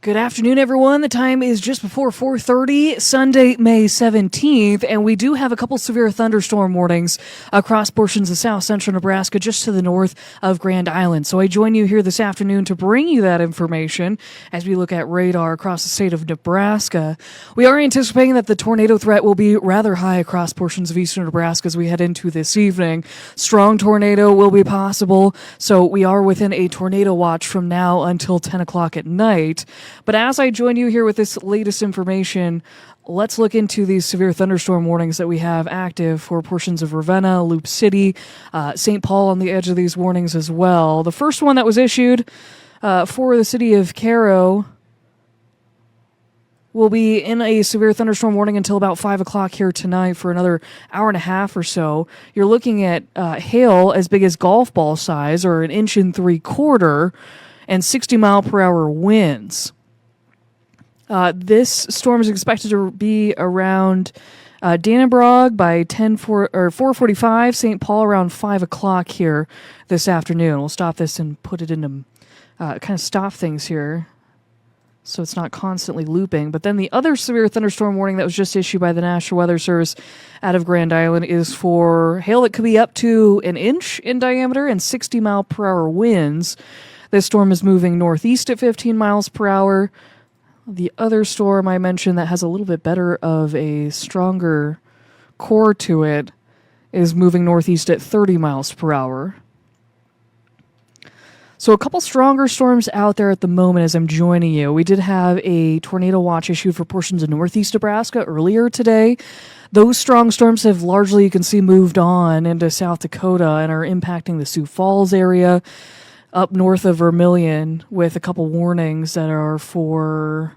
Good afternoon, everyone. The time is just before 4:30, Sunday, May 17th, and we do have a couple severe thunderstorm warnings across portions of south central Nebraska, just to the north of Grand Island. So I join you here this afternoon to bring you that information as we look at radar across the state of Nebraska. We are anticipating that the tornado threat will be rather high across portions of eastern Nebraska as we head into this evening. Strong tornado will be possible, so we are within a tornado watch from now until 10 o'clock at night. But as I join you here with this latest information, let's look into these severe thunderstorm warnings that we have active for portions of Ravenna, Loop City, St. Paul on the edge of these warnings as well. The first one that was issued for the city of Cairo will be in a severe thunderstorm warning until about 5 o'clock here tonight for another hour and a half or so. You're looking at hail as big as golf ball size, or 1.75 inches, and 60-mile-per-hour winds. This storm is expected to be around Dannebrog by 4:45, St. Paul around 5 o'clock here this afternoon. We'll stop this and put it into kind of stop things here so it's not constantly looping. But then the other severe thunderstorm warning that was just issued by the National Weather Service out of Grand Island is for hail that could be up to 1 inch in diameter and 60-mile-per-hour winds. This storm is moving northeast at 15 miles per hour. The other storm I mentioned that has a little bit better of a stronger core to it is moving northeast at 30 miles per hour. So a couple stronger storms out there at the moment as I'm joining you. We did have a tornado watch issued for portions of northeast Nebraska earlier today. Those strong storms have largely, you can see, moved on into South Dakota and are impacting the Sioux Falls area, up north of Vermilion, with a couple warnings that are for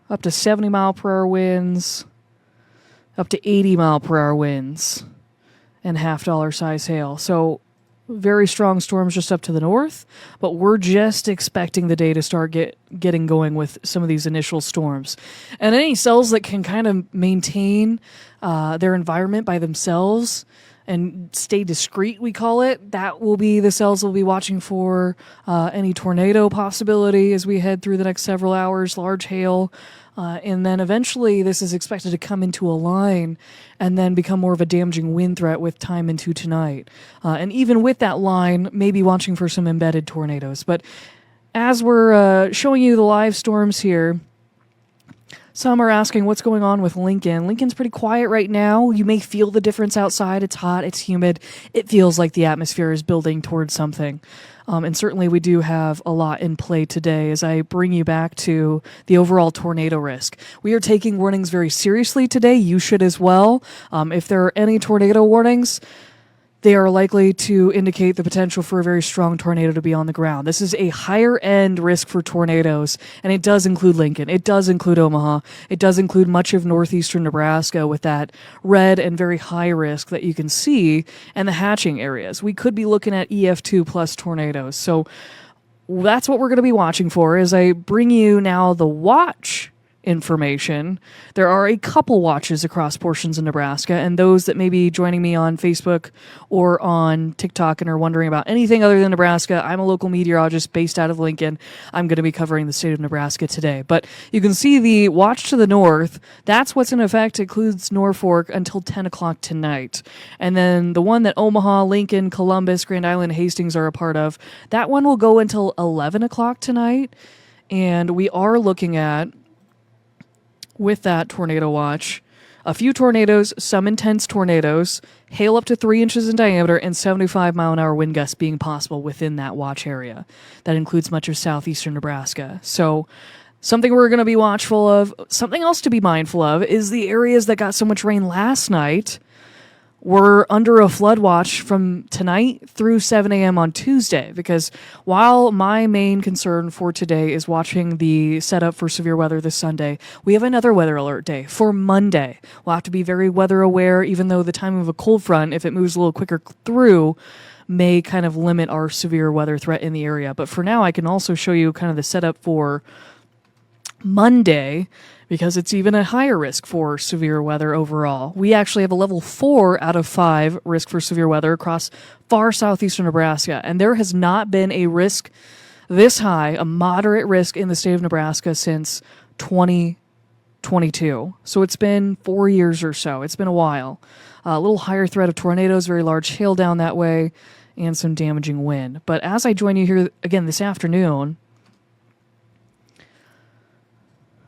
up to 70-mile-per-hour winds, up to 80-mile-per-hour winds, and half-dollar size hail. So very strong storms just up to the north, but we're just expecting the day to start getting going with some of these initial storms. And any cells that can kind of maintain their environment by themselves and stay discreet, we call it, that will be the cells we'll be watching for any tornado possibility as we head through the next several hours, large hail, and then eventually this is expected to come into a line and then become more of a damaging wind threat with time into tonight. And even with that line, maybe watching for some embedded tornadoes. But as we're showing you the live storms here, some are asking what's going on with Lincoln. Lincoln's pretty quiet right now. You may feel the difference outside. It's hot, it's humid. It feels like the atmosphere is building towards something. And certainly we do have a lot in play today as I bring you back to the overall tornado risk. We are taking warnings very seriously today. You should as well. If there are any tornado warnings, they are likely to indicate the potential for a very strong tornado to be on the ground. This is a higher end risk for tornadoes, and it does include Lincoln. It does include Omaha. It does include much of northeastern Nebraska with that red and very high risk that you can see, and the hatching areas. We could be looking at EF2 plus tornadoes. So that's what we're going to be watching for as I bring you now the watch information. There are a couple watches across portions of Nebraska, and those that may be joining me on Facebook or on TikTok and are wondering about anything other than Nebraska, I'm a local meteorologist based out of Lincoln. I'm going to be covering the state of Nebraska today. But you can see the watch to the north. That's what's in effect. It includes Norfolk until 10 o'clock tonight. And then the one that Omaha, Lincoln, Columbus, Grand Island, Hastings are a part of, that one will go until 11 o'clock tonight. And we are looking at, with that tornado watch, a few tornadoes, some intense tornadoes, hail up to 3 inches in diameter, and 75-mile-an-hour wind gusts being possible within that watch area. That includes much of southeastern Nebraska. So something we're going to be watchful of. Something else to be mindful of is the areas that got so much rain last night were under a flood watch from tonight through 7 a.m. on Tuesday, because while my main concern for today is watching the setup for severe weather this Sunday, we have another weather alert day for Monday. We'll have to be very weather aware, even though the time of a cold front, if it moves a little quicker through, may kind of limit our severe weather threat in the area. But for now, I can also show you kind of the setup for Monday, because it's even a higher risk for severe weather overall. We actually have a level 4 out of 5 risk for severe weather across far southeastern Nebraska, and there has not been a risk this high, a moderate risk in the state of Nebraska since 2022. So it's been 4 years or so. It's been a while. A little higher threat of tornadoes, very large hail down that way, and some damaging wind. But as I join you here again this afternoon,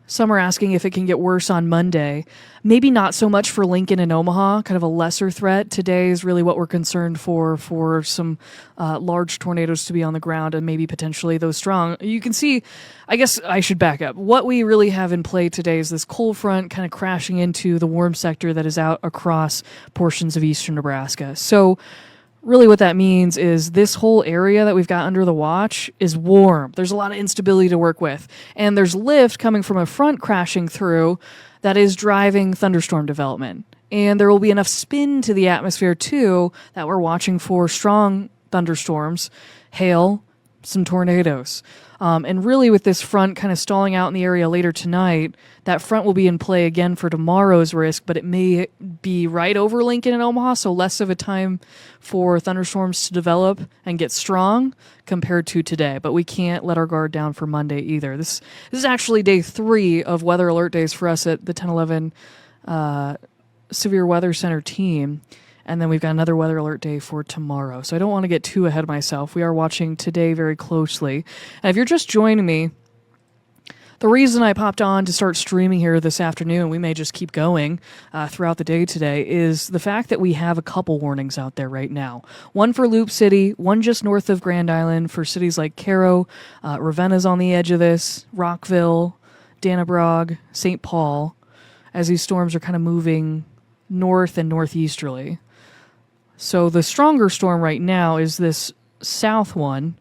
some are asking if it can get worse on Monday. Maybe not so much for Lincoln and Omaha, kind of a lesser threat. Today is really what we're concerned for some large tornadoes to be on the ground and maybe potentially those strong. You can see, I guess I should back up. What we really have in play today is this cold front kind of crashing into the warm sector that is out across portions of eastern Nebraska. So really what that means is this whole area that we've got under the watch is warm. There's a lot of instability to work with. And there's lift coming from a front crashing through that is driving thunderstorm development. And there will be enough spin to the atmosphere, too, that we're watching for strong thunderstorms, hail, some tornadoes. And really with this front kind of stalling out in the area later tonight, that front will be in play again for tomorrow's risk, but it may be right over Lincoln and Omaha, so less of a time for thunderstorms to develop and get strong compared to today. But we can't let our guard down for Monday either. This is actually day 3 of weather alert days for us at the 1011 Severe Weather Center team. And then we've got another weather alert day for tomorrow. So I don't want to get too ahead of myself. We are watching today very closely. And if you're just joining me, the reason I popped on to start streaming here this afternoon, we may just keep going throughout the day today, is the fact that we have a couple warnings out there right now. One for Loop City, one just north of Grand Island for cities like Caro, Ravenna's on the edge of this, Rockville, Dannebrog, St. Paul, as these storms are kind of moving north and northeasterly. So the stronger storm right now is this south one,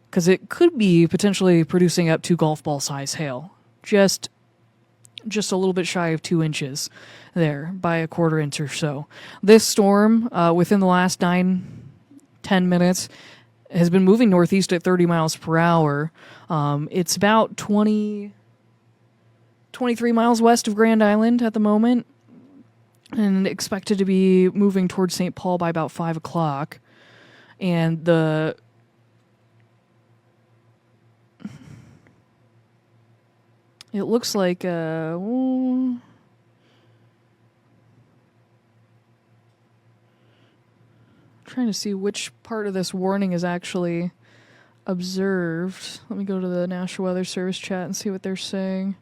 because it could be potentially producing up to golf ball size hail. Just a little bit shy of 2 inches there by a quarter inch or so. This storm, within the last 9-10 minutes, has been moving northeast at 30 miles per hour. It's about 23 miles west of Grand Island at the moment, and expected to be moving towards St. Paul by about 5 o'clock. And it looks like trying to see which part of this warning is actually observed. Let me go to the National Weather Service chat and see what they're saying.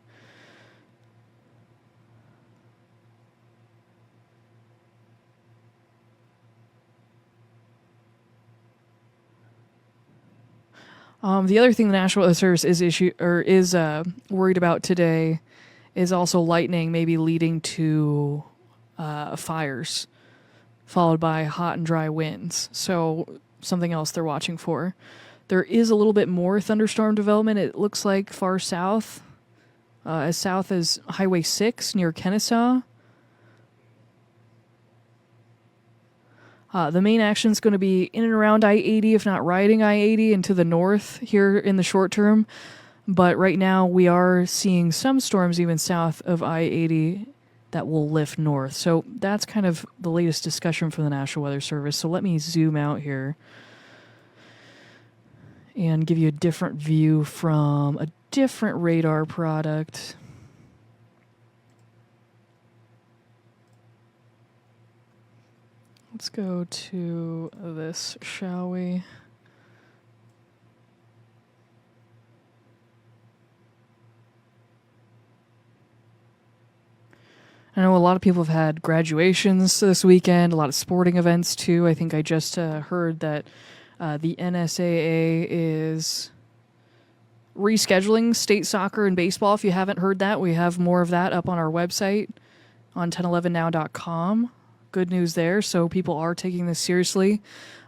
The other thing the National Weather Service is worried about today is also lightning maybe leading to fires, followed by hot and dry winds. So something else they're watching for. There is a little bit more thunderstorm development. It looks like far south, as south as Highway 6 near Kennesaw. The main action is going to be in and around I-80, if not riding I-80, and to the north here in the short term. But right now we are seeing some storms even south of I-80 that will lift north. So that's kind of the latest discussion from the National Weather Service. So let me zoom out here and give you a different view from a different radar product. Let's go to this, shall we? I know a lot of people have had graduations this weekend, a lot of sporting events too. I think I just heard that the NSAA is rescheduling state soccer and baseball. If you haven't heard that, we have more of that up on our website on 1011now.com. Good news there. So people are taking this seriously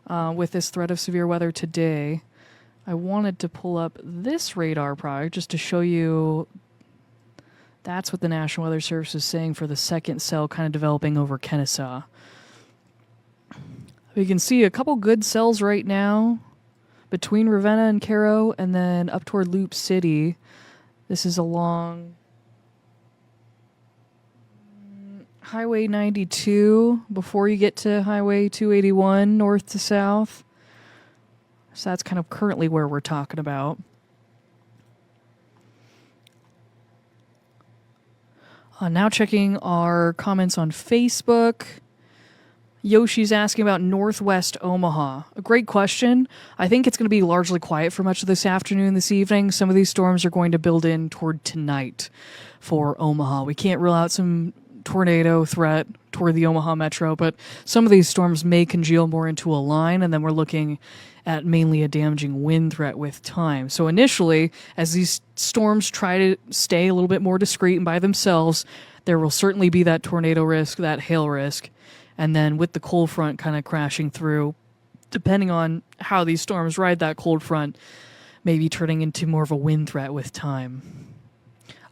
with this threat of severe weather today. I wanted to pull up this radar product just to show you that's what the National Weather Service is saying for the second cell kind of developing over Kennesaw. We can see a couple good cells right now between Ravenna and Caro, and then up toward Loop City. This is along Highway 92 before you get to Highway 281 north to south. So that's kind of currently where we're talking about. Now checking our comments on Facebook. Yoshi's asking about Northwest Omaha. A great question. I think it's going to be largely quiet for much of this afternoon, this evening. Some of these storms are going to build in toward tonight for Omaha. We can't rule out some tornado threat toward the Omaha metro, but some of these storms may congeal more into a line, and then we're looking at mainly a damaging wind threat with time. So initially, as these storms try to stay a little bit more discreet and by themselves, there will certainly be that tornado risk, that hail risk. And then with the cold front kind of crashing through, depending on how these storms ride that cold front, maybe turning into more of a wind threat with time.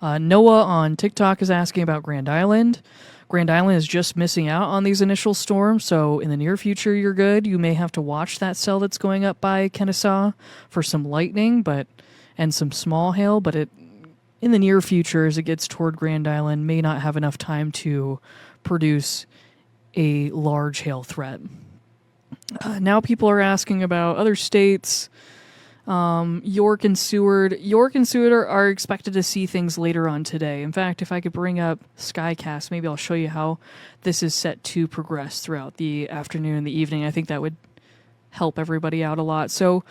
Noah on TikTok is asking about Grand Island. Grand Island is just missing out on these initial storms, so in the near future you're good. You may have to watch that cell that's going up by Kennesaw for some lightning and some small hail, but in the near future, as it gets toward Grand Island, may not have enough time to produce a large hail threat. Now people are asking about other states. York and Seward. York and Seward are expected to see things later on today. In fact, if I could bring up Skycast, maybe I'll show you how this is set to progress throughout the afternoon and the evening. I think that would help everybody out a lot. So,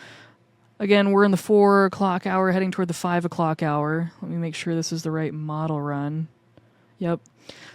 again, we're in the 4 o'clock hour, heading toward the 5 o'clock hour. Let me make sure this is the right model run. Yep.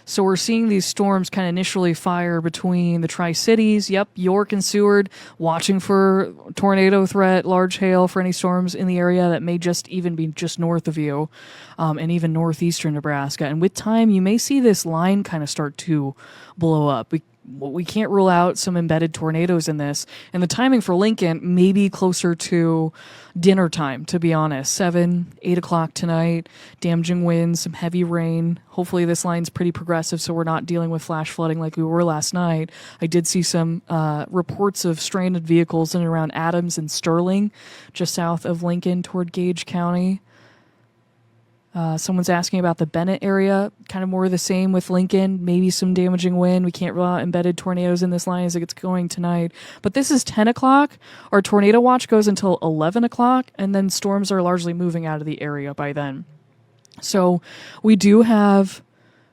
So we're seeing these storms kind of initially fire between the Tri-Cities. Yep, York and Seward, watching for tornado threat, large hail for any storms in the area that may just even be just north of you, and even northeastern Nebraska. And with time, you may see this line kind of start to blow up. We can't rule out some embedded tornadoes in this. And the timing for Lincoln may be closer to dinner time, to be honest. 7, 8 o'clock tonight, damaging winds, some heavy rain. Hopefully this line's pretty progressive, so we're not dealing with flash flooding like we were last night. I did see some reports of stranded vehicles in and around Adams and Sterling, just south of Lincoln toward Gage County. Someone's asking about the Bennett area, kind of more of the same with Lincoln, maybe some damaging wind. We can't rule out embedded tornadoes in this line as it gets going tonight. But this is 10 o'clock. Our tornado watch goes until 11 o'clock, and then storms are largely moving out of the area by then. So we do have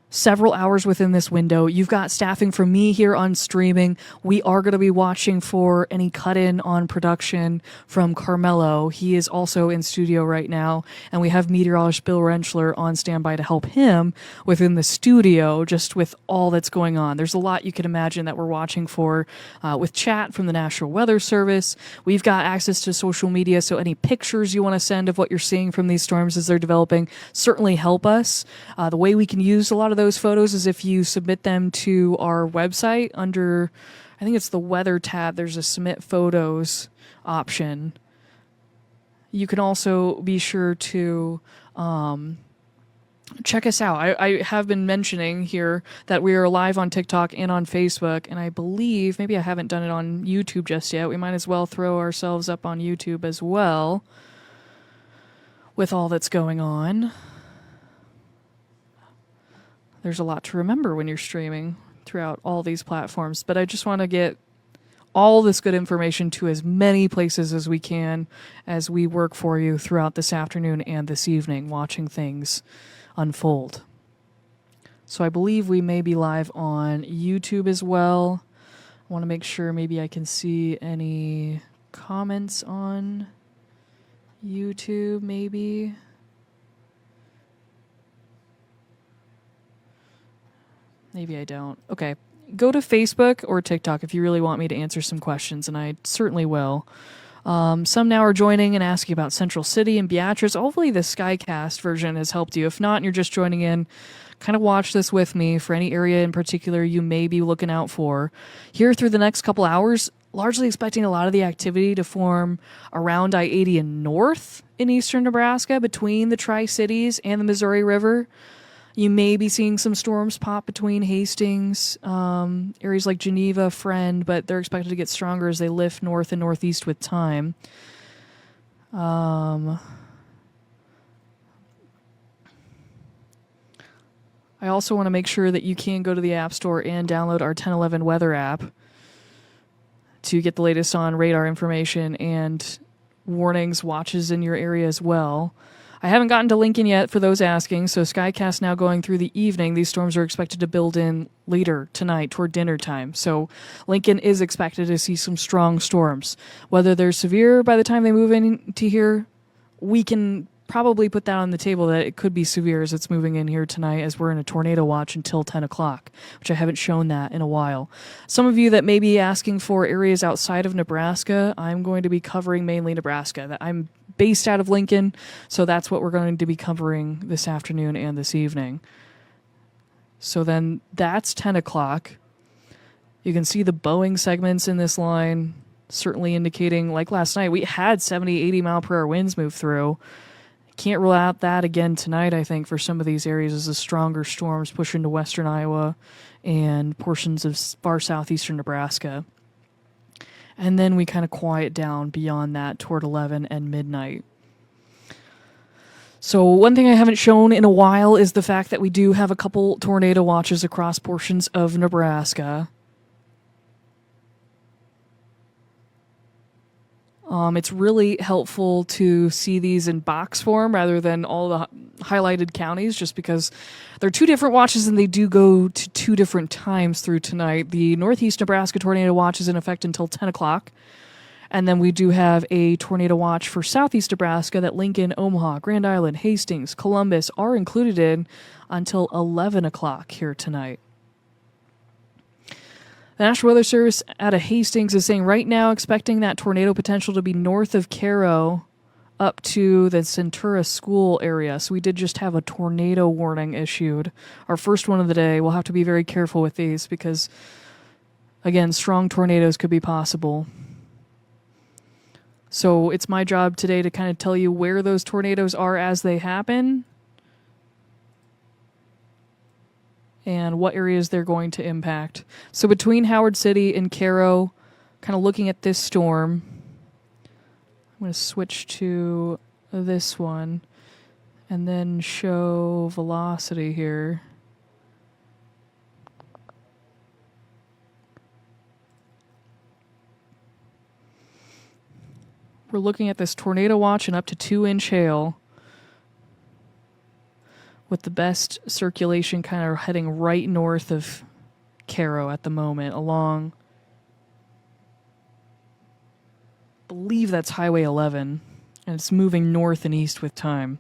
several hours within this window. You've got staffing from me here on streaming. We are going to be watching for any cut-in on production from Carmelo. He is also in studio right now, and we have meteorologist Bill Rentschler on standby to help him within the studio, just with all that's going on. There's a lot you can imagine that we're watching for with chat from the National Weather Service. We've got access to social media, so any pictures you want to send of what you're seeing from these storms as they're developing certainly help us. The way we can use a lot of those photos is if you submit them to our website under, I think it's the weather tab. There's a submit photos option. You can also be sure to check us out. I have been mentioning here that we are live on TikTok and on Facebook, and I believe maybe I haven't done it on YouTube just yet. We might as well throw ourselves up on YouTube as well with all that's going on. There's a lot to remember when you're streaming throughout all these platforms, but I just want to get all this good information to as many places as we can as we work for you throughout this afternoon and this evening, watching things unfold. So I believe we may be live on YouTube as well. I want to make sure maybe I can see any comments on YouTube, maybe. Maybe I don't. Okay. Go to Facebook or TikTok if you really want me to answer some questions, and I certainly will. Some now are joining and asking about Central City and Beatrice. Hopefully the Skycast version has helped you. If not, and you're just joining in, kind of watch this with me for any area in particular you may be looking out for. Here through the next couple hours, largely expecting a lot of the activity to form around I-80 and north in eastern Nebraska between the Tri-Cities and the Missouri River. You may be seeing some storms pop between Hastings, areas like Geneva, Friend, but they're expected to get stronger as they lift north and northeast with time. I also want to make sure that you can go to the App Store and download our 1011 weather app to get the latest on radar information and warnings, watches in your area as well. I haven't gotten to Lincoln yet for those asking, so Skycast now going through the evening. These storms are expected to build in later tonight toward dinner time. So Lincoln is expected to see some strong storms. Whether they're severe by the time they move into here, we can probably put that on the table that it could be severe as it's moving in here tonight, as we're in a tornado watch until 10 o'clock, which I haven't shown that in a while. Some of you that may be asking for areas outside of Nebraska, I'm going to be covering mainly Nebraska. I'm based out of Lincoln, so that's what we're going to be covering this afternoon and this evening. So then that's 10 o'clock. You can see the Boeing segments in this line, certainly indicating, like last night, we had 70, 80 mile per hour winds move through. Can't rule out that again tonight, I think, for some of these areas as the stronger storms push into western Iowa and portions of far southeastern Nebraska. And then we kind of quiet down beyond that toward 11 and midnight. So one thing I haven't shown in a while is the fact that we do have a couple tornado watches across portions of Nebraska. It's really helpful to see these in box form rather than all the highlighted counties, just because they're two different watches and they do go to two different times through tonight. The Northeast Nebraska tornado watch is in effect until 10 o'clock. And then we do have a tornado watch for Southeast Nebraska that Lincoln, Omaha, Grand Island, Hastings, Columbus are included in until 11 o'clock here tonight. The National Weather Service out of Hastings is saying right now expecting that tornado potential to be north of Cairo up to the Centura School area. So we did just have a tornado warning issued. Our first one of the day. We'll have to be very careful with these because, again, strong tornadoes could be possible. So it's my job today to kind of tell you where those tornadoes are as they happen and what areas they're going to impact. So between Howard City and Cairo, kind of looking at this storm, I'm going to switch to this one and then show velocity here. We're looking at this tornado watch and up to 2-inch hail, with the best circulation kind of heading right north of Cairo at the moment, along, I believe that's Highway 11, and it's moving north and east with time.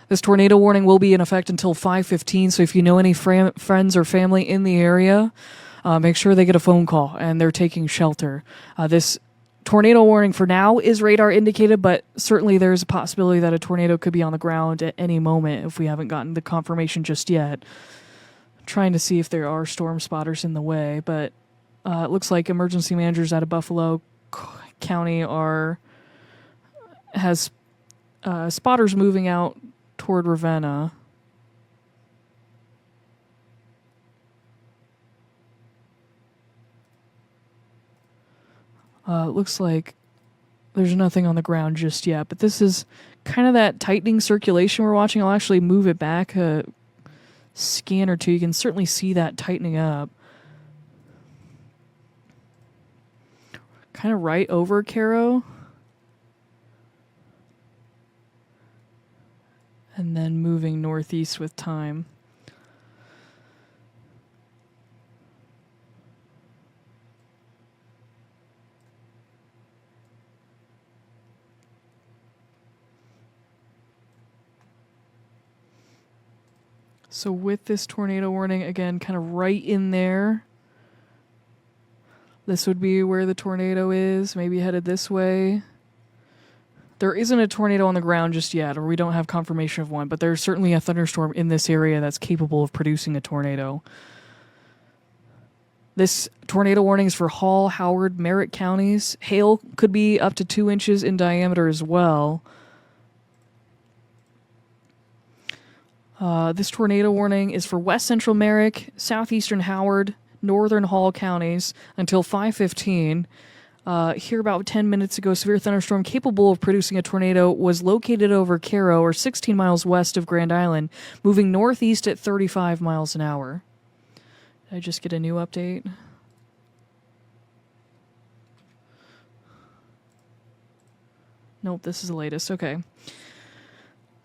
This tornado warning will be in effect until 5:15, so if you know any friends or family in the area, make sure they get a phone call and they're taking shelter. This tornado warning for now is radar indicated, but certainly there's a possibility that a tornado could be on the ground at any moment if we haven't gotten the confirmation just yet. I'm trying to see if there are storm spotters in the way, but it looks like emergency managers out of Buffalo County has spotters moving out toward Ravenna. It looks like there's nothing on the ground just yet, but this is kind of that tightening circulation we're watching. I'll actually move it back a scan or two. You can certainly see that tightening up. Kind of right over Cairo. And then moving northeast with time. So with this tornado warning, again, kind of right in there, this would be where the tornado is, maybe headed this way. There isn't a tornado on the ground just yet, or we don't have confirmation of one, but there's certainly a thunderstorm in this area that's capable of producing a tornado. This tornado warning is for Hall, Howard, Merritt counties. Hail could be up to 2 inches in diameter as well. This tornado warning is for west central Merrick, southeastern Howard, northern Hall counties until 5:15. Here about 10 minutes ago, severe thunderstorm capable of producing a tornado was located over Cairo, or 16 miles west of Grand Island, moving northeast at 35 miles an hour. Did I just get a new update? Nope, this is the latest. Okay.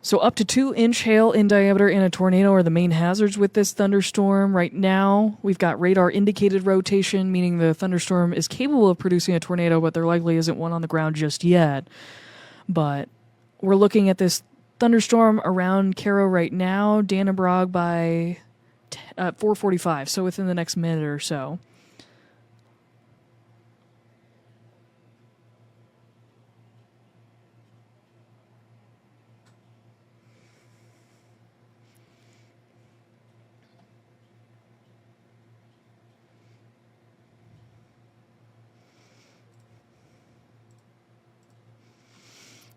So up to 2-inch hail in diameter in a tornado are the main hazards with this thunderstorm. Right now, we've got radar indicated rotation, meaning the thunderstorm is capable of producing a tornado, but there likely isn't one on the ground just yet. But we're looking at this thunderstorm around Cairo right now, Dannebrog by 4:45, so within the next minute or so.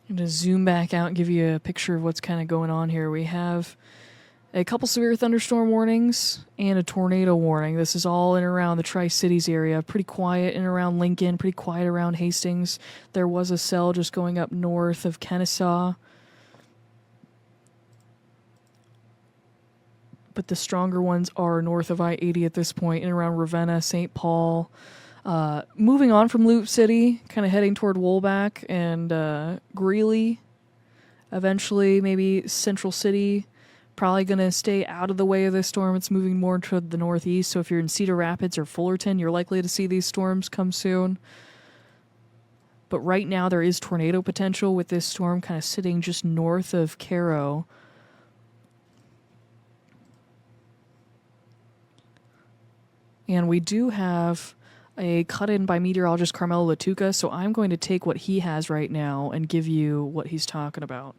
I'm going to zoom back out and give you a picture of what's kind of going on here. We have a couple severe thunderstorm warnings and a tornado warning. This is all in and around the Tri-Cities area. Pretty quiet in and around Lincoln, pretty quiet around Hastings. There was a cell just going up north of Kennesaw. But the stronger ones are north of I-80 at this point, in and around Ravenna, St. Paul. Moving on from Loop City, kind of heading toward Woolback and Greeley. Eventually, maybe Central City. Probably going to stay out of the way of this storm. It's moving more to the northeast, so if you're in Cedar Rapids or Fullerton, you're likely to see these storms come soon. But right now, there is tornado potential with this storm kind of sitting just north of Cairo. And we do have a cut-in by meteorologist Carmelo Latuca, so I'm going to take what he has right now and give you what he's talking about.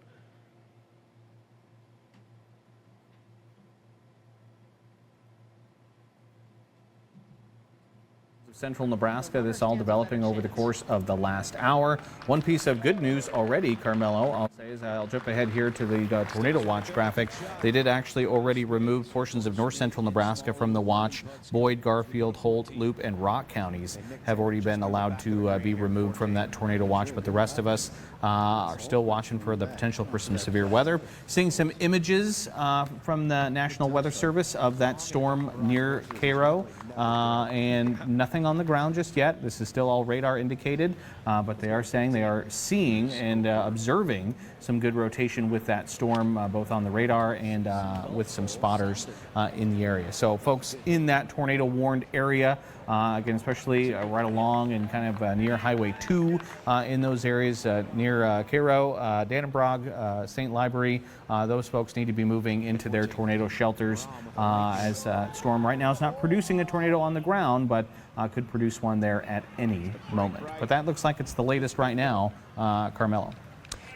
Central Nebraska, this all developing over the course of the last hour. One piece of good news already, Carmelo, I'll say, as I'll jump ahead here to the tornado watch graphic. They did actually already remove portions of north central Nebraska from the watch. Boyd, Garfield, Holt, Loop, and Rock counties have already been allowed to be removed from that tornado watch, but the rest of us are still watching for the potential for some severe weather. Seeing some images from the National Weather Service of that storm near Cairo, and nothing on the ground just yet. This is still all radar indicated, but they are saying they are seeing and observing some good rotation with that storm, both on the radar and with some spotters in the area. So folks in that tornado warned area, again, especially right along and kind of near Highway 2 in those areas near Cairo, Dannebrog, St. Library, those folks need to be moving into their tornado shelters as storm right now is not producing a tornado on the ground, but could produce one there at any moment. But that looks like it's the latest right now, Carmelo.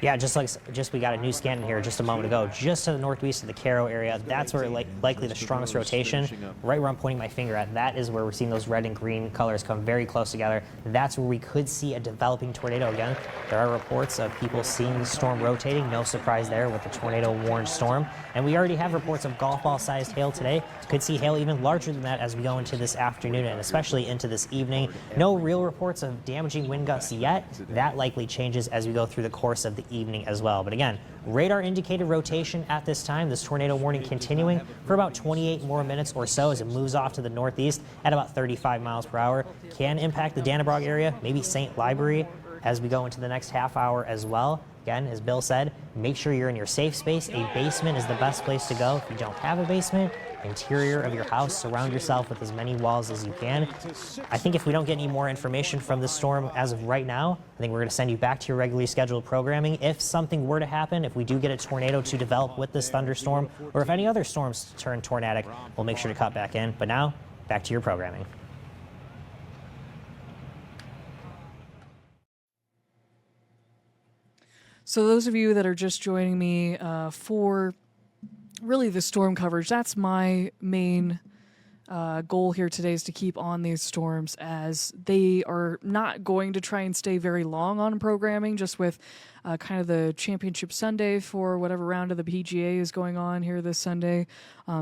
Yeah, just we got a new scan in here just a moment ago, just to the northwest of the Cairo area. That's where likely the strongest rotation. Right where I'm pointing my finger at, that is where we're seeing those red and green colors come very close together. That's where we could see a developing tornado again. There are reports of people seeing the storm rotating. No surprise there with the tornado warned storm. And we already have reports of golf ball sized hail today. Could see hail even larger than that as we go into this afternoon and especially into this evening. No real reports of damaging wind gusts yet. That likely changes as we go through the course of the evening as well. But again, radar indicated rotation at this time. This tornado warning continuing for about 28 more minutes or so as it moves off to the northeast at about 35 miles per hour. Can impact the Dannebrog area, maybe St. Library as we go into the next half hour as well. Again, as Bill said, make sure you're in your safe space. A basement is the best place to go. If you don't have a basement, interior of your house, surround yourself with as many walls as you can. I think if we don't get any more information from this storm as of right now, I think we're going to send you back to your regularly scheduled programming. If something were to happen, if we do get a tornado to develop with this thunderstorm, or if any other storms turn tornadic, we'll make sure to cut back in. But now, back to your programming. So those of you that are just joining me for really the storm coverage, that's my main goal here today, is to keep on these storms, as they are not going to try and stay very long on programming, just with kind of the championship Sunday for whatever round of the PGA is going on here this Sunday.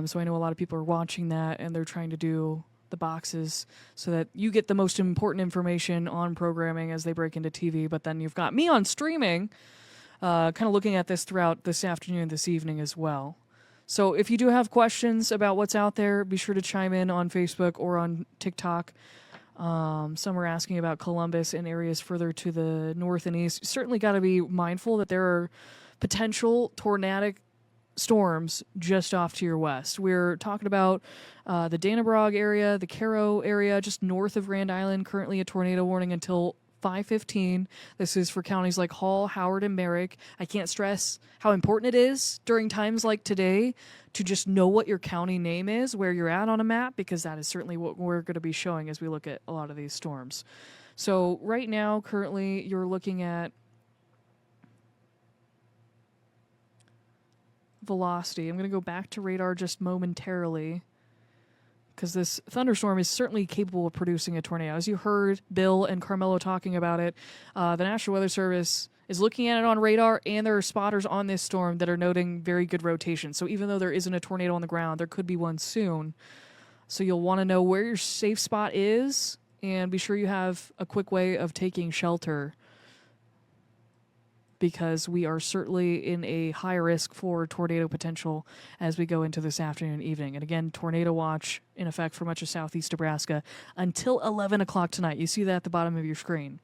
So I know a lot of people are watching that, and they're trying to do the boxes so that you get the most important information on programming as they break into TV. But then you've got me on streaming, kind of looking at this throughout this afternoon, this evening as well. So if you do have questions about what's out there, be sure to chime in on Facebook or on TikTok. Some are asking about Columbus and areas further to the north and east. Certainly got to be mindful that there are potential tornadic storms just off to your west. We're talking about the Dannebrog area, the Caro area, just north of Grand Island. Currently a tornado warning until 5:15. This is for counties like Hall, Howard, and Merrick. I can't stress how important it is during times like today to just know what your county name is, where you're at on a map, because that is certainly what we're going to be showing as we look at a lot of these storms. So right now, currently, you're looking at velocity. I'm going to go back to radar just momentarily, because this thunderstorm is certainly capable of producing a tornado. As you heard Bill and Carmelo talking about it, the National Weather Service is looking at it on radar, and there are spotters on this storm that are noting very good rotation. So even though there isn't a tornado on the ground, there could be one soon. So you'll want to know where your safe spot is, and be sure you have a quick way of taking shelter, because we are certainly in a high risk for tornado potential as we go into this afternoon and evening. And again, tornado watch in effect for much of southeast Nebraska until 11 o'clock tonight. You see that at the bottom of your screen.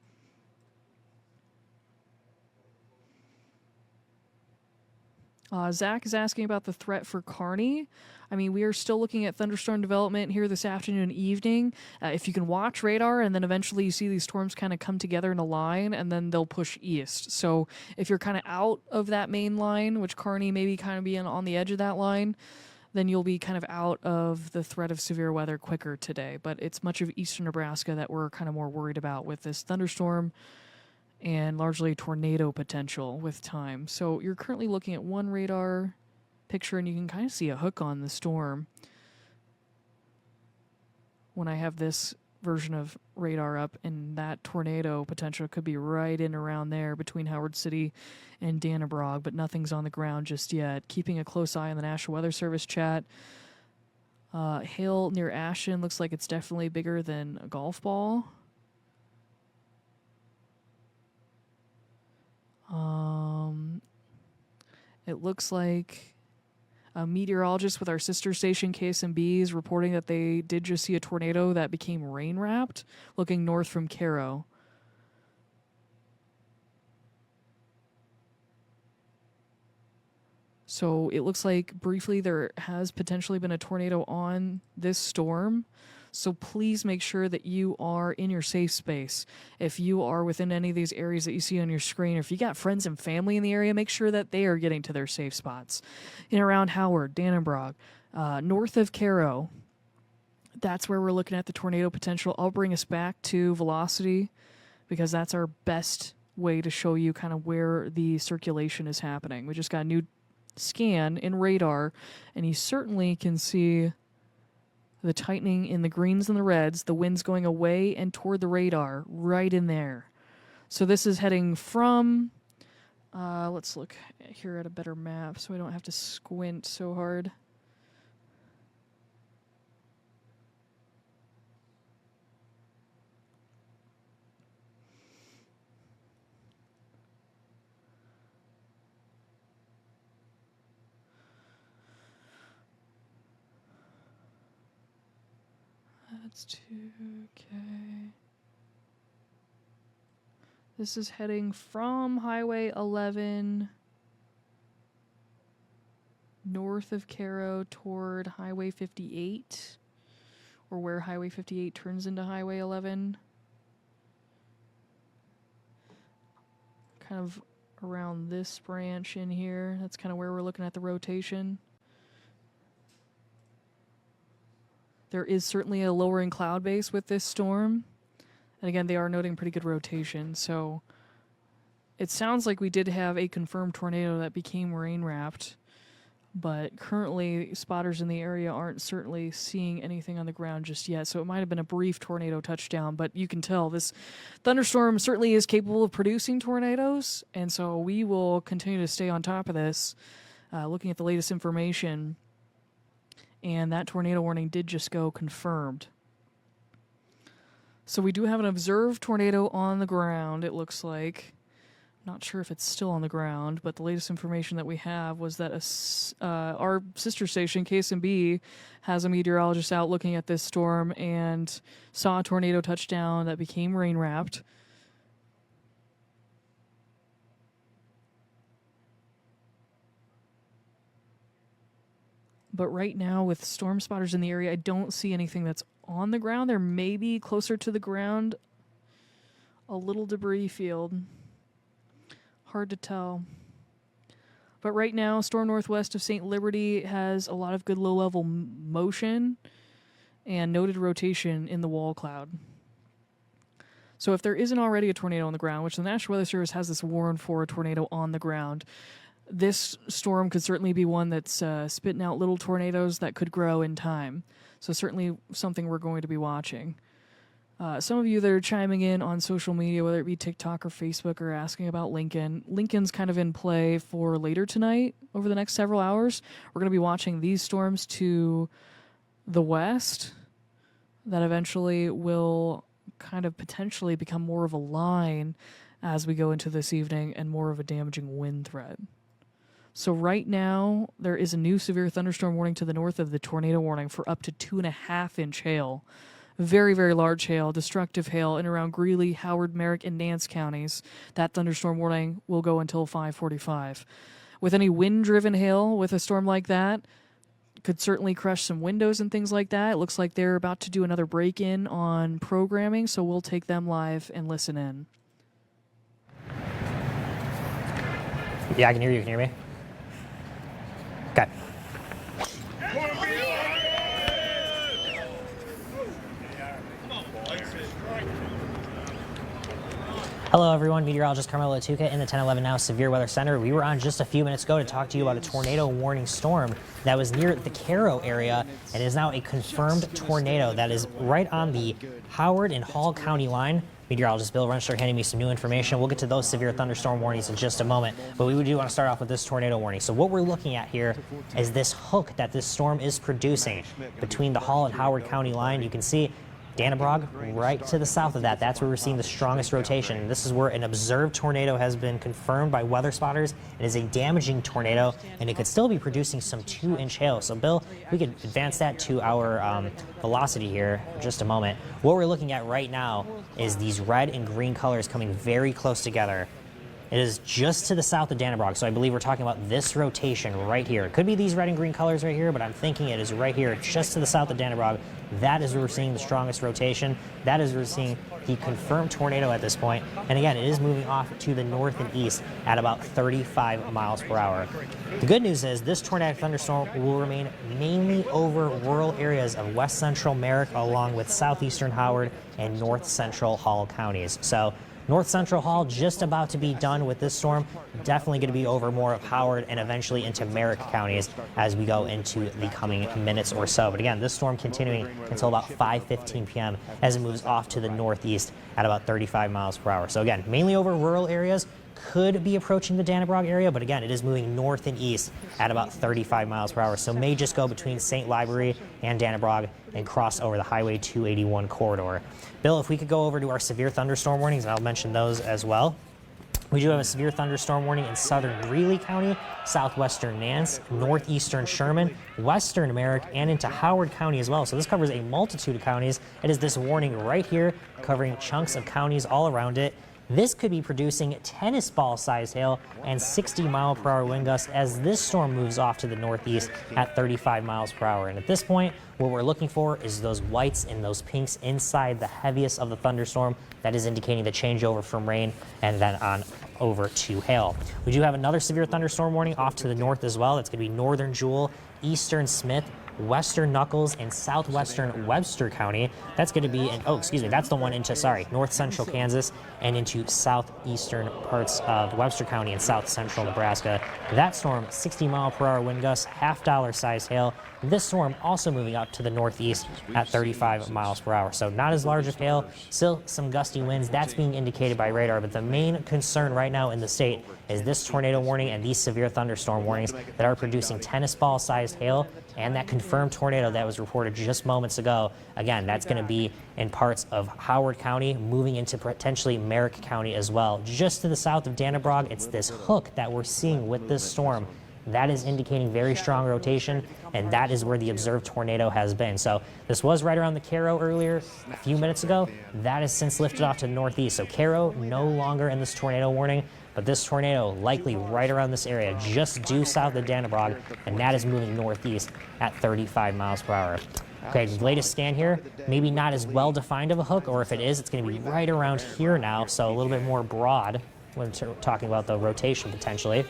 Zach is asking about the threat for Kearney. I mean, we are still looking at thunderstorm development here this afternoon and evening. If you can watch radar, and then eventually you see these storms kind of come together in a line, and then they'll push east. So if you're kind of out of that main line, which Kearney may be kind of being on the edge of that line, then you'll be kind of out of the threat of severe weather quicker today. But it's much of eastern Nebraska that we're kind of more worried about with this thunderstorm and largely tornado potential with time. So you're currently looking at one radar picture, and you can kind of see a hook on the storm when I have this version of radar up, and that tornado potential could be right in around there between Howard City and Dannebrog, but nothing's on the ground just yet. Keeping a close eye on the National Weather Service chat. Hail near Ashton looks like it's definitely bigger than a golf ball. It looks like a meteorologist with our sister station KSMB is reporting that they did just see a tornado that became rain-wrapped looking north from Caro. So it looks like briefly there has potentially been a tornado on this storm. So please make sure that you are in your safe space. If you are within any of these areas that you see on your screen, or if you got friends and family in the area, make sure that they are getting to their safe spots. In and around Howard, Dannebrog, north of Caro, that's where we're looking at the tornado potential. I'll bring us back to velocity, because that's our best way to show you kind of where the circulation is happening. We just got a new scan in radar, and you certainly can see the tightening in the greens and the reds, the winds going away and toward the radar right in there. So this is heading from, let's look here at a better map so we don't have to squint so hard. That's 2K. This is heading from Highway 11 north of Caro toward Highway 58, or where Highway 58 turns into Highway 11. Kind of around this branch in here. That's kind of where we're looking at the rotation. There is certainly a lowering cloud base with this storm. And again, they are noting pretty good rotation. So it sounds like we did have a confirmed tornado that became rain-wrapped. But currently, spotters in the area aren't certainly seeing anything on the ground just yet. So it might have been a brief tornado touchdown. But you can tell this thunderstorm certainly is capable of producing tornadoes. And so we will continue to stay on top of this, looking at the latest information. And that tornado warning did just go confirmed. So we do have an observed tornado on the ground, it looks like. Not sure if it's still on the ground, but the latest information that we have was that our sister station, KSMB, has a meteorologist out looking at this storm and saw a tornado touchdown that became rain-wrapped. But right now, with storm spotters in the area, I don't see anything that's on the ground. There may be closer to the ground a little debris field. Hard to tell. But right now, storm northwest of St. Liberty has a lot of good low-level motion and noted rotation in the wall cloud. So if there isn't already a tornado on the ground, which the National Weather Service has this warrant for a tornado on the ground, this storm could certainly be one that's spitting out little tornadoes that could grow in time. So certainly something we're going to be watching. Some of you that are chiming in on social media, whether it be TikTok or Facebook, are asking about Lincoln. Lincoln's kind of in play for later tonight, over the next several hours. We're going to be watching these storms to the west that eventually will kind of potentially become more of a line as we go into this evening and more of a damaging wind threat. So right now, there is a new severe thunderstorm warning to the north of the tornado warning for up to 2.5-inch hail. Very, very large hail, destructive hail in around Greeley, Howard, Merrick, and Nance counties. That thunderstorm warning will go until 5:45. With any wind-driven hail with a storm like that, could certainly crush some windows and things like that. It looks like they're about to do another break-in on programming, so we'll take them live and listen in. Yeah, I can hear you. Can you hear me? Okay. Hello everyone, meteorologist Carmelo Atuka in the 1011 Now Severe Weather Center. We were on just a few minutes ago to talk to you about a tornado warning storm that was near the Cairo area and is now a confirmed tornado that is right on the Howard and Hall County line. Meteorologist Bill Runster handing me some new information. We'll get to those severe thunderstorm warnings in just a moment, but we do want to start off with this tornado warning. So what we're looking at here is this hook that this storm is producing between the Hall and Howard County line. You can see Dannebrog right to the south of that. That's where we're seeing the strongest rotation. And this is where an observed tornado has been confirmed by weather spotters. It is a damaging tornado, and it could still be producing some 2-inch hail. So, Bill, we could advance that to our velocity here in just a moment. What we're looking at right now is these red and green colors coming very close together. It is just to the south of Dannebrog, so I believe we're talking about this rotation right here. It could be these red and green colors right here, but I'm thinking it is right here, just to the south of Dannebrog. That is where we're seeing the strongest rotation. That is where we're seeing the confirmed tornado at this point. And again, it is moving off to the north and east at about 35 miles per hour. The good news is this tornadic thunderstorm will remain mainly over rural areas of west central Merrick, along with southeastern Howard and north central Hall counties. So North Central Hall just about to be done with this storm. Definitely going to be over more of Howard and eventually into Merrick counties as we go into the coming minutes or so. But again, this storm continuing until about 5:15 p.m. as it moves off to the northeast at about 35 miles per hour. So again, mainly over rural areas. Could be approaching the Dannebrog area, but again, it is moving north and east at about 35 miles per hour. So may just go between St. Library and Dannebrog and cross over the Highway 281 corridor. Bill, if we could go over to our severe thunderstorm warnings, and I'll mention those as well. We do have a severe thunderstorm warning in southern Greeley County, southwestern Nance, northeastern Sherman, western Merrick, and into Howard County as well. So this covers a multitude of counties. It is this warning right here covering chunks of counties all around it. This could be producing tennis ball size hail and 60-mile-per-hour wind gusts as this storm moves off to the northeast at 35 miles per hour. And at this point, what we're looking for is those whites and those pinks inside the heaviest of the thunderstorm. That is indicating the changeover from rain and then on over to hail. We do have another severe thunderstorm warning off to the north as well. It's going to be northern Jewel, eastern Smith, western Knuckles, and southwestern Webster County. That's going to be, that's the one into, north central Kansas and into southeastern parts of Webster County and south central Nebraska. That storm, 60-mile-per-hour wind gusts, half-dollar size hail. This storm also moving up to the northeast at 35 miles per hour. So not as large of hail, still some gusty winds. That's being indicated by radar, but the main concern right now in the state is this tornado warning and these severe thunderstorm warnings that are producing tennis ball-sized hail and that confirmed confirmed tornado that was reported just moments ago. Again, that's going to be in parts of Howard County, moving into potentially Merrick County as well. Just to the south of Dannebrog, it's this hook that we're seeing with this storm. That is indicating very strong rotation, and that is where the observed tornado has been. So this was right around the Cairo earlier, a few minutes ago. That has since lifted off to the northeast. So Cairo no longer in this tornado warning, but this tornado likely right around this area, just due south of Dannebrog, and that is moving northeast at 35 miles per hour. Okay, latest scan here, maybe not as well defined of a hook, or if it is, it's going to be right around here now, so a little bit more broad when talking about the rotation potentially.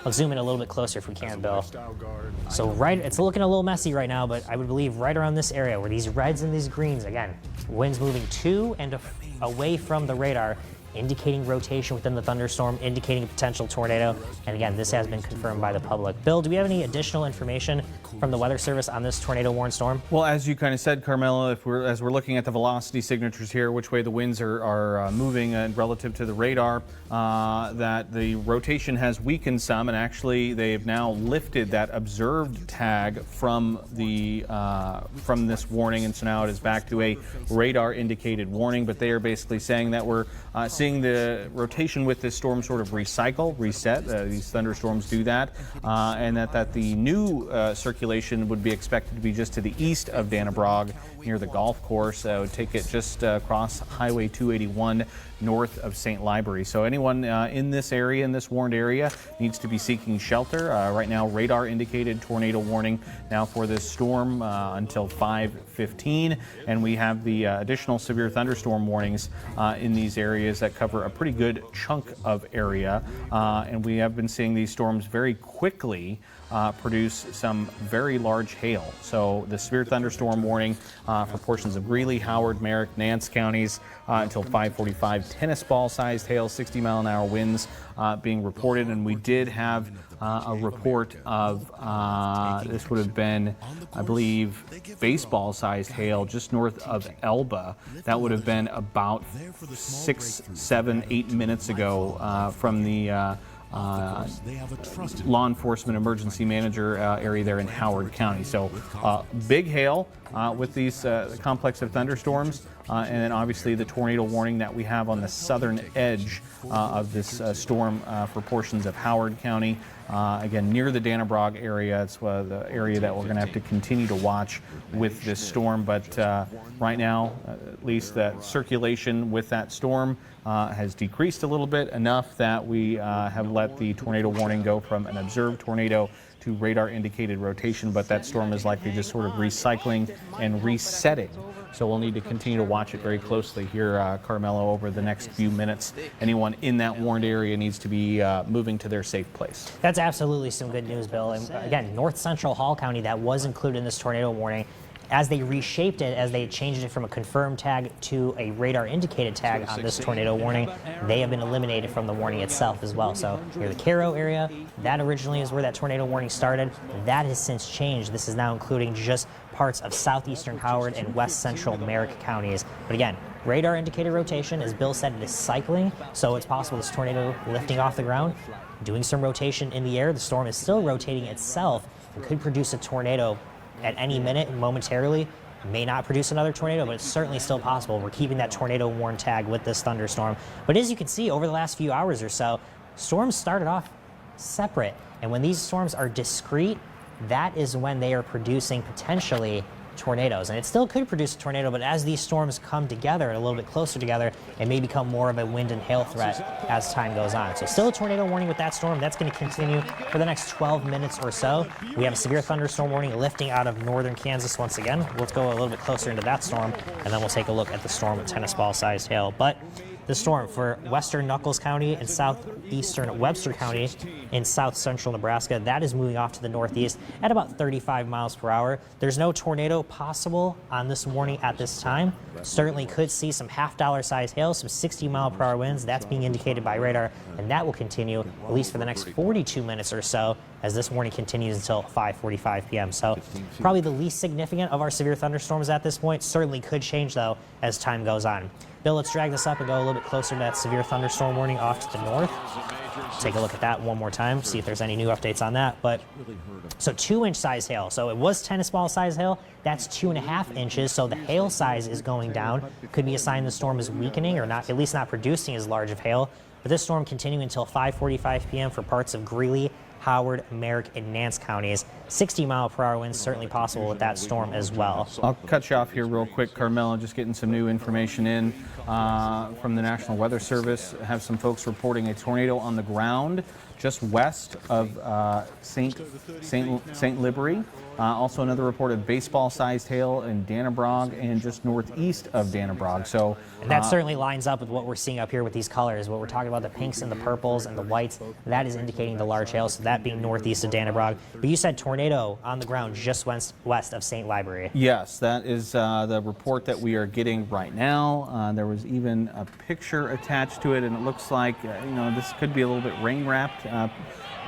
I'll zoom in a little bit closer if we can, Bill. So it's looking a little messy right now, but I would believe right around this area where these reds and these greens, again, winds moving to and away from the radar, indicating rotation within the thunderstorm, indicating a potential tornado. And again, this has been confirmed by the public. Bill, do we have any additional information from the Weather Service on this tornado-warned storm? Well, as you kind of said, Carmelo, as we're looking at the velocity signatures here, which way the winds are moving relative to the radar, that the rotation has weakened some, and actually they have now lifted that observed tag from this warning, and so now it is back to a radar-indicated warning. But they are basically saying that we're seeing the rotation with this storm sort of reset. These thunderstorms do that, and that the new circulation would be expected to be just to the east of Dannebrog near the golf course. It would take it just across Highway 281 north of St. Library. So anyone in this area, in this warned area, needs to be seeking shelter. Right now, radar indicated tornado warning now for this storm until 5:15, and we have the additional severe thunderstorm warnings in these areas that cover a pretty good chunk of area, and we have been seeing these storms very quickly produce some very large hail. So the severe thunderstorm warning for portions of Greeley, Howard, Merrick, Nance counties until 5:45. Tennis ball sized hail, 60-mile-an-hour winds being reported, and we did have a report of this would have been, I believe, baseball sized hail just north of Elba. That would have been about 6, 7, 8 minutes ago from the law enforcement emergency manager area there in Howard County. So big hail with these complex of thunderstorms, and then obviously the tornado warning that we have on the southern edge of this storm for portions of Howard County. Again, near the Dannebrog area. It's the area that we're going to have to continue to watch with this storm. But right now, at least that circulation with that storm has decreased a little bit, enough that we have let the tornado warning go from an observed tornado to radar indicated rotation, but that storm is likely just sort of recycling and resetting. So we'll need to continue to watch it very closely here, Carmelo, over the next few minutes. Anyone in that warned area needs to be moving to their safe place. That's absolutely some good news, Bill. And again, north central Hall County, that was included in this tornado warning. As they reshaped it, as they changed it from a confirmed tag to a radar indicated tag on this tornado warning, they have been eliminated from the warning itself as well. So near the Cairo area, that originally is where that tornado warning started. That has since changed. This is now including just parts of southeastern Howard and west central Merrick counties. But again, radar indicated rotation, as Bill said, it is cycling, so it's possible this tornado lifting off the ground, doing some rotation in the air. The storm is still rotating itself and could produce a tornado at any minute, momentarily. May not produce another tornado, but it's certainly still possible. We're keeping that tornado warn tag with this thunderstorm. But as you can see, over the last few hours or so, storms started off separate. And when these storms are discrete, that is when they are producing potentially tornadoes. And it still could produce a tornado, but as these storms come together, a little bit closer together, it may become more of a wind and hail threat as time goes on. So still a tornado warning with that storm. That's going to continue for the next 12 minutes or so. We have a severe thunderstorm warning lifting out of northern Kansas once again. Let's go a little bit closer into that storm, and then we'll take a look at the storm with tennis ball sized hail. But the storm for western Nuckolls County and southeastern Webster County in south central Nebraska, that is moving off to the northeast at about 35 miles per hour. There's no tornado possible on this warning at this time. Certainly could see some half-dollar size hail, some 60-mile-per-hour winds. That's being indicated by radar, and that will continue at least for the next 42 minutes or so as this warning continues until 5:45 p.m. So probably the least significant of our severe thunderstorms at this point. Certainly could change, though, as time goes on. Bill, let's drag this up and go a little bit closer to that severe thunderstorm warning off to the north. Take a look at that one more time, see if there's any new updates on that. But so 2-inch size hail. So it was tennis ball size hail. That's 2.5 inches. So the hail size is going down. Could be a sign the storm is weakening or not, at least not producing as large of hail. But this storm continuing until 5:45 p.m. for parts of Greeley, Howard, Merrick, and Nance counties. 60-mile-per-hour winds certainly possible with that storm as well. I'll cut you off here real quick, Carmelo, just getting some new information in from the National Weather Service. I have some folks reporting a tornado on the ground just west of St. Libory. Also another report of baseball-sized hail in Dannebrog and just northeast of Dannebrog. So, and that certainly lines up with what we're seeing up here with these colors. What we're talking about, the pinks and the purples and the whites, that is indicating the large hail, so that being northeast of Dannebrog. But you said tornado on the ground just west of St. Libory. Yes, that is the report that we are getting right now. There was even a picture attached to it, and it looks like, this could be a little bit rain-wrapped.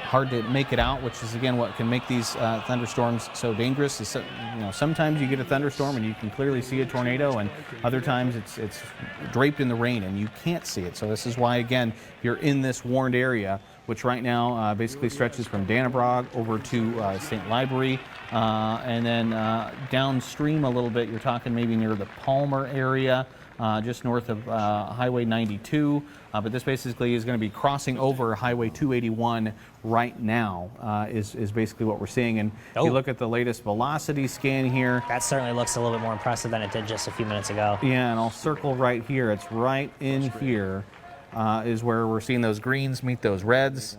Hard to make it out, which is again what can make these thunderstorms so dangerous. Is, sometimes you get a thunderstorm and you can clearly see a tornado, and other times it's draped in the rain and you can't see it. So this is why, again, you're in this warned area, which right now basically stretches from Dannebrog over to St. Libory, and then downstream a little bit, you're talking maybe near the Palmer area, just north of Highway 92. But this basically is going to be crossing over Highway 281 right now, is basically what we're seeing. And if you look at the latest velocity scan here, that certainly looks a little bit more impressive than it did just a few minutes ago. Yeah, and I'll circle right here. It's right in here is where we're seeing those greens meet those reds.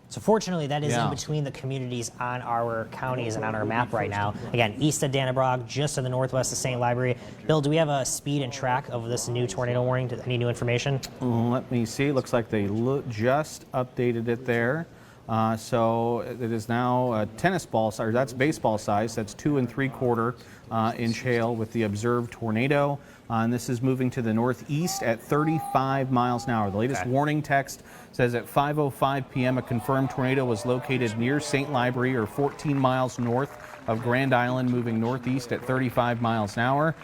So fortunately, that is in between the communities on our counties and on our map right now. Again, east of Dannebrog, just to the northwest of St. Libory. Bill, do we have a speed and track of this new tornado warning? Any new information? Let me see. Looks like they just updated it there. So it is now a tennis ball size. That's baseball size. That's 2 3/4 inch hail with the observed tornado. And this is moving to the northeast at 35 miles an hour. The latest warning text says at 5:05 p.m. a confirmed tornado was located near St. Libory, or 14 miles north of Grand Island, moving northeast at 35 miles an hour.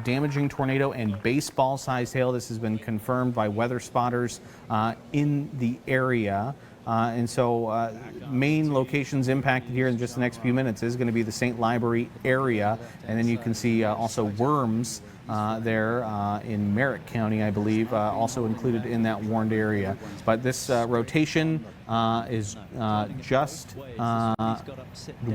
Damaging tornado and baseball-sized hail. This has been confirmed by weather spotters in the area. And so main locations impacted here in just the next few minutes is going to be the St. Libory area. And then you can see also Worms there in Merrick County, I believe, also included in that warned area. But this rotation is just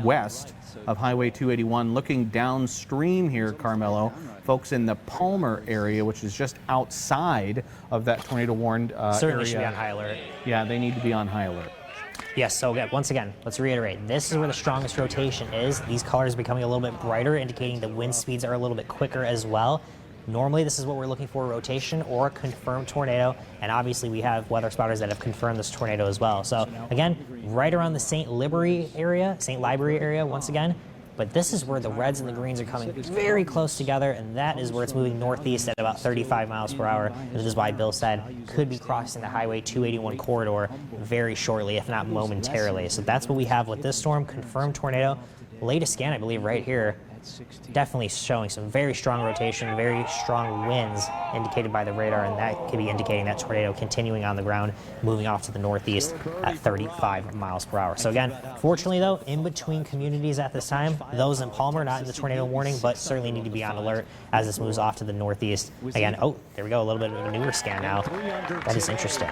west of Highway 281. Looking downstream here, Carmelo, folks in the Palmer area, which is just outside of that tornado warned Certainly area. should be on high alert. Yeah, they need to be on high alert. Yes, so once again, let's reiterate. This is where the strongest rotation is. These colors are becoming a little bit brighter, indicating the wind speeds are a little bit quicker as well. Normally, this is what we're looking for, rotation or a confirmed tornado. And obviously, we have weather spotters that have confirmed this tornado as well. So again, right around the St. Libory area, once again. But this is where the reds and the greens are coming very close together, and that is where it's moving northeast at about 35 miles per hour. This is why Bill said could be crossing the Highway 281 corridor very shortly, if not momentarily. So that's what we have with this storm, confirmed tornado. Latest scan, I believe, right here, definitely showing some very strong rotation, very strong winds indicated by the radar, and that could be indicating that tornado continuing on the ground, moving off to the northeast at 35 miles per hour. So again, fortunately though, in between communities at this time, those in Palmer not in the tornado warning, but certainly need to be on alert as this moves off to the northeast. Again, there we go, a little bit of a newer scan now. That is interesting.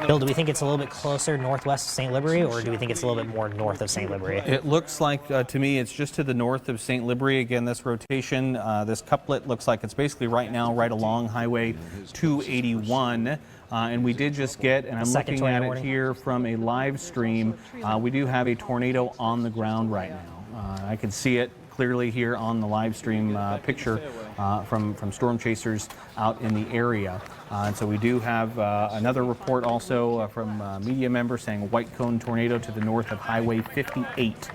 Bill, do we think it's a little bit closer northwest of St. Libory, or do we think it's a little bit more north of St. Libory? It looks like, to me, it's just to the north of St. Libory. Again, this rotation, this couplet looks like it's basically right now right along Highway 281. And we did just get, and I'm looking at it here from a live stream, we do have a tornado on the ground right now. I can see it clearly here on the live stream picture from storm chasers out in the area. And so we do have another report also from media members saying white cone tornado to the north of Highway 58.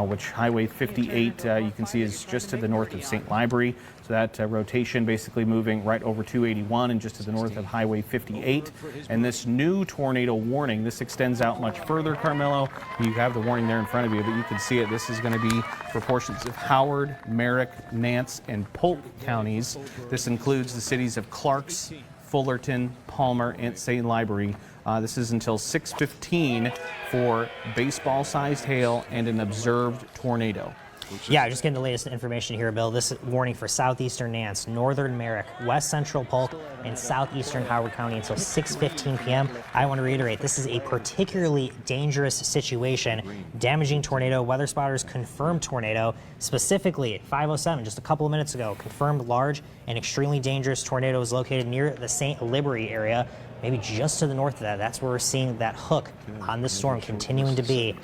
which Highway 58 you can see is just to the north of St. Library. So that rotation basically moving right over 281 and just to the north of Highway 58. And this new tornado warning, this extends out much further, Carmelo. You have the warning there in front of you, but you can see it. This is going to be for portions of Howard, Merrick, Nance, and Polk counties. This includes the cities of Clarks, Fullerton, Palmer, and St. Library. This is until 6:15 for baseball-sized hail and an observed tornado. Yeah, just getting the latest information here, Bill. This warning for southeastern Nance, northern Merrick, west central Polk, and southeastern Howard County until 6:15 p.m. I want to reiterate, this is a particularly dangerous situation. Damaging tornado, weather spotters confirmed tornado, specifically at 5:07, just a couple of minutes ago, confirmed large and extremely dangerous tornado is located near the St. Library area. Maybe just to the north of that. That's where we're seeing that hook on this storm continuing to be.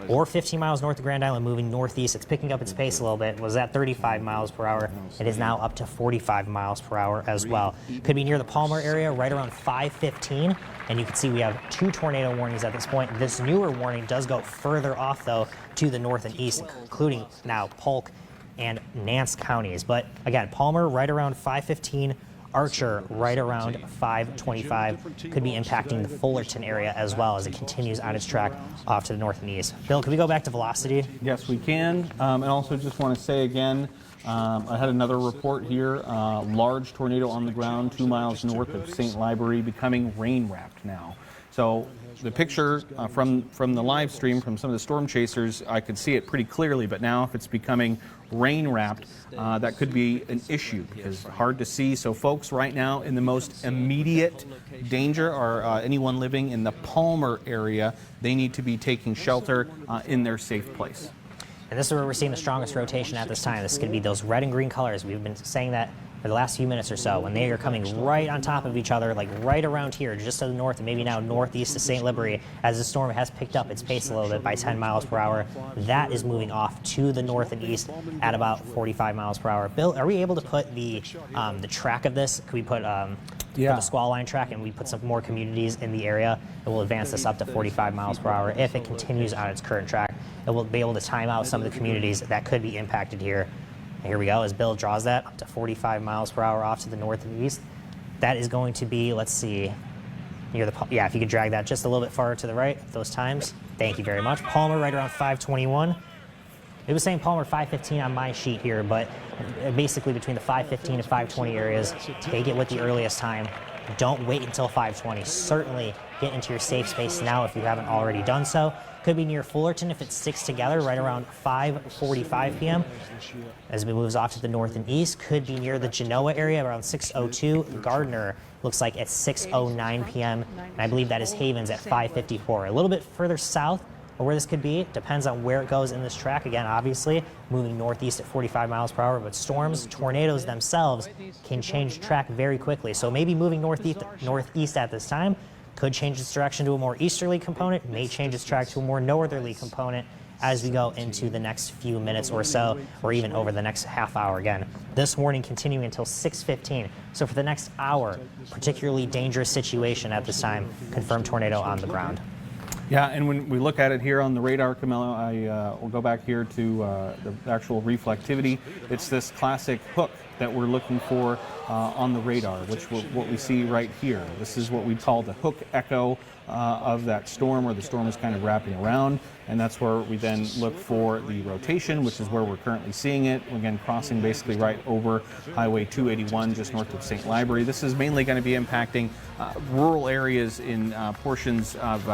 Or 15 miles north of Grand Island, moving northeast. It's picking up its pace a little bit. It was at 35 miles per hour. It is now up to 45 miles per hour as well. Could be near the Palmer area right around 5:15. And you can see we have 2 tornado warnings at this point. This newer warning does go further off, though, to the north and east, including now Polk and Nance counties. But again, Palmer right around 5:15. Archer right around 5:25 could be impacting the Fullerton area as well as it continues on its track off to the north and east. Bill, can we go back to velocity? Yes, we can. And also just want to say again, I had another report here. Large tornado on the ground 2 miles north of St. Library, becoming rain-wrapped now. So the picture from the live stream from some of the storm chasers, I could see it pretty clearly, but now if it's becoming rain-wrapped, that could be an issue because hard to see. So folks right now in the most immediate danger are anyone living in the Palmer area. They need to be taking shelter in their safe place. And this is where we're seeing the strongest rotation at this time. This is going to be those red and green colors. We've been saying that for the last few minutes or so, when they are coming right on top of each other, like right around here, just to the north and maybe now northeast of St. Library, as the storm has picked up its pace a little bit by 10 miles per hour. That is moving off to the north and east at about 45 miles per hour. Bill, are we able to put the track of this? Could we put the squall line track and we put some more communities in the area? It will advance this up to 45 miles per hour. If it continues on its current track, it will be able to time out some of the communities that could be impacted here. Here we go, as Bill draws that up to 45 miles per hour off to the north and east. That is going to be, let's see, near the, yeah, if you could drag that just a little bit farther to the right, those times. Thank you very much. Palmer right around 5:21. It was saying Palmer 5:15 on my sheet here, but basically between the 5:15 and 5:20 areas, take it with the earliest time. Don't wait until 5:20. Certainly get into your safe space now if you haven't already done so. Could be near Fullerton if it sticks together right around 5:45 p.m. As it moves off to the north and east. Could be near the Genoa area around 6:02. Gardner looks like at 6:09 p.m. And I believe that is Havens at 5:54. A little bit further south or where this could be depends on where it goes in this track. Again, obviously moving northeast at 45 miles per hour, but storms, tornadoes themselves can change track very quickly. So maybe moving northeast at this time could change its direction to a more easterly component, may change its track to a more northerly component as we go into the next few minutes or so, or even over the next half hour. Again, this warning continuing until 6:15. So for the next hour, particularly dangerous situation at this time, confirmed tornado on the ground. Yeah, and when we look at it here on the radar, Camilo, I will go back here to the actual reflectivity. It's this classic hook that we're looking for on the radar, which what we see right here. This is what we call the hook echo of that storm, where the storm is kind of wrapping around, and that's where we then look for the rotation, which is where we're currently seeing it. Again, crossing basically right over Highway 281, just north of St. Library. This is mainly going to be impacting rural areas in portions of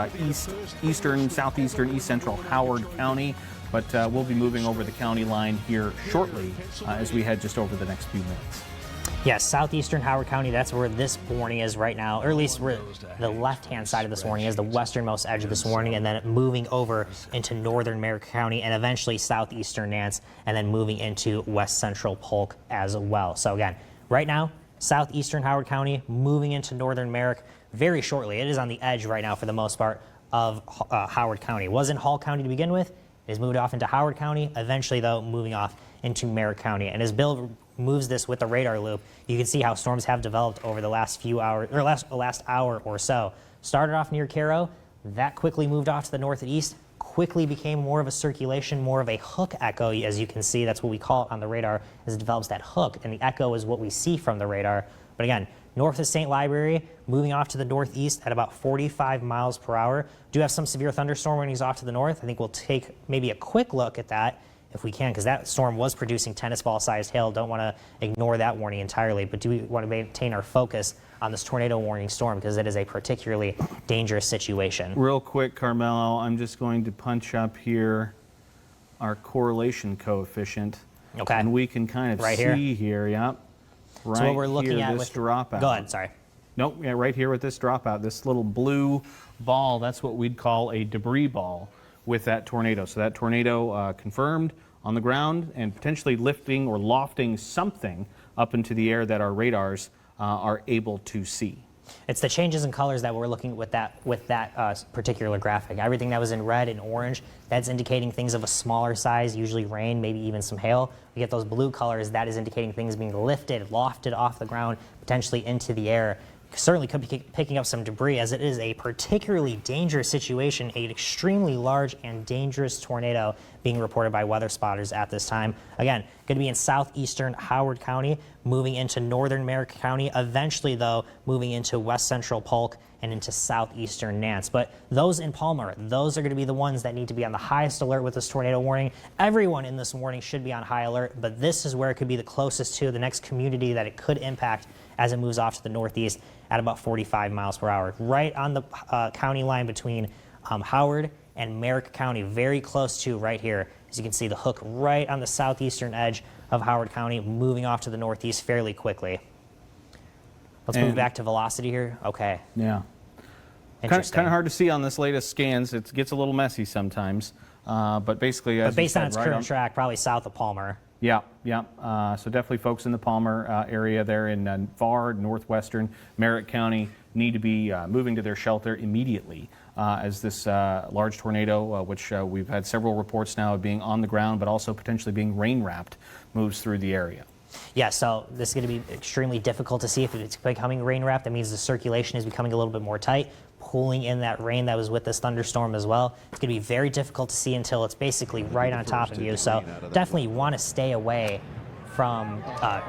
eastern, southeastern, east central Howard County. But we'll be moving over the county line here shortly as we head just over the next few minutes. Yes, southeastern Howard County, that's where this warning is right now, or at least where the left-hand side of this warning is, the westernmost edge of this warning, and then moving over into northern Merrick County and eventually southeastern Nance, and then moving into west central Polk as well. So again, right now, southeastern Howard County, moving into northern Merrick very shortly. It is on the edge right now for the most part of Howard County. It was in Hall County to begin with. It has moved off into Howard County, eventually though moving off into Merrick County. And as Bill moves this with the radar loop, you can see how storms have developed over the last few hours, or last hour or so. Started off near Cairo, that quickly moved off to the north and east, quickly became more of a circulation, more of a hook echo, as you can see. That's what we call it on the radar, as it develops that hook, and the echo is what we see from the radar. But again, north of St. Library, moving off to the northeast at about 45 miles per hour. Do have some severe thunderstorm warnings off to the north. I think we'll take maybe a quick look at that if we can, because that storm was producing tennis ball sized hail. Don't want to ignore that warning entirely, but do we want to maintain our focus on this tornado warning storm, because it is a particularly dangerous situation. Real quick, Carmelo, I'm just going to punch up here our correlation coefficient. Okay. And we can kind of right see here, yep. Right so what we're looking here, at this with dropout. Go ahead, sorry. Nope, yeah, right here with this dropout, this little blue ball, that's what we'd call a debris ball with that tornado. So that tornado confirmed on the ground and potentially lifting or lofting something up into the air that our radars are able to see. It's the changes in colors that we're looking with that particular graphic. Everything that was in red and orange, that's indicating things of a smaller size, usually rain, maybe even some hail. We get those blue colors, that is indicating things being lifted, lofted off the ground, potentially into the air. Certainly could be picking up some debris, as it is a particularly dangerous situation, an extremely large and dangerous tornado being reported by weather spotters at this time. Again, going to be in southeastern Howard County, moving into northern Merrick County, eventually though moving into west central Polk and into southeastern Nance. But those in Palmer, those are going to be the ones that need to be on the highest alert with this tornado warning. Everyone in this warning should be on high alert, but this is where it could be the closest to the next community that it could impact as it moves off to the northeast at about 45 miles per hour. Right on the county line between Howard and Merrick County, very close to right here. As you can see, the hook right on the southeastern edge of Howard County, moving off to the northeast fairly quickly. Let's move back to velocity here. Okay. Yeah. Interesting. Kind of hard to see on this latest scans. It gets a little messy sometimes. But basically, as based on its right current track, probably south of Palmer. Yeah, yeah. So definitely folks in the Palmer area there in far northwestern Merritt County need to be moving to their shelter immediately as this large tornado, which we've had several reports now of being on the ground, but also potentially being rain-wrapped, moves through the area. Yeah, so this is going to be extremely difficult to see if it's becoming rain-wrapped. That means the circulation is becoming a little bit more tight, pulling in that rain that was with this thunderstorm as well. It's going to be very difficult to see until it's basically right on top of you. So definitely want to stay away from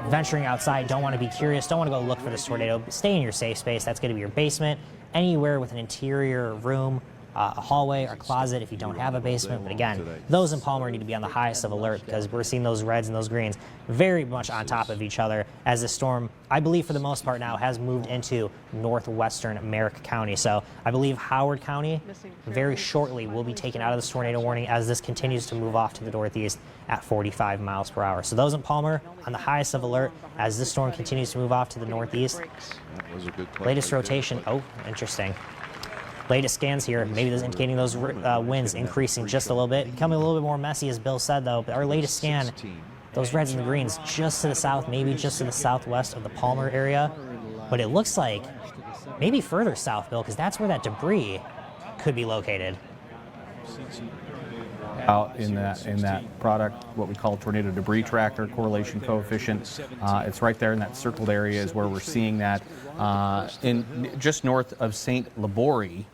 venturing outside. Don't want to be curious. Don't want to go look for this tornado. Stay in your safe space. That's going to be your basement, anywhere with an interior room, a hallway or closet if you don't have a basement. But again, those in Palmer need to be on the highest of alert, because we're seeing those reds and those greens very much on top of each other as the storm, I believe for the most part now, has moved into northwestern Merrick County. So I believe Howard County very shortly will be taken out of this tornado warning as this continues to move off to the northeast at 45 miles per hour. So those in Palmer on the highest of alert as this storm continues to move off to the northeast. Latest rotation, oh, interesting. Latest scans here, maybe those indicating those winds increasing just a little bit. Becoming a little bit more messy, as Bill said, though. But our latest scan, those reds and the greens just to the south, maybe just to the southwest of the Palmer area. But it looks like maybe further south, Bill, because that's where that debris could be located. Out in that product, what we call tornado debris tracker correlation coefficient. It's right there in that circled area is where we're seeing that. In just north of St. Libory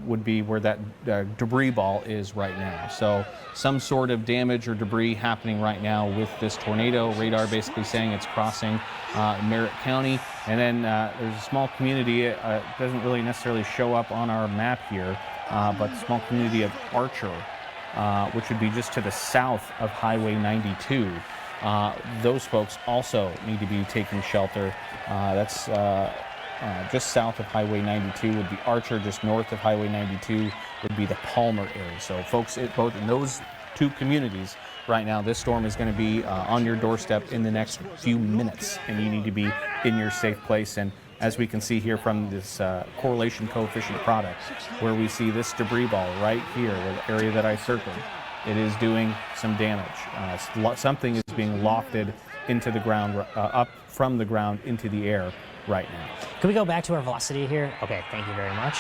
would be where that debris ball is right now. So some sort of damage or debris happening right now with this tornado. Radar basically saying it's crossing Merritt County. And then there's a small community. It doesn't really necessarily show up on our map here. But the small community of Archer, which would be just to the south of Highway 92. Those folks also need to be taking shelter. That's just south of Highway 92 would be Archer. Just north of Highway 92 would be the Palmer area. So folks, both in those two communities right now, this storm is going to be on your doorstep in the next few minutes, and you need to be in your safe place. And as we can see here from this correlation coefficient product, where we see this debris ball right here, the area that I circled, it is doing some damage. Something is being lofted into the ground, up from the ground into the air right now. Can we go back to our velocity here? Okay, thank you very much.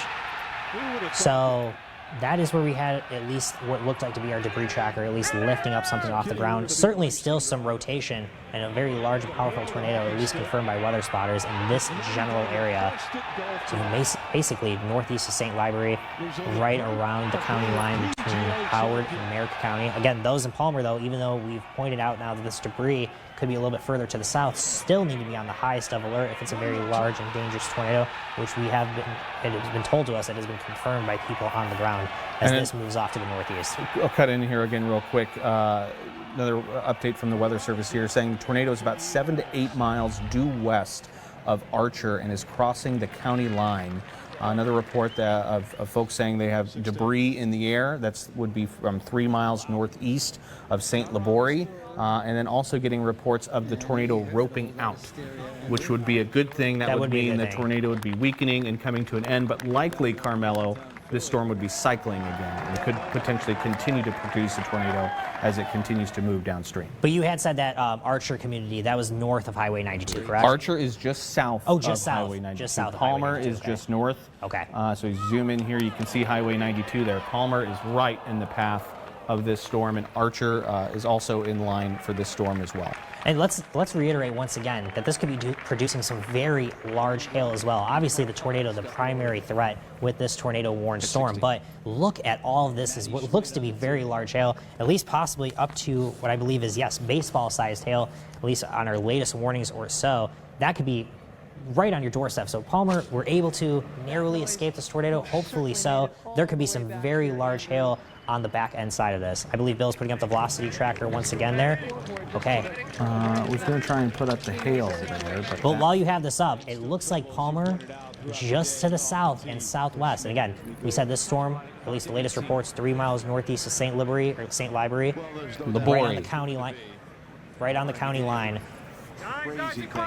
So that is where we had at least what looked like to be our debris tracker, at least lifting up something off the ground. Certainly still some rotation and a very large and powerful tornado, at least confirmed by weather spotters in this general area. So basically northeast of St. Library, right around the county line between Howard and Merrick County. Again, those in Palmer, though, even though we've pointed out now that this debris could be a little bit further to the south, still need to be on the highest of alert if it's a very large and dangerous tornado, which it has been told to us, it has been confirmed by people on the ground as this moves off to the northeast. I'll cut in here again real quick. Another update from the Weather Service here saying the tornado is about 7 to 8 miles due west of Archer and is crossing the county line. Another report of folks saying they have debris in the air. That would be from 3 miles northeast of St. Libory. And then also getting reports of the tornado roping out, which would be a good thing. That would mean the tornado would be weakening and coming to an end, but likely, Carmelo, this storm would be cycling again and could potentially continue to produce a tornado as it continues to move downstream. But you had said that Archer community, that was north of Highway 92, correct? Archer is just south of Highway 92. Just south of Palmer Highway 92, is just north. Okay. So you zoom in here, you can see Highway 92 there. Palmer is right in the path of this storm, and Archer is also in line for this storm as well. And let's reiterate once again that this could be producing some very large hail as well. Obviously, the tornado, the primary threat with this tornado-warned storm, but look at all of this is what looks to be very large hail, at least possibly up to what I believe is, yes, baseball-sized hail, at least on our latest warnings or so. That could be right on your doorstep. So Palmer, we're able to narrowly escape this tornado, hopefully so. There could be some very large hail on the back end side of this. I believe Bill's putting up the velocity tracker once again there. Okay. I was going to try and put up the hail over there. But while you have this up, it looks like Palmer just to the south and southwest. And again, we said this storm, at least the latest reports, 3 miles northeast of St. Libory, right on the county line. Right on the county line.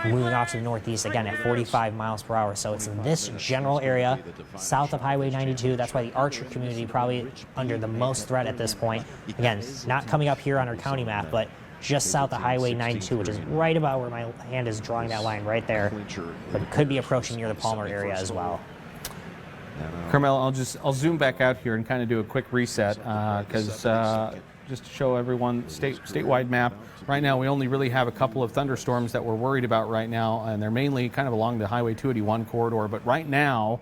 Moving off to the northeast again at 45 miles per hour. So it's in this general area south of Highway 92. That's why the Archer community probably under the most threat at this point. Again, not coming up here on our county map, but just south of Highway 92, which is right about where my hand is drawing that line right there. But it could be approaching near the Palmer area as well. Carmel, I'll zoom back out here and kind of do a quick reset because just to show everyone statewide map. Right now, we only really have a couple of thunderstorms that we're worried about right now, and they're mainly kind of along the Highway 281 corridor. But right now,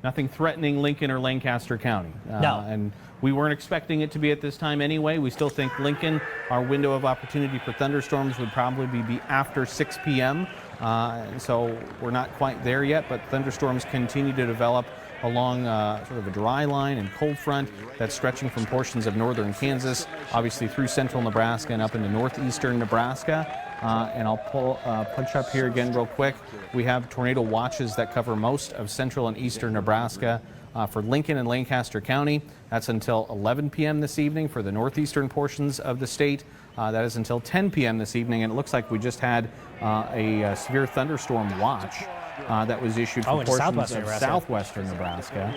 nothing threatening Lincoln or Lancaster County. No. And we weren't expecting it to be at this time anyway. We still think Lincoln, our window of opportunity for thunderstorms would probably be after 6 p.m. So we're not quite there yet, but thunderstorms continue to develop along sort of a dry line and cold front that's stretching from portions of northern Kansas, obviously through central Nebraska and up into northeastern Nebraska. And I'll punch up here again real quick. We have tornado watches that cover most of central and eastern Nebraska for Lincoln and Lancaster County. That's until 11 p.m. this evening for the northeastern portions of the state. That is until 10 p.m. this evening, and it looks like we just had a severe thunderstorm watch that was issued for portions of southwestern Nebraska.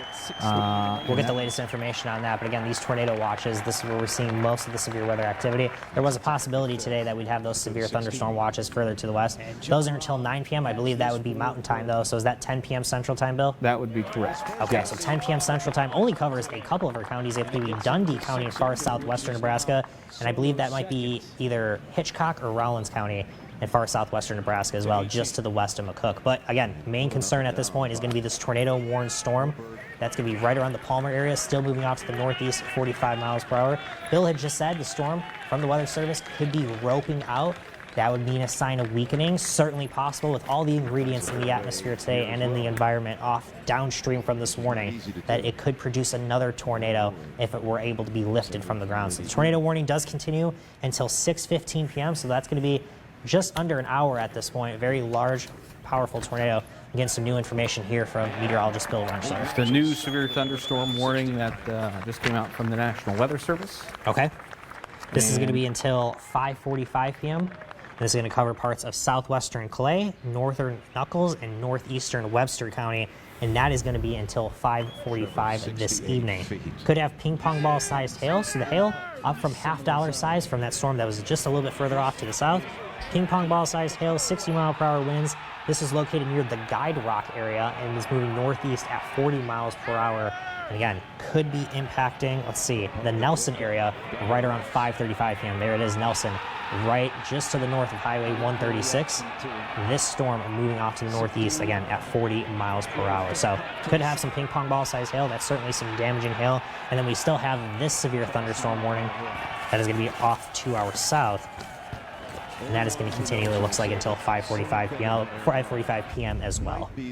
We'll get the latest information on that, but again, these tornado watches, this is where we're seeing most of the severe weather activity. There was a possibility today that we'd have those severe thunderstorm watches further to the west. Those are until 9 p.m. I believe that would be Mountain Time, though, so is that 10 p.m. Central Time, Bill? That would be correct. Okay, yes. So 10 p.m. Central Time only covers a couple of our counties. It would be Dundee County in far southwestern Nebraska, and I believe that might be either Hitchcock or Rollins County in far southwestern Nebraska as well, just to the west of McCook. But again, main concern at this point is going to be this tornado-warned storm. That's going to be right around the Palmer area, still moving off to the northeast at 45 miles per hour. Bill had just said the storm from the Weather Service could be roping out. That would mean a sign of weakening, certainly possible with all the ingredients in the atmosphere today and in the environment off downstream from this warning, that it could produce another tornado if it were able to be lifted from the ground. So the tornado warning does continue until 6:15 p.m., so that's going to be just under an hour at this point. A very large, powerful tornado. Again, some new information here from meteorologist Bill Runchler. It's the new severe thunderstorm warning that just came out from the National Weather Service. Okay. This is going to be until 5:45 p.m. This is going to cover parts of southwestern Clay, northern Nuckolls, and northeastern Webster County, and that is going to be until 5:45 this evening. Could have ping pong ball sized hail, so the hail up from $half size from that storm that was just a little bit further off to the south. Ping pong ball sized hail, 60 mile per hour winds. This is located near the Guide Rock area and is moving northeast at 40 miles per hour And again, could be impacting, let's see, the Nelson area right around 5:35 p.m. There it is, Nelson, right just to the north of Highway 136. This storm moving off to the northeast, again, at 40 miles per hour. So could have some ping pong ball size hail. That's certainly some damaging hail. And then we still have this severe thunderstorm warning that is going to be off to our south. And that is going to continue, it looks like, until 5:45 p.m. as well. All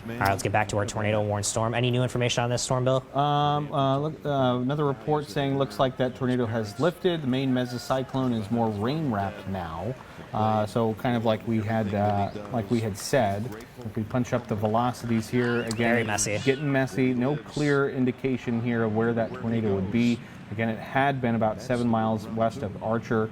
right, let's get back to our tornado warned storm. Any new information on this storm, Bill? Another report saying looks like that tornado has lifted. The main mesocyclone is more rain-wrapped now. So kind of like we had said, if we punch up the velocities here, again, very messy. Getting messy. No clear indication here of where that tornado would be. Again, it had been about 7 miles west of Archer,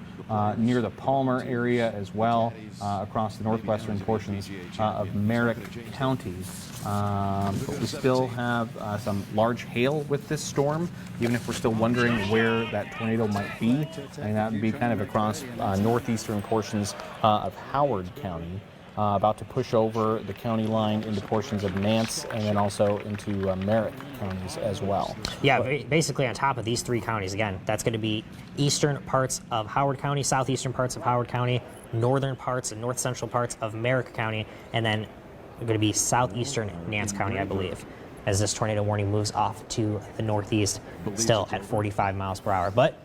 near the Palmer area as well, across the northwestern portions of Merrick County. But we still have some large hail with this storm, even if we're still wondering where that tornado might be. And that would be kind of across northeastern portions of Howard County. About to push over the county line into portions of Nance and then also into Merrick counties as well. Yeah, basically on top of these 3 counties, again, that's going to be eastern parts of Howard County, southeastern parts of Howard County, northern parts and north central parts of Merrick County, and then going to be southeastern Nance County, I believe, as this tornado warning moves off to the northeast, still at 45 miles per hour. But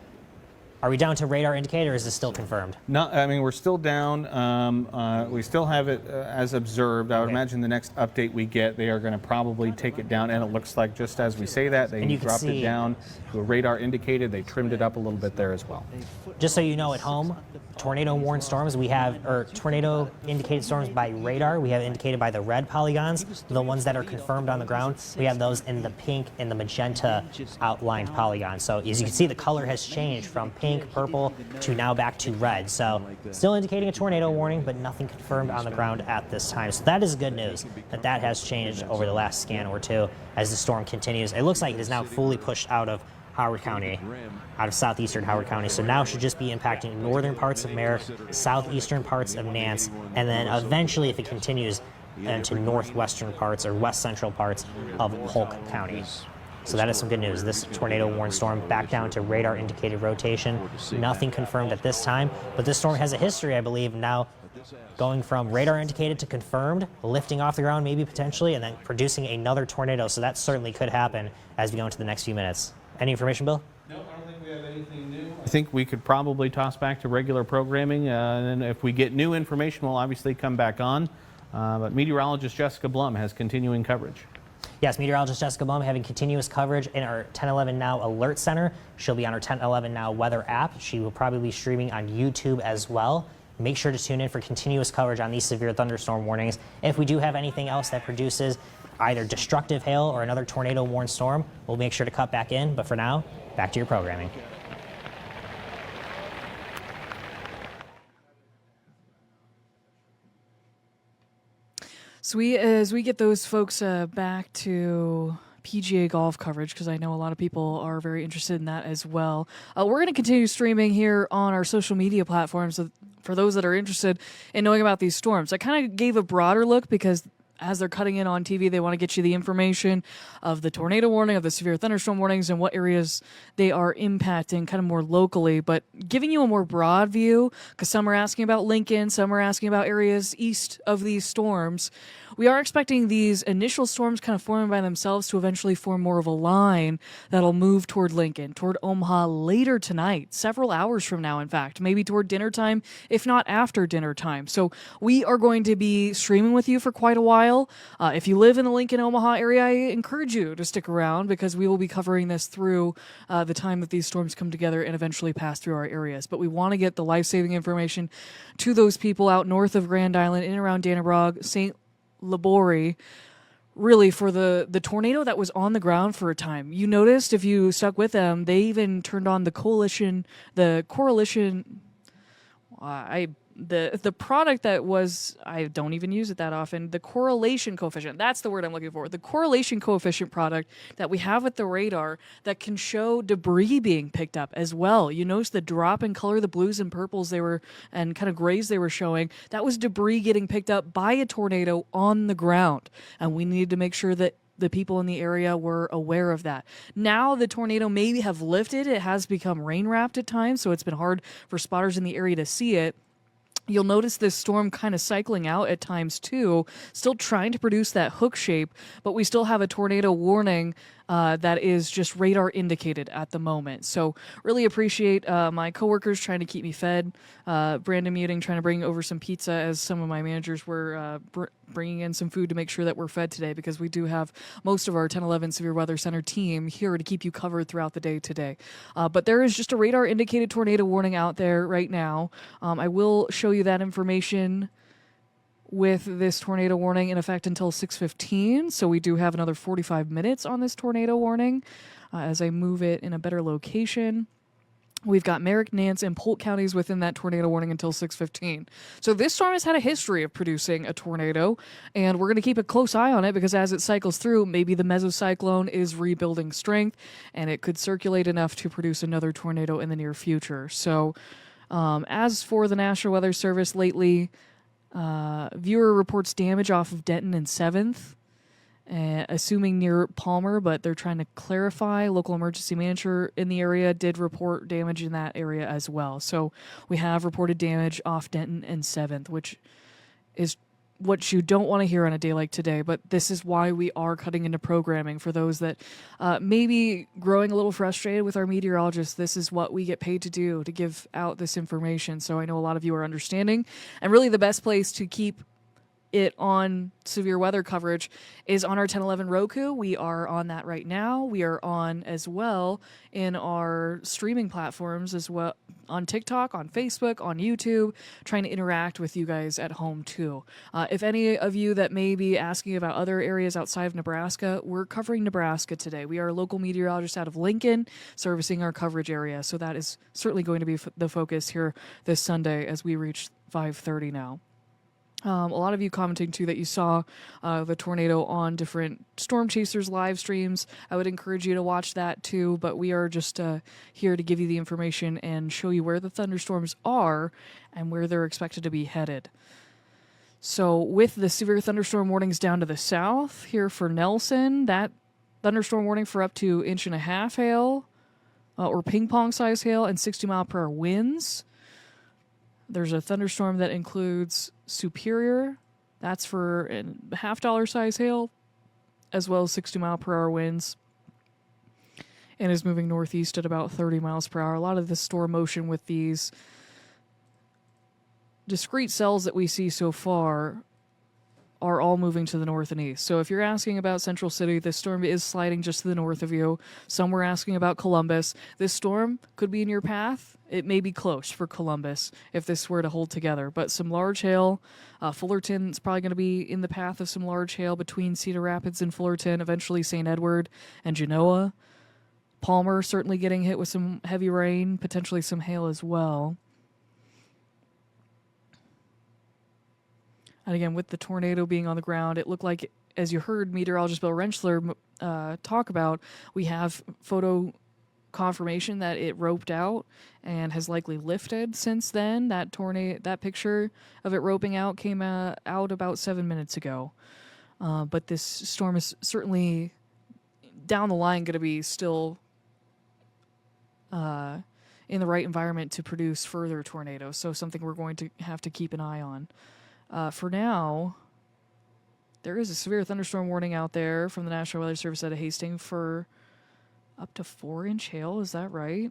are we down to radar indicator, or is this still confirmed? No, I mean, we're still down. We still have it as observed. I would imagine the next update we get, they are going to probably take it down, and it looks like just as we say that, they dropped it down to a radar indicated. They trimmed it up a little bit there as well. Just so you know at home, tornado warned storms, we have, or tornado indicated storms by radar, we have indicated by the red polygons, the ones that are confirmed on the ground. We have those in the pink and the magenta outlined polygons. So as you can see, the color has changed from pink, purple, to now back to red. So still indicating a tornado warning, but nothing confirmed on the ground at this time. So that is good news, that has changed over the last scan or two as the storm continues. It looks like it is now fully pushed out of Howard County, out of southeastern Howard County. So now should just be impacting northern parts of Merrick, southeastern parts of Nance, and then eventually, if it continues, into northwestern parts or west central parts of Polk County. So that is some good news. This tornado warned storm back down to radar indicated rotation. Nothing confirmed at this time, but this storm has a history, I believe, now going from radar indicated to confirmed, lifting off the ground maybe potentially, and then producing another tornado. So that certainly could happen as we go into the next few minutes. Any information, Bill? No, I don't think we have anything new. I think we could probably toss back to regular programming, and if we get new information, we'll obviously come back on. But meteorologist Jessica Blum has continuing coverage. Yes, meteorologist Jessica Blum having continuous coverage in our 1011 Now Alert Center. She'll be on our 1011 Now Weather app. She will probably be streaming on YouTube as well. Make sure to tune in for continuous coverage on these severe thunderstorm warnings. If we do have anything else that produces either destructive hail or another tornado warned storm, we'll make sure to cut back in. But for now, back to your programming. So as we get those folks back to PGA golf coverage, because I know a lot of people are very interested in that as well, we're going to continue streaming here on our social media platforms for those that are interested in knowing about these storms. I kind of gave a broader look because as they're cutting in on TV, they want to get you the information of the tornado warning, of the severe thunderstorm warnings, and what areas they are impacting kind of more locally, but giving you a more broad view, because some are asking about Lincoln, some are asking about areas east of these storms. We are expecting these initial storms kind of forming by themselves to eventually form more of a line that'll move toward Lincoln, toward Omaha later tonight, several hours from now, in fact, maybe toward dinner time, if not after dinner time. So we are going to be streaming with you for quite a while. If you live in the Lincoln, Omaha area, I encourage you to stick around because we will be covering this through the time that these storms come together and eventually pass through our areas. But we want to get the life-saving information to those people out north of Grand Island, in and around Dannebrog, St. Labori, really for the tornado that was on the ground for a time. You noticed, if you stuck with them, they even turned on the correlation, the product that was, I don't even use it that often, the correlation coefficient. That's the word I'm looking for. The correlation coefficient product that we have with the radar that can show debris being picked up as well. You notice the drop in color, the blues and purples and kind of grays they were showing. That was debris getting picked up by a tornado on the ground. And we needed to make sure that the people in the area were aware of that. Now the tornado may have lifted. It has become rain wrapped at times, so it's been hard for spotters in the area to see it. You'll notice this storm kind of cycling out at times too, still trying to produce that hook shape, but we still have a tornado warning that is just radar indicated at the moment. So really appreciate my coworkers trying to keep me fed. Brandon Muting trying to bring over some pizza as some of my managers were bringing in some food to make sure that we're fed today, because we do have most of our 1011 Severe Weather Center team here to keep you covered throughout the day today. But there is just a radar indicated tornado warning out there right now. I will show you that information with this tornado warning in effect until 6:15. So we do have another 45 minutes on this tornado warning as I move it in a better location. We've got Merrick, Nance, and Polk counties within that tornado warning until 6:15. So this storm has had a history of producing a tornado, and we're going to keep a close eye on it because as it cycles through, maybe the mesocyclone is rebuilding strength, and it could circulate enough to produce another tornado in the near future. So as for the National Weather Service lately, viewer reports damage off of Denton and 7th. Assuming near Palmer, but they're trying to clarify. Local emergency manager in the area did report damage in that area as well. So we have reported damage off Denton and 7th, which is what you don't want to hear on a day like today. But this is why we are cutting into programming for those that may be growing a little frustrated with our meteorologists. This is what we get paid to do, to give out this information. So I know a lot of you are understanding. And really the best place to keep it on severe weather coverage is on our 1011 Roku. We are on that right now. We are on as well in our streaming platforms as well, on TikTok, on Facebook, on YouTube, trying to interact with you guys at home too. If any of you that may be asking about other areas outside of Nebraska, we're covering Nebraska today. We are local meteorologists out of Lincoln servicing our coverage area. So that is certainly going to be the focus here this Sunday as we reach 5:30 now. A lot of you commenting, too, that you saw the tornado on different Storm Chasers live streams. I would encourage you to watch that, too. But we are just here to give you the information and show you where the thunderstorms are and where they're expected to be headed. So with the severe thunderstorm warnings down to the south here for Nelson, that thunderstorm warning for up to 1.5 inch hail or ping pong size hail and 60-mile-per-hour winds. There's a thunderstorm that includes Superior. That's for $0.50 size hail, as well as 60-mile-per-hour winds, and is moving northeast at about 30 miles per hour. A lot of the storm motion with these discrete cells that we see so far are all moving to the north and east. So if you're asking about Central City, this storm is sliding just to the north of you. Some were asking about Columbus. This storm could be in your path. It may be close for Columbus if this were to hold together. But some large hail. Fullerton is probably going to be in the path of some large hail between Cedar Rapids and Fullerton, eventually St. Edward and Genoa. Palmer certainly getting hit with some heavy rain, potentially some hail as well. And again, with the tornado being on the ground, it looked like, as you heard meteorologist Bill Rentschler talk about, we have photo confirmation that it roped out and has likely lifted since then. That picture of it roping out came out about 7 minutes ago. But this storm is certainly down the line going to be still in the right environment to produce further tornadoes. So something we're going to have to keep an eye on. For now, there is a severe thunderstorm warning out there from the National Weather Service out of Hastings for up to 4-inch hail. Is that right?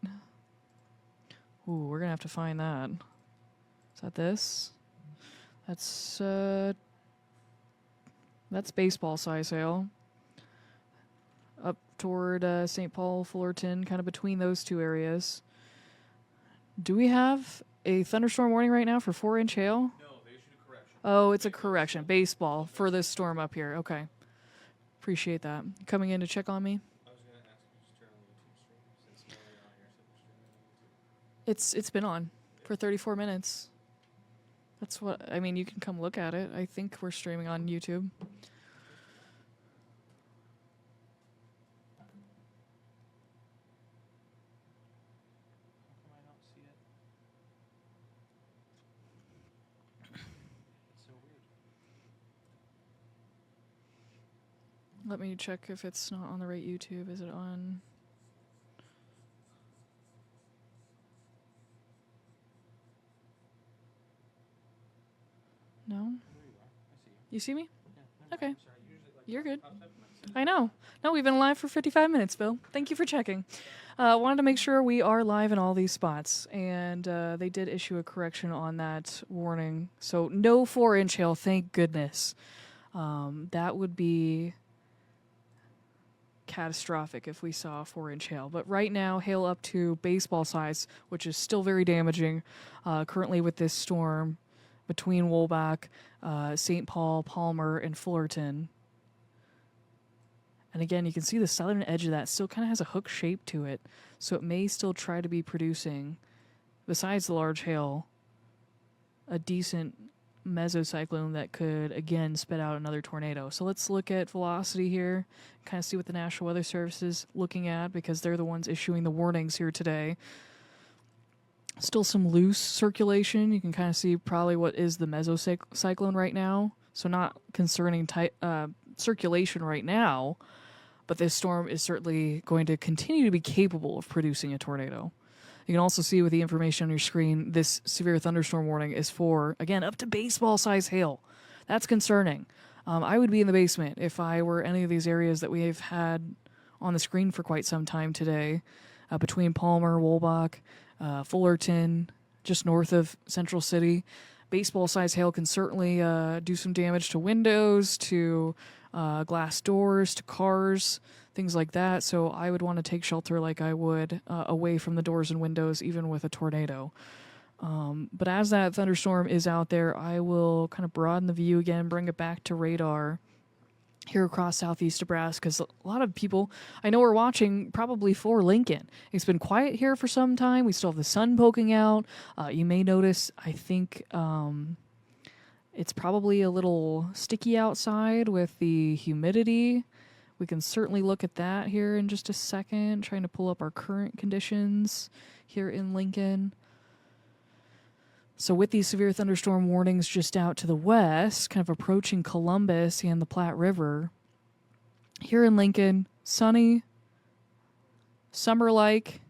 Ooh, we're going to have to find that. Is that this? That's baseball size hail. Up toward St. Paul, Fullerton, kind of between those two areas. Do we have a thunderstorm warning right now for 4-inch hail? Oh, it's a correction. Baseball for this storm up here. Okay. Appreciate that. Coming in to check on me? I was going to ask you to turn on the YouTube stream since you're already on here. So just turn on the YouTube. It's been on for 34 minutes. That's what, I mean, you can come look at it. I think we're streaming on YouTube. How come I don't see it? It's so weird. Let me check if it's not on the right YouTube. Is it on? No? You see me? Okay. You're good. I know. No, we've been live for 55 minutes, Bill. Thank you for checking. Wanted to make sure we are live in all these spots, and they did issue a correction on that warning. So no 4-inch hail, thank goodness. That would be catastrophic if we saw 4-inch hail. But right now, hail up to baseball size, which is still very damaging. Currently with this storm between Woolbach, St. Paul, Palmer, and Fullerton. And again, you can see the southern edge of that still kind of has a hook shape to it. So it may still try to be producing, besides the large hail, a decent mesocyclone that could, again, spit out another tornado. So let's look at velocity here, kind of see what the National Weather Service is looking at, because they're the ones issuing the warnings here today. Still some loose circulation. You can kind of see probably what is the mesocyclone right now. So not concerning circulation right now, but this storm is certainly going to continue to be capable of producing a tornado. You can also see with the information on your screen, this severe thunderstorm warning is for, again, up to baseball-size hail. That's concerning. I would be in the basement if I were any of these areas that we've had on the screen for quite some time today, between Palmer, Woolbach, Fullerton, just north of Central City. Baseball-size hail can certainly do some damage to windows, to glass doors, to cars, things like that. So I would want to take shelter like I would away from the doors and windows, even with a tornado. But as that thunderstorm is out there, I will kind of broaden the view again, bring it back to radar here across southeast Nebraska, because a lot of people I know are watching probably for Lincoln. It's been quiet here for some time. We still have the sun poking out. You may notice, I think it's probably a little sticky outside with the humidity. We can certainly look at that here in just a second, trying to pull up our current conditions here in Lincoln. So with these severe thunderstorm warnings just out to the west, kind of approaching Columbus and the Platte River, here in Lincoln, sunny, summer-like,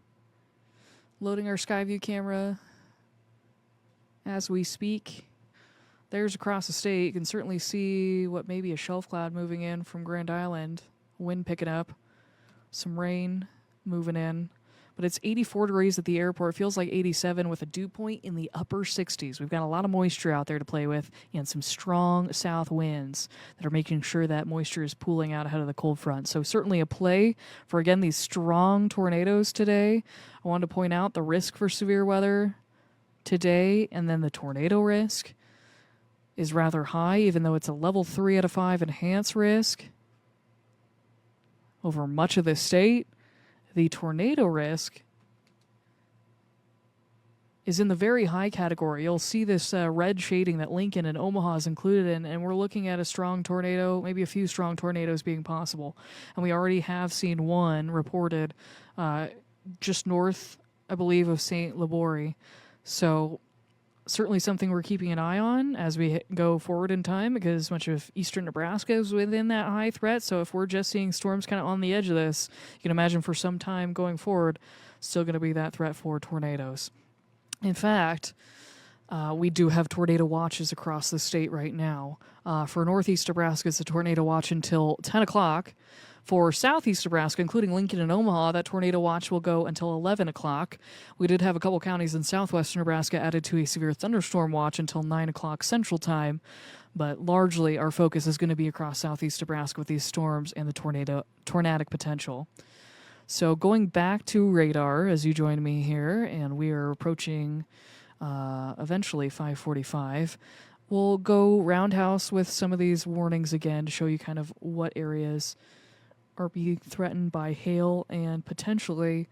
loading our Skyview camera as we speak. There's across the state. You can certainly see what may be a shelf cloud moving in from Grand Island, wind picking up, some rain moving in. But it's 84 degrees at the airport. It feels like 87 with a dew point in the upper 60s. We've got a lot of moisture out there to play with and some strong south winds that are making sure that moisture is pooling out ahead of the cold front. So certainly a play for, again, these strong tornadoes today. I wanted to point out the risk for severe weather today, and then the tornado risk is rather high, even though it's a level 3 out of 5 enhanced risk over much of the state. The tornado risk is in the very high category. You'll see this red shading that Lincoln and Omaha is included in, and we're looking at a strong tornado, maybe a few strong tornadoes being possible. And we already have seen one reported just north, I believe, of St. Laborie. So certainly something we're keeping an eye on as we go forward in time, because much of eastern Nebraska is within that high threat. So if we're just seeing storms kind of on the edge of this, you can imagine for some time going forward, still going to be that threat for tornadoes. In fact, we do have tornado watches across the state right now. For northeast Nebraska, it's a tornado watch until 10 o'clock. For southeast Nebraska, including Lincoln and Omaha, that tornado watch will go until 11 o'clock. We did have a couple counties in southwestern Nebraska added to a severe thunderstorm watch until 9 o'clock Central Time, but largely our focus is going to be across southeast Nebraska with these storms and the tornadic potential. So going back to radar as you join me here, and we are approaching eventually 5:45, we'll go roundhouse with some of these warnings again to show you kind of what areas are being threatened by hail and potentially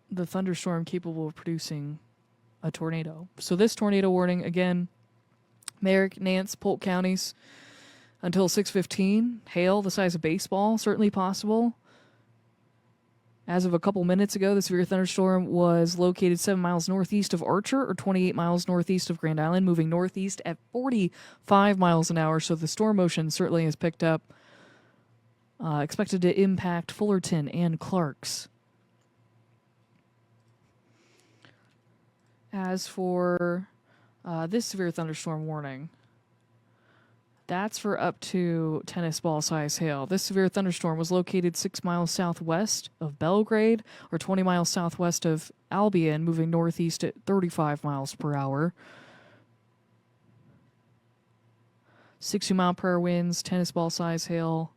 the thunderstorm capable of producing a tornado. So this tornado warning, again, Merrick, Nance, Polk counties until 6:15. Hail the size of baseball, certainly possible. As of a couple minutes ago, the severe thunderstorm was located 7 miles northeast of Archer, or 28 miles northeast of Grand Island, moving northeast at 45 miles an hour. So the storm motion certainly has picked up expected to impact Fullerton and Clarks. As for this severe thunderstorm warning, that's for up to tennis ball size hail. This severe thunderstorm was located 6 miles southwest of Belgrade, or 20 miles southwest of Albion, moving northeast at 35 miles per hour. 60 mile per hour winds, tennis ball size hail.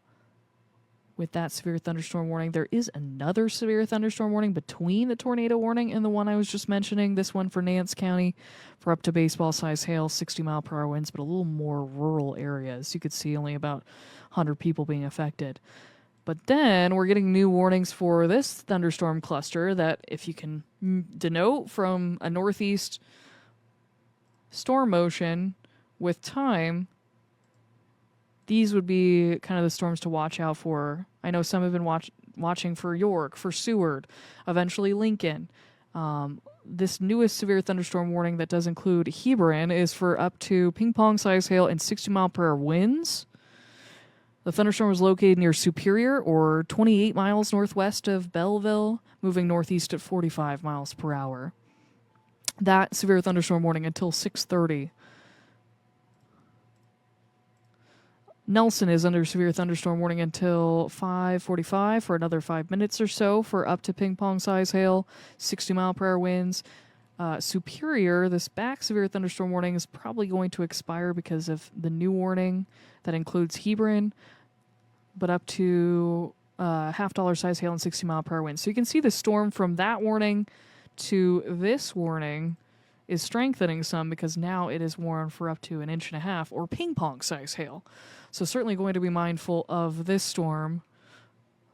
With that severe thunderstorm warning, there is another severe thunderstorm warning between the tornado warning and the one I was just mentioning. This one for Nance County for up to baseball size hail, 60 mile per hour winds, but a little more rural areas. You could see only about 100 people being affected. But then we're getting new warnings for this thunderstorm cluster that, if you can denote from a northeast storm motion with time, these would be kind of the storms to watch out for. I know some have been watching for York, for Seward, eventually Lincoln. This newest severe thunderstorm warning that does include Hebron is for up to ping pong size hail and 60 mile per hour winds. The thunderstorm was located near Superior, or 28 miles northwest of Belleville, moving northeast at 45 miles per hour. That severe thunderstorm warning until 6:30. Nelson is under severe thunderstorm warning until 5:45 for another 5 minutes or so for up to ping pong size hail, 60 mile per hour winds. Superior, this back severe thunderstorm warning is probably going to expire because of the new warning that includes Hebron, but up to $50 size hail and 60 mile per hour winds. So you can see the storm from that warning to this warning is strengthening some, because now it is warned for up to 1.5 inches or ping pong size hail. So certainly going to be mindful of this storm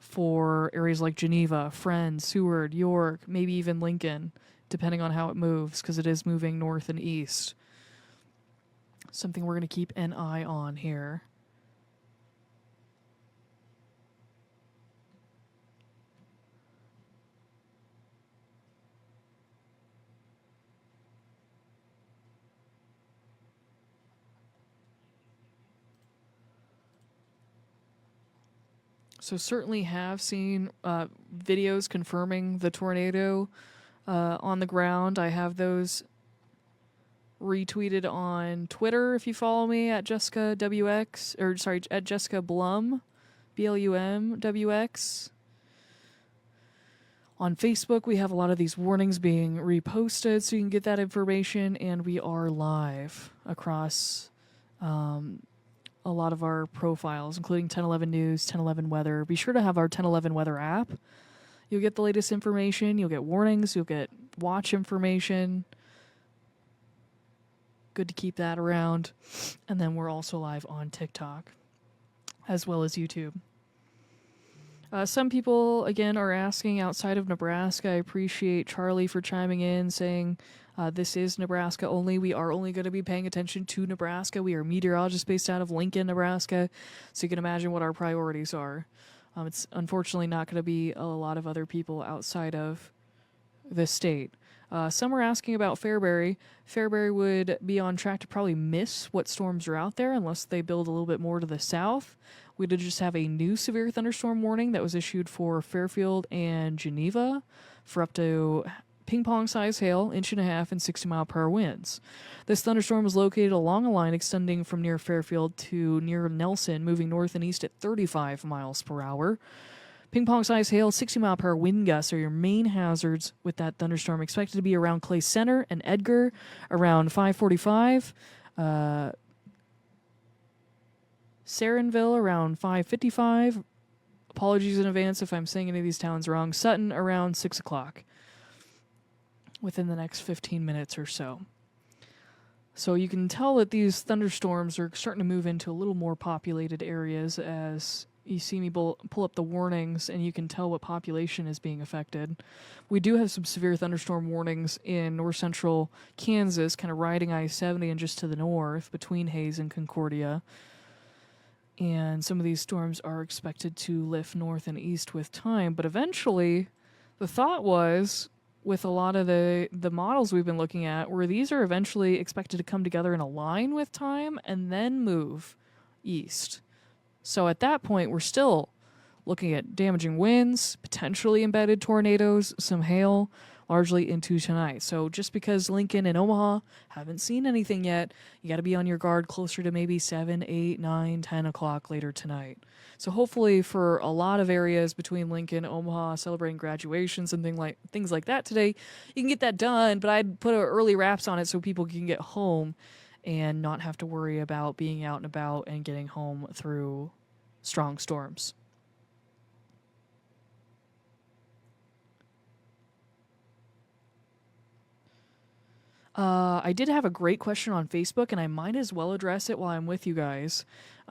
for areas like Geneva, Friend, Seward, York, maybe even Lincoln, depending on how it moves, because it is moving north and east. Something we're going to keep an eye on here. So certainly have seen videos confirming the tornado on the ground. I have those retweeted on Twitter if you follow me at Jessica WX, or sorry, at Jessica Blum, BLUMWX. On Facebook, we have a lot of these warnings being reposted, so you can get that information, and we are live across a lot of our profiles, including 1011 News, 1011 Weather. Be sure to have our 1011 Weather app. You'll get the latest information, you'll get warnings, you'll get watch information. Good to keep that around. And then we're also live on TikTok, as well as YouTube. Some people, again, are asking outside of Nebraska. I appreciate Charlie for chiming in, saying this is Nebraska only. We are only going to be paying attention to Nebraska. We are meteorologists based out of Lincoln, Nebraska, so you can imagine what our priorities are. It's unfortunately not going to be a lot of other people outside of the state. Some are asking about Fairbury. Fairbury would be on track to probably miss what storms are out there unless they build a little bit more to the south. We did just have a new severe thunderstorm warning that was issued for Fairfield and Geneva for up to ping pong size hail, 1.5 inches, and 60 mile per hour winds. This thunderstorm was located along a line extending from near Fairfield to near Nelson, moving north and east at 35 miles per hour. Ping pong size hail, 60 mile per hour wind gusts are your main hazards with that thunderstorm. Expected to be around Clay Center and Edgar around 5:45. Sarenville around 5:55. Apologies in advance if I'm saying any of these towns wrong. Sutton around 6 o'clock within the next 15 minutes or so. So you can tell that these thunderstorms are starting to move into a little more populated areas as you see me pull up the warnings, and you can tell what population is being affected. We do have some severe thunderstorm warnings in north central Kansas, kind of riding I-70 and just to the north between Hayes and Concordia. And some of these storms are expected to lift north and east with time. But eventually, the thought was, with a lot of the models we've been looking at, where these are eventually expected to come together in a line with time and then move east. So at that point, we're still looking at damaging winds, potentially embedded tornadoes, some hail, largely into tonight. So just because Lincoln and Omaha haven't seen anything yet, you got to be on your guard closer to maybe 7, 8, 9, 10 o'clock later tonight. So hopefully for a lot of areas between Lincoln, Omaha, celebrating graduations and things like that today, you can get that done, but I'd put early wraps on it so people can get home and not have to worry about being out and about and getting home through strong storms. I did have a great question on Facebook, and I might as well address it while I'm with you guys.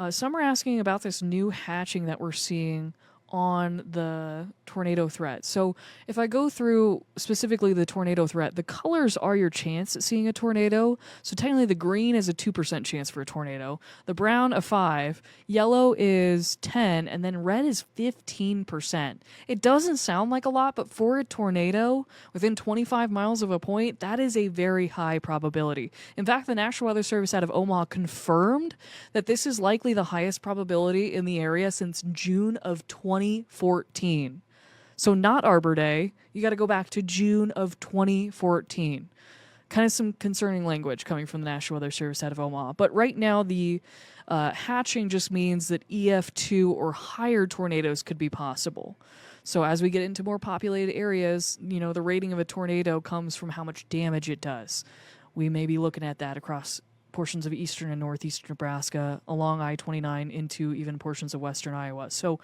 Some are asking about this new hatching that we're seeing on the tornado threat. So if I go through specifically the tornado threat, the colors are your chance at seeing a tornado. So technically the green is a 2% chance for a tornado, the brown a 5, yellow is 10, and then red is 15%. It doesn't sound like a lot, but for a tornado within 25 miles of a point, that is a very high probability. In fact, the National Weather Service out of Omaha confirmed that this is likely the highest probability in the area since June of 2014. So not Arbor Day. You got to go back to June of 2014. Kind of some concerning language coming from the National Weather Service out of Omaha. But right now, the hatching just means that EF2 or higher tornadoes could be possible. So as we get into more populated areas, the rating of a tornado comes from how much damage it does. We may be looking at that across portions of eastern and northeastern Nebraska, along I-29 into even portions of western Iowa. So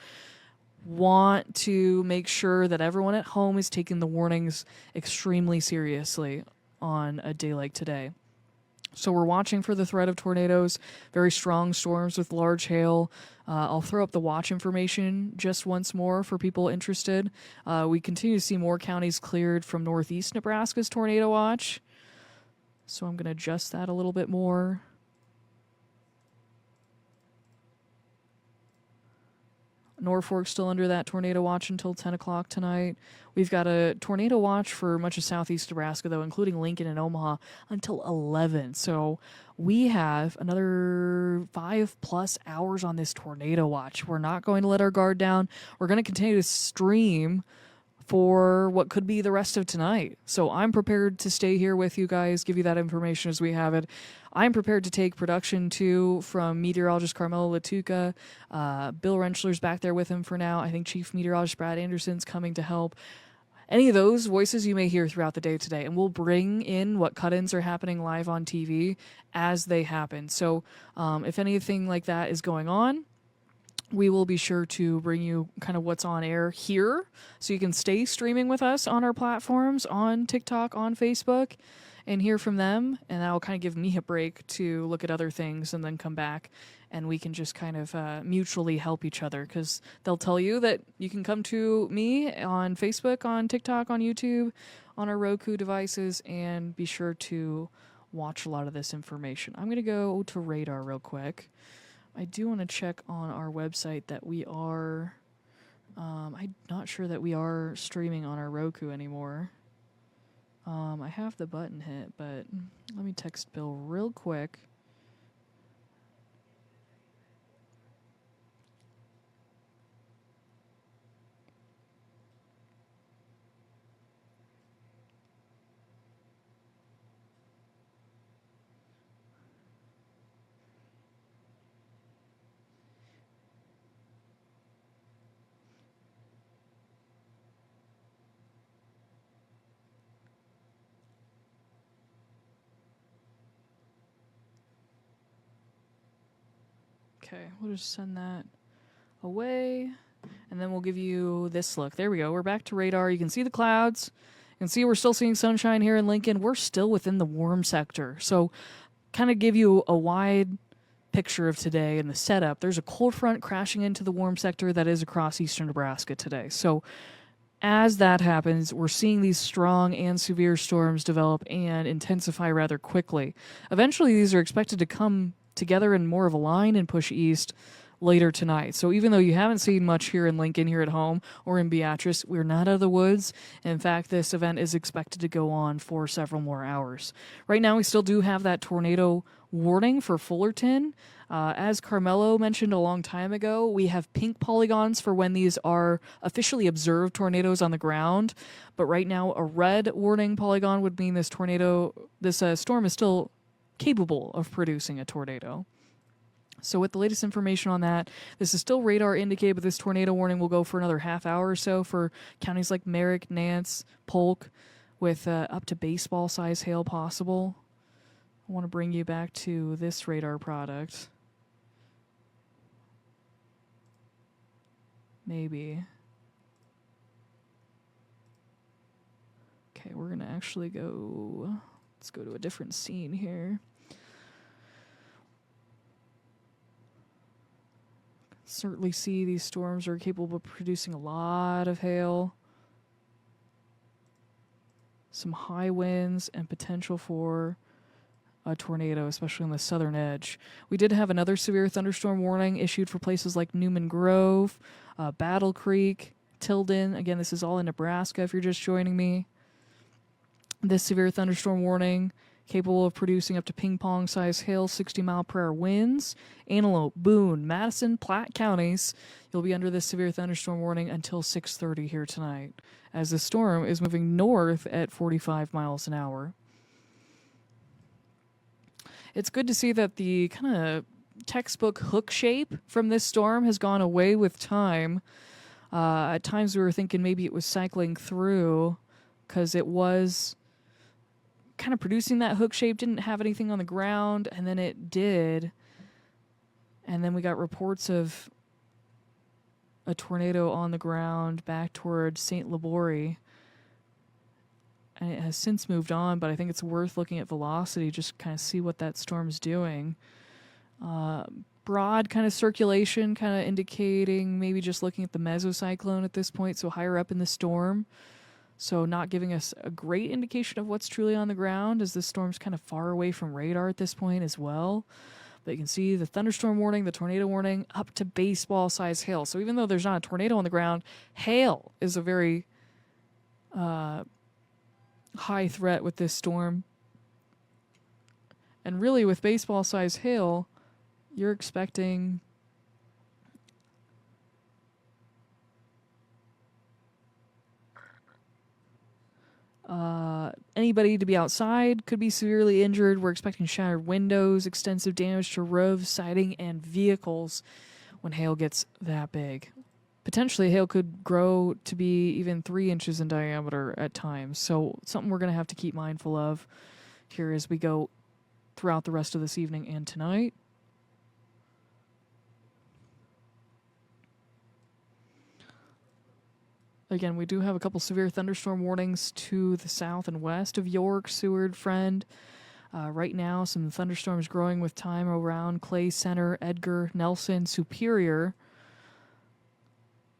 want to make sure that everyone at home is taking the warnings extremely seriously on a day like today. So we're watching for the threat of tornadoes, very strong storms with large hail. I'll throw up the watch information just once more for people interested. We continue to see more counties cleared from northeast Nebraska's tornado watch. So I'm going to adjust that a little bit more. Norfolk still under that tornado watch until 10 o'clock tonight. We've got a tornado watch for much of southeast Nebraska, though, including Lincoln and Omaha, until 11. So we have another 5+ hours on this tornado watch. We're not going to let our guard down. We're going to continue to stream for what could be the rest of tonight. So I'm prepared to stay here with you guys, give you that information as we have it. I'm prepared to take production, too, from meteorologist Carmelo Latuca. Bill Rentschler's back there with him for now. I think Chief Meteorologist Brad Anderson's coming to help. Any of those voices you may hear throughout the day today, and we'll bring in what cut-ins are happening live on TV as they happen. So if anything like that is going on, we will be sure to bring you kind of what's on air here, so you can stay streaming with us on our platforms, on TikTok, on Facebook, and hear from them. And that'll kind of give me a break to look at other things and then come back, and we can just kind of mutually help each other, because they'll tell you that you can come to me on Facebook, on TikTok, on YouTube, on our Roku devices, and be sure to watch a lot of this information. I'm going to go to radar real quick. I do want to check on our website that we are, I'm not sure that we are streaming on our Roku anymore. I have the button hit, but let me text Bill real quick. Okay, we'll just send that away, and then we'll give you this look. There we go. We're back to radar. You can see the clouds. You can see we're still seeing sunshine here in Lincoln. We're still within the warm sector. So kind of give you a wide picture of today and the setup. There's a cold front crashing into the warm sector that is across eastern Nebraska today. So as that happens, we're seeing these strong and severe storms develop and intensify rather quickly. Eventually, these are expected to come together in more of a line and push east later tonight. So even though you haven't seen much here in Lincoln, here at home, or in Beatrice, we're not out of the woods. In fact, this event is expected to go on for several more hours. Right now, we still do have that tornado warning for Fullerton. As Carmelo mentioned a long time ago, we have pink polygons for when these are officially observed tornadoes on the ground. But right now, a red warning polygon would mean this storm is still capable of producing a tornado. So with the latest information on that, this is still radar indicated, but this tornado warning will go for another half hour or so for counties like Merrick, Nance, Polk, with up to baseball size hail possible. I want to bring you back to this radar product. Maybe. Okay, we're going to actually go... Let's go to a different scene here. Certainly see these storms are capable of producing a lot of hail. Some high winds and potential for a tornado, especially on the southern edge. We did have another severe thunderstorm warning issued for places like Newman Grove, Battle Creek, Tilden. Again, this is all in Nebraska if you're just joining me. This severe thunderstorm warning capable of producing up to ping-pong size hail, 60-mile-per-hour winds. Antelope, Boone, Madison, Platte counties, you'll be under this severe thunderstorm warning until 6:30 here tonight, as the storm is moving north at 45 miles an hour. It's good to see that the kind of textbook hook shape from this storm has gone away with time. At times we were thinking maybe it was cycling through because it was kind of producing that hook shape, didn't have anything on the ground, and then it did. And then we got reports of a tornado on the ground back toward St. Laborie. And it has since moved on, but I think it's worth looking at velocity, just kind of see what that storm's doing. Broad kind of circulation, kind of indicating maybe just looking at the mesocyclone at this point, so higher up in the storm. So not giving us a great indication of what's truly on the ground, as this storm's kind of far away from radar at this point as well. But you can see the thunderstorm warning, the tornado warning, up to baseball-size hail. So even though there's not a tornado on the ground, hail is a very high threat with this storm. And really, with baseball-size hail, you're expecting anybody to be outside could be severely injured. We're expecting shattered windows, extensive damage to roofs, siding, and vehicles when hail gets that big. Potentially, hail could grow to be even 3 inches in diameter at times. So something we're going to have to keep mindful of here as we go throughout the rest of this evening and tonight. Again, we do have a couple severe thunderstorm warnings to the south and west of York, Seward, Friend. Right now, some thunderstorms growing with time around Clay Center, Edgar, Nelson, Superior.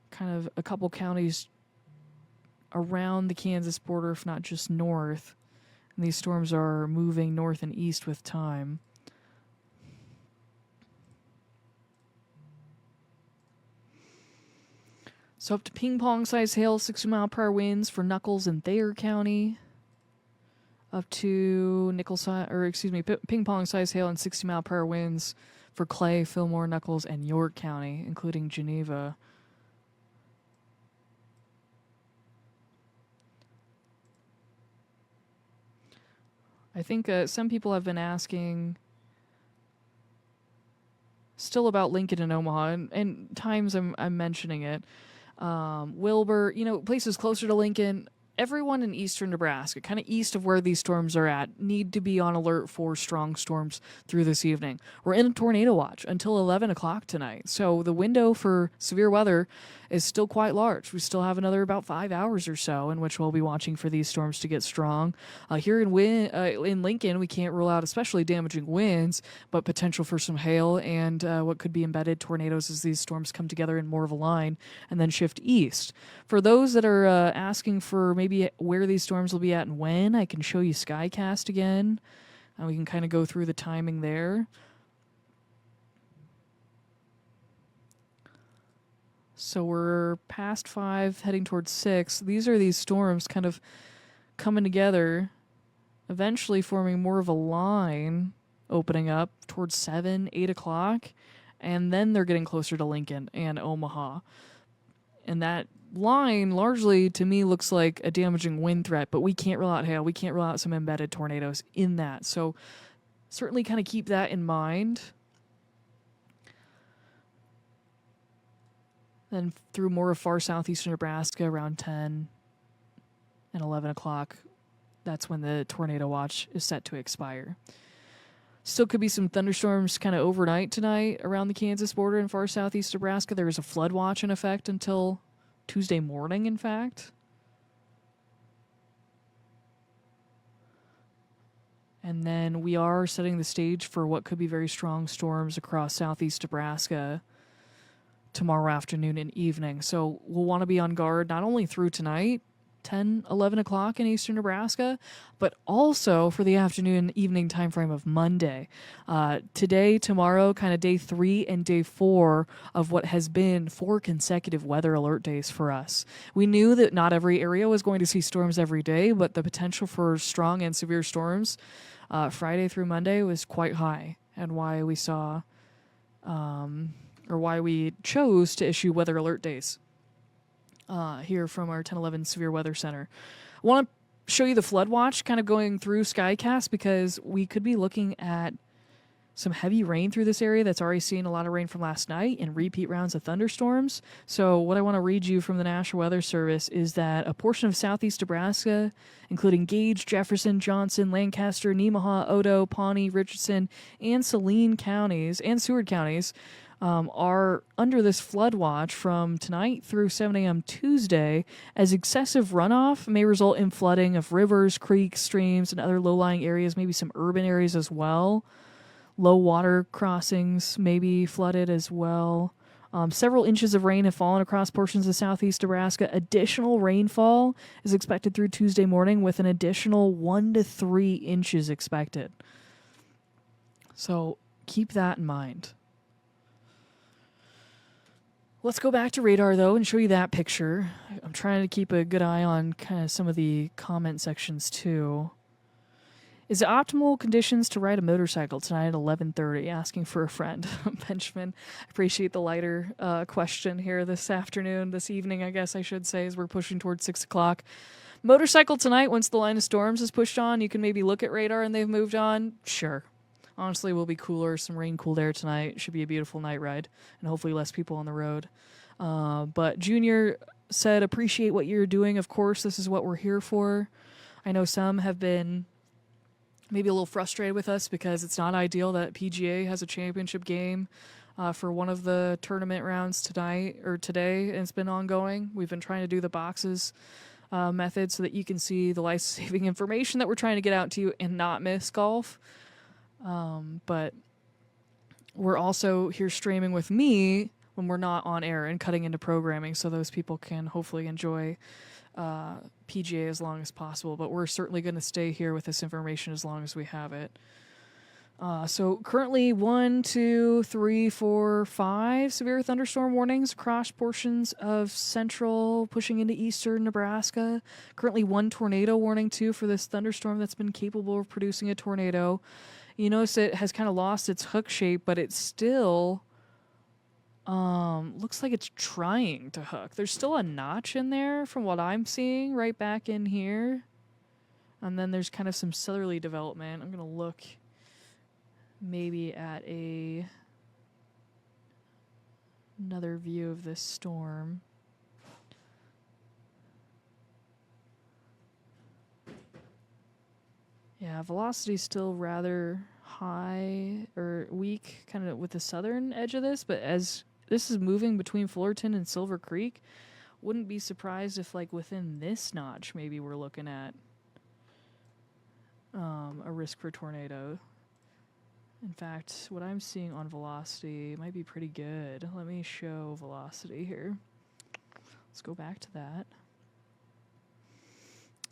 Kind of a couple counties around the Kansas border, if not just north. And these storms are moving north and east with time. So up to ping-pong size hail, 60-mile-per-hour winds for Nuckolls and Thayer County. Up to ping-pong size hail and 60-mile-per-hour winds for Clay, Fillmore, Nuckolls, and York County, including Geneva. I think some people have been asking still about Lincoln and Omaha, and times I'm mentioning it. Wilbur, places closer to Lincoln. Everyone in eastern Nebraska, kind of east of where these storms are at, need to be on alert for strong storms through this evening. We're in a tornado watch until 11 o'clock tonight. So the window for severe weather is still quite large. We still have another about 5 hours or so in which we'll be watching for these storms to get strong. Here in Lincoln, we can't rule out especially damaging winds, but potential for some hail and what could be embedded tornadoes as these storms come together in more of a line and then shift east. For those that are asking for maybe where these storms will be at and when, I can show you Skycast again, and we can kind of go through the timing there. So we're past 5, heading towards 6. These are these storms kind of coming together, eventually forming more of a line opening up towards 7, 8 o'clock. And then they're getting closer to Lincoln and Omaha. And that line largely to me looks like a damaging wind threat, but we can't rule out hail. We can't rule out some embedded tornadoes in that. So certainly kind of keep that in mind. Then through more of far southeastern Nebraska around 10 and 11 o'clock, that's when the tornado watch is set to expire. Still could be some thunderstorms kind of overnight tonight around the Kansas border and far southeast Nebraska. There is a flood watch in effect until Tuesday morning, in fact. And then we are setting the stage for what could be very strong storms across southeast Nebraska tomorrow afternoon and evening. So we'll want to be on guard not only through tonight, 10, 11 o'clock in eastern Nebraska, but also for the afternoon, evening time frame of Monday. Today, tomorrow, kind of day 3 and day 4 of what has been 4 consecutive weather alert days for us. We knew that not every area was going to see storms every day, but the potential for strong and severe storms Friday through Monday was quite high, and why we saw, or why we chose to issue weather alert days. Here from our 1011 Severe Weather Center. I want to show you the flood watch kind of going through Skycast because we could be looking at some heavy rain through this area that's already seen a lot of rain from last night and repeat rounds of thunderstorms. So what I want to read you from the National Weather Service is that a portion of southeast Nebraska, including Gage, Jefferson, Johnson, Lancaster, Nemaha, Odo, Pawnee, Richardson, and Saline counties, and Seward counties, are under this flood watch from tonight through 7 a.m. Tuesday, as excessive runoff may result in flooding of rivers, creeks, streams, and other low-lying areas, maybe some urban areas as well. Low water crossings may be flooded as well. Several inches of rain have fallen across portions of southeast Nebraska. Additional rainfall is expected through Tuesday morning, with an additional 1 to 3 inches expected. So keep that in mind. Let's go back to radar, though, and show you that picture. I'm trying to keep a good eye on kind of some of the comment sections, too. Is it optimal conditions to ride a motorcycle tonight at 11:30? Asking for a friend. Benjamin, I appreciate the lighter question here this evening, I guess I should say, as we're pushing towards 6 o'clock. Motorcycle tonight, once the line of storms is pushed on, you can maybe look at radar and they've moved on. Sure. Honestly, we'll be cooler, some rain, cool air tonight. Should be a beautiful night ride, and hopefully less people on the road. But Junior said, appreciate what you're doing. Of course, this is what we're here for. I know some have been maybe a little frustrated with us because it's not ideal that PGA has a championship game for one of the tournament rounds today, and it's been ongoing. We've been trying to do the boxes method so that you can see the life-saving information that we're trying to get out to you and not miss golf. But we're also here streaming with me when we're not on air and cutting into programming, so those people can hopefully enjoy PGA as long as possible. But we're certainly going to stay here with this information as long as we have it. So currently 1, 2, 3, 4, 5 severe thunderstorm warnings across portions of central, pushing into eastern Nebraska. Currently 1 tornado warning, too, for this thunderstorm that's been capable of producing a tornado. You notice it has kind of lost its hook shape, but it still looks like it's trying to hook. There's still a notch in there from what I'm seeing right back in here. And then there's kind of some southerly development. I'm going to look maybe at another view of this storm. Yeah, velocity's still rather high or weak kind of with the southern edge of this, but as this is moving between Fullerton and Silver Creek, wouldn't be surprised if like within this notch maybe we're looking at a risk for tornado. In fact, what I'm seeing on velocity might be pretty good. Let me show velocity here. Let's go back to that.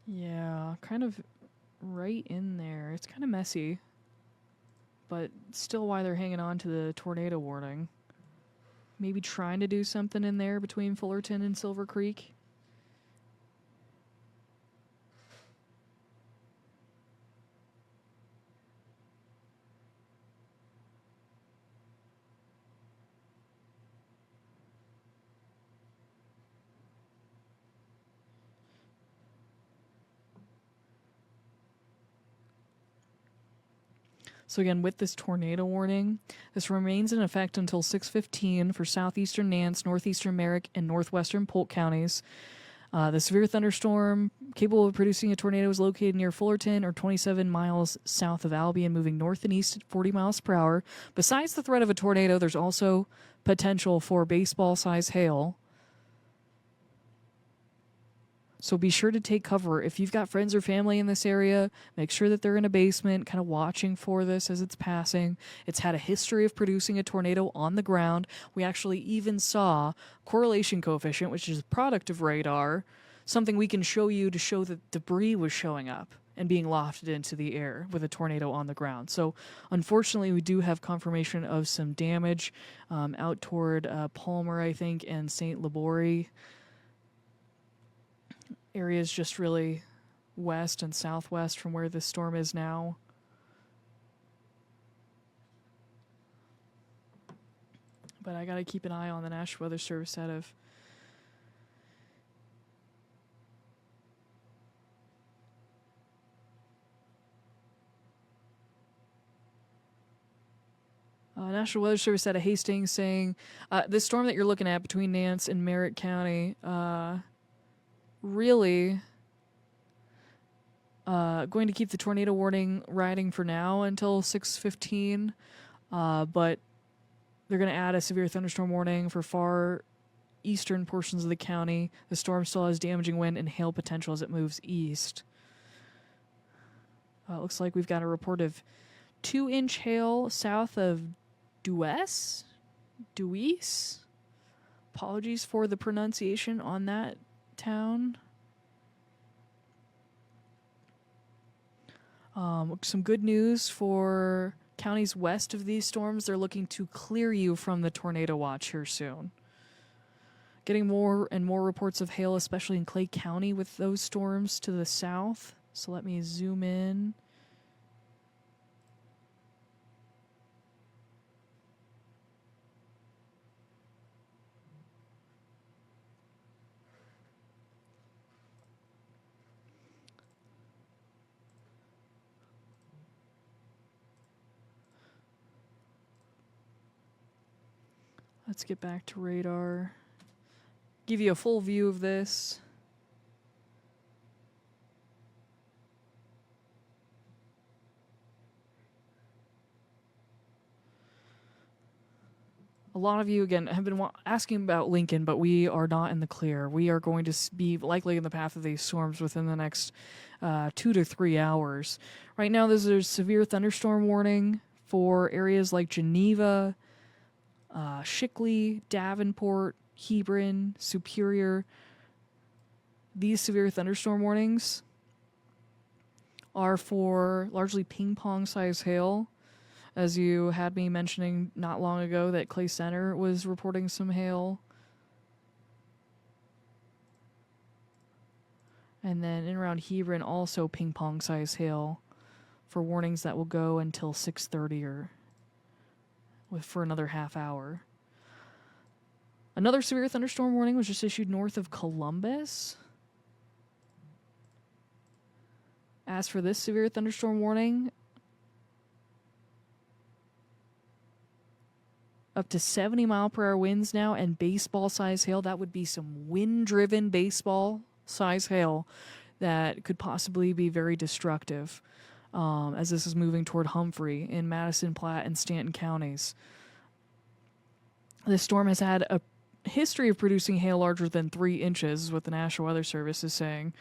Yeah, kind of right in there. It's kind of messy, but still why they're hanging on to the tornado warning. Maybe trying to do something in there between Fullerton and Silver Creek. So again, with this tornado warning, this remains in effect until 6:15 for southeastern Nance, northeastern Merrick, and northwestern Polk counties. The severe thunderstorm capable of producing a tornado is located near Fullerton or 27 miles south of Albion, moving north and east at 40 miles per hour. Besides the threat of a tornado, there's also potential for baseball-sized hail. So be sure to take cover. If you've got friends or family in this area, make sure that they're in a basement, kind of watching for this as it's passing. It's had a history of producing a tornado on the ground. We actually even saw correlation coefficient, which is a product of radar, something we can show you to show that debris was showing up and being lofted into the air with a tornado on the ground. So unfortunately, we do have confirmation of some damage out toward Palmer, I think, and St. Laborie. Areas just really west and southwest from where this storm is now. But I got to keep an eye on the National Weather Service out of National Weather Service out of Hastings saying this storm that you're looking at between Nance and Merritt County really going to keep the tornado warning riding for now until 6:15, but they're going to add a severe thunderstorm warning for far eastern portions of the county. The storm still has damaging wind and hail potential as it moves east. It looks like we've got a report of 2-inch hail south of Dues. Apologies for the pronunciation on that town. Some good news for counties west of these storms. They're looking to clear you from the tornado watch here soon. Getting more and more reports of hail, especially in Clay County with those storms to the south. So let me zoom in. Let's get back to radar. Give you a full view of this. A lot of you, again, have been asking about Lincoln, but we are not in the clear. We are going to be likely in the path of these storms within the next 2 to 3 hours. Right now, there's a severe thunderstorm warning for areas like Geneva, Shickley, Davenport, Hebron, Superior. These severe thunderstorm warnings are for largely ping-pong-sized hail. As you had me mentioning not long ago that Clay Center was reporting some hail. And then in around Hebron, also ping-pong-sized hail for warnings that will go until 6:30 or for another half hour. Another severe thunderstorm warning was just issued north of Columbus. As for this severe thunderstorm warning, up to 70-mile-per-hour winds now and baseball-sized hail. That would be some wind-driven baseball-sized hail that could possibly be very destructive as this is moving toward Humphrey in Madison, Platte, and Stanton counties. This storm has had a history of producing hail larger than 3 inches, is what the National Weather Service is saying.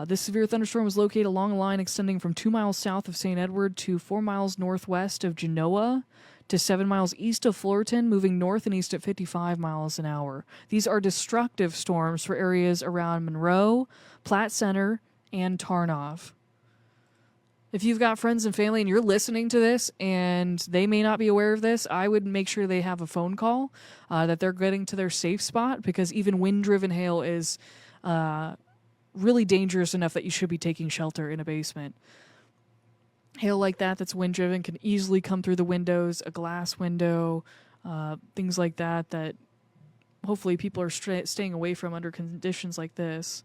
This severe thunderstorm was located along a line extending from 2 miles south of St. Edward to 4 miles northwest of Genoa to 7 miles east of Fullerton, moving north and east at 55 miles an hour. These are destructive storms for areas around Monroe, Platte Center, and Tarnov. If you've got friends and family and you're listening to this and they may not be aware of this, I would make sure they have a phone call, that they're getting to their safe spot, because even wind-driven hail is really dangerous enough that you should be taking shelter in a basement. Hail like that that's wind-driven can easily come through the windows, a glass window, things like that, that hopefully people are staying away from under conditions like this.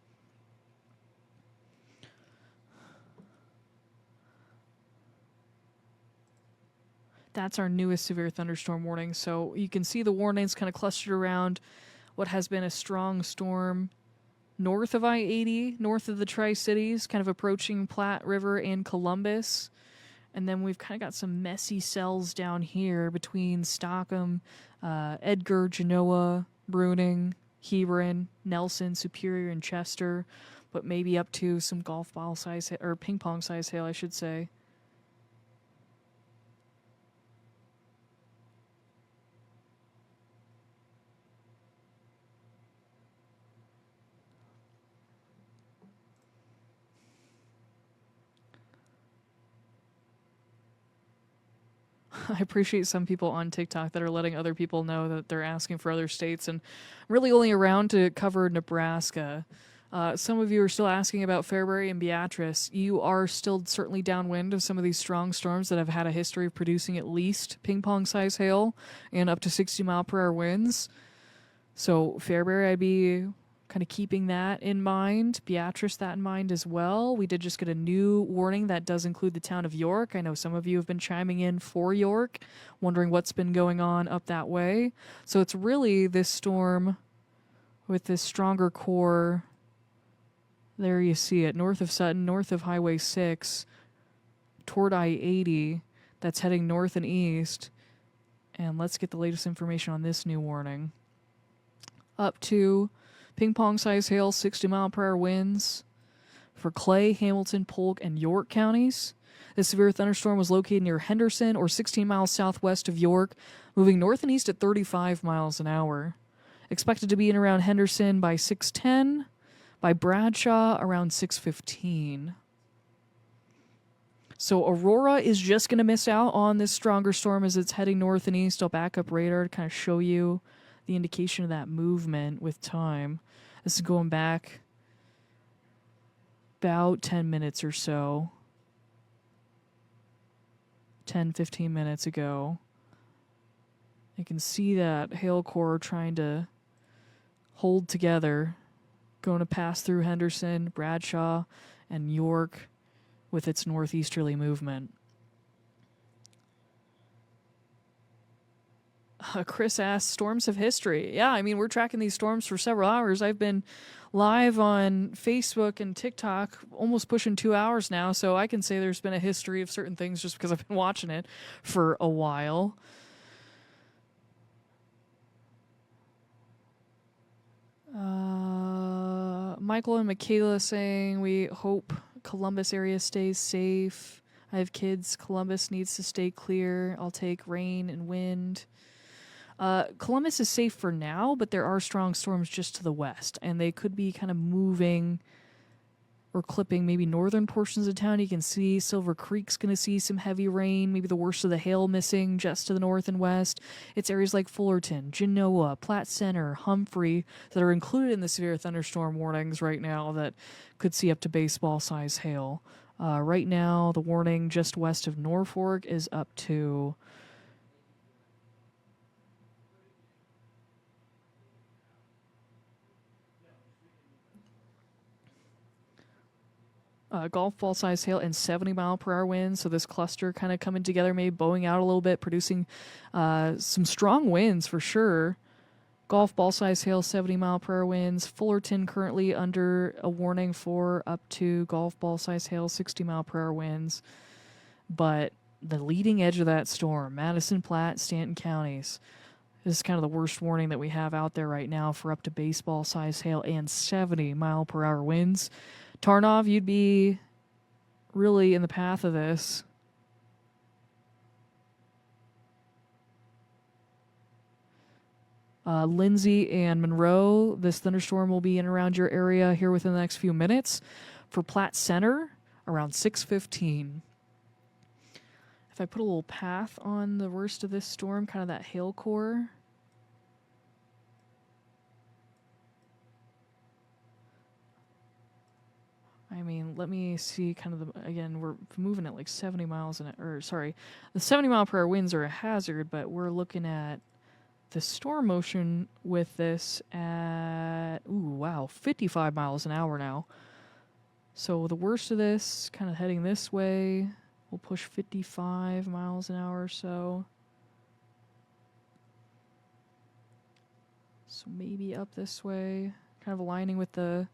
That's our newest severe thunderstorm warning. So you can see the warnings kind of clustered around what has been a strong storm north of I-80, north of the Tri-Cities, kind of approaching Platte River and Columbus. And then we've kind of got some messy cells down here between Stockholm, Edgar, Genoa, Bruning, Hebron, Nelson, Superior, and Chester, but maybe up to some golf ball size or ping pong size hail, I should say. I appreciate some people on TikTok that are letting other people know that they're asking for other states and really only around to cover Nebraska. Some of you are still asking about Fairbury and Beatrice. You are still certainly downwind of some of these strong storms that have had a history of producing at least ping pong size hail and up to 60-mile-per-hour winds. So Fairbury, I'd be kind of keeping that in mind. Beatrice, that in mind as well. We did just get a new warning that does include the town of York. I know some of you have been chiming in for York, wondering what's been going on up that way. So it's really this storm with this stronger core. There you see it, north of Sutton, north of Highway 6, toward I-80, that's heading north and east. And let's get the latest information on this new warning. Up to ping pong size hail, 60-mile-per-hour winds for Clay, Hamilton, Polk, and York counties. This severe thunderstorm was located near Henderson, or 16 miles southwest of York, moving north and east at 35 miles an hour. Expected to be in around Henderson by 6:10, by Bradshaw around 6:15. So Aurora is just going to miss out on this stronger storm as it's heading north and east. I'll back up radar to kind of show you the indication of that movement with time. This is going back about 10 minutes or so. 10, 15 minutes ago. You can see that hail core trying to hold together, going to pass through Henderson, Bradshaw, and York with its northeasterly movement. Chris asks, storms have history. Yeah, I mean, we're tracking these storms for several hours. I've been live on Facebook and TikTok almost pushing 2 hours now, so I can say there's been a history of certain things just because I've been watching it for a while. Michael and Michaela saying, we hope Columbus area stays safe. I have kids. Columbus needs to stay clear. I'll take rain and wind. Columbus is safe for now, but there are strong storms just to the west, and they could be kind of moving or clipping maybe northern portions of town. You can see Silver Creek's going to see some heavy rain, maybe the worst of the hail missing just to the north and west. It's areas like Fullerton, Genoa, Platte Center, Humphrey that are included in the severe thunderstorm warnings right now that could see up to baseball-size hail. Right now, the warning just west of Norfolk is up to golf ball size hail and 70-mile-per-hour winds. So this cluster kind of coming together, maybe bowing out a little bit, producing some strong winds for sure. Golf ball size hail, 70-mile-per-hour winds. Fullerton currently under a warning for up to golf ball size hail, 60-mile-per-hour winds. But the leading edge of that storm, Madison, Platte, Stanton counties, this is kind of the worst warning that we have out there right now for up to baseball size hail and 70-mile-per-hour winds. Tarnov, you'd be really in the path of this. Lindsay and Monroe, this thunderstorm will be in around your area here within the next few minutes. For Platte Center, around 6:15. If I put a little path on the worst of this storm, kind of that hail core. I mean, let me see kind of again, we're moving at like 70 miles an hour, the 70-mile-per-hour winds are a hazard, but we're looking at the storm motion with this at, 55 miles an hour now. So the worst of this kind of heading this way, We'll push 55 miles an hour or so. So maybe up this way, kind of aligning with the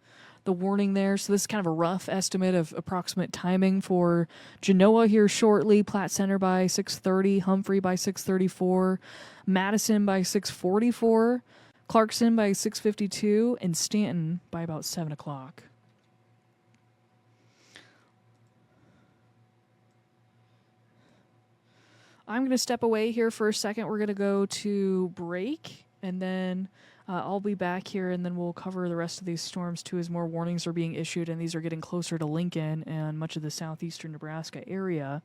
warning there. So this is kind of a rough estimate of approximate timing for Genoa here shortly, Platte Center by 6:30, Humphrey by 6:34, Madison by 6:44, Clarkson by 6:52, and Stanton by about 7 o'clock. I'm going to step away here for a second. We're going to go to break, and then I'll be back here, and then we'll cover the rest of these storms too as more warnings are being issued, and these are getting closer to Lincoln and much of the southeastern Nebraska area.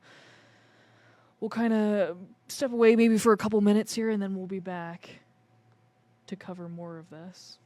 We'll kind of step away maybe for a couple minutes here, and then we'll be back to cover more of this.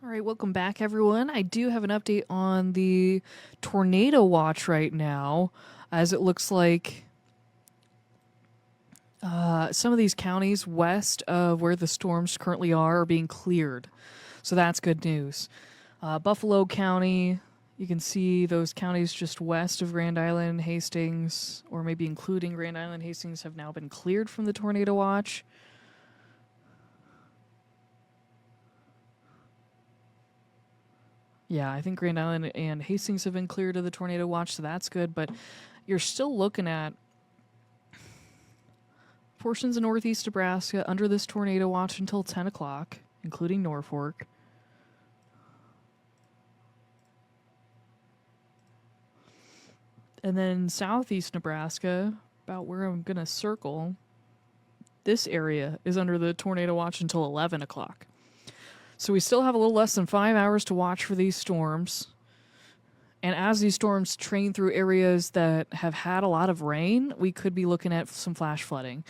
All right, welcome back, everyone. I do have an update on the tornado watch right now, as it looks like some of these counties west of where the storms currently are being cleared. So that's good news. Buffalo County, you can see those counties just west of Grand Island, Hastings, or maybe including Grand Island, Hastings, have now been cleared from the tornado watch. Yeah, I think Grand Island and Hastings have been cleared of the tornado watch, so that's good. But you're still looking at portions of northeast Nebraska under this tornado watch until 10 o'clock, including Norfolk. And then southeast Nebraska, about where I'm going to circle, this area is under the tornado watch until 11 o'clock. So we still have a little less than 5 hours to watch for these storms. And as these storms train through areas that have had a lot of rain, we could be looking at some flash flooding.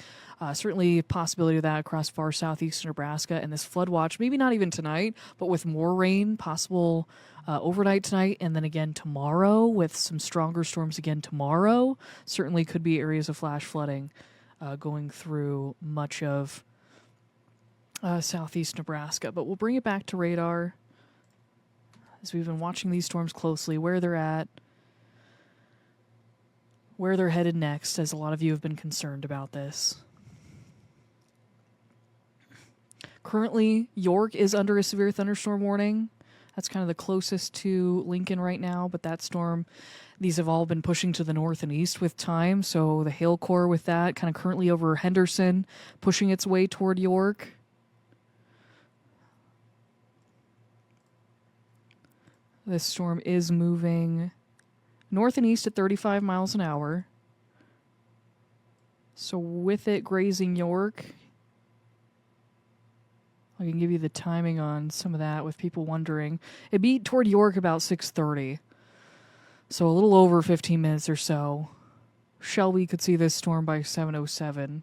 Certainly a possibility of that across far southeastern Nebraska. And this flood watch, maybe not even tonight, but with more rain possible overnight tonight and then again tomorrow with some stronger storms again tomorrow, certainly could be areas of flash flooding going through much of southeast Nebraska. But we'll bring it back to radar as we've been watching these storms closely, where they're at, where they're headed next, as a lot of you have been concerned about this. Currently, York is under a severe thunderstorm warning. That's kind of the closest to Lincoln right now, but that storm, these have all been pushing to the north and east with time, so the hail core with that kind of currently over Henderson, pushing its way toward York. This storm is moving north and east at 35 miles an hour. So with it grazing York, I can give you the timing on some of that with people wondering. It beat toward York about 6:30. So a little over 15 minutes or so. Shelby could see this storm by 7:07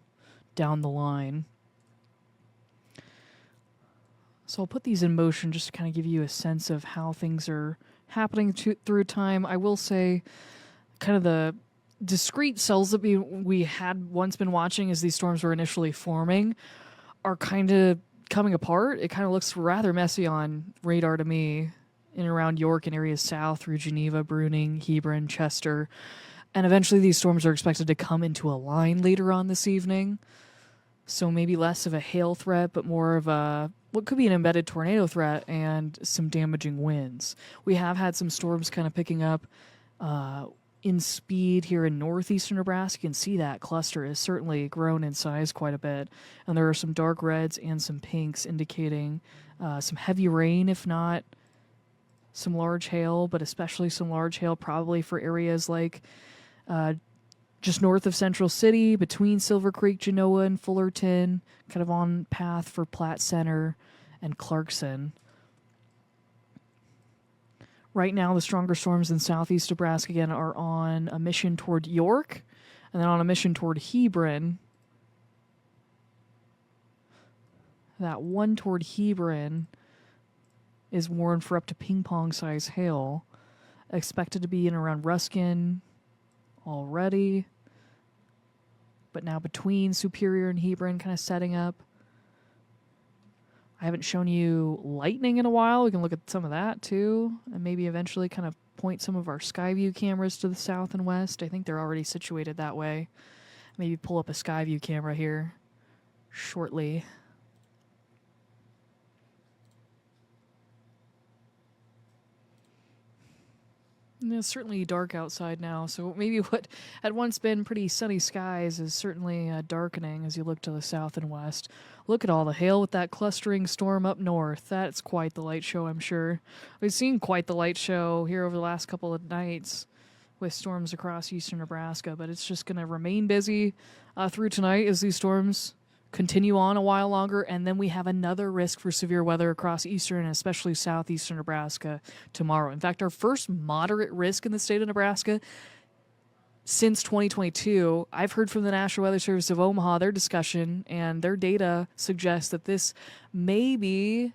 down the line. So I'll put these in motion just to kind of give you a sense of how things are happening through time. I will say kind of the discrete cells that we had once been watching as these storms were initially forming are kind of coming apart. It kind of looks rather messy on radar to me in and around York and areas south through Geneva, Bruning, Hebron, Chester. And eventually these storms are expected to come into a line later on this evening. So maybe less of a hail threat, but more of a what could be an embedded tornado threat and some damaging winds. We have had some storms kind of picking up in speed here in northeastern Nebraska. You can see that cluster has certainly grown in size quite a bit. And there are some dark reds and some pinks indicating some heavy rain, if not some large hail, but especially some large hail probably for areas like just north of Central City, between Silver Creek, Genoa, and Fullerton, kind of on path for Platte Center and Clarkson. Right now, the stronger storms in southeast Nebraska, again, are on a mission toward York, and then on a mission toward Hebron. That one toward Hebron is warned for up to ping-pong size hail, expected to be in around Ruskin already, but now between Superior and Hebron kind of setting up. I haven't shown you lightning in a while. We can look at some of that too, and maybe eventually kind of point some of our Skyview cameras to the south and west. I think they're already situated that way. Maybe pull up a Skyview camera here shortly. It's certainly dark outside now, so maybe what had once been pretty sunny skies is certainly darkening as you look to the south and west. Look at all the hail with that clustering storm up north. That's quite the light show, I'm sure. We've seen quite the light show here over the last couple of nights with storms across eastern Nebraska, but it's just going to remain busy through tonight as these storms continue on a while longer, and then we have another risk for severe weather across eastern and especially southeastern Nebraska tomorrow. In fact, our first moderate risk in the state of Nebraska since 2022. I've heard from the National Weather Service of Omaha, their discussion and their data suggests that this may be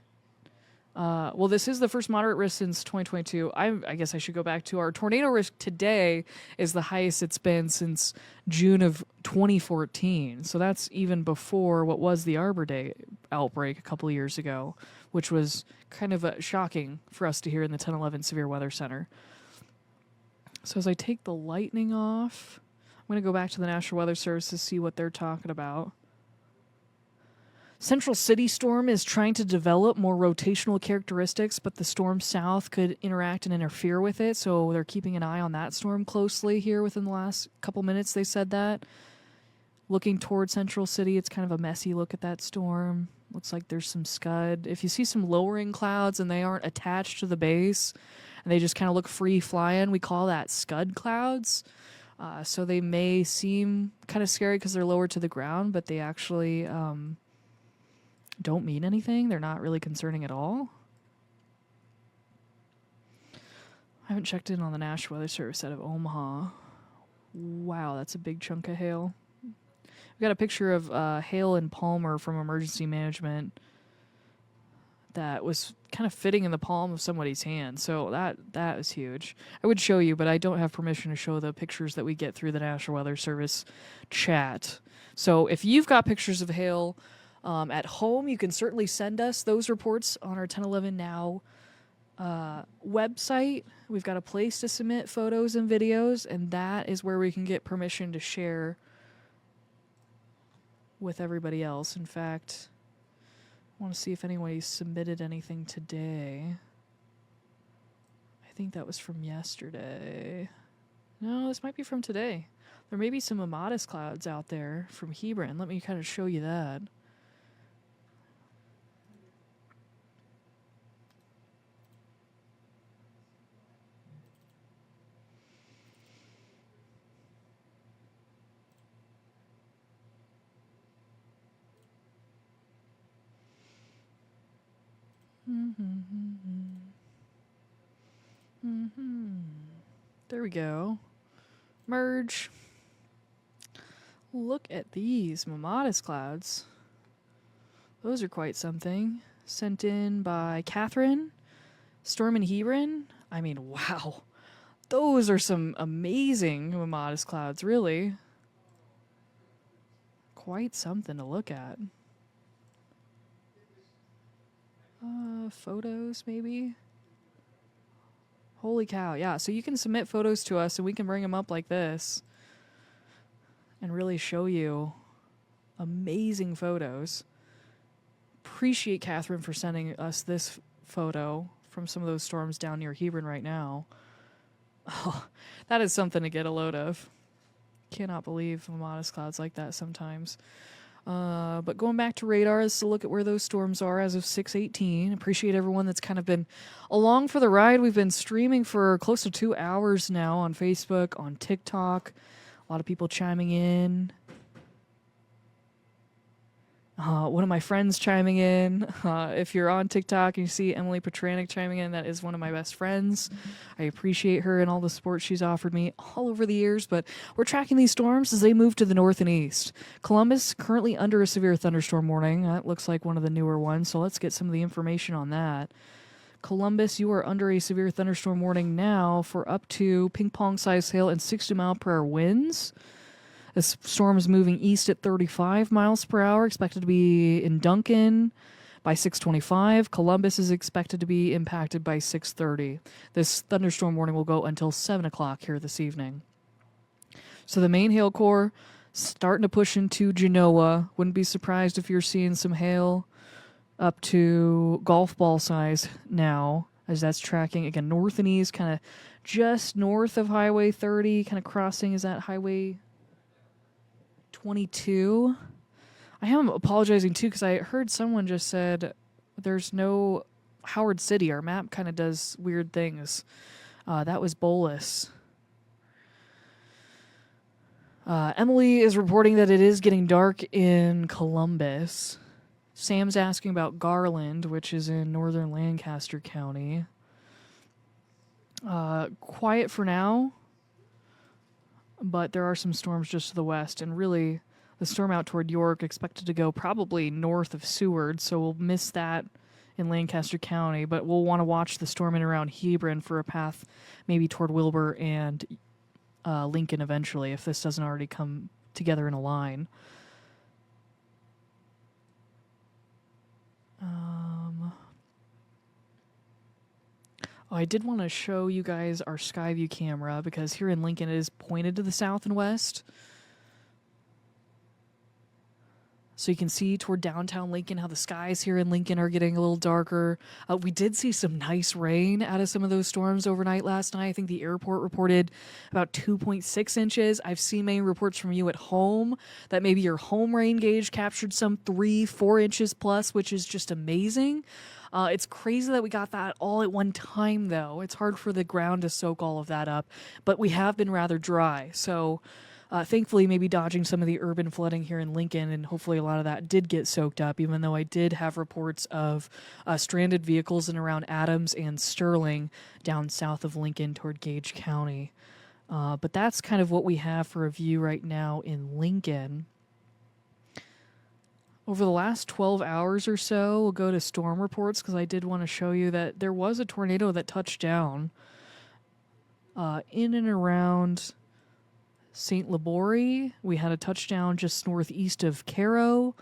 this is the first moderate risk since 2022. I guess I should go back to our tornado risk today is the highest it's been since June of 2014. So that's even before what was the Arbor Day outbreak a couple of years ago, which was kind of shocking for us to hear in the 1011 Severe Weather Center. So as I take the lightning off, I'm going to go back to the National Weather Service to see what they're talking about. Central City storm is trying to develop more rotational characteristics, but the storm south could interact and interfere with it, so they're keeping an eye on that storm closely here within the last couple minutes. They said that. Looking toward Central City, it's kind of a messy look at that storm. Looks like there's some scud. If you see some lowering clouds and they aren't attached to the base, and they just kind of look free flying, we call that scud clouds. So they may seem kind of scary because they're lower to the ground, but they actually don't mean anything. They're not really concerning at all. I haven't checked in on the National Weather Service out of Omaha. Wow, that's a big chunk of hail. We got a picture of hail in Palmer from emergency management that was kind of fitting in the palm of somebody's hand. So that was huge. I would show you, but I don't have permission to show the pictures that we get through the National Weather Service chat. So if you've got pictures of hail at home, you can certainly send us those reports on our 1011 Now website. We've got a place to submit photos and videos, and that is where we can get permission to share with everybody else. In fact, I want to see if anybody submitted anything today. I think that was from yesterday. No, this might be from today. There may be some modest clouds out there from Hebron. Let me kind of show you that. There we go. Merge. Look at these modest clouds. Those are quite something. Sent in by Catherine. Storm in Hebron. I mean, wow. Those are some amazing modest clouds, really. Quite something to look at. Photos, maybe? Holy cow. Yeah, so you can submit photos to us and we can bring them up like this and really show you amazing photos. Appreciate Catherine for sending us this photo from some of those storms down near Hebron right now. Oh, that is something to get a load of. Cannot believe modest clouds like that sometimes. But going back to radar, let's look at where those storms are as of 6:18. Appreciate everyone that's kind of been along for the ride. We've been streaming for close to 2 hours now on Facebook, on TikTok. A lot of people chiming in. One of my friends chiming in. If you're on TikTok and you see Emily Petranik chiming in, that is one of my best friends. I appreciate her and all the support she's offered me all over the years. But we're tracking these storms as they move to the north and east. Columbus currently under a severe thunderstorm warning. That looks like one of the newer ones. So let's get some of the information on that. Columbus, you are under a severe thunderstorm warning now for up to ping pong size hail and 60-mile-per-hour winds. This storm is moving east at 35 miles per hour, expected to be in Duncan by 6:25. Columbus is expected to be impacted by 6:30. This thunderstorm warning will go until 7 o'clock here this evening. So the main hail core starting to push into Genoa. Wouldn't be surprised if you're seeing some hail up to golf ball size now, as that's tracking, again, north and east, kind of just north of Highway 30, kind of crossing, is that Highway 22. I am apologizing too because I heard someone just said there's no Howard City. Our map kind of does weird things. That was Bolus. Emily is reporting that it is getting dark in Columbus. Sam's asking about Garland, which is in northern Lancaster County. Quiet for now, but there are some storms just to the west, and really the storm out toward York expected to go probably north of Seward, so we'll miss that in Lancaster County, but we'll want to watch the storm in around Hebron for a path maybe toward Wilbur and Lincoln eventually, if this doesn't already come together in a line. I did want to show you guys our Skyview camera because here in Lincoln it is pointed to the south and west. So you can see toward downtown Lincoln how the skies here in Lincoln are getting a little darker. We did see some nice rain out of some of those storms overnight last night. I think the airport reported about 2.6 inches. I've seen many reports from you at home that maybe your home rain gauge captured some 3-4 inches plus, which is just amazing. It's crazy that we got that all at one time, though. It's hard for the ground to soak all of that up, but we have been rather dry. So thankfully, maybe dodging some of the urban flooding here in Lincoln, and hopefully a lot of that did get soaked up, even though I did have reports of stranded vehicles in around Adams and Sterling down south of Lincoln toward Gage County. But that's kind of what we have for a view right now in Lincoln. Over the last 12 hours or so, we'll go to storm reports because I did want to show you that there was a tornado that touched down in and around St. Libory. We had a touchdown just northeast of Cairo,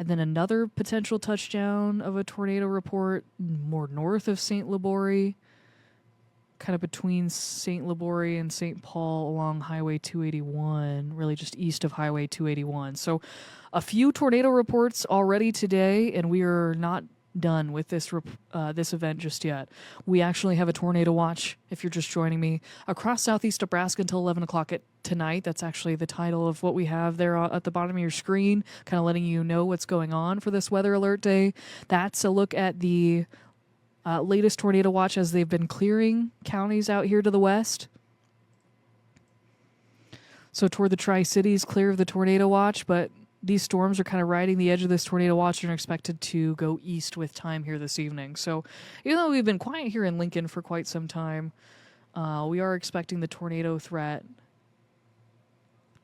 and then another potential touchdown of a tornado report more north of St. Libory, kind of between St. Libory and St. Paul along Highway 281, really just east of Highway 281. So a few tornado reports already today, and we are not done with this event just yet. We actually have a tornado watch, if you're just joining me, across southeast Nebraska until 11 o'clock tonight. That's actually the title of what we have there at the bottom of your screen, kind of letting you know what's going on for this weather alert day. That's a look at the latest tornado watch as they've been clearing counties out here to the west. So toward the Tri-Cities, clear of the tornado watch, but these storms are kind of riding the edge of this tornado watch and are expected to go east with time here this evening. So even though we've been quiet here in Lincoln for quite some time, we are expecting the tornado threat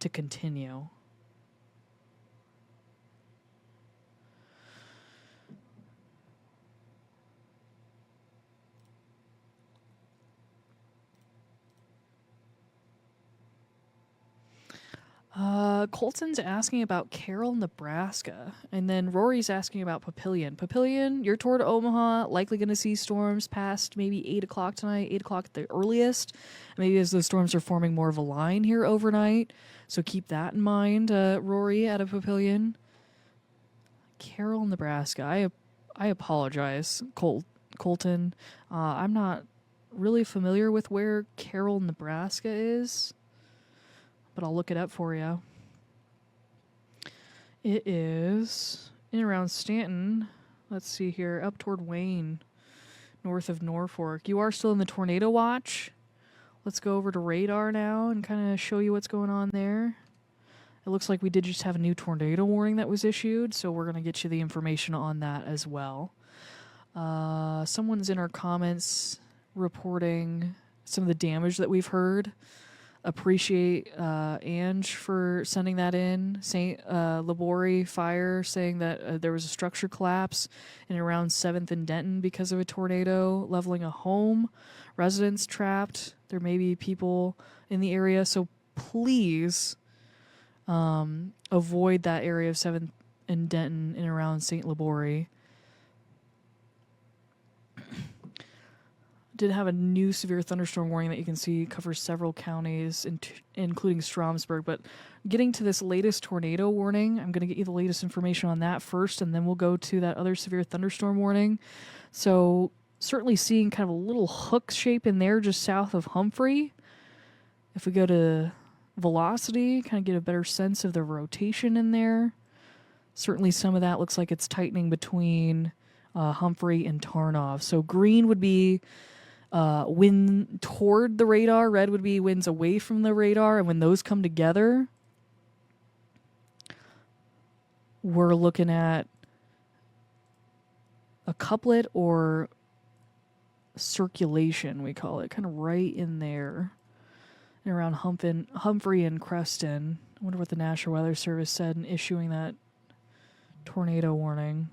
to continue. Colton's asking about Carroll, Nebraska. And then Rory's asking about Papillion. Papillion, you're toward Omaha, likely going to see storms past maybe 8 o'clock tonight, 8 o'clock at the earliest. Maybe as those storms are forming more of a line here overnight. So keep that in mind, Rory, out of Papillion. Carroll, Nebraska. I apologize, Colton. I'm not really familiar with where Carroll, Nebraska is, but I'll look it up for you. It is in around Stanton. Let's see here, up toward Wayne, north of Norfolk. You are still in the tornado watch. Let's go over to radar now and kind of show you what's going on there. It looks like we did just have a new tornado warning that was issued, so we're going to get you the information on that as well. Someone's in our comments reporting some of the damage that we've heard. Appreciate Ange for sending that in. St. Labori Fire saying that there was a structure collapse in around 7th and Denton because of a tornado leveling a home. Residents trapped. There may be people in the area, so please avoid that area of 7th and Denton in around St. Labori. Did have a new severe thunderstorm warning that you can see covers several counties, including Stromsburg. But getting to this latest tornado warning, I'm going to get you the latest information on that first, and then we'll go to that other severe thunderstorm warning. So certainly seeing kind of a little hook shape in there just south of Humphrey. If we go to velocity, kind of get a better sense of the rotation in there. Certainly some of that looks like it's tightening between Humphrey and Tarnov. So green would be wind toward the radar, red would be winds away from the radar, and when those come together, we're looking at a couplet or circulation, we call it, kind of right in there and around Humphrey and Creston. I wonder what the National Weather Service said in issuing that tornado warning.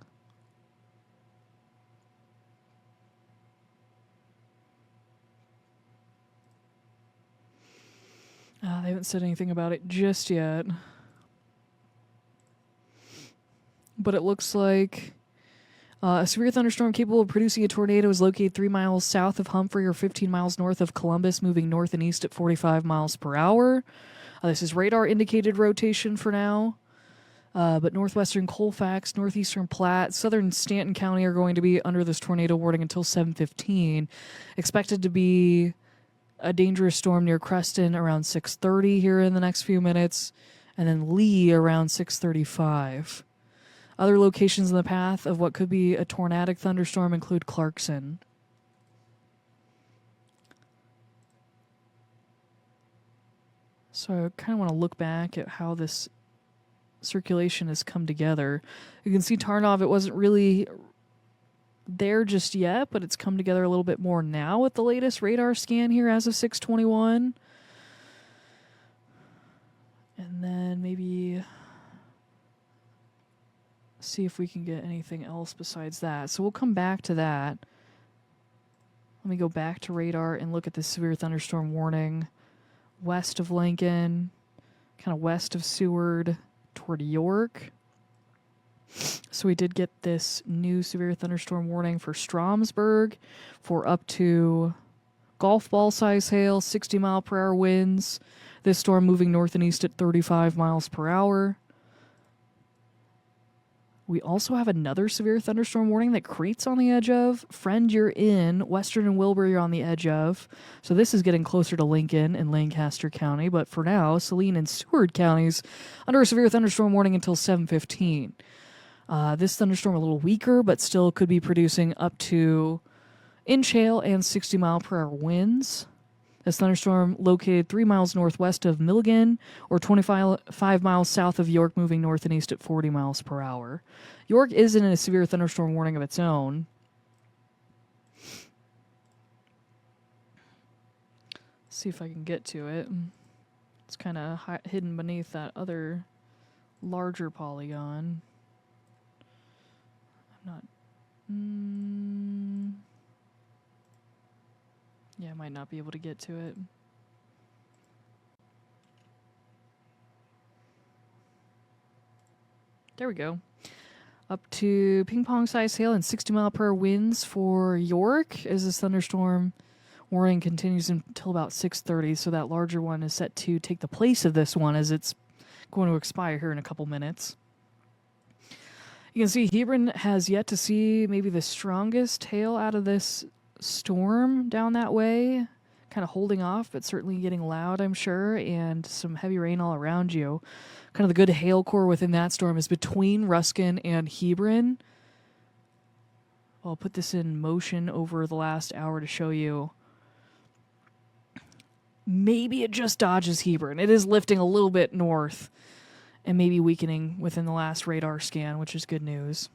They haven't said anything about it just yet. But it looks like a severe thunderstorm capable of producing a tornado is located 3 miles south of Humphrey or 15 miles north of Columbus, moving north and east at 45 miles per hour. This is radar indicated rotation for now. But northwestern Colfax, northeastern Platte, southern Stanton County are going to be under this tornado warning until 7:15. Expected to be a dangerous storm near Creston around 6:30 here in the next few minutes, and then Lee around 6:35. Other locations in the path of what could be a tornadic thunderstorm include Clarkson. So I kind of want to look back at how this circulation has come together. You can see Tarnov, it wasn't really there just yet, but it's come together a little bit more now with the latest radar scan here as of 6:21. And then maybe see if we can get anything else besides that. So we'll come back to that. Let me go back to radar and look at the severe thunderstorm warning west of Lincoln, kind of west of Seward toward York. So we did get this new severe thunderstorm warning for Stromsburg for up to golf ball size hail, 60 mile per hour winds. This storm moving north and east at 35 miles per hour. We also have another severe thunderstorm warning that Crete's on the edge of. Friend, you're in. Western and Wilbur, you're on the edge of. So this is getting closer to Lincoln and Lancaster County. But for now, Saline and Seward counties under a severe thunderstorm warning until 7:15. This thunderstorm a little weaker, but still could be producing up to inch hail and 60 mile per hour winds. This thunderstorm located 3 miles northwest of Milligan or 25 miles south of York, moving north and east at 40 miles per hour. York is in a severe thunderstorm warning of its own. See if I can get to it. It's kind of hidden beneath that other larger polygon. Yeah, I might not be able to get to it. There we go. Up to ping pong size hail and 60-mile-per-hour winds for York as this thunderstorm warning continues until about 6:30. So that larger one is set to take the place of this one as it's going to expire here in a couple minutes. You can see Hebron has yet to see maybe the strongest hail out of this storm down that way. Kind of holding off, but certainly getting loud, I'm sure, and some heavy rain all around you. Kind of the good hail core within that storm is between Ruskin and Hebron. I'll put this in motion over the last hour to show you. Maybe it just dodges Hebron. It is lifting a little bit north and maybe weakening within the last radar scan, which is good news.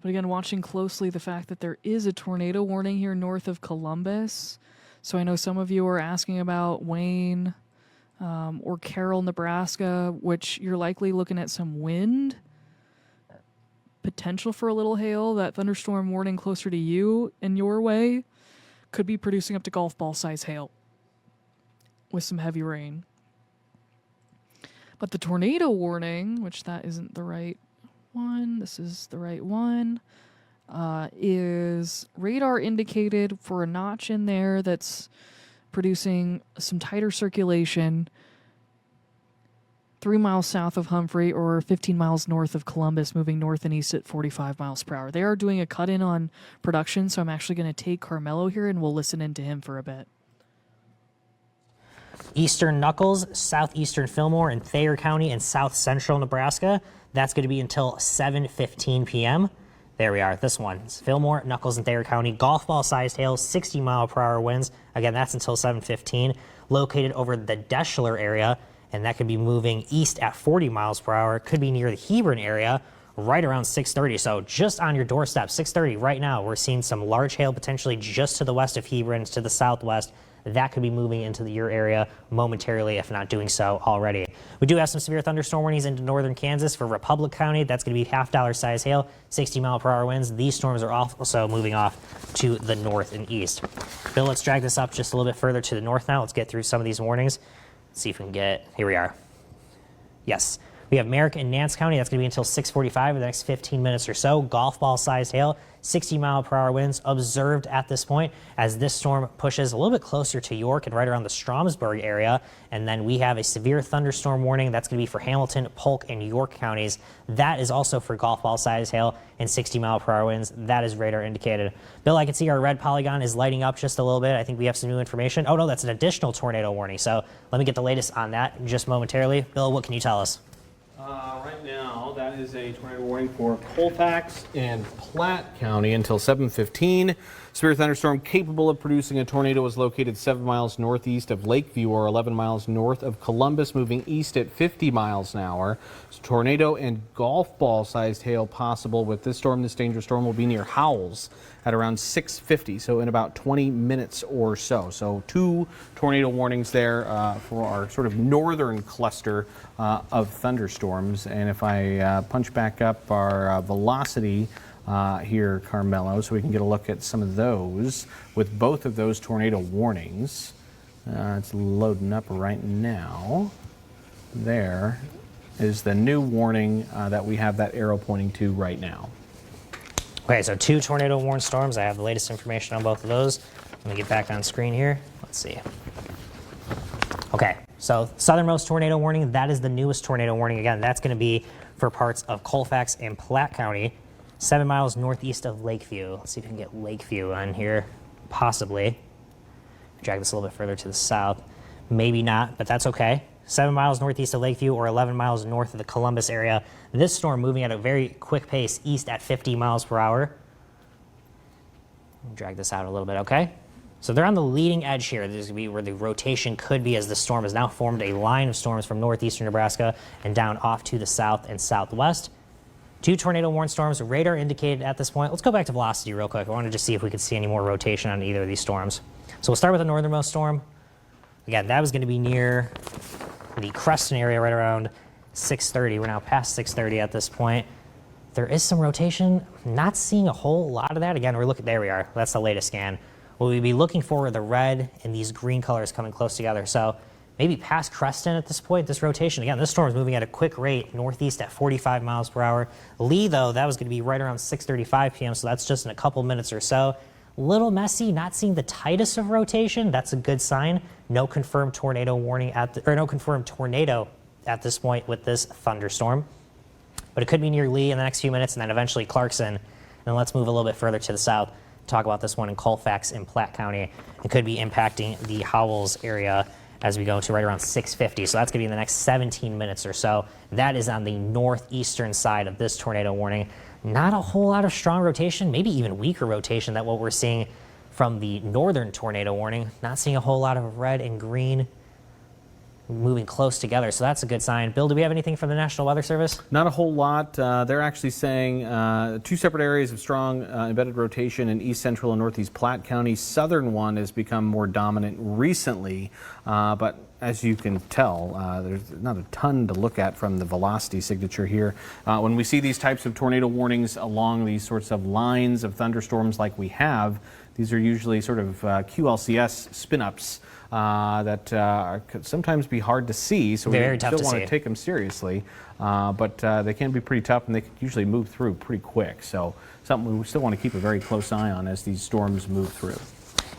But again, watching closely the fact that there is a tornado warning here north of Columbus. So I know some of you are asking about Wayne or Carroll, Nebraska, which you're likely looking at some wind. Potential for a little hail. That thunderstorm warning closer to you and your way could be producing up to golf ball size hail with some heavy rain. But the tornado warning, which that isn't the right one, this is the right one, is radar indicated for a notch in there that's producing some tighter circulation 3 miles south of Humphrey or 15 miles north of Columbus, moving north and east at 45 miles per hour. They are doing a cut-in on production, so I'm actually going to take Carmelo here and we'll listen in to him for a bit. Eastern Knuckles, southeastern Fillmore, and Thayer County in south central Nebraska. That's going to be until 7:15 p.m. There we are. This one. It's Fillmore, Knuckles, and Thayer County. Golf ball sized hail, 60-mile-per-hour winds. Again, that's until 7:15. Located over the Deschler area, and that could be moving east at 40 miles per hour. Could be near the Hebron area right around 6:30. So just on your doorstep, 6:30 right now, we're seeing some large hail potentially just to the west of Hebron, to the southwest. That could be moving into your area momentarily, if not doing so already. We do have some severe thunderstorm warnings into northern Kansas for Republic County. That's going to be half-dollar size hail, 60-mile-per-hour winds. These storms are also moving off to the north and east. Bill, let's drag this up just a little bit further to the north now. Let's get through some of these warnings. Let's see if we can get, here we are. Yes. We have Merrick and Nance County. That's going to be until 6:45 in the next 15 minutes or so. Golf ball sized hail, 60-mile-per-hour winds observed at this point as this storm pushes a little bit closer to York and right around the Stromsburg area. And then we have a severe thunderstorm warning. That's going to be for Hamilton, Polk, and York counties. That is also for golf ball sized hail and 60-mile-per-hour winds. That is radar indicated. Bill, I can see our red polygon is lighting up just a little bit. I think we have some new information. Oh, no, that's an additional tornado warning. So let me get the latest on that just momentarily. Bill, what can you tell us? Right now, that is a tornado warning for Colfax and Platte County until 7:15. Severe thunderstorm capable of producing a tornado is located 7 miles northeast of Lakeview or 11 miles north of Columbus, moving east at 50 miles an hour. So tornado and golf ball sized hail possible with this storm. This dangerous storm will be near Howells at around 6:50, so in about 20 minutes or so. So 2 tornado warnings there for our sort of northern cluster of thunderstorms. And if I punch back up our velocity here, Carmelo, so we can get a look at some of those with both of those tornado warnings. It's loading up right now. There is the new warning that we have that arrow pointing to right now. Okay, so 2 tornado warned storms. I have the latest information on both of those. Let me get back on screen here. Let's see. Okay, so southernmost tornado warning, that is the newest tornado warning. Again, that's going to be for parts of Colfax and Platte County, 7 miles northeast of Lakeview. Let's see if we can get Lakeview on here, possibly. Drag this a little bit further to the south. Maybe not, but that's okay. 7 miles northeast of Lakeview or 11 miles north of the Columbus area. This storm moving at a very quick pace east at 50 miles per hour. Drag this out a little bit, okay? So they're on the leading edge here. This is going to be where the rotation could be as the storm has now formed a line of storms from northeastern Nebraska and down off to the south and southwest. 2 tornado warned storms, radar indicated at this point. Let's go back to velocity real quick. I wanted to see if we could see any more rotation on either of these storms. So we'll start with the northernmost storm. Again, that was going to be near the Creston area right around 6:30. We're now past 6:30 at this point. There is some rotation. Not seeing a whole lot of that. Again, we're looking, there we are. That's the latest scan. what we'd be looking for are the red and these green colors coming close together. So maybe past Creston at this point, this rotation. Again, this storm is moving at a quick rate, northeast at 45 miles per hour. Lee, though, that was going to be right around 6:35 p.m., so that's just in a couple minutes or so. Little messy, not seeing the tightest of rotation. That's a good sign. No confirmed tornado warning no confirmed tornado at this point with this thunderstorm. But it could be near Lee in the next few minutes, and then eventually Clarkson. And let's move a little bit further to the south. Talk about this one in Colfax in Platte County. It could be impacting the Howells area as we go to right around 6:50. So that's going to be in the next 17 minutes or so. That is on the northeastern side of this tornado warning. Not a whole lot of strong rotation, maybe even weaker rotation than what we're seeing from the northern tornado warning. Not seeing a whole lot of red and green moving close together, so that's a good sign. Bill, do we have anything from the National Weather Service? Not a whole lot. They're actually saying two separate areas of strong embedded rotation in east central and northeast Platte County. Southern one has become more dominant recently, but as you can tell, there's not a ton to look at from the velocity signature here. When we see these types of tornado warnings along these sorts of lines of thunderstorms like we have, these are usually sort of QLCS spin-ups that could sometimes be hard to see, so we still want to take them seriously. But they can be pretty tough, and they can usually move through pretty quick. So something we still want to keep a very close eye on as these storms move through.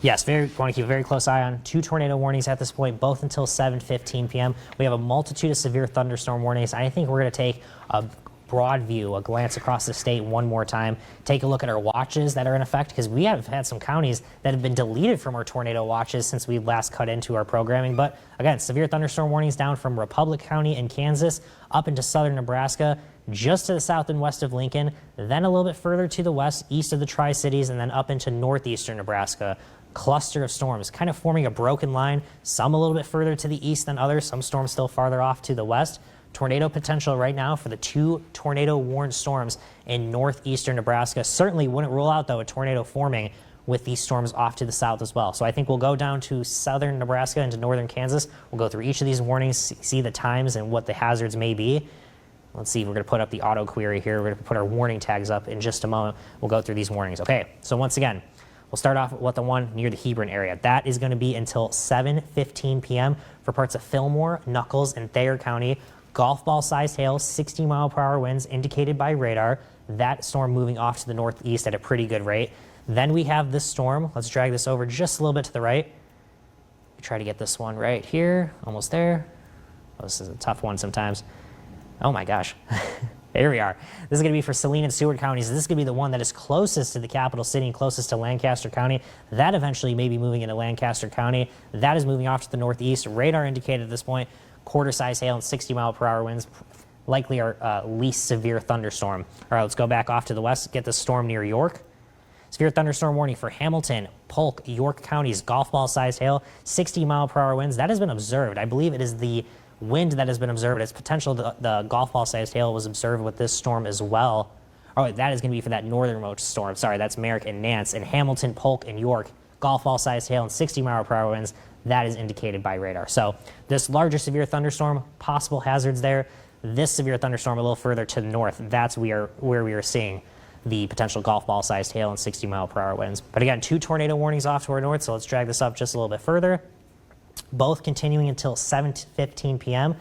Yes, want to keep a very close eye on. 2 tornado warnings at this point, both until 7:15 p.m. We have a multitude of severe thunderstorm warnings. I think we're going to take a broad view, a glance across the state one more time, take a look at our watches that are in effect, because we have had some counties that have been deleted from our tornado watches since we last cut into our programming. But again, severe thunderstorm warnings down from Republic County in Kansas up into southern Nebraska, just to the south and west of Lincoln, then a little bit further to the west, east of the Tri-Cities, and then up into northeastern Nebraska. Cluster of storms kind of forming a broken line, some a little bit further to the east than others, some storms still farther off to the west. Tornado potential right now for the 2 tornado warned storms in northeastern Nebraska. Certainly wouldn't rule out, though, a tornado forming with these storms off to the south as well. So I think we'll go down to southern Nebraska into northern Kansas. We'll go through each of these warnings, see the times and what the hazards may be. Let's see, we're going to put up the auto query here. We're going to put our warning tags up in just a moment. We'll go through these warnings. Okay, so once again, we'll start off with the one near the Hebron area. That is going to be until 7:15 p.m. for parts of Fillmore, Nuckolls, and Thayer County. Golf ball sized hail, 60-mile-per-hour winds indicated by radar. That storm moving off to the northeast at a pretty good rate. Then we have this storm. Let's drag this over just a little bit to the right. Try to get this one right here. Almost there. Oh, this is a tough one sometimes. Oh my gosh. Here we are. This is going to be for Saline and Seward counties. This is going to be the one that is closest to the capital city and closest to Lancaster County. That eventually may be moving into Lancaster County. That is moving off to the northeast. Radar indicated at this point quarter-size hail and 60-mile-per-hour winds, likely our least severe thunderstorm. All right, let's go back off to the west, get the storm near York. Severe thunderstorm warning for Hamilton, Polk, York counties, golf ball-sized hail, 60-mile-per-hour winds. That has been observed. I believe it is the wind that has been observed. It's potential the golf ball-sized hail was observed with this storm as well. All right, that is going to be for that northernmost storm. Sorry, that's Merrick and Nance. In Hamilton, Polk, and York, golf ball-sized hail and 60-mile-per-hour winds. That is indicated by radar. So this larger severe thunderstorm, possible hazards there. This severe thunderstorm a little further to the north, that's where we are seeing the potential golf ball-sized hail and 60-mile-per-hour winds. But again, 2 tornado warnings off to our north, so let's drag this up just a little bit further. Both continuing until 7:15 p.m.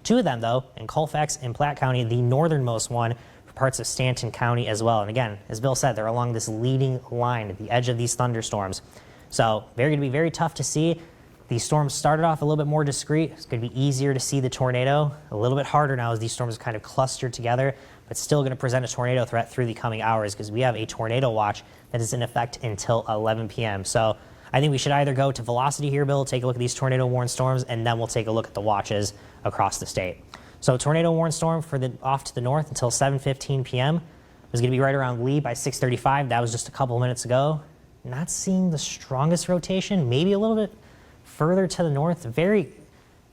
2 of them, though, in Colfax and Platte County, the northernmost one for parts of Stanton County as well. And again, as Bill said, they're along this leading line at the edge of these thunderstorms. So they're going to be very tough to see. These storms started off a little bit more discreet. It's going to be easier to see the tornado. A little bit harder now as these storms kind of clustered together, but still going to present a tornado threat through the coming hours because we have a tornado watch that is in effect until 11 p.m. So I think we should either go to velocity here, Bill, take a look at these tornado warned storms, and then we'll take a look at the watches across the state. So tornado warned storm for the off to the north until 7:15 p.m. is going to be right around Lee by 6:35. That was just a couple minutes ago. Not seeing the strongest rotation, maybe a little bit further to the north. Very,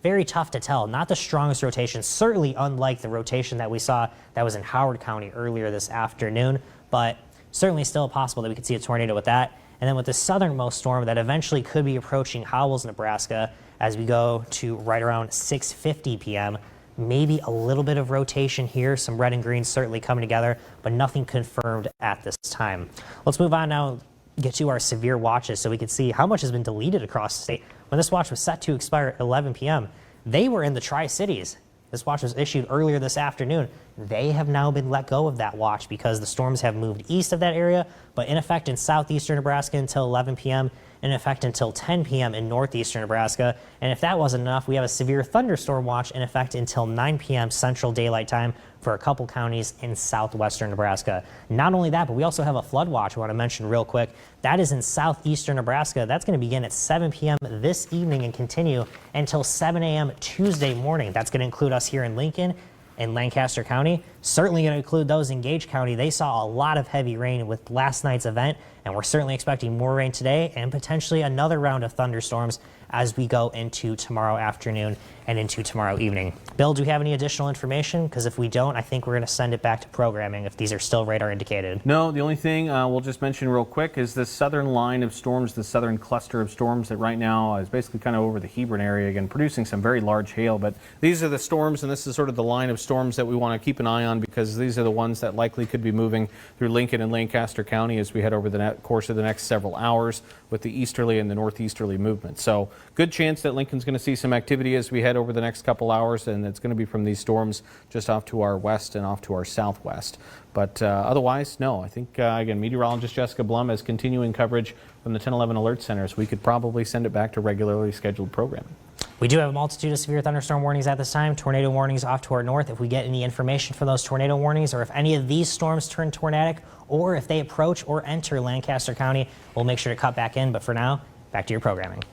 very tough to tell. Not the strongest rotation, certainly unlike the rotation that we saw that was in Howard County earlier this afternoon, but certainly still possible that we could see a tornado with that. And then with the southernmost storm that eventually could be approaching Howells, Nebraska, as we go to right around 6:50 p.m., maybe a little bit of rotation here, some red and green certainly coming together, but nothing confirmed at this time. Let's move on now get to our severe watches so we can see how much has been deleted across the state. When this watch was set to expire at 11 p.m., they were in the Tri-Cities. This watch was issued earlier this afternoon. They have now been let go of that watch because the storms have moved east of that area, but in effect in southeastern Nebraska until 11 p.m., in effect until 10 p.m. in northeastern Nebraska. And if that wasn't enough, we have a severe thunderstorm watch in effect until 9 p.m. Central Daylight Time for a couple counties in southwestern Nebraska. Not only that, but we also have a flood watch I want to mention real quick. That is in southeastern Nebraska. That's going to begin at 7 p.m. this evening and continue until 7 a.m. Tuesday morning. That's going to include us here in Lincoln and Lancaster County. Certainly going to include those in Gage County. They saw a lot of heavy rain with last night's event, and we're certainly expecting more rain today and potentially another round of thunderstorms as we go into tomorrow afternoon and into tomorrow evening. Bill, do we have any additional information? Because if we don't, I think we're going to send it back to programming if these are still radar indicated. No, the only thing we'll just mention real quick is the southern line of storms, the southern cluster of storms that right now is basically kind of over the Hebron area, again, producing some very large hail. But these are the storms, and this is sort of the line of storms that we want to keep an eye on because these are the ones that likely could be moving through Lincoln and Lancaster County as we head over the course of the next several hours with the easterly and the northeasterly movement. So good chance that Lincoln's going to see some activity as we head over the next couple hours, and it's going to be from these storms just off to our west and off to our southwest. But otherwise, no. I think, again, meteorologist Jessica Blum has continuing coverage from the 1011 Alert Center, so we could probably send it back to regularly scheduled programming. We do have a multitude of severe thunderstorm warnings at this time. Tornado warnings off to our north. If we get any information for those tornado warnings, or if any of these storms turn tornadic, or if they approach or enter Lancaster County, we'll make sure to cut back in. But for now, back to your programming.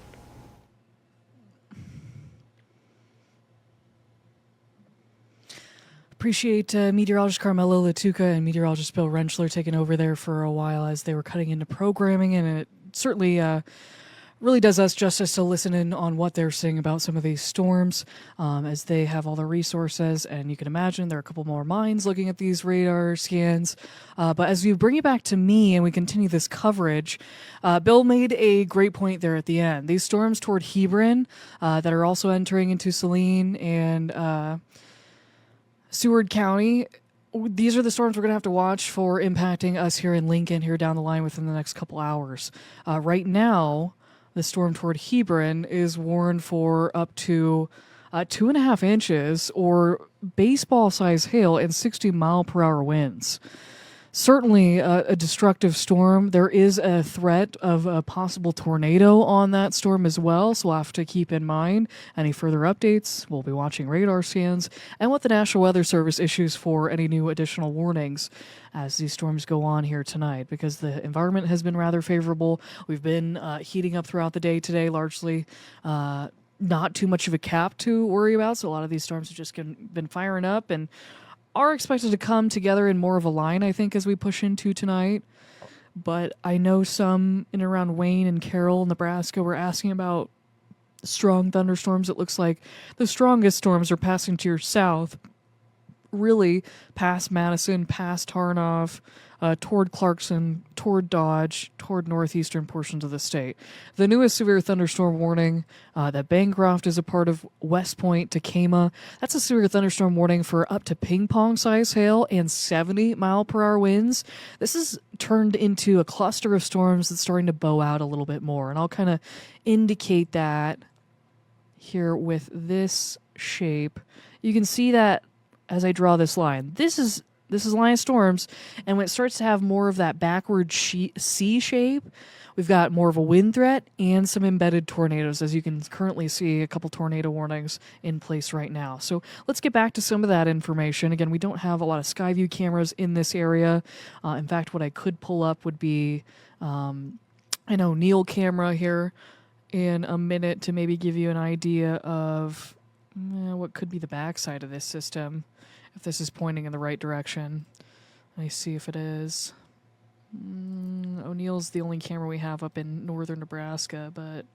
Appreciate meteorologist Carmelo Latuca and meteorologist Bill Rentschler taking over there for a while as they were cutting into programming, and it certainly really does us justice to listen in on what they're saying about some of these storms as they have all the resources, and you can imagine there are a couple more minds looking at these radar scans. But as we bring it back to me and we continue this coverage, Bill made a great point there at the end. These storms toward Hebron that are also entering into Saline and Seward County, these are the storms we're going to have to watch for impacting us here in Lincoln here down the line within the next couple hours. Right now, the storm toward Hebron is warned for up to 2.5 inches or baseball-sized hail and 60-mile-per-hour winds. Certainly a destructive storm. There is a threat of a possible tornado on that storm as well, so we'll have to keep in mind any further updates. We'll be watching radar scans and what the National Weather Service issues for any new additional warnings as these storms go on here tonight, because the environment has been rather favorable. We've been heating up throughout the day today, largely not too much of a cap to worry about, so a lot of these storms have just been firing up and are expected to come together in more of a line, I think, as we push into tonight. But I know some in and around Wayne and Carroll, Nebraska, were asking about strong thunderstorms. It looks like the strongest storms are passing to your south, really past Madison, past Tarnoff, toward Clarkson, toward Dodge, toward northeastern portions of the state. The newest severe thunderstorm warning that Bancroft is a part of, West Point, Tacoma, that's a severe thunderstorm warning for up to ping-pong size hail and 70-mile-per-hour winds. This is turned into a cluster of storms that's starting to bow out a little bit more, and I'll kind of indicate that here with this shape. You can see that as I draw this line. This is line of storms, and when it starts to have more of that backward C shape, we've got more of a wind threat and some embedded tornadoes, as you can currently see a couple tornado warnings in place right now. So let's get back to some of that information. Again, we don't have a lot of Skyview cameras in this area. In fact, what I could pull up would be an O'Neill camera here in a minute to maybe give you an idea of what could be the backside of this system, if this is pointing in the right direction. Let me see if it is. O'Neill's the only camera we have up in northern Nebraska, but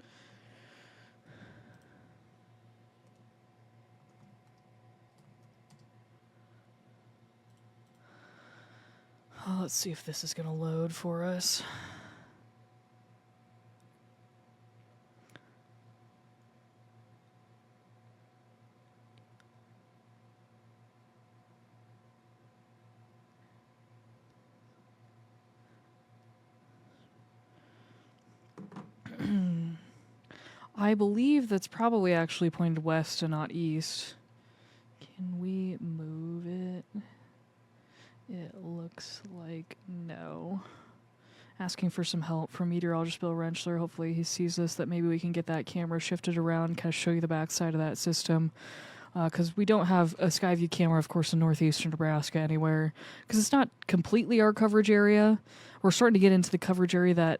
let's see if this is going to load for us. I believe that's probably actually pointed west and not east. Can we move it? It looks like no. Asking for some help from meteorologist Bill Rentschler. Hopefully he sees this, that maybe we can get that camera shifted around, kind of show you the backside of that system. Because we don't have a Skyview camera, of course, in northeastern Nebraska anywhere. Because it's not completely our coverage area. We're starting to get into the coverage area that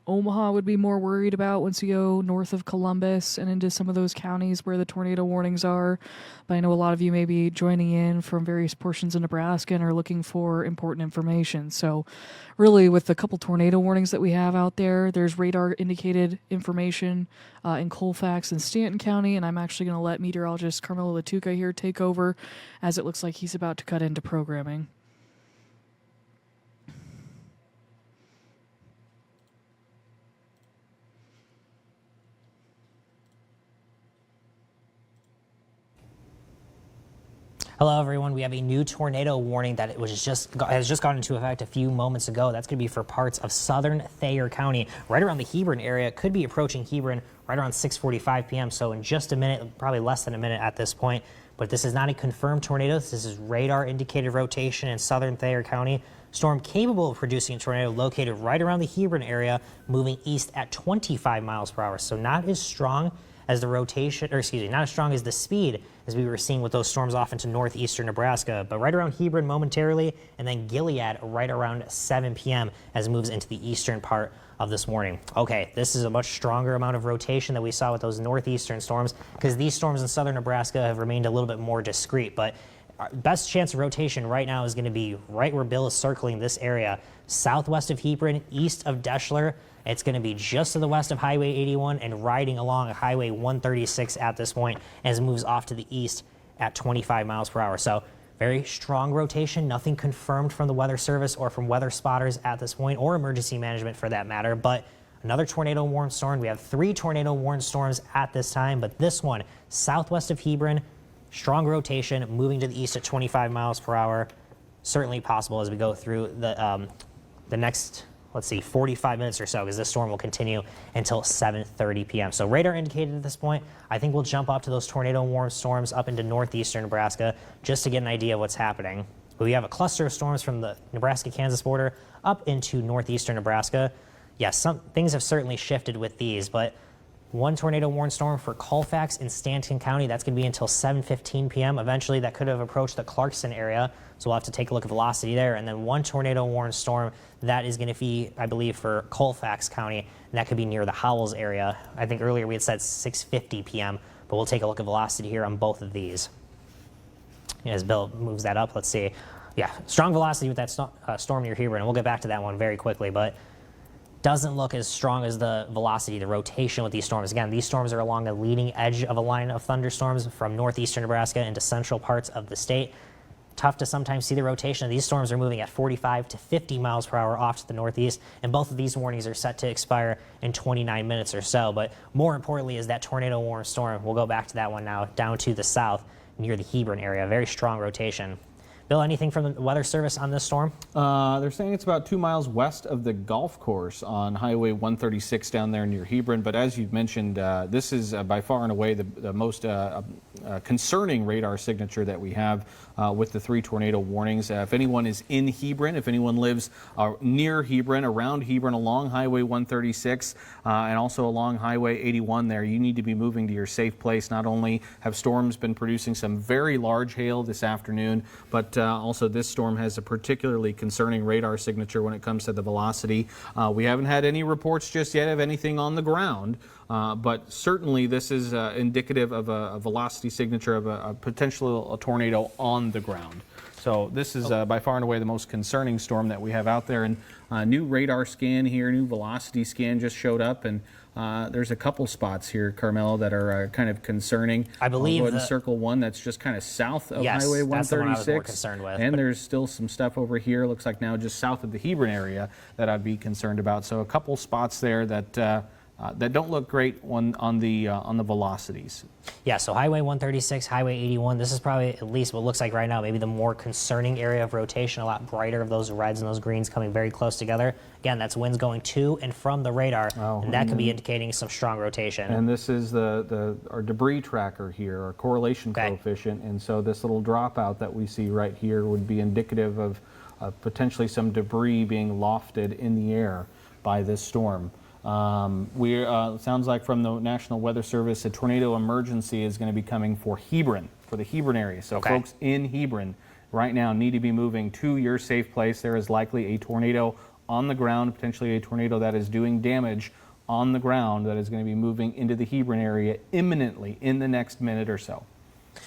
Omaha would be more worried about once you go north of Columbus and into some of those counties where the tornado warnings are. But I know a lot of you may be joining in from various portions of Nebraska and are looking for important information. So really, with the couple tornado warnings that we have out there, there's radar indicated information in Colfax and Stanton County, and I'm actually going to let meteorologist Carmelo Latuca here take over, as it looks like he's about to cut into programming. Hello, everyone. We have a new tornado warning that has just gone into effect a few moments ago. That's going to be for parts of southern Thayer County, right around the Hebron area. Could be approaching Hebron right around 6:45 p.m. So in just a minute, probably less than a minute at this point. But this is not a confirmed tornado. This is radar indicated rotation in southern Thayer County. Storm capable of producing a tornado located right around the Hebron area, moving east at 25 miles per hour. So not as strong as the rotation, or excuse me, not as strong as the speed as we were seeing with those storms off into northeastern Nebraska, but right around Hebron momentarily, and then Gilead right around 7 p.m. as it moves into the eastern part of this morning. Okay, this is a much stronger amount of rotation that we saw with those northeastern storms, because these storms in southern Nebraska have remained a little bit more discreet, but our best chance of rotation right now is going to be right where Bill is circling this area, southwest of Hebron, east of Deschler. It's going to be just to the west of Highway 81 and riding along Highway 136 at this point as it moves off to the east at 25 miles per hour. So very strong rotation, nothing confirmed from the Weather Service or from weather spotters at this point, or emergency management for that matter. But another tornado warned storm. We have 3 tornado warned storms at this time, but this one southwest of Hebron, strong rotation, moving to the east at 25 miles per hour. Certainly possible as we go through the next, let's see, 45 minutes or so, because this storm will continue until 7:30 p.m. So radar indicated at this point. I think we'll jump up to those tornado warned storms up into northeastern Nebraska just to get an idea of what's happening. But we have a cluster of storms from the Nebraska-Kansas border up into northeastern Nebraska. Yes, some things have certainly shifted with these, but one tornado warned storm for Colfax in Stanton County. That's going to be until 7:15 p.m. Eventually, that could have approached the Clarkson area, so we'll have to take a look at velocity there. And then one tornado warned storm that is going to be, I believe, for Colfax County, and that could be near the Howells area. I think earlier we had said 6:50 p.m., but we'll take a look at velocity here on both of these. As Bill moves that up, let's see. Yeah, strong velocity with that storm near Hebron, and we'll get back to that one very quickly, but doesn't look as strong as the velocity, the rotation with these storms. Again, these storms are along the leading edge of a line of thunderstorms from northeastern Nebraska into central parts of the state. Tough to sometimes see the rotation. These storms are moving at 45 to 50 miles per hour off to the northeast, and both of these warnings are set to expire in 29 minutes or so. But more importantly is that tornado warned storm. We'll go back to that one now, down to the south near the Hebron area. Very strong rotation. Bill, anything from the Weather Service on this storm? They're saying it's about 2 miles west of the golf course on Highway 136 down there near Hebron. But as you've mentioned, this is by far and away the most concerning radar signature that we have with the 3 tornado warnings. If anyone is in Hebron, if anyone lives near Hebron, around Hebron, along Highway 136, and also along Highway 81 there, you need to be moving to your safe place. Not only have storms been producing some very large hail this afternoon, but also this storm has a particularly concerning radar signature when it comes to the velocity. We haven't had any reports just yet of anything on the ground, but certainly this is indicative of a velocity signature of a potential tornado on the ground. So this is by far and away the most concerning storm that we have out there. And new radar scan here, new velocity scan just showed up, and there's a couple spots here, Carmelo, that are kind of concerning. I believe I'll go ahead and circle one that's just kind of south of yes, Highway 136. That's the one I was more concerned with. And there's still some stuff over here, looks like now just south of the Hebron area, that I'd be concerned about. So a couple spots there that that don't look great on the velocities. Yeah, so Highway 136, Highway 81, this is probably at least what looks like right now, maybe the more concerning area of rotation, a lot brighter of those reds and those greens coming very close together. Again, that's winds going to and from the radar, and that could be indicating some strong rotation. And this is our debris tracker here, our correlation coefficient, and so this little dropout that we see right here would be indicative of potentially some debris being lofted in the air by this storm. Sounds like from the National Weather Service, a tornado emergency is going to be coming for Hebron, for the Hebron area. So folks in Hebron right now need to be moving to your safe place. There is likely a tornado on the ground, potentially a tornado that is doing damage on the ground that is going to be moving into the Hebron area imminently in the next minute or so.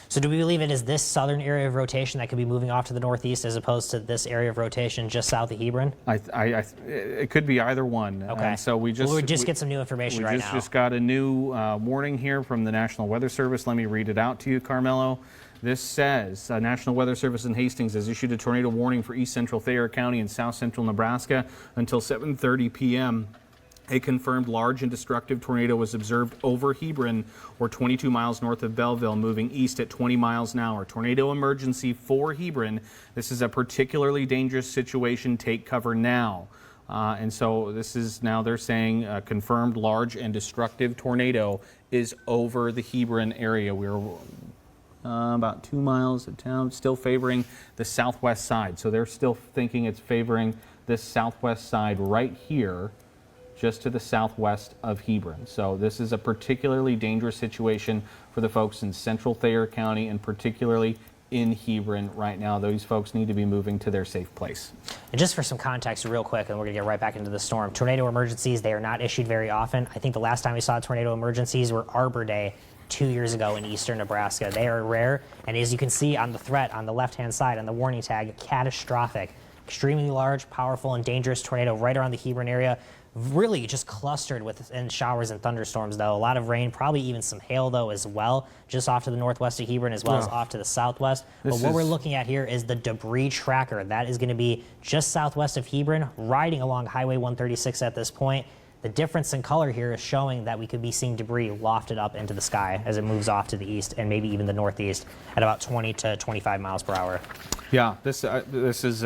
So do we believe it is this southern area of rotation that could be moving off to the northeast as opposed to this area of rotation just south of Hebron? It could be either one. Okay. So we just get some new information right now. We just got a new warning here from the National Weather Service. Let me read it out to you, Carmelo. This says, National Weather Service in Hastings has issued a tornado warning for east central Thayer County and south central Nebraska until 7:30 p.m. A confirmed large and destructive tornado was observed over Hebron, or 22 miles north of Belleville, moving east at 20 miles an hour. Tornado emergency for Hebron. This is a particularly dangerous situation. Take cover now. And so this is now they're saying a confirmed large and destructive tornado is over the Hebron area. We're about 2 miles of town, still favoring the southwest side. So they're still thinking it's favoring this southwest side right here, just to the southwest of Hebron. So this is a particularly dangerous situation for the folks in central Thayer County and particularly in Hebron right now. Those folks need to be moving to their safe place. And just for some context real quick, and we're going to get right back into the storm, tornado emergencies, they are not issued very often. I think the last time we saw tornado emergencies were Arbor Day 2 years ago in eastern Nebraska. They are rare, and as you can see on the threat on the left-hand side on the warning tag, catastrophic. Extremely large, powerful, and dangerous tornado right around the Hebron area. Really just clustered in showers and thunderstorms, though. A lot of rain, probably even some hail, though, as well, just off to the northwest of Hebron as well as off to the southwest. But what we're looking at here is the debris tracker. That is going to be just southwest of Hebron, riding along Highway 136 at this point. The difference in color here is showing that we could be seeing debris lofted up into the sky as it moves off to the east and maybe even the northeast at about 20 to 25 miles per hour. Yeah, this is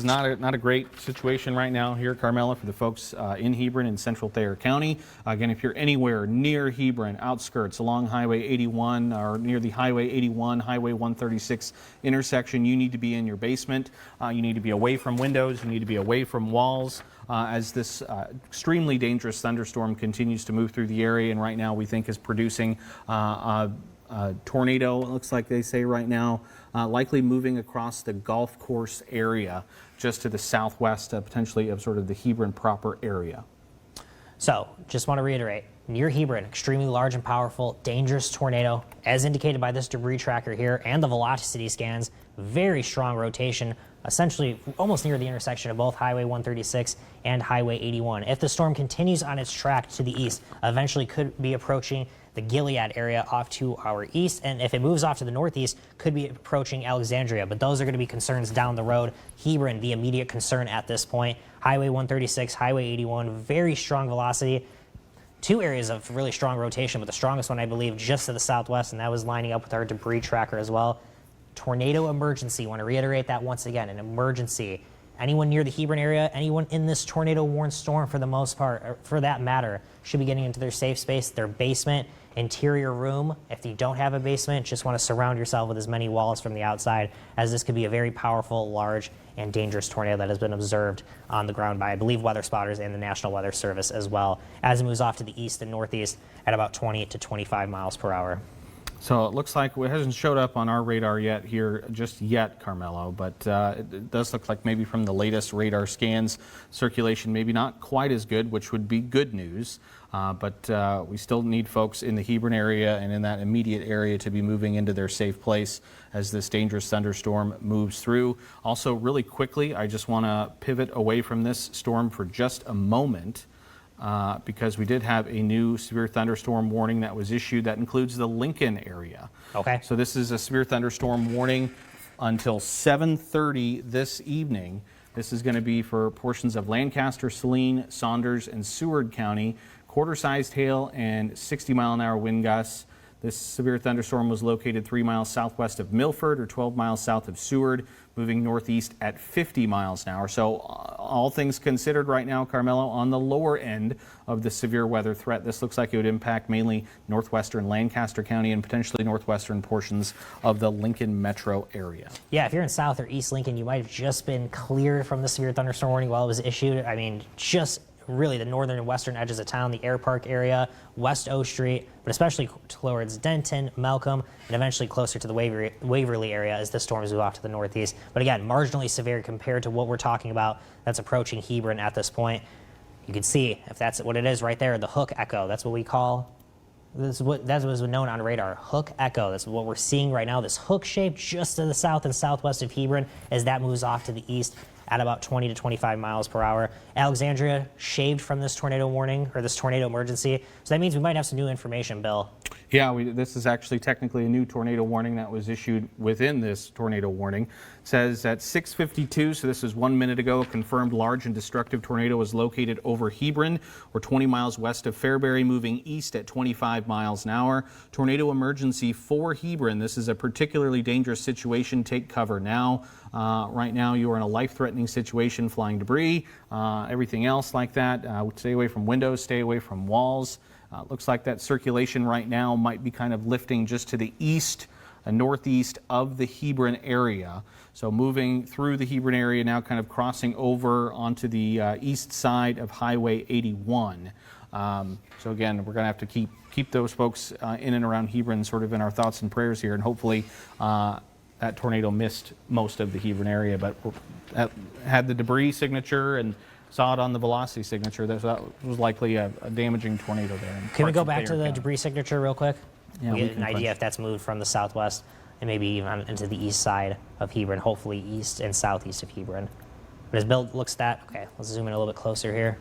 not a great situation right now here, Carmela, for the folks in Hebron in central Thayer County. Again, if you're anywhere near Hebron, outskirts along Highway 81 or near the Highway 81, Highway 136 intersection, you need to be in your basement. You need to be away from windows. You need to be away from walls. As this extremely dangerous thunderstorm continues to move through the area, and right now we think is producing a tornado, it looks like they say right now, likely moving across the golf course area just to the southwest, potentially of sort of the Hebron proper area. So, just want to reiterate, near Hebron, extremely large and powerful, dangerous tornado, as indicated by this debris tracker here and the velocity scans, very strong rotation, essentially almost near the intersection of both Highway 136 and Highway 81. If the storm continues on its track to the east, eventually could be approaching the Gilead area off to our east, and if it moves off to the northeast, could be approaching Alexandria. But those are going to be concerns down the road. Hebron, the immediate concern at this point. Highway 136, Highway 81, very strong velocity. Two areas of really strong rotation, but the strongest one, I believe, just to the southwest, and that was lining up with our debris tracker as well. Tornado emergency. Want to reiterate that once again, an emergency. Anyone near the Hebron area, anyone in this tornado-warned storm for the most part, or for that matter, should be getting into their safe space, their basement, interior room. If you don't have a basement, just want to surround yourself with as many walls from the outside, as this could be a very powerful, large, and dangerous tornado that has been observed on the ground by, I believe, weather spotters and the National Weather Service as well, as it moves off to the east and northeast at about 20 to 25 miles per hour. So it looks like it hasn't showed up on our radar just yet, Carmelo, but it does look like maybe from the latest radar scans, circulation maybe not quite as good, which would be good news. But we still need folks in the Hebron area and in that immediate area to be moving into their safe place as this dangerous thunderstorm moves through. Also, really quickly, I just want to pivot away from this storm for just a moment. Because we did have a new severe thunderstorm warning that was issued that includes the Lincoln area. Okay. So this is a severe thunderstorm warning until 7:30 this evening. This is going to be for portions of Lancaster, Saline, Saunders, and Seward County. Of quarter-sized hail, and 60-mile-an-hour wind gusts. This severe thunderstorm was located 3 miles southwest of Milford or 12 miles south of Seward, moving northeast at 50 miles an hour. So all things considered right now, Carmelo, on the lower end of the severe weather threat. This looks like it would impact mainly northwestern Lancaster County and potentially northwestern portions of the Lincoln metro area. Yeah, if you're in South or East Lincoln, you might have just been cleared from the severe thunderstorm warning while it was issued. I mean, just really the northern and western edges of town, the Air Park area, West O Street, but especially towards Denton, Malcolm, and eventually closer to the Waverly area as the storms move off to the northeast. But again, marginally severe compared to what we're talking about that's approaching Hebron at this point. You can see if that's what it is right there, the hook echo. That's what we call, that's what was known on radar, hook echo. That's what we're seeing right now, this hook shape just to the south and southwest of Hebron as that moves off to the east at about 20 to 25 miles per hour. Alexandria shaved from this tornado warning or this tornado emergency. So that means we might have some new information, Bill. Yeah, this is actually technically a new tornado warning that was issued within this tornado warning. It says at 6:52, so this is 1 minute ago, a confirmed large and destructive tornado was located over Hebron or 20 miles west of Fairbury, moving east at 25 miles an hour. Tornado emergency for Hebron. This is a particularly dangerous situation. Take cover now. Right now you are in a life-threatening situation, flying debris, everything else like that. Stay away from windows, stay away from walls. Looks like that circulation right now might be kind of lifting just to the east and northeast of the Hebron area. So moving through the Hebron area now, kind of crossing over onto the east side of Highway 81. So again, we're going to have to keep those folks in and around Hebron sort of in our thoughts and prayers here, and hopefully that tornado missed most of the Hebron area, but had the debris signature and saw it on the velocity signature. That was likely a damaging tornado there. Can we go back to the debris signature real quick? Yeah, we get an idea if that's moved from the southwest and maybe even into the east side of Hebron, hopefully east and southeast of Hebron. But as Bill looks at that, okay, let's zoom in a little bit closer here.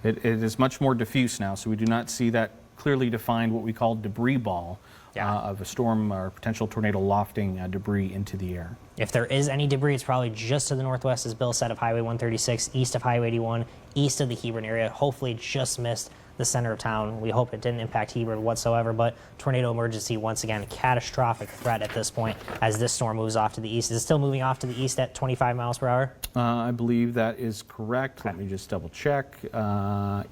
It is much more diffuse now, so we do not see that clearly defined what we call debris ball of a storm or potential tornado lofting debris into the air. If there is any debris, it's probably just to the northwest, as Bill said, of Highway 136, east of Highway 81, east of the Hebron area. Hopefully just missed the center of town. We hope it didn't impact Hebron whatsoever, but tornado emergency, once again, catastrophic threat at this point as this storm moves off to the east. Is it still moving off to the east at 25 miles per hour? I believe that is correct. Okay. Let me just double check.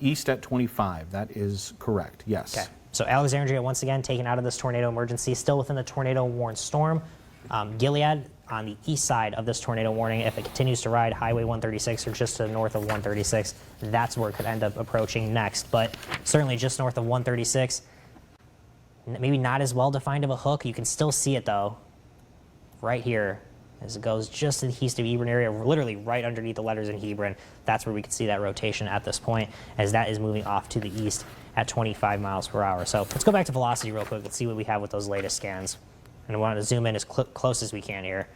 East at 25, that is correct, yes. Okay. So Alexandria, once again, taken out of this tornado emergency, still within the tornado warned storm. Gilead on the east side of this tornado warning. If it continues to ride Highway 136 or just to the north of 136, that's where it could end up approaching next. But certainly just north of 136, maybe not as well defined of a hook. You can still see it though, right here, as it goes just to the east of Hebron area, literally right underneath the letters in Hebron. That's where we can see that rotation at this point, as that is moving off to the east at 25 miles per hour. So let's go back to velocity real quick. Let's see what we have with those latest scans. And I want to zoom in as close as we can here.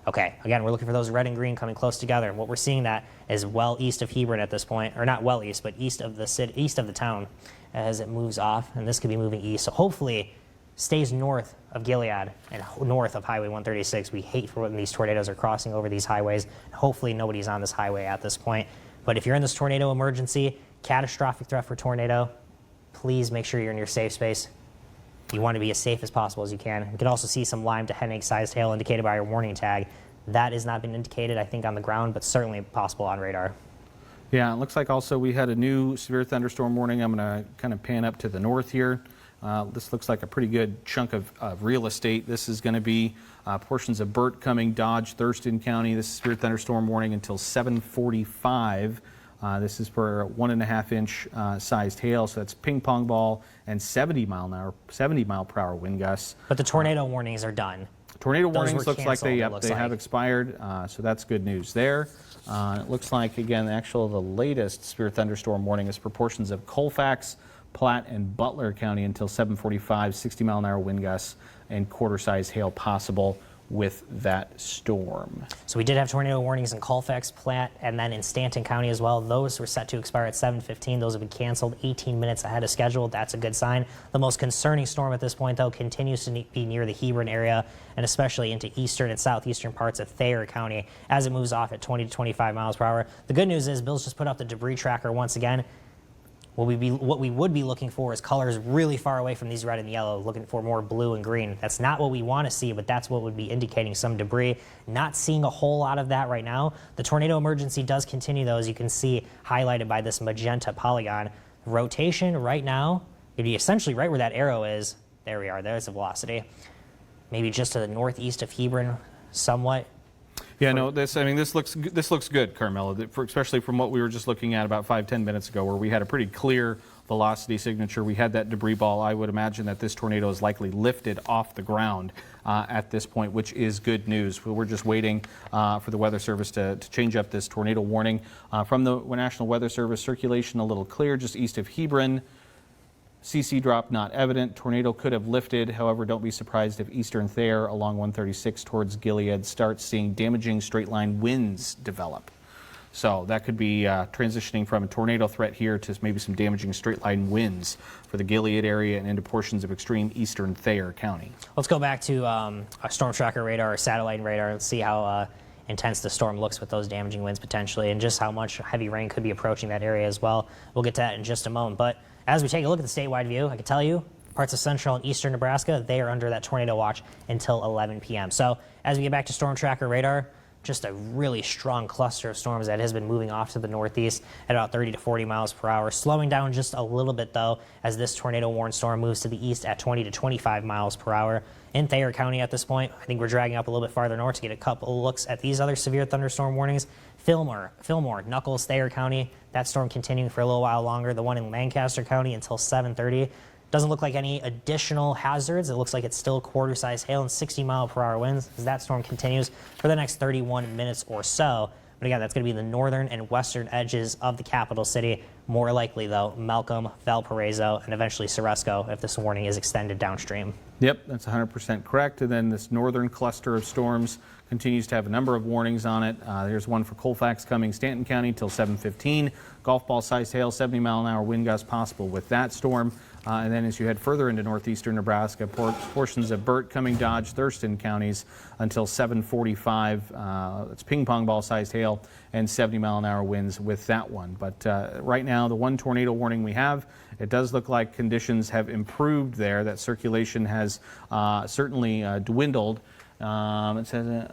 Okay, again, we're looking for those red and green coming close together. And what we're seeing that is well east of Hebron at this point, or not well east, but east of the city, east of the town as it moves off. And this could be moving east. So hopefully stays north of Gilead and north of Highway 136. We hate for when these tornadoes are crossing over these highways. Hopefully nobody's on this highway at this point. But if you're in this tornado emergency, catastrophic threat for tornado, please make sure you're in your safe space. You want to be as safe as possible as you can. You can also see some lime to head egg sized hail indicated by our warning tag. That has not been indicated, I think, on the ground, but certainly possible on radar. Yeah, it looks like also we had a new severe thunderstorm warning. I'm going to kind of pan up to the north here. This looks like a pretty good chunk of real estate. This is going to be portions of Burt, Cumming, Dodge, Thurston County. This is severe thunderstorm warning until 7:45. This is for 1.5 inch sized hail, so that's ping pong ball and 70 mile per hour wind gusts. But the tornado warnings are done. Tornado warnings looks like they have expired, so that's good news there. It looks like, again, the latest severe thunderstorm warning is for portions of Colfax, Platte, and Butler County until 7:45, 60 mile an hour wind gusts and quarter-size hail possible with that storm. So we did have tornado warnings in Colfax, Platte, and then in Stanton County as well. Those were set to expire at 7:15. Those have been canceled 18 minutes ahead of schedule. That's a good sign. The most concerning storm at this point, though, continues to be near the Hebron area and especially into eastern and southeastern parts of Thayer County as it moves off at 20 to 25 miles per hour. The good news is Bill's just put up the debris tracker once again. What we would be looking for is colors really far away from these red and yellow, looking for more blue and green. That's not what we want to see, but that's what would be indicating some debris. Not seeing a whole lot of that right now. The tornado emergency does continue, though, as you can see highlighted by this magenta polygon. Rotation right now, it'd be essentially right where that arrow is. There we are, there's the velocity. Maybe just to the northeast of Hebron, somewhat. Yeah, no, this looks good, Carmelo, especially from what we were just looking at about 5-10 minutes ago, where we had a pretty clear velocity signature. We had that debris ball. I would imagine that this tornado is likely lifted off the ground at this point, which is good news. We're just waiting for the Weather Service to change up this tornado warning. From the National Weather Service, circulation a little clear just east of Hebron. CC drop not evident. Tornado could have lifted. However, don't be surprised if eastern Thayer along 136 towards Gilead starts seeing damaging straight line winds develop. So that could be transitioning from a tornado threat here to maybe some damaging straight line winds for the Gilead area and into portions of extreme eastern Thayer County. Let's go back to our storm tracker radar, or satellite radar, and see how intense the storm looks with those damaging winds potentially, and just how much heavy rain could be approaching that area as well. We'll get to that in just a moment. But as we take a look at the statewide view, I can tell you parts of central and eastern Nebraska, they are under that tornado watch until 11 p.m. So as we get back to storm tracker radar, just a really strong cluster of storms that has been moving off to the northeast at about 30 to 40 miles per hour, slowing down just a little bit though as this tornado warned storm moves to the east at 20 to 25 miles per hour. In Thayer County at this point, I think we're dragging up a little bit farther north to get a couple looks at these other severe thunderstorm warnings. Fillmore, Knuckles, Thayer County, that storm continuing for a little while longer. The one in Lancaster County until 7:30. Doesn't look like any additional hazards. It looks like it's still quarter-size hail and 60-mile-per-hour winds as that storm continues for the next 31 minutes or so. But again, that's going to be the northern and western edges of the capital city. More likely, though, Malcolm, Valparaiso, and eventually Ceresco if this warning is extended downstream. Yep, that's 100% correct. And then this northern cluster of storms continues to have a number of warnings on it. There's one for Colfax coming Stanton County till 7:15. Golf ball sized hail, 70-mile-an-hour wind gusts possible with that storm. And then as you head further into northeastern Nebraska, portions of Burt, Cumming, Dodge, Thurston counties until 7:45. It's ping pong ball sized hail and 70-mile-an-hour winds with that one. But right now, the one tornado warning we have, it does look like conditions have improved there. That circulation has certainly dwindled. It says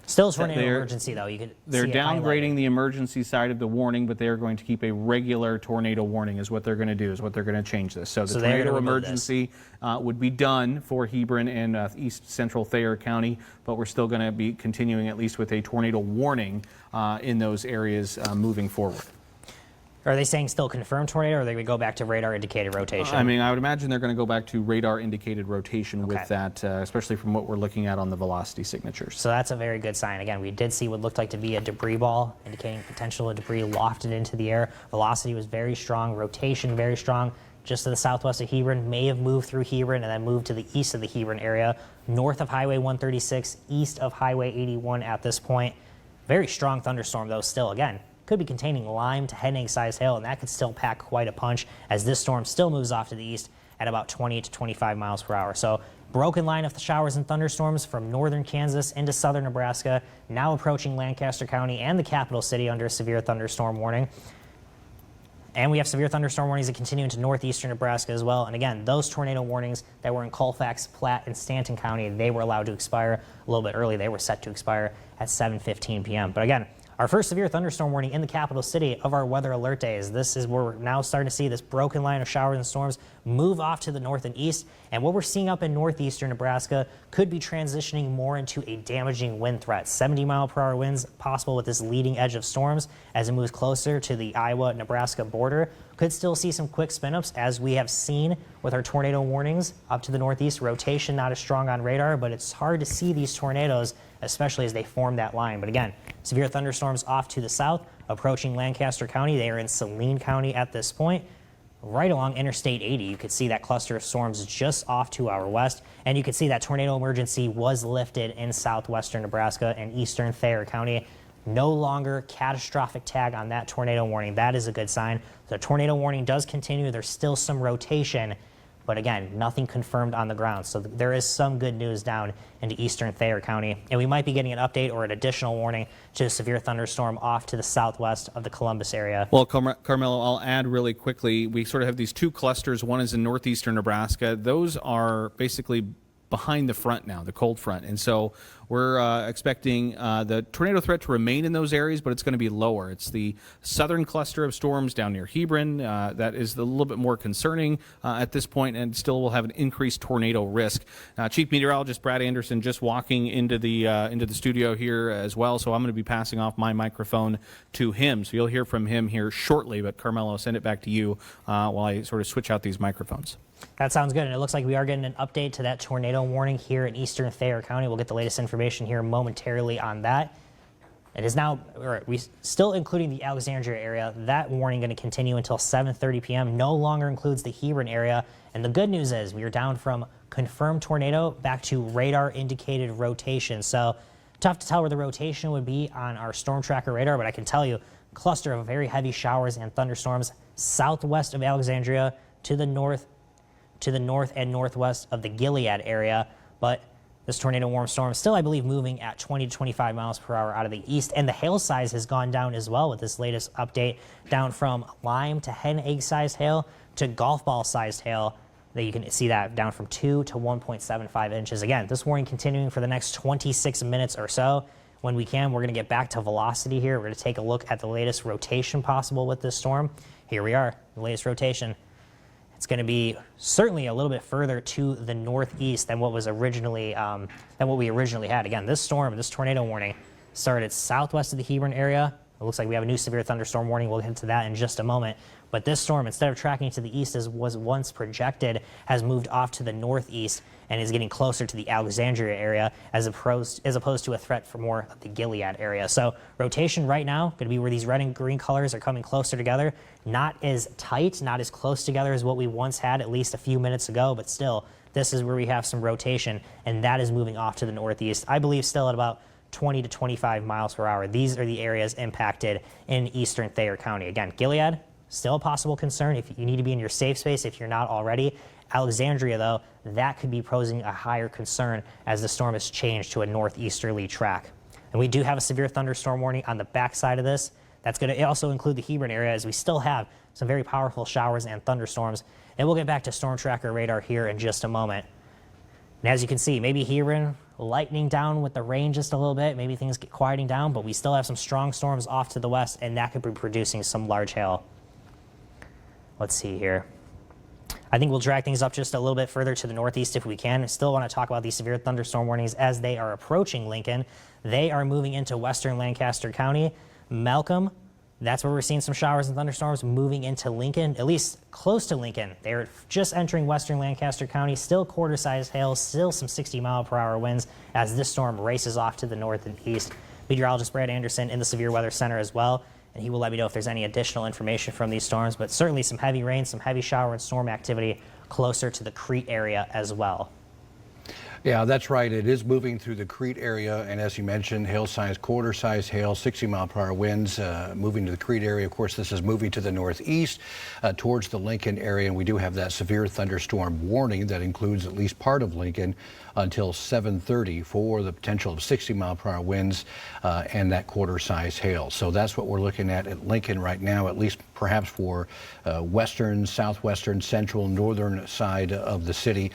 still a tornado emergency, though. They're downgrading the emergency side of the warning, but they're going to keep a regular tornado warning is what they're going to do, is what they're going to change this. So the tornado emergency would be done for Hebron and east central Thayer County, but we're still going to be continuing at least with a tornado warning in those areas moving forward. Are they saying still confirmed tornado, or are they going to go back to radar indicated rotation? I mean, I would imagine they're going to go back to radar indicated rotation with that, especially from what we're looking at on the velocity signatures. So that's a very good sign. Again, we did see what looked like to be a debris ball, indicating potential of debris lofted into the air. Velocity was very strong, rotation very strong. Just to the southwest of Hebron, may have moved through Hebron and then moved to the east of the Hebron area, north of Highway 136, east of Highway 81 at this point. Very strong thunderstorm, though, still. Again, could be containing lime to head egg-sized hail, and that could still pack quite a punch as this storm still moves off to the east at about 20 to 25 miles per hour. So broken line of the showers and thunderstorms from northern Kansas into southern Nebraska, now approaching Lancaster County and the capital city under a severe thunderstorm warning. And we have severe thunderstorm warnings that continue into northeastern Nebraska as well. And again, those tornado warnings that were in Colfax, Platte, and Stanton County, they were allowed to expire a little bit early. They were set to expire at 7:15 p.m. But again, our first severe thunderstorm warning in the capital city of our weather alert days. This is where we're now starting to see this broken line of showers and storms move off to the north and east. And what we're seeing up in northeastern Nebraska could be transitioning more into a damaging wind threat. 70-mile-per-hour winds possible with this leading edge of storms as it moves closer to the Iowa-Nebraska border. Could still see some quick spin-ups as we have seen with our tornado warnings up to the northeast. Rotation not as strong on radar, but it's hard to see these tornadoes, especially as they form that line. But again, severe thunderstorms off to the south, approaching Lancaster County. They are in Saline County at this point. Right along Interstate 80, you could see that cluster of storms just off to our west. And you could see that tornado emergency was lifted in southwestern Nebraska and eastern Thayer County. No longer catastrophic tag on that tornado warning. That is a good sign. The tornado warning does continue. There's still some rotation, But again, nothing confirmed on the ground. So there is some good news down into eastern Thayer County. And we might be getting an update or an additional warning to a severe thunderstorm off to the southwest of the Columbus area. Well, Carmelo, I'll add really quickly, we sort of have these two clusters. One is in northeastern Nebraska. Those are basically behind the front now, the cold front. And so we're expecting the tornado threat to remain in those areas, but it's going to be lower. It's the southern cluster of storms down near Hebron that is a little bit more concerning at this point, and still will have an increased tornado risk. Chief Meteorologist Brad Anderson just walking into the studio here as well, so I'm going to be passing off my microphone to him. So you'll hear from him here shortly, but Carmelo, I'll send it back to you while I sort of switch out these microphones. That sounds good, and it looks like we are getting an update to that tornado warning here in eastern Thayer County. We'll get the latest information here momentarily on that. It is now, we still including the Alexandria area. That warning going to continue until 7:30 p.m. No longer includes the Hebron area. And the good news is we are down from confirmed tornado back to radar indicated rotation. So tough to tell where the rotation would be on our storm tracker radar, but I can tell you, cluster of very heavy showers and thunderstorms southwest of Alexandria to the north and northwest of the Gilead area. But this tornado warm storm is still, I believe, moving at 20 to 25 miles per hour out of the east. And the hail size has gone down as well with this latest update, down from lime to hen egg sized hail to golf ball sized hail. That you can see that down from 2 to 1.75 inches. Again, this warning continuing for the next 26 minutes or so. When we can, we're going to get back to velocity here. We're going to take a look at the latest rotation possible with this storm. Here we are, the latest rotation. It's going to be certainly a little bit further to the northeast than what was originally than what we originally had. Again, this storm, this tornado warning, started southwest of the Hebron area. It looks like we have a new severe thunderstorm warning. We'll get to that in just a moment. But this storm, instead of tracking to the east as was once projected, has moved off to the northeast and is getting closer to the Alexandria area as opposed to a threat for more of the Gilead area. So rotation right now going to be where these red and green colors are coming closer together. Not as tight, not as close together as what we once had at least a few minutes ago, but still, this is where we have some rotation, and that is moving off to the northeast. I believe still at about 20 to 25 miles per hour. These are the areas impacted in eastern Thayer County. Again, Gilead, still a possible concern if you need to be in your safe space if you're not already. Alexandria, though, that could be posing a higher concern as the storm has changed to a northeasterly track. And we do have a severe thunderstorm warning on the backside of this. That's going to also include the Hebron area, as we still have some very powerful showers and thunderstorms. And we'll get back to storm tracker radar here in just a moment. And as you can see, maybe Hebron lightening down with the rain just a little bit. Maybe things get quieting down, but we still have some strong storms off to the west, and that could be producing some large hail. Let's see here. I think we'll drag things up just a little bit further to the northeast if we can. I still want to talk about these severe thunderstorm warnings as they are approaching Lincoln. They are moving into western Lancaster County. Malcolm, that's where we're seeing some showers and thunderstorms moving into Lincoln, at least close to Lincoln. They're just entering western Lancaster County, still quarter-sized hail, still some 60-mile-per-hour winds as this storm races off to the north and east. Meteorologist Brad Anderson in the Severe Weather Center as well, and he will let me know if there's any additional information from these storms, but certainly some heavy rain, some heavy shower and storm activity closer to the Crete area as well. Yeah, that's right. It is moving through the Crete area, and as you mentioned, hail size, quarter size hail, 60-mile-per-hour winds moving to the Crete area. Of course, this is moving to the northeast towards the Lincoln area, and we do have that severe thunderstorm warning that includes at least part of Lincoln until 7:30 for the potential of 60-mile-per-hour winds and that quarter size hail. So that's what we're looking at Lincoln right now, at least perhaps for western, southwestern, central, northern side of the city,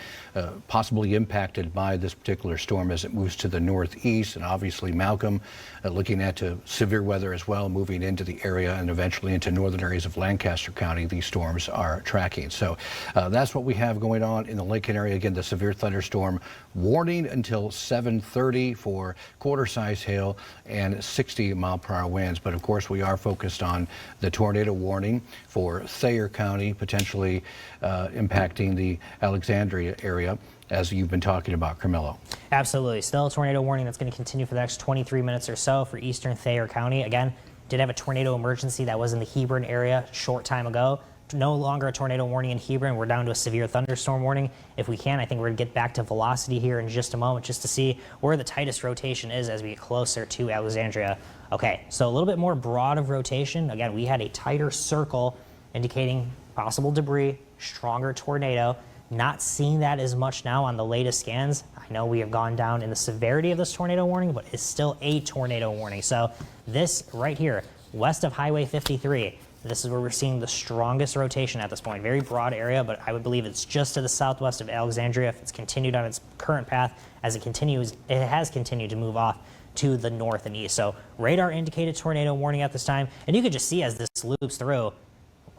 possibly impacted by this particular storm as it moves to the northeast. And obviously Malcolm looking at severe weather as well, moving into the area and eventually into northern areas of Lancaster County. These storms are tracking. So that's what we have going on in the Lincoln area. Again, the severe thunderstorm warning until 7:30 for quarter size hail and 60-mile-per-hour winds. But of course, we are focused on the tornado warning for Thayer County, potentially impacting the Alexandria area, as you've been talking about, Carmelo. Absolutely. Still a tornado warning that's going to continue for the next 23 minutes or so for eastern Thayer County. Again, did have a tornado emergency that was in the Hebron area a short time ago. No longer a tornado warning in Hebron. We're down to a severe thunderstorm warning. If we can, I think we're going to get back to velocity here in just a moment just to see where the tightest rotation is as we get closer to Alexandria. Okay, so a little bit more broad of rotation. Again, we had a tighter circle indicating possible debris, stronger tornado. Not seeing that as much now on the latest scans. I know we have gone down in the severity of this tornado warning, but it's still a tornado warning. So this right here, west of Highway 53, this is where we're seeing the strongest rotation at this point. Very broad area, but I would believe it's just to the southwest of Alexandria. If it's continued on its current path, as it continues, it has continued to move off to the north and east. So radar indicated tornado warning at this time. And you can just see as this loops through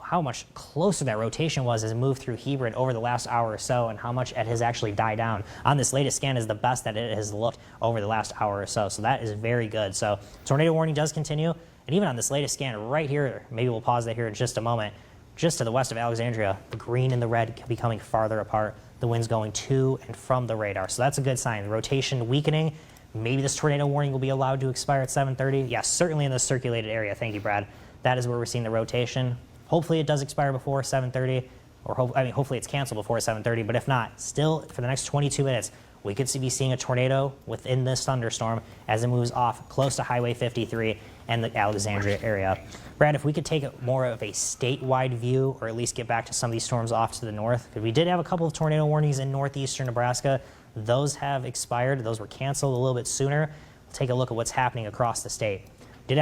how much closer that rotation was as it moved through Hebron over the last hour or so, and how much it has actually died down. On this latest scan is the best that it has looked over the last hour or so. So that is very good. So tornado warning does continue. And even on this latest scan right here, maybe we'll pause that here in just a moment, just to the west of Alexandria, the green and the red becoming farther apart, the winds going to and from the radar. So that's a good sign. The rotation weakening. Maybe this tornado warning will be allowed to expire at 7:30. Yes, certainly in the circulated area. Thank you, Brad. That is where we're seeing the rotation. Hopefully it does expire before 7:30, or hopefully it's canceled before 7:30. But if not, still for the next 22 minutes, we could be seeing a tornado within this thunderstorm as it moves off close to Highway 53 and the Alexandria area. Brad, if we could take more of a statewide view, or at least get back to some of these storms off to the north, because we did have a couple of tornado warnings in northeastern Nebraska. Those have expired. Those were canceled a little bit sooner. We'll take a look at what's happening across the state. We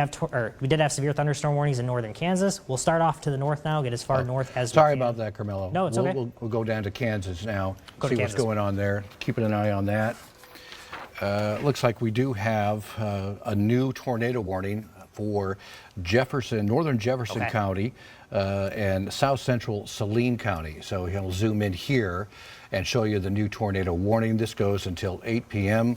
did have severe thunderstorm warnings in northern Kansas. We'll start off to the north now, get as far north as we can. Sorry about that, Carmelo. No, it's okay. We'll go down to Kansas now, Go to see what's Kansas. going on there. Keeping an eye on that. Looks like we do have a new tornado warning for northern Jefferson Okay. County and south central Saline County. So he'll zoom in here and show you the new tornado warning. This goes until 8 p.m.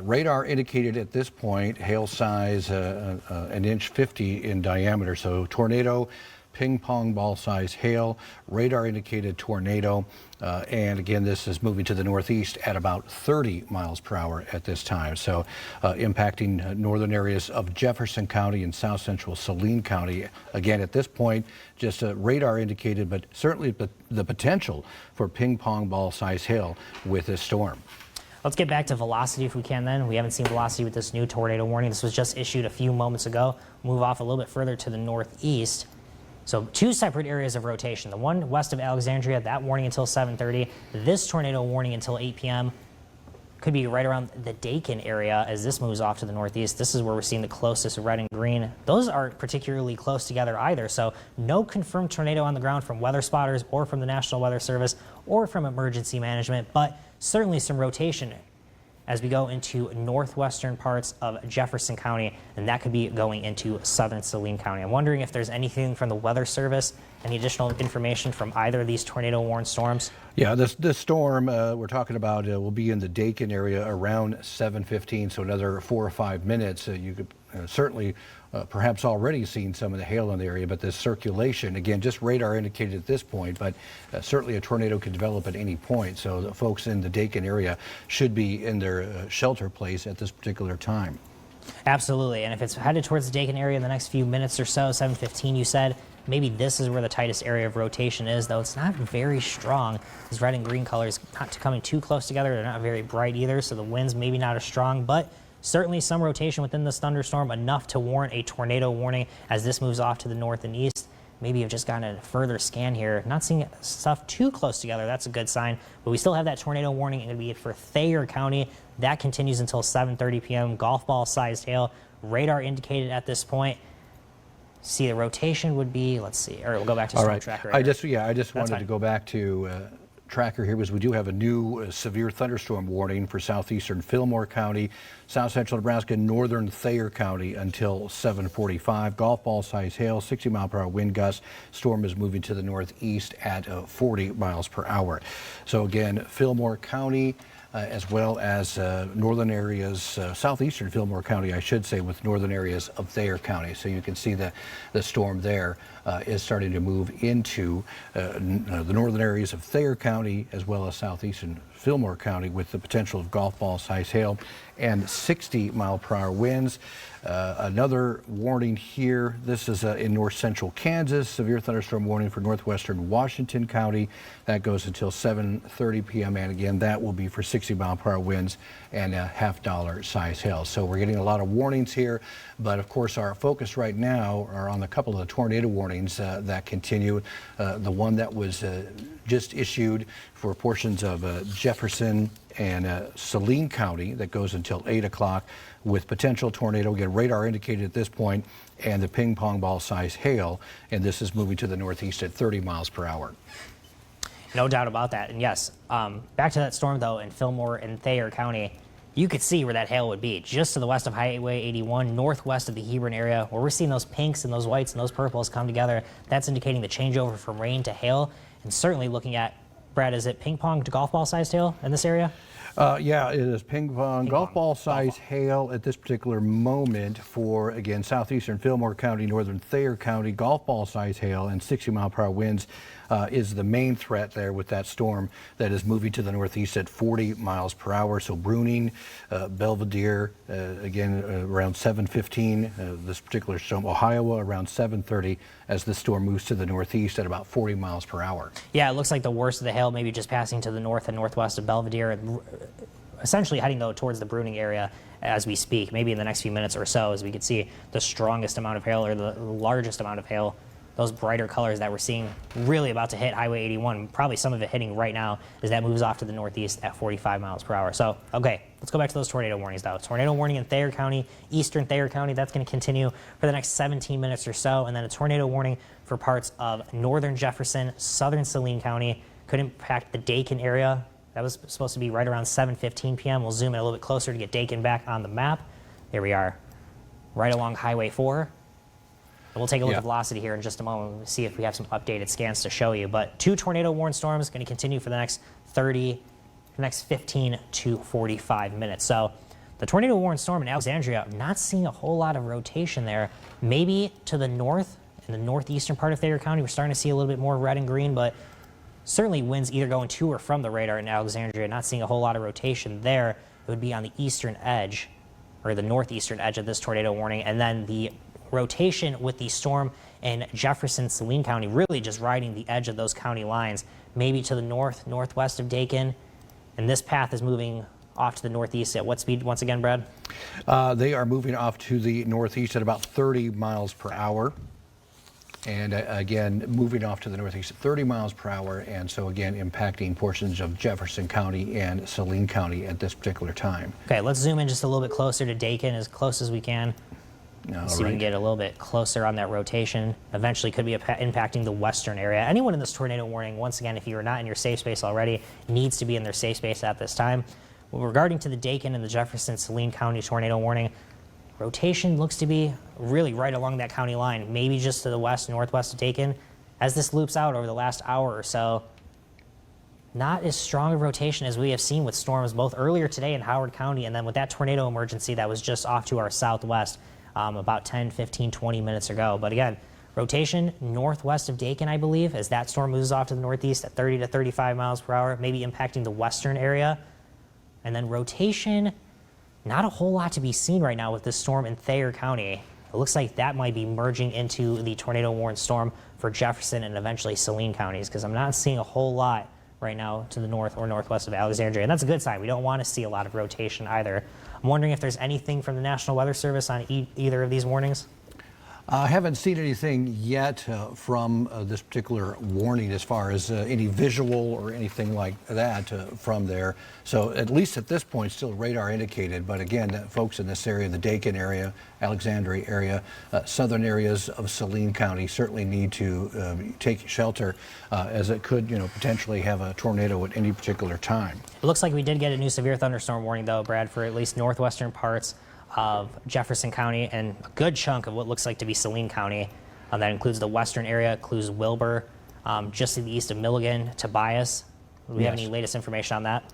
Radar indicated at this point hail size 1.50 inches in diameter. So tornado, ping pong ball size hail, radar indicated tornado, and again this is moving to the northeast at about 30 miles per hour at this time. So impacting northern areas of Jefferson County and south central Saline County. Again at this point just radar indicated, but certainly the potential for ping pong ball size hail with this storm. Let's get back to velocity if we can then. We haven't seen velocity with this new tornado warning. This was just issued a few moments ago. Move off a little bit further to the northeast. So two separate areas of rotation. The one west of Alexandria, that warning until 7:30. This tornado warning until 8 p.m. Could be right around the Dakin area as this moves off to the northeast. This is where we're seeing the closest red and green. Those aren't particularly close together either. So no confirmed tornado on the ground from weather spotters or from the National Weather Service or from emergency management, but certainly some rotation as we go into northwestern parts of Jefferson County, and that could be going into southern Saline County. I'm wondering if there's anything from the Weather Service, any additional information from either of these tornado warned storms? Yeah, this storm we're talking about will be in the Dakin area around 7:15, so another 4 or 5 minutes. You could certainly perhaps already seen some of the hail in the area, but this circulation, again, just radar indicated at this point, but certainly a tornado could develop at any point. So the folks in the Dakin area should be in their shelter place at this particular time. Absolutely, and if it's headed towards the Dakin area in the next few minutes or so, 7:15 you said, maybe this is where the tightest area of rotation is, though it's not very strong. These red and green colors not coming too close together. They're not very bright either, so the winds maybe not as strong, but certainly some rotation within this thunderstorm, enough to warrant a tornado warning as this moves off to the north and east. Maybe you've just gotten a further scan here. Not seeing stuff too close together. That's a good sign. But we still have that tornado warning. It's going to be for Thayer County. That continues until 7:30 p.m. Golf ball sized hail. Radar indicated at this point. See, the rotation would be, let's see, or we'll go back to storm tracker. I just wanted fine. to go back to tracker here because we do have a new severe thunderstorm warning for southeastern Fillmore County, south central Nebraska, northern Thayer County until 7:45. Golf ball size hail, 60 mile per hour wind gusts. Storm is moving to the northeast at 40 miles per hour. So again, Fillmore County, as well as northern areas, southeastern Fillmore County, I should say, with northern areas of Thayer County. So you can see the storm there is starting to move into the northern areas of Thayer County, as well as southeastern Fillmore County, with the potential of golf ball size hail and 60 mile per hour winds. Another warning here, this is in north central Kansas, severe thunderstorm warning for northwestern Washington County. That goes until 7:30 p.m. and again that will be for 60 mile per hour winds and $0.50 size hail. So we're getting a lot of warnings here, but of course our focus right now are on a couple of the tornado warnings that continue. The one that was just issued for portions of Jefferson and Saline County that goes until 8 o'clock with potential tornado. Again, radar indicated at this point, and the ping pong ball size hail, and this is moving to the northeast at 30 miles per hour. No doubt about that. And yes, back to that storm though in Fillmore and Thayer County, you could see where that hail would be, just to the west of Highway 81, northwest of the Hebron area, where we're seeing those pinks and those whites and those purples come together. That's indicating the changeover from rain to hail, and certainly looking at, Brad, is it ping pong to golf ball sized hail in this area? Yeah, it is ping pong, golf ball size hail at this particular moment for, again, southeastern Fillmore County, northern Thayer County. Golf ball size hail and 60-mile-per-hour winds is the main threat there with that storm that is moving to the northeast at 40 miles per hour. So Bruning, Belvedere, again, around 7:15, this particular storm. Ohio around 7:30 as the storm moves to the northeast at about 40 miles per hour. Yeah, it looks like the worst of the hail maybe just passing to the north and northwest of Belvedere, and essentially heading though towards the Bruning area as we speak, maybe in the next few minutes or so, as we could see the strongest amount of hail, or the largest amount of hail. Those brighter colors that we're seeing really about to hit Highway 81, probably some of it hitting right now as that moves off to the northeast at 45 miles per hour. So, okay, let's go back to those tornado warnings though. Tornado warning in Thayer County, eastern Thayer County, that's going to continue for the next 17 minutes or so. And then a tornado warning for parts of northern Jefferson, southern Saline County. Could impact the Dakin area. That was supposed to be right around 7:15 p.m. We'll zoom in a little bit closer to get Dakin back on the map. There we are, right along Highway 4. We'll take a look at velocity here in just a moment. We'll see if we have some updated scans to show you. But 2 tornado warned storms going to continue for the next 15 to 45 minutes. So the tornado warned storm in Alexandria, not seeing a whole lot of rotation there. Maybe to the north, in the northeastern part of Thayer County, we're starting to see a little bit more red and green, but certainly winds either going to or from the radar in Alexandria. Not seeing a whole lot of rotation there. It would be on the eastern edge, or the northeastern edge of this tornado warning. And then the rotation with the storm in Jefferson, Saline County, really just riding the edge of those county lines, maybe to the north, northwest of Dakin. And this path is moving off to the northeast at what speed once again, Brad? They are moving off to the northeast at about 30 miles per hour. And again, moving off to the northeast at 30 miles per hour. And so again, impacting portions of Jefferson County and Saline County at this particular time. Okay, let's zoom in just a little bit closer to Dakin, as close as we can. See if we can get a little bit closer on that rotation. Eventually could be impacting the western area. Anyone in this tornado warning, once again, if you are not in your safe space already, needs to be in their safe space at this time. Well, regarding to the Dakin and the Jefferson, Saline County tornado warning, rotation looks to be really right along that county line, maybe just to the west, northwest of Dakin. As this loops out over the last hour or so, not as strong a rotation as we have seen with storms both earlier today in Howard County, and then with that tornado emergency that was just off to our southwest about 10, 15, 20 minutes ago. But again, rotation northwest of Dakin, I believe, as that storm moves off to the northeast at 30 to 35 miles per hour, maybe impacting the western area. And then rotation, not a whole lot to be seen right now with this storm in Thayer County. It looks like that might be merging into the tornado warned storm for Jefferson and eventually Saline counties, because I'm not seeing a whole lot right now to the north or northwest of Alexandria. And that's a good sign. We don't want to see a lot of rotation either. I'm wondering if there's anything from the National Weather Service on either of these warnings. I haven't seen anything yet from this particular warning as far as any visual or anything like that from there. So at least at this point, still radar indicated. But again, folks in this area, the Dakin area, Alexandria area, southern areas of Saline County certainly need to take shelter as it could, potentially have a tornado at any particular time. It looks like we did get a new severe thunderstorm warning, though, Brad, for at least northwestern parts of Jefferson County and a good chunk of what looks like to be Saline County. That includes the western area, includes Wilbur, just to the east of Milligan, Tobias. Do we have any latest information on that?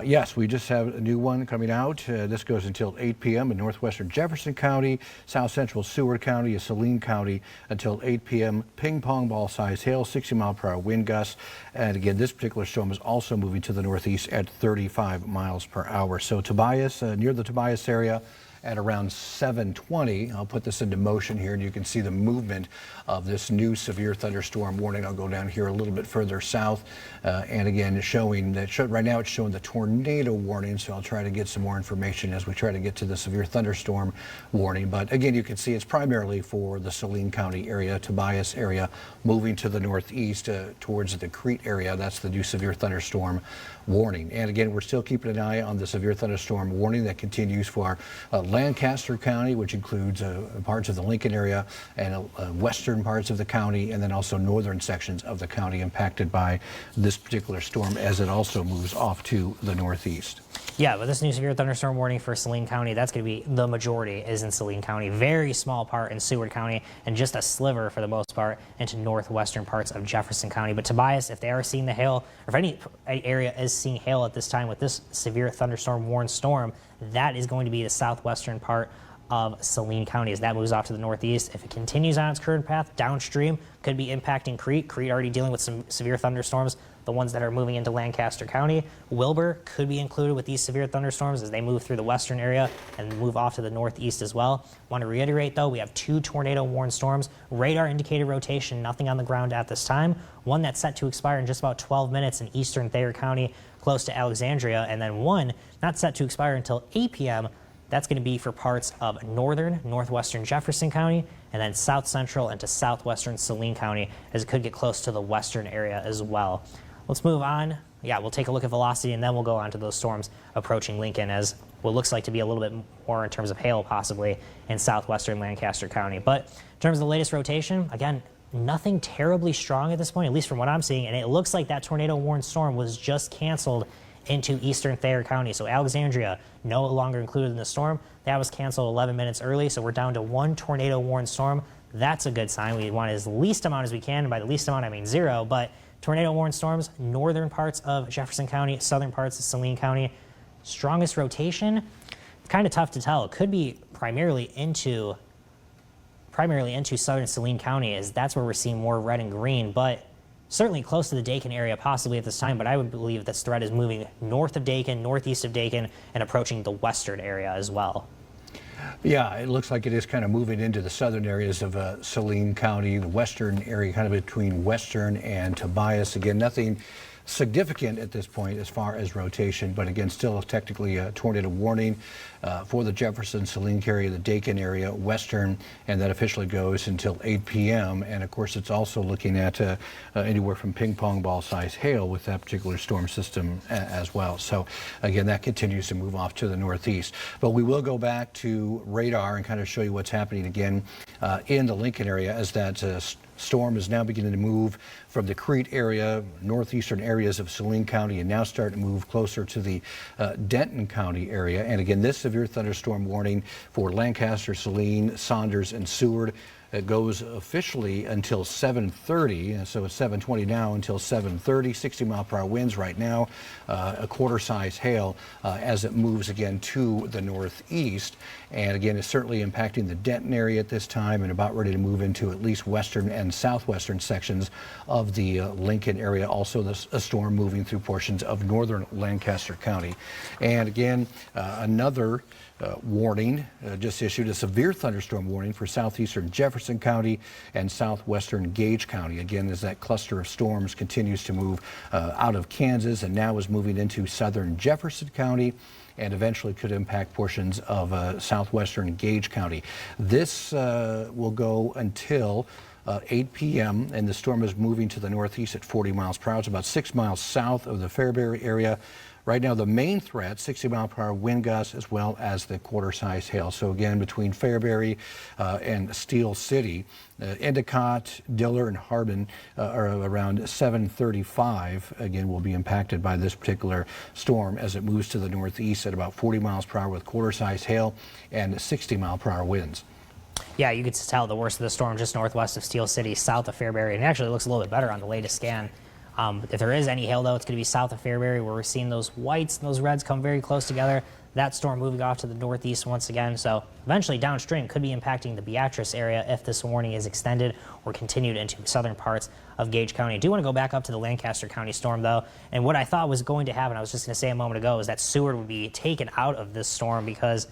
Yes, we just have a new one coming out. This goes until 8 p.m. in northwestern Jefferson County, south central Seward County, Saline County until 8 p.m. Ping pong ball size hail, 60-mile-per-hour wind gusts. And again, this particular storm is also moving to the northeast at 35 miles per hour. So Tobias, near the Tobias area, at around 7:20. I'll put this into motion here, and you can see the movement of this new severe thunderstorm warning. I'll go down here a little bit further south, and again, it's showing that right now it's showing the tornado warning. So I'll try to get some more information as we try to get to the severe thunderstorm warning. But again, you can see it's primarily for the Saline County area, Tobias area, moving to the northeast towards the Crete area. That's the new severe thunderstorm warning. And again, we're still keeping an eye on the severe thunderstorm warning that continues for Lancaster County, which includes parts of the Lincoln area and western parts of the county, and then also northern sections of the county impacted by this particular storm as it also moves off to the northeast. Yeah, but this new severe thunderstorm warning for Saline County, that's going to be the majority is in Saline County. Very small part in Seward County, and just a sliver for the most part into northwestern parts of Jefferson County. But Tobias, if they are seeing the hail, or if any area is seeing hail at this time with this severe thunderstorm warned storm, that is going to be the southwestern part of Saline County as that moves off to the northeast. If it continues on its current path downstream, could be impacting Crete. Crete already dealing with some severe thunderstorms, the ones that are moving into Lancaster County. Wilbur could be included with these severe thunderstorms as they move through the western area and move off to the northeast as well. Want to reiterate though, we have 2 tornado warned storms. Radar indicated rotation, nothing on the ground at this time. One that's set to expire in just about 12 minutes in eastern Thayer County close to Alexandria, and then one not set to expire until 8 p.m. That's going to be for parts of northwestern Jefferson County, and then south central into southwestern Saline County, as it could get close to the western area as well. Let's move on. Yeah, we'll take a look at velocity, and then we'll go on to those storms approaching Lincoln as what looks like to be a little bit more in terms of hail possibly in southwestern Lancaster County. But in terms of the latest rotation, again, nothing terribly strong at this point, at least from what I'm seeing, and it looks like that tornado warned storm was just canceled into eastern Thayer County. So Alexandria no longer included in the storm. That was canceled 11 minutes early, so we're down to 1 tornado warned storm. That's a good sign. We want as least amount as we can, and by the least amount I mean 0, but tornado warned storms, northern parts of Jefferson County, southern parts of Saline County. Strongest rotation, kind of tough to tell. It could be primarily into southern Saline County, as that's where we're seeing more red and green, but certainly close to the Dakin area possibly at this time. But I would believe this threat is moving north of Dakin, northeast of Dakin, and approaching the western area as well. Yeah, it looks like it is kind of moving into the southern areas of Saline County, the western area, kind of between Western and Tobias. Again, nothing significant at this point as far as rotation, but again, still technically a tornado warning for the Jefferson, Saline area, the Dakin area, Western, and that officially goes until 8 p.m. And of course, it's also looking at anywhere from ping pong ball size hail with that particular storm system as well. So again, that continues to move off to the northeast. But we will go back to radar and kind of show you what's happening again in the Lincoln area as that storm is now beginning to move from the Crete area, northeastern areas of Saline County, and now starting to move closer to the Denton County area. And again, this severe thunderstorm warning for Lancaster, Saline, Saunders, and Seward. It goes officially until 7:30, so it's 7:20 now until 7:30. 60-mile-per-hour winds right now, a quarter-size hail as it moves again to the northeast. And again, it's certainly impacting the Denton area at this time and about ready to move into at least western and southwestern sections of the Lincoln area. Also, a storm moving through portions of northern Lancaster County. And again, another warning just issued, a severe thunderstorm warning for southeastern Jefferson County and southwestern Gage County. Again, as that cluster of storms continues to move out of Kansas and now is moving into southern Jefferson County and eventually could impact portions of southwestern Gage County. This will go until 8 p.m. and the storm is moving to the northeast at 40 miles per hour. It's about 6 miles south of the Fairbury area. Right now, the main threat, 60-mile-per-hour wind gusts as well as the quarter-size hail. So again, between Fairbury and Steel City, Endicott, Diller, and Harbin are around 735. Again, will be impacted by this particular storm as it moves to the northeast at about 40 miles per hour with quarter-size hail and 60-mile-per-hour winds. Yeah, you could tell the worst of the storm just northwest of Steel City, south of Fairbury, and it actually looks a little bit better on the latest scan. If there is any hail, though, it's going to be south of Fairbury, where we're seeing those whites and those reds come very close together. That storm moving off to the northeast once again. So eventually downstream could be impacting the Beatrice area if this warning is extended or continued into southern parts of Gage County. I do want to go back up to the Lancaster County storm, though. And what I thought was going to happen, I was just going to say a moment ago, is that Seward would be taken out of this storm because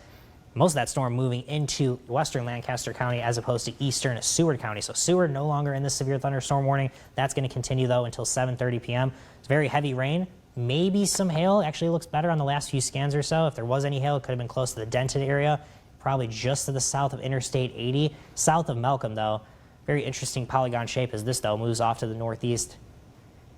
most of that storm moving into western Lancaster County as opposed to eastern Seward County. So Seward no longer in this severe thunderstorm warning. That's going to continue, though, until 7:30 p.m. It's very heavy rain. Maybe some hail. Actually looks better on the last few scans or so. If there was any hail, it could have been close to the Denton area, probably just to the south of Interstate 80. South of Malcolm, though, very interesting polygon shape as this, though, moves off to the northeast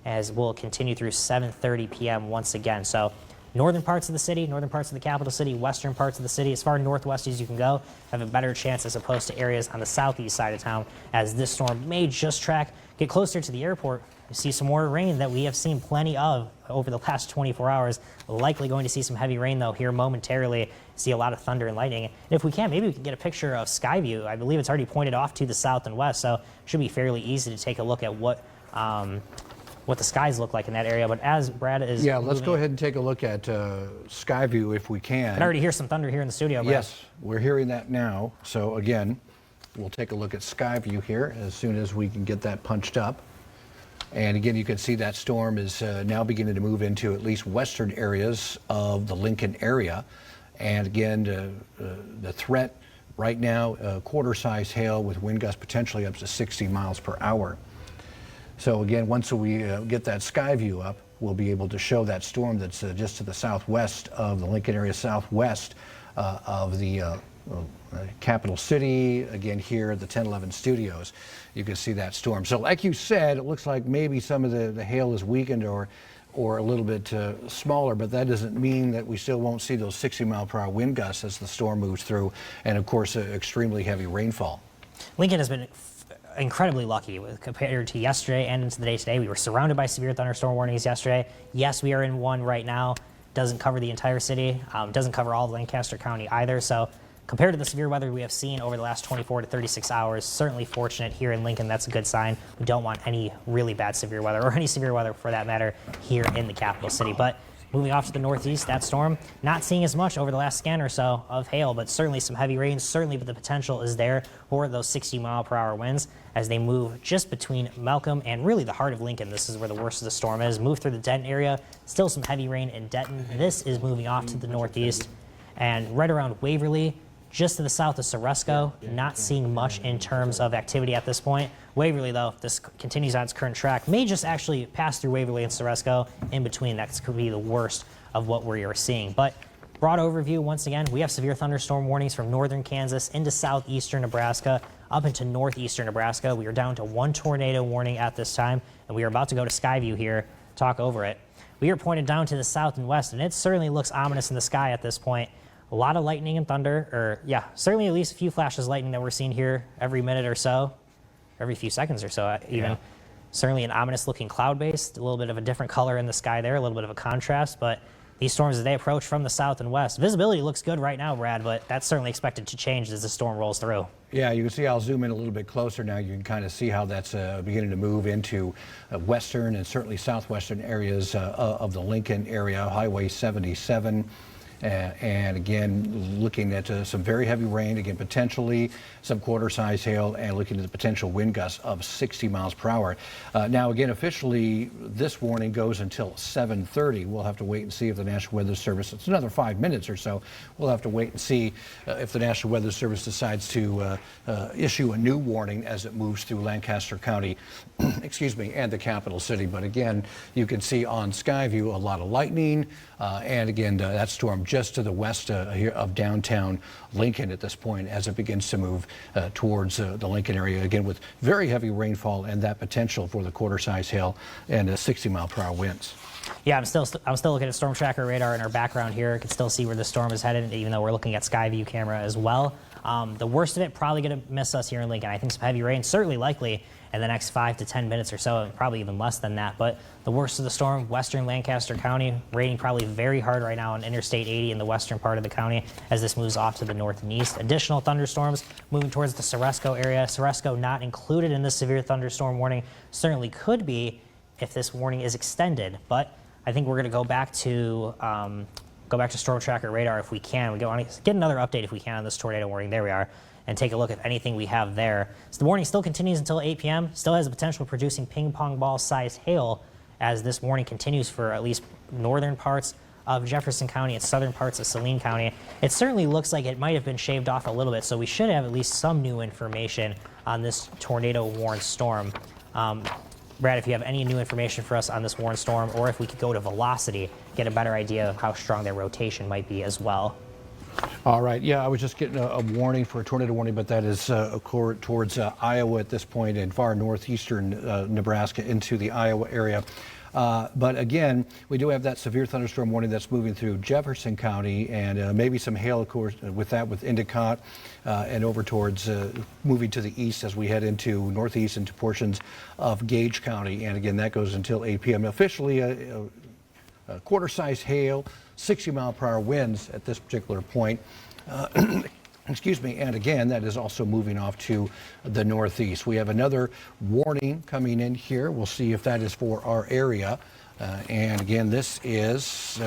as we'll continue through 7:30 p.m. once again. So northern parts of the city, northern parts of the capital city, western parts of the city, as far northwest as you can go, have a better chance as opposed to areas on the southeast side of town, as this storm may just get closer to the airport. You see some more rain that we have seen plenty of over the last 24 hours. Likely going to see some heavy rain, though, here momentarily. See a lot of thunder and lightning. And if we can, maybe we can get a picture of sky view. I believe it's already pointed off to the south and west, so it should be fairly easy to take a look at what the skies look like in that area. But as Brad is let's go ahead and take a look at sky view if we can. I can already hear some thunder here in the studio, Brad. Yes, we're hearing that now. So again, we'll take a look at sky view here as soon as we can get that punched up. And again, you can see that storm is now beginning to move into at least western areas of the Lincoln area. And again, the threat right now, quarter-size hail with wind gusts potentially up to 60 miles per hour. So again, once we get that sky view up, we'll be able to show that storm that's just to the southwest of the Lincoln area, southwest of the capital city, again here at the 1011 studios. You can see that storm. So like you said, it looks like maybe some of the hail is weakened or a little bit smaller, but that doesn't mean that we still won't see those 60-mile-per-hour wind gusts as the storm moves through, and of course, extremely heavy rainfall. Lincoln has been incredibly lucky compared to yesterday and into the day today. We were surrounded by severe thunderstorm warnings yesterday. Yes, we are in one right now. Doesn't cover the entire city. Doesn't cover all of Lancaster County either. So compared to the severe weather we have seen over the last 24 to 36 hours, certainly fortunate here in Lincoln. That's a good sign. We don't want any really bad severe weather, or any severe weather for that matter, here in the capital city. But moving off to the northeast, that storm, not seeing as much over the last scan or so of hail, but certainly some heavy rain, certainly the potential is there for those 60-mile-per-hour winds as they move just between Malcolm and really the heart of Lincoln. This is where the worst of the storm is. Move through the Denton area, still some heavy rain in Denton. This is moving off to the northeast and right around Waverly, just to the south of Ceresco, not seeing much in terms of activity at this point. Waverly, though, if this continues on its current track, may just actually pass through Waverly and Ceresco. In between, that could be the worst of what we are seeing. But broad overview, once again, we have severe thunderstorm warnings from northern Kansas into southeastern Nebraska, up into northeastern Nebraska. We are down to one tornado warning at this time, and we are about to go to Skyview here, talk over it. We are pointed down to the south and west, and it certainly looks ominous in the sky at this point. A lot of lightning and thunder, certainly at least a few flashes of lightning that we're seeing here every minute or so, every few seconds or so even. Yeah. Certainly an ominous looking cloud base, a little bit of a different color in the sky there, a little bit of a contrast, but these storms as they approach from the south and west, visibility looks good right now, Brad, but that's certainly expected to change as the storm rolls through. Yeah, you can see, I'll zoom in a little bit closer now. You can kind of see how that's beginning to move into western and certainly southwestern areas of the Lincoln area, Highway 77. And again, looking at some very heavy rain, again, potentially some quarter-size hail, and looking at the potential wind gusts of 60 miles per hour. Now, again, officially, this warning goes until 7:30. We'll have to wait and see if the National Weather Service, it's another 5 minutes or so, we'll have to wait and see if the National Weather Service decides to issue a new warning as it moves through Lancaster County, excuse me, and the capital city. But again, you can see on Skyview a lot of lightning, and again, that storm just to the west here of downtown Lincoln at this point as it begins to move towards the Lincoln area, again with very heavy rainfall and that potential for the quarter-size hail and 60-mile-per-hour winds. Yeah, I'm still looking at storm tracker radar in our background here. I can still see where the storm is headed, even though we're looking at Skyview camera as well. The worst of it probably going to miss us here in Lincoln. I think some heavy rain certainly likely in the next 5 to 10 minutes or so, probably even less than that. But the worst of the storm, western Lancaster County, raining probably very hard right now on Interstate 80 in the western part of the county as this moves off to the north and east. Additional thunderstorms moving towards the Ceresco area. Ceresco not included in this severe thunderstorm warning. Certainly could be if this warning is extended. But I think we're going to go back to storm tracker radar if we can. We get another update if we can on this tornado warning. There we are. And take a look at anything we have there. So the warning still continues until 8 p.m. Still has the potential of producing ping pong ball sized hail as this warning continues for at least northern parts of Jefferson County and southern parts of Saline County. It certainly looks like it might have been shaved off a little bit, so we should have at least some new information on this tornado-warned storm. Brad, if you have any new information for us on this warned storm, or if we could go to velocity, get a better idea of how strong their rotation might be as well. All right. Yeah, I was just getting a warning for a tornado warning, but that is towards Iowa at this point and far northeastern Nebraska into the Iowa area. But again, we do have that severe thunderstorm warning that's moving through Jefferson County, and maybe some hail, of course, with Endicott and over towards moving to the east as we head into northeast into portions of Gage County. And again, that goes until 8 p.m. Officially, a quarter-size hail, 60-mile-per-hour winds at this particular point. Excuse me, and again, that is also moving off to the northeast. We have another warning coming in here. We'll see if that is for our area. And again, this is,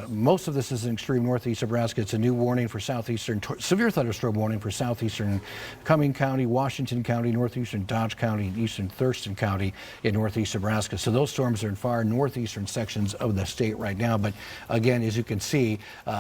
most of this is in extreme northeast Nebraska. It's a new warning for southeastern, severe thunderstorm warning for southeastern Cumming County, Washington County, northeastern Dodge County, and eastern Thurston County in northeast Nebraska. So those storms are in far northeastern sections of the state right now. But again, as you can see,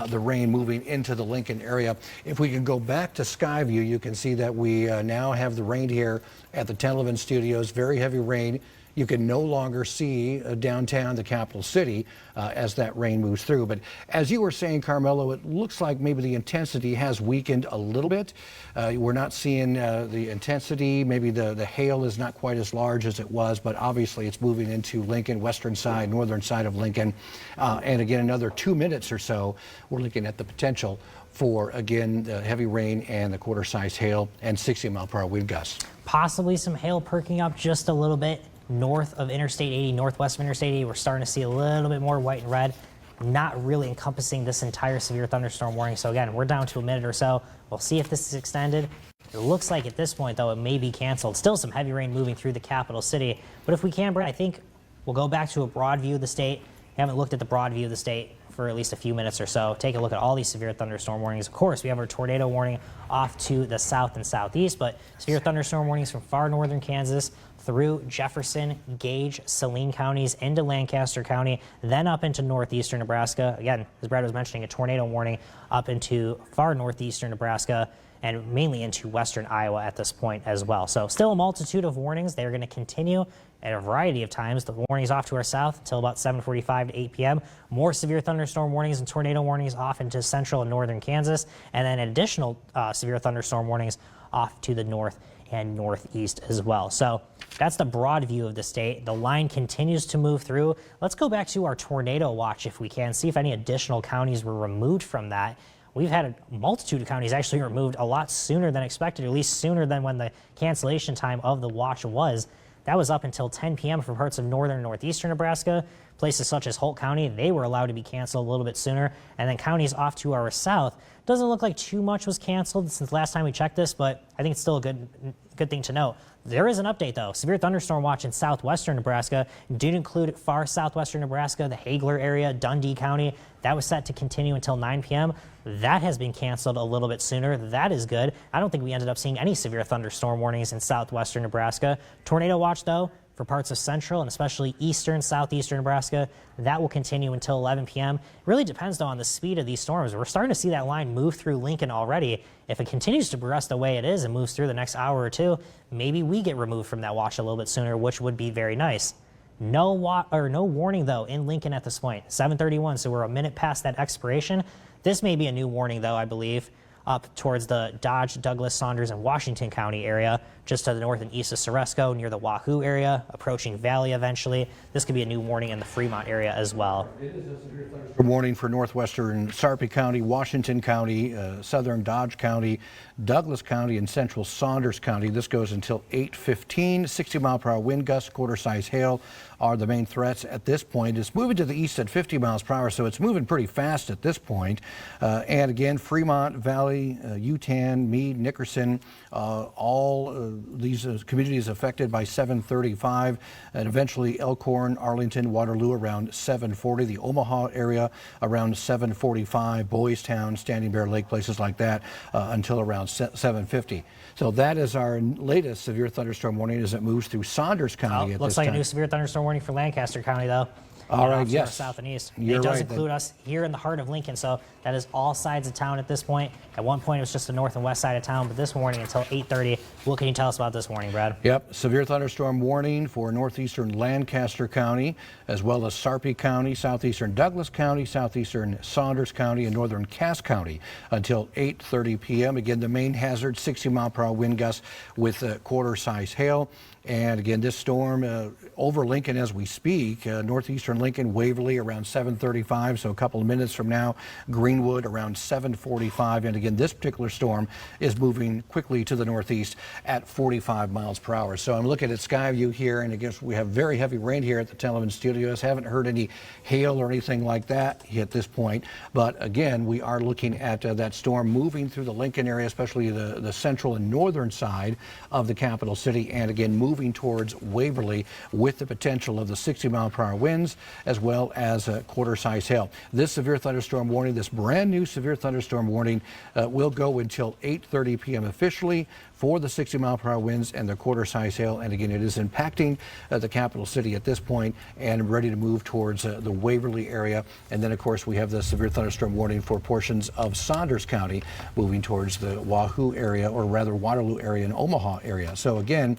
the rain moving into the Lincoln area. If we can go back to Skyview, you can see that we now have the rain here at the 1011 studios, very heavy rain. You can no longer see downtown, the capital city, as that rain moves through. But as you were saying, Carmelo, it looks like maybe the intensity has weakened a little bit. We're not seeing the intensity. Maybe the hail is not quite as large as it was, but obviously it's moving into Lincoln, western side, northern side of Lincoln. And again, another 2 minutes or so, we're looking at the potential for, again, the heavy rain and the quarter-size hail and 60-mile-per-hour wind gusts. Possibly some hail perking up just a little bit north of Interstate 80, northwest of Interstate 80. We're starting to see a little bit more white and red, not really encompassing this entire severe thunderstorm warning. So again, we're down to a minute or so. We'll see if this is extended. It looks like at this point, though, it may be canceled. Still some heavy rain moving through the capital city. But if we can, Brett, I think we'll go back to a broad view of the state. We haven't looked at the broad view of the state for at least a few minutes or so. Take a look at all these severe thunderstorm warnings. Of course, we have our tornado warning off to the south and southeast, but severe thunderstorm warnings from far northern Kansas through Jefferson, Gage, Saline counties into Lancaster County, then up into northeastern Nebraska. Again, as Brad was mentioning, a tornado warning up into far northeastern Nebraska and mainly into western Iowa at this point as well. So still a multitude of warnings. They're going to continue at a variety of times. The warnings off to our south until about 7:45 to 8 p.m. More severe thunderstorm warnings and tornado warnings off into central and northern Kansas, and then additional severe thunderstorm warnings off to the north and northeast as well. So that's the broad view of the state. The line continues to move through. Let's go back to our tornado watch if we can, see if any additional counties were removed from that. We've had a multitude of counties actually removed a lot sooner than expected, or at least sooner than when the cancellation time of the watch was. That was up until 10 p.m. for parts of northern and northeastern Nebraska. Places such as Holt County, they were allowed to be canceled a little bit sooner. And then counties off to our south, doesn't look like too much was canceled since last time we checked this, but I think it's still a good thing to note. There is an update, though. Severe thunderstorm watch in southwestern Nebraska did include far southwestern Nebraska, the Hagler area, Dundee County. That was set to continue until 9 p.m. That has been canceled a little bit sooner. That is good. I don't think we ended up seeing any severe thunderstorm warnings in southwestern Nebraska. Tornado watch, though, for parts of central and especially eastern, southeastern Nebraska, that will continue until 11 p.m. It really depends, though, on the speed of these storms. We're starting to see that line move through Lincoln already. If it continues to progress the way it is and moves through the next hour or two, maybe we get removed from that watch a little bit sooner, which would be very nice. No warning, though, in Lincoln at this point. 7:31, so we're a minute past that expiration. This may be a new warning, though, I believe, up towards the Dodge, Douglas, Saunders, and Washington County area, just to the north and east of Ceresco, near the Wahoo area, approaching Valley eventually. This could be a new warning in the Fremont area as well. It is a severe thunderstorm warning for northwestern Sarpy County, Washington County, southern Dodge County, Douglas County, and central Saunders County. This goes until 8:15. 60-mile-per-hour wind gusts, quarter-size hail are the main threats at this point. It's moving to the east at 50 miles per hour, so it's moving pretty fast at this point. And again, Fremont, Valley, Utan, Meade, Nickerson, all these communities affected by 7:35, and eventually Elkhorn, Arlington, Waterloo around 7:40, the Omaha area around 7:45, Boys Town, Standing Bear Lake, places like that until around 7:50. So that is our latest severe thunderstorm warning as it moves through Saunders County at Looks this like time. a new severe thunderstorm warning for Lancaster County, though. All and right, off to our yes. south and east. You're it does right, include us here in the heart of Lincoln, so that is all sides of town at this point. At one point, it was just the north and west side of town, but this morning until 8:30. What can you tell us about this morning, Brad? Yep, severe thunderstorm warning for northeastern Lancaster County, as well as Sarpy County, southeastern Douglas County, southeastern Saunders County, and northern Cass County until 8:30 p.m. Again, the main hazard, 60-mile-per-hour wind gusts with quarter-size hail. And again, this storm over Lincoln as we speak, northeastern Lincoln, Waverly around 7:35, so a couple of minutes from now, Greenwood around 7:45. And again, this particular storm is moving quickly to the northeast at 45 miles per hour. So I'm looking at Skyview here, and I guess we have very heavy rain here at the television studios. Haven't heard any hail or anything like that at this point. But again, we are looking at that storm moving through the Lincoln area, especially the central and northern side of the capital city, and again, moving towards Waverly with the potential of the 60-mile-per-hour winds as well as quarter-size hail. This severe thunderstorm warning, this brand new severe thunderstorm warning will go until 8:30 p.m. officially for the 60-mile-per-hour winds and the quarter-size hail. And again, it is impacting the capital city at this point and ready to move towards the Waverly area. And then, of course, we have the severe thunderstorm warning for portions of Saunders County moving towards the Wahoo area, or rather Waterloo area and Omaha area. So again,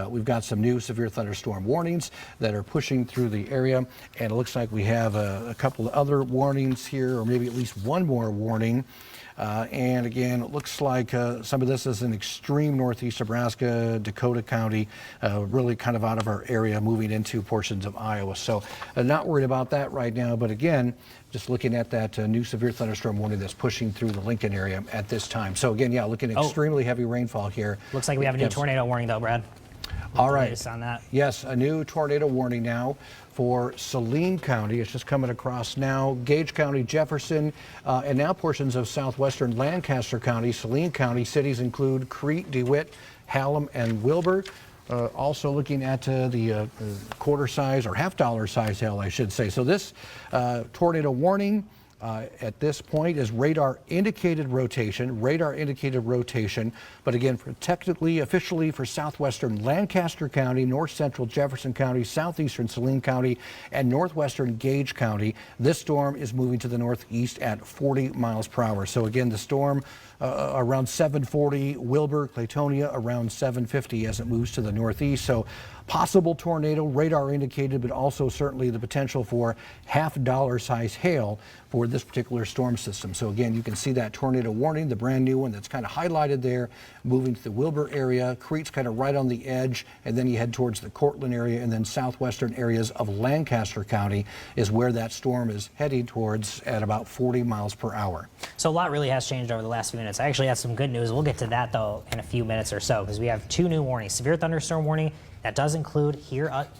we've got some new severe thunderstorm warnings that are pushing through the area. And it looks like we have a couple of other warnings here, or maybe at least one more warning. And again, it looks like some of this is in extreme northeast Nebraska, Dakota County, really kind of out of our area, moving into portions of Iowa. So not worried about that right now. But again, just looking at that new severe thunderstorm warning that's pushing through the Lincoln area at this time. So again, yeah, looking at extremely heavy rainfall here. Looks like we have a new tornado warning, though, Brad. All right. Latest on that. Yes, a new tornado warning now for Saline County. It's just coming across now. Gage County, Jefferson, and now portions of southwestern Lancaster County. Saline County cities include Crete, DeWitt, Hallam, and Wilbur. Also looking at the quarter size or $half size hail, I should say. So this tornado warning at this point is radar indicated rotation, but again, technically, officially for southwestern Lancaster County, north central Jefferson County, southeastern Saline County, and northwestern Gage County. This storm is moving to the northeast at 40 miles per hour. So again, the storm around 740, Wilbur, Claytonia around 750 as it moves to the northeast. So possible tornado, radar indicated, but also certainly the potential for $half size hail for this particular storm system. So again, you can see that tornado warning, the brand new one that's kind of highlighted there, moving to the Wilbur area. Crete's kind of right on the edge, and then you head towards the Cortland area, and then southwestern areas of Lancaster County is where that storm is heading towards at about 40 miles per hour. So a lot really has changed over the last few minutes. I actually have some good news. We'll get to that, though, in a few minutes or so, because we have two new warnings. Severe thunderstorm warning. That does include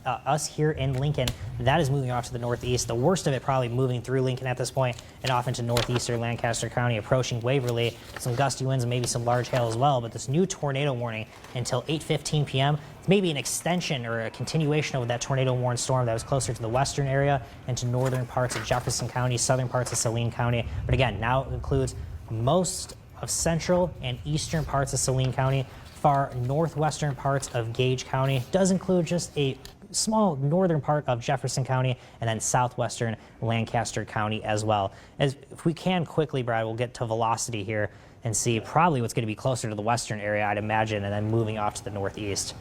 us here in Lincoln. That is moving off to the northeast. The worst of it probably moving through Lincoln at this point and off into northeastern Lancaster County, approaching Waverly. Some gusty winds and maybe some large hail as well. But this new tornado warning until 8:15 p.m. maybe an extension or a continuation of that tornado warned storm that was closer to the western area and to northern parts of Jefferson County, southern parts of Saline County. But again, now it includes most of central and eastern parts of Saline County, far northwestern parts of Gage County, does include just a small northern part of Jefferson County, and then southwestern Lancaster County as well. As if we can quickly, Brad, we'll get to velocity here and see probably what's going to be closer to the western area, I'd imagine, and then moving off to the northeast.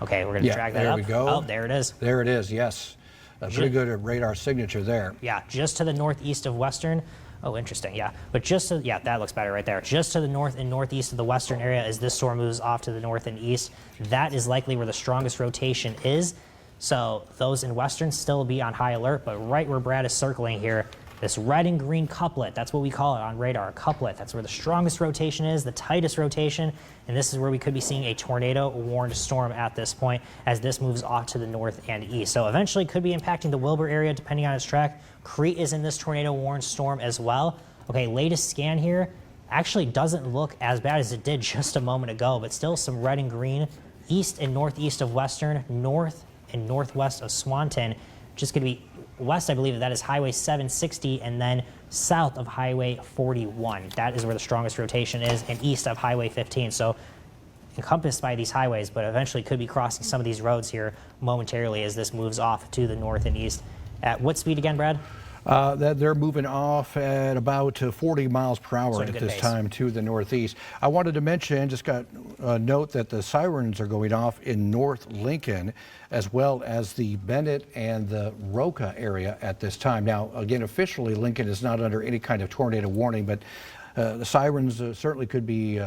Okay, we're going to drag that up. There we go. Oh, there it is. There it is, yes. A pretty good radar signature there. Yeah, just to the northeast of western. Oh, interesting, yeah. But just to, yeah, that looks better right there. Just to the north and northeast of the western area as this storm moves off to the north and east, that is likely where the strongest rotation is. So those in western still be on high alert, but right where Brad is circling here, this red and green couplet, that's what we call it on radar, a couplet. That's where the strongest rotation is, the tightest rotation, and this is where we could be seeing a tornado-warned storm at this point as this moves off to the north and east. So eventually could be impacting the Wilbur area depending on its track. Crete is in this tornado-warned storm as well. Okay, latest scan here actually doesn't look as bad as it did just a moment ago, but still some red and green east and northeast of western, north and northwest of Swanton. Just going to be west, I believe that is Highway 760, and then south of Highway 41. That is where the strongest rotation is, and east of Highway 15. So encompassed by these highways, but eventually could be crossing some of these roads here momentarily as this moves off to the north and east At what speed again, Brad? That they're moving off at about 40 miles per hour So at a at good this pace. time to the northeast. I wanted to mention, just got a note that the sirens are going off in North Lincoln, as well as the Bennett and the Roca area at this time. Now, again, officially, Lincoln is not under any kind of tornado warning, but the sirens certainly could be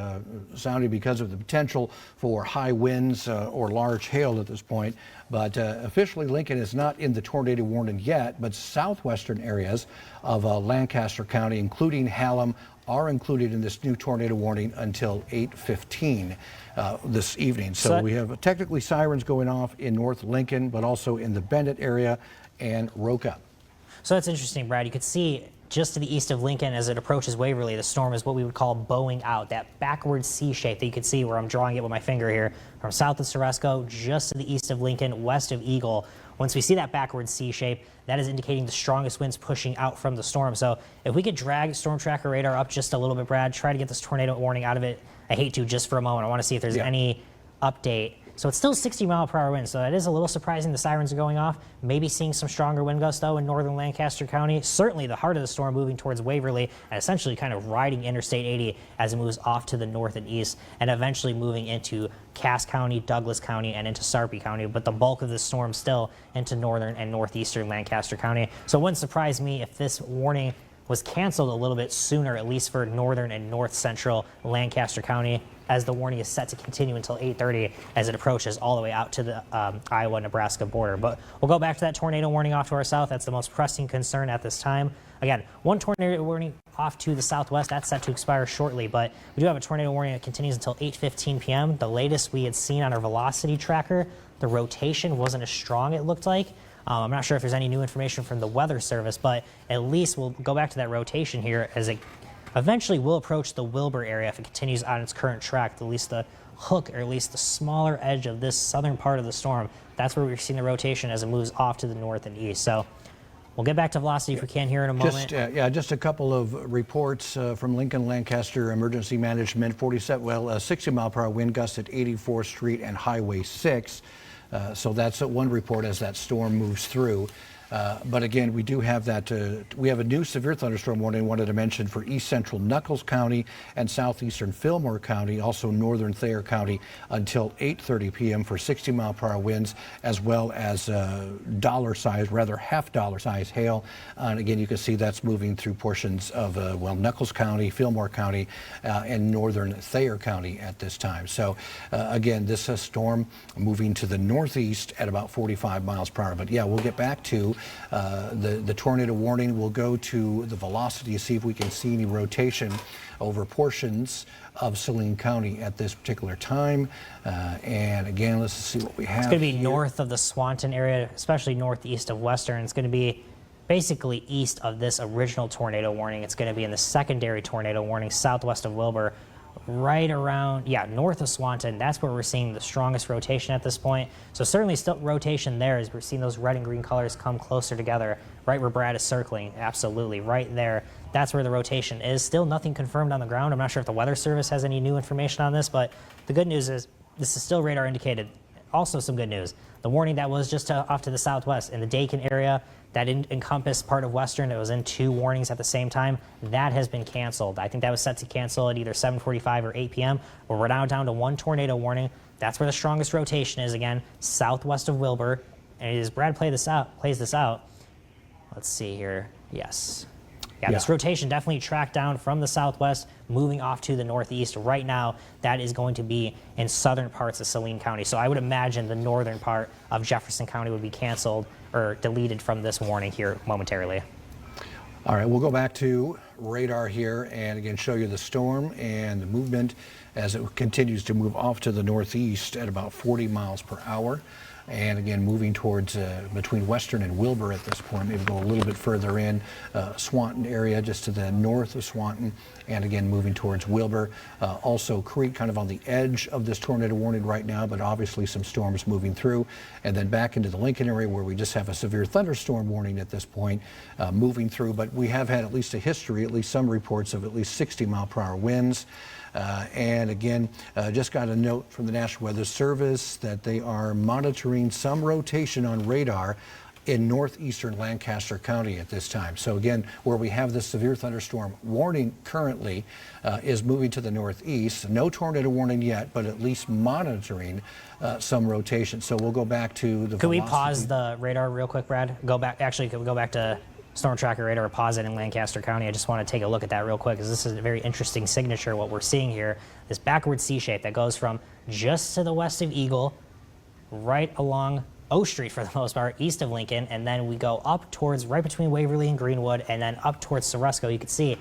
sounding because of the potential for high winds or large hail at this point. But officially, Lincoln is not in the tornado warning yet, but southwestern areas of Lancaster County, including Hallam, are included in this new tornado warning until 8:15 this evening. So we have technically sirens going off in North Lincoln, but also in the Bennett area and Roca. So that's interesting, Brad. You could see just to the east of Lincoln as it approaches Waverly, the storm is what we would call bowing out, that backward C shape that you can see where I'm drawing it with my finger here, from south of Ceresco, just to the east of Lincoln, west of Eagle. Once we see that backward C shape, that is indicating the strongest winds pushing out from the storm. So if we could drag storm tracker radar up just a little bit, Brad, try to get this tornado warning out of it. I hate to just for a moment. I want to see if there's any update. So it's still 60-mile-per-hour winds, so it is a little surprising the sirens are going off. Maybe seeing some stronger wind gusts, though, in northern Lancaster County. Certainly the heart of the storm moving towards Waverly and essentially kind of riding Interstate 80 as it moves off to the north and east and eventually moving into Cass County, Douglas County, and into Sarpy County. But the bulk of the storm still into northern and northeastern Lancaster County. So it wouldn't surprise me if this warning was canceled a little bit sooner, at least for northern and north central Lancaster County, as the warning is set to continue until 8:30 as it approaches all the way out to the Iowa-Nebraska border. But we'll go back to that tornado warning off to our south. That's the most pressing concern at this time. Again, one tornado warning off to the southwest. That's set to expire shortly, but we do have a tornado warning that continues until 8:15 p.m. The latest we had seen on our velocity tracker, the rotation wasn't as strong, it looked like. I'm not sure if there's any new information from the Weather Service, but at least we'll go back to that rotation here as it eventually will approach the Wilbur area if it continues on its current track, at least the hook, or at least the smaller edge of this southern part of the storm. That's where we're seeing the rotation as it moves off to the north and east. So we'll get back to velocity if we can here in a moment. Just a couple of reports from Lincoln Lancaster Emergency Management. 60-mile-per-hour wind gusts at 84th Street and Highway 6. So that's one report as that storm moves through. But again, we do have that. We have a new severe thunderstorm warning I wanted to mention for east central Nuckolls County and southeastern Fillmore County, also northern Thayer County, until 8:30 p.m. for 60-mile-per-hour winds, as well as half-dollar size hail. And again, you can see that's moving through portions of Nuckolls County, Fillmore County, and northern Thayer County at this time. So again, this storm moving to the northeast at about 45 miles per hour. But yeah, we'll get back to the tornado warning. Will go to the velocity to see if we can see any rotation over portions of Saline County at this particular time. And again, let's see what we have. It's going to be here. North of the Swanton area, especially northeast of Western. It's going to be basically east of this original tornado warning. It's going to be in the secondary tornado warning southwest of Wilbur, right around, north of Swanton. That's where we're seeing the strongest rotation at this point. So certainly still rotation there as we're seeing those red and green colors come closer together, right where Brad is circling. Absolutely, right there. That's where the rotation is. Still nothing confirmed on the ground. I'm not sure if the Weather Service has any new information on this, but the good news is this is still radar indicated. Also some good news. The warning that was just off to the southwest in the Dakin area, that encompassed part of Western. It was in 2 warnings at the same time. That has been canceled. I think that was set to cancel at either 7:45 or 8 p.m. But we're now down to 1 tornado warning. That's where the strongest rotation is, again, southwest of Wilbur. And as Brad plays this out, let's see here. Yes. Yeah, this rotation definitely tracked down from the southwest, moving off to the northeast. Right now, that is going to be in southern parts of Saline County. So I would imagine the northern part of Jefferson County would be canceled or deleted from this warning here momentarily. All right, we'll go back to radar here and again show you the storm and the movement as it continues to move off to the northeast at about 40 miles per hour. And again, moving towards between Western and Wilbur at this point, maybe go a little bit further in, Swanton area just to the north of Swanton, and again moving towards Wilbur. Also Crete kind of on the edge of this tornado warning right now, but obviously some storms moving through. And then back into the Lincoln area where we just have a severe thunderstorm warning at this point moving through. But we have had at least a history, at least some reports of at least 60-mile-per-hour winds. And again, just got a note from the National Weather Service that they are monitoring some rotation on radar in northeastern Lancaster County at this time. So again, where we have this severe thunderstorm warning currently is moving to the northeast. No tornado warning yet, but at least monitoring some rotation. So we'll go back to the Could we velocity. pause the radar real quick, Brad? Go back. Actually, could we go back to Storm Tracker radar, pause it in Lancaster County? I just want to take a look at that real quick, because this is a very interesting signature, what we're seeing here. This backward C shape that goes from just to the west of Eagle, right along O Street for the most part, east of Lincoln, and then we go up towards right between Waverly and Greenwood, and then up towards Ceresco. You can see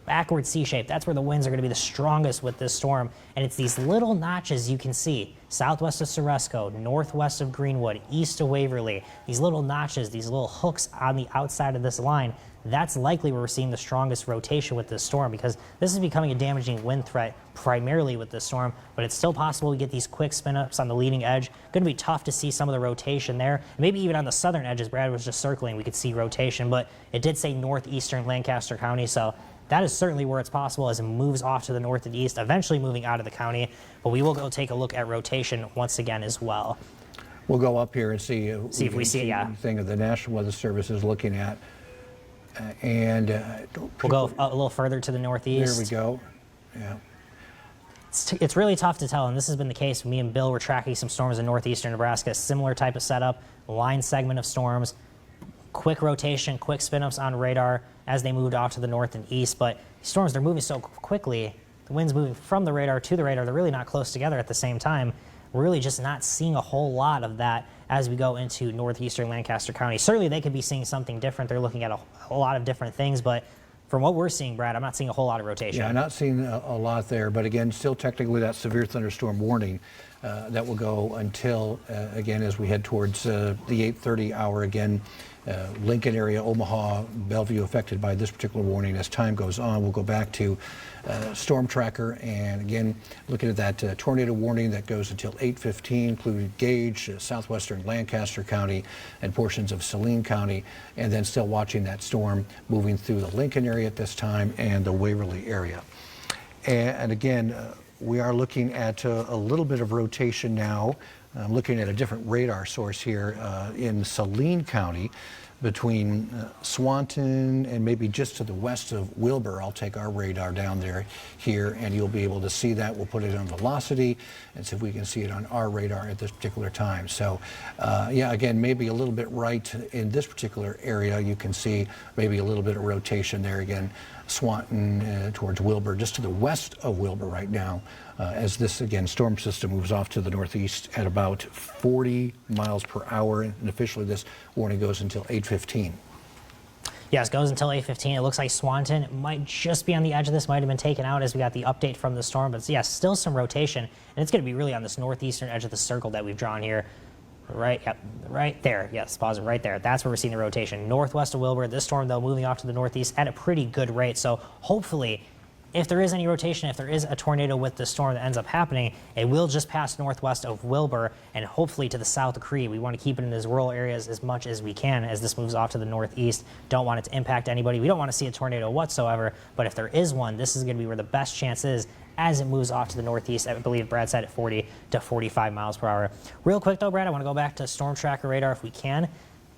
backward C shape. That's where the winds are going to be the strongest with this storm, and it's these little notches you can see southwest of Ceresco, northwest of Greenwood, east of Waverly. These little notches, these little hooks on the outside of this line. That's likely where we're seeing the strongest rotation with this storm, because this is becoming a damaging wind threat primarily with this storm, but it's still possible we get these quick spin-ups on the leading edge. Going to be tough to see some of the rotation there. Maybe even on the southern edge, as Brad was just circling, we could see rotation, but it did say northeastern Lancaster County, so that is certainly where it's possible as it moves off to the north and east, eventually moving out of the county. But we will go take a look at rotation once again as well. We'll go up here and see if we see it, yeah. Anything that the National Weather Service is looking at. And we'll go a little further to the northeast. There we go. Yeah. It's really tough to tell, and this has been the case. Me and Bill were tracking some storms in northeastern Nebraska, similar type of setup, line segment of storms, quick rotation, quick spin-ups on radar as they moved off to the north and east. But storms, they're moving so quickly, the wind's moving from the radar to the radar, they're really not close together at the same time. We're really just not seeing a whole lot of that as we go into northeastern Lancaster County. Certainly they could be seeing something different. They're looking at a lot of different things, but from what we're seeing, Brad, I'm not seeing a whole lot of rotation. Yeah, I'm not seeing a lot there, but again, still technically that severe thunderstorm warning that will go until, again, as we head towards the 8:30 hour again. Lincoln area, Omaha, Bellevue affected by this particular warning. As time goes on, we'll go back to Storm Tracker, and again, looking at that tornado warning that goes until 8:15, including Gage, southwestern Lancaster County, and portions of Saline County, and then still watching that storm moving through the Lincoln area at this time and the Waverly area. And again, we are looking at a little bit of rotation now. I'm looking at a different radar source here in Saline County between Swanton and maybe just to the west of Wilbur. I'll take our radar down there here, and you'll be able to see that. We'll put it on velocity and see if we can see it on our radar at this particular time. So yeah, again, maybe a little bit right in this particular area. You can see maybe a little bit of rotation there again. Swanton towards Wilbur, just to the west of Wilbur right now, as this, again, storm system moves off to the northeast at about 40 miles per hour, and officially this warning goes until 8:15. Yes, goes until 8:15. It looks like Swanton might just be on the edge of this, might have been taken out as we got the update from the storm, but yeah, still some rotation, and it's going to be really on this northeastern edge of the circle that we've drawn here. Right, yep, right there. Yes, pause it right there. That's where we're seeing the rotation. Northwest of Wilbur. This storm, though, moving off to the northeast at a pretty good rate. So hopefully, if there is any rotation, if there is a tornado with the storm that ends up happening, it will just pass northwest of Wilbur and hopefully to the south of Cree. We want to keep it in those rural areas as much as we can as this moves off to the northeast. Don't want it to impact anybody. We don't want to see a tornado whatsoever, but if there is one, this is going to be where the best chance is as it moves off to the northeast. I believe Brad said at 40 to 45 miles per hour. Real quick though, Brad, I want to go back to Storm Tracker radar if we can,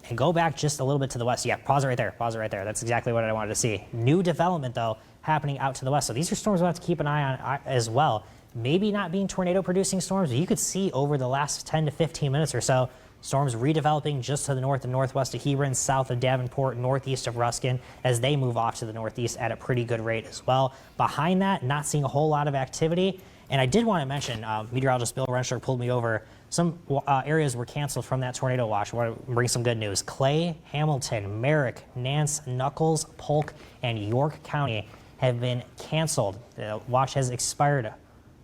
and go back just a little bit to the west. Yeah, pause it right there. Pause it right there. That's exactly what I wanted to see. New development though happening out to the west. So these are storms we'll have to keep an eye on as well. Maybe not being tornado producing storms, but you could see over the last 10 to 15 minutes or so, storms redeveloping just to the north and northwest of Hebron, south of Davenport, northeast of Ruskin, as they move off to the northeast at a pretty good rate as well. Behind that, not seeing a whole lot of activity. And I did want to mention, meteorologist Bill Rensler pulled me over. Some areas were canceled from that tornado watch. I want to bring some good news. Clay, Hamilton, Merrick, Nance, Knuckles, Polk, and York County have been canceled. The watch has expired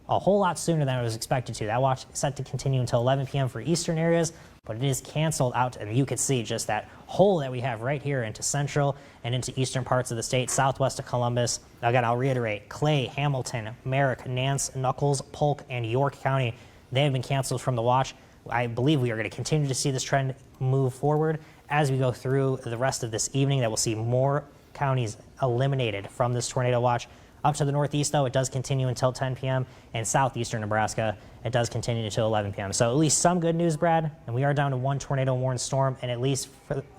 a whole lot sooner than it was expected to. That watch is set to continue until 11 p.m. for eastern areas, but it is canceled out, and you can see just that hole that we have right here into central and into eastern parts of the state, southwest of Columbus. Again, I'll reiterate, Clay, Hamilton, Merrick, Nance, Knuckles, Polk, and York County, they have been canceled from the watch. I believe we are going to continue to see this trend move forward as we go through the rest of this evening, that we'll see more counties eliminated from this tornado watch. Up to the northeast, though, it does continue until 10 p.m. And southeastern Nebraska, it does continue until 11 p.m. So at least some good news, Brad. And we are down to one tornado warned storm, and at least,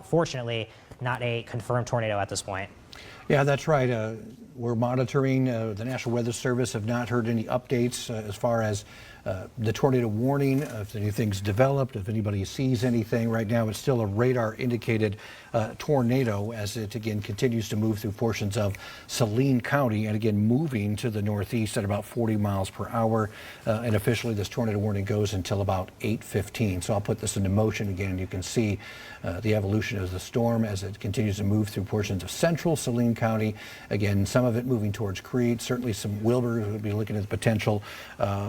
fortunately, not a confirmed tornado at this point. Yeah, that's right. We're monitoring. The National Weather Service have not heard any updates as far as the tornado warning, if anything's developed, if anybody sees anything. Right now, it's still a radar indicated tornado as it again continues to move through portions of Saline County and again moving to the northeast at about 40 miles per hour. And officially, this tornado warning goes until about 8:15. So I'll put this into motion again, and you can see the evolution of the storm as it continues to move through portions of central Saline County. Again, some of it moving towards Crete. Certainly some Wilbur will be looking at the potential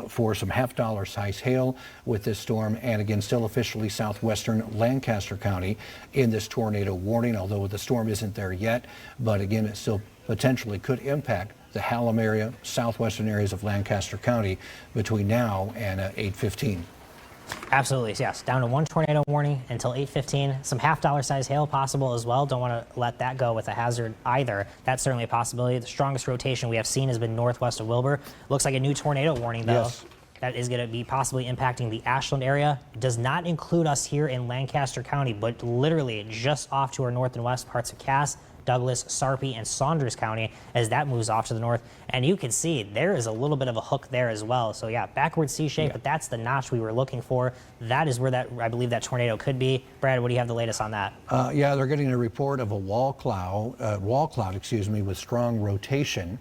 for some half-dollar size hail with this storm. And again, still officially southwestern Lancaster County in this tornado warning, although the storm isn't there yet. But again, it still potentially could impact the Hallam area, southwestern areas of Lancaster County between now and 8:15. Absolutely, yes. Down to one tornado warning until 8:15. Some half-dollar size hail possible as well. Don't want to let that go with a hazard either. That's certainly a possibility. The strongest rotation we have seen has been northwest of Wilbur. Looks like a new tornado warning, though. Yes. That is going to be possibly impacting the Ashland area. It does not include us here in Lancaster County, but literally just off to our north and west parts of Cass, Douglas, Sarpy, and Saunders County as that moves off to the north. And you can see there is a little bit of a hook there as well. So yeah, backward C shape, but that's the notch we were looking for. That is where that, I believe, that tornado could be. Brad, what do you have the latest on that? Yeah, they're getting a report of a wall cloud, with strong rotation.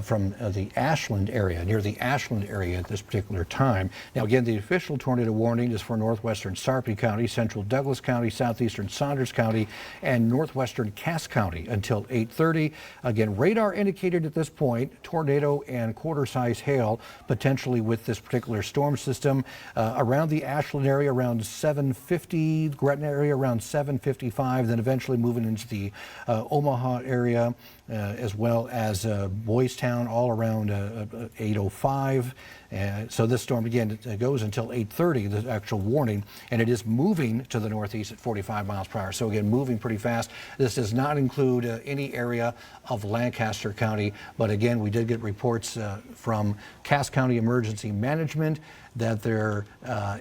From the Ashland area, near the Ashland area at this particular time. Now, again, the official tornado warning is for northwestern Sarpy County, central Douglas County, southeastern Saunders County, and northwestern Cass County until 8:30. Again, radar indicated at this point tornado and quarter-size hail potentially with this particular storm system around the Ashland area around 750, Gretna area around 755, then eventually moving into the Omaha area. As well as Boys Town, all around 8:05. So this storm, again, it goes until 8:30, the actual warning, and it is moving to the northeast at 45 miles per hour. So again, moving pretty fast. This does not include any area of Lancaster County, but again, we did get reports from Cass County Emergency Management that there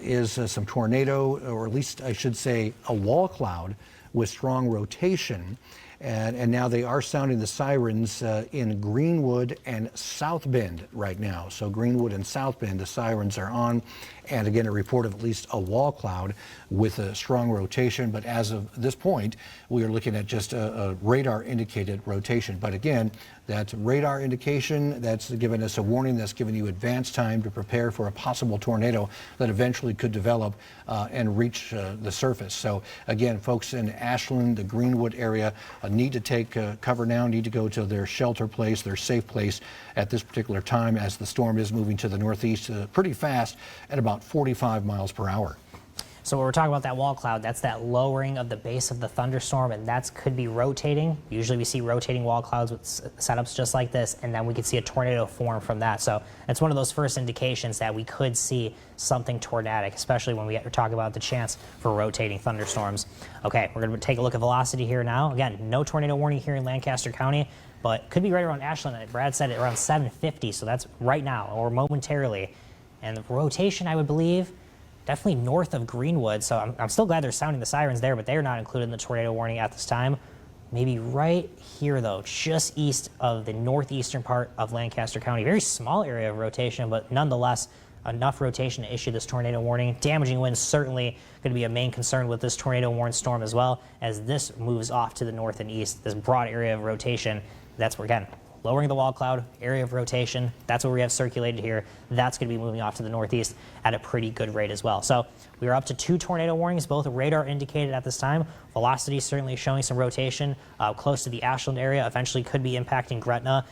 is some tornado, or at least I should say a wall cloud with strong rotation. And now they are sounding the sirens in Greenwood and South Bend right now. So Greenwood and South Bend, the sirens are on. And again, a report of at least a wall cloud with a strong rotation. But as of this point, we are looking at just a radar indicated rotation. But again, that radar indication, that's given us a warning, that's given you advance time to prepare for a possible tornado that eventually could develop and reach the surface. So again, folks in Ashland, the Greenwood area need to take cover now, need to go to their shelter place, their safe place at this particular time as the storm is moving to the northeast pretty fast at about 45 miles per hour. So when we're talking about that wall cloud, that's that lowering of the base of the thunderstorm, and that could be rotating. Usually we see rotating wall clouds with setups just like this, and then we could see a tornado form from that. So it's one of those first indications that we could see something tornadic, especially when we talk about the chance for rotating thunderstorms. Okay, we're going to take a look at velocity here now. Again, no tornado warning here in Lancaster County, but could be right around Ashland. Brad said it around 750, so that's right now or momentarily. And the rotation, I would believe, definitely north of Greenwood. So I'm still glad they're sounding the sirens there, but they're not included in the tornado warning at this time. Maybe right here, though, just east of the northeastern part of Lancaster County. Very small area of rotation, but nonetheless, enough rotation to issue this tornado warning. Damaging winds certainly going to be a main concern with this tornado warned storm as well, as this moves off to the north and east. This broad area of rotation, that's where, again, lowering the wall cloud, area of rotation, that's what we have circulated here. That's going to be moving off to the northeast at a pretty good rate as well. So we are up to 2 tornado warnings, both radar indicated at this time. Velocity certainly showing some rotation close to the Ashland area. Eventually could be impacting Gretna,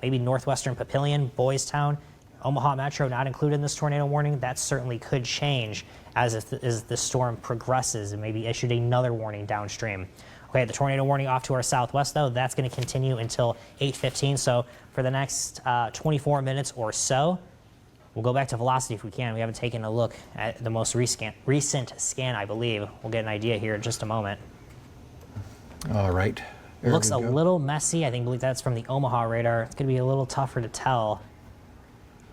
maybe northwestern Papillion, Boys Town. Omaha Metro not included in this tornado warning. That certainly could change as the storm progresses and maybe issued another warning downstream. Okay, the tornado warning off to our southwest, though, that's going to continue until 8:15. So for the next 24 minutes or so, we'll go back to velocity if we can. We haven't taken a look at the most recent scan, I believe. We'll get an idea here in just a moment. All right. Looks we a go. little messy. I believe that's from the Omaha radar. It's going to be a little tougher to tell,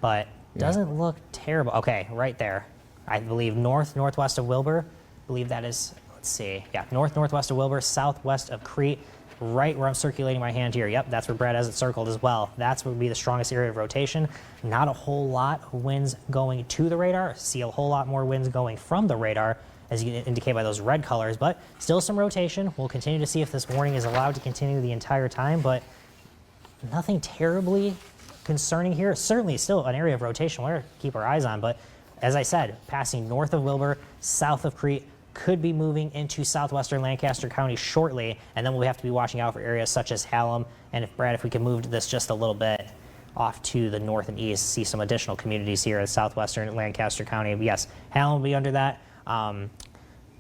but doesn't look terrible. Okay, right there. I believe northwest of Wilbur. I believe that is, let's see. Yeah, northwest of Wilbur, southwest of Crete, right where I'm circulating my hand here. Yep, that's where Brad has it circled as well. That's what would be the strongest area of rotation. Not a whole lot of winds going to the radar. See a whole lot more winds going from the radar, as you can indicate by those red colors, but still some rotation. We'll continue to see if this warning is allowed to continue the entire time, but nothing terribly concerning here. Certainly still an area of rotation we're to keep our eyes on, but as I said, passing north of Wilbur, south of Crete, could be moving into southwestern Lancaster County shortly, and then we'll have to be watching out for areas such as Hallam, and if we can move this just a little bit off to the north and east, see some additional communities here in southwestern Lancaster County. But yes, Hallam will be under that.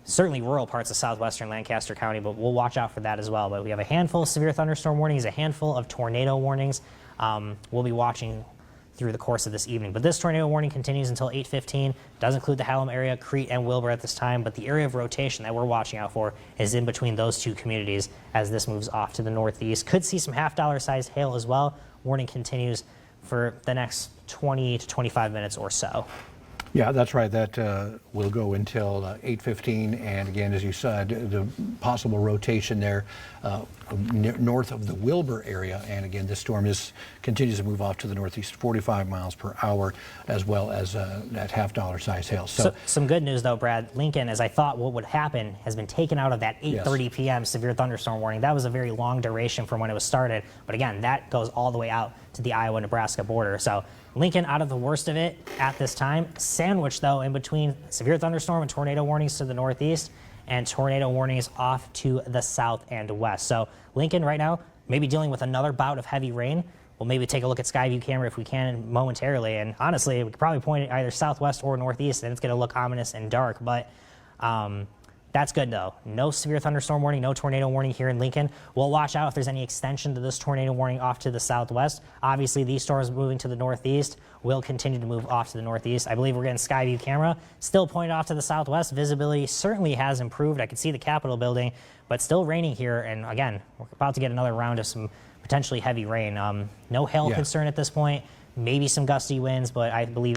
Certainly rural parts of southwestern Lancaster County, but we'll watch out for that as well. But we have a handful of severe thunderstorm warnings, a handful of tornado warnings. We'll be watching through the course of this evening. But this tornado warning continues until 8:15. Does include the Hallam area, Crete, and Wilbur at this time, but the area of rotation that we're watching out for is in between those two communities as this moves off to the northeast. Could see some half-dollar sized hail as well. Warning continues for the next 20 to 25 minutes or so. Yeah, that's right. That will go until 8:15, and again, as you said, the possible rotation there north of the Wilbur area, and again, this storm continues to move off to the northeast, 45 miles per hour, as well as that half-dollar size hail. So some good news though, Brad. Lincoln, as I thought what would happen, has been taken out of that 8:30 p.m. severe thunderstorm warning. That was a very long duration from when it was started, but again, that goes all the way out to the Iowa-Nebraska border. So Lincoln out of the worst of it at this time. Sandwiched, though, in between severe thunderstorm and tornado warnings to the northeast and tornado warnings off to the south and west. So Lincoln right now maybe dealing with another bout of heavy rain. We'll maybe take a look at Skyview camera if we can momentarily. And honestly, we could probably point it either southwest or northeast, and it's going to look ominous and dark. But that's good, though. No severe thunderstorm warning, no tornado warning here in Lincoln. We'll watch out if there's any extension to this tornado warning off to the southwest. Obviously, these storms moving to the northeast will continue to move off to the northeast. I believe we're getting Skyview camera. Still pointed off to the southwest. Visibility certainly has improved. I can see the Capitol building, but still raining here. And again, we're about to get another round of some potentially heavy rain. No hail concern at this point. Maybe some gusty winds, but I believe,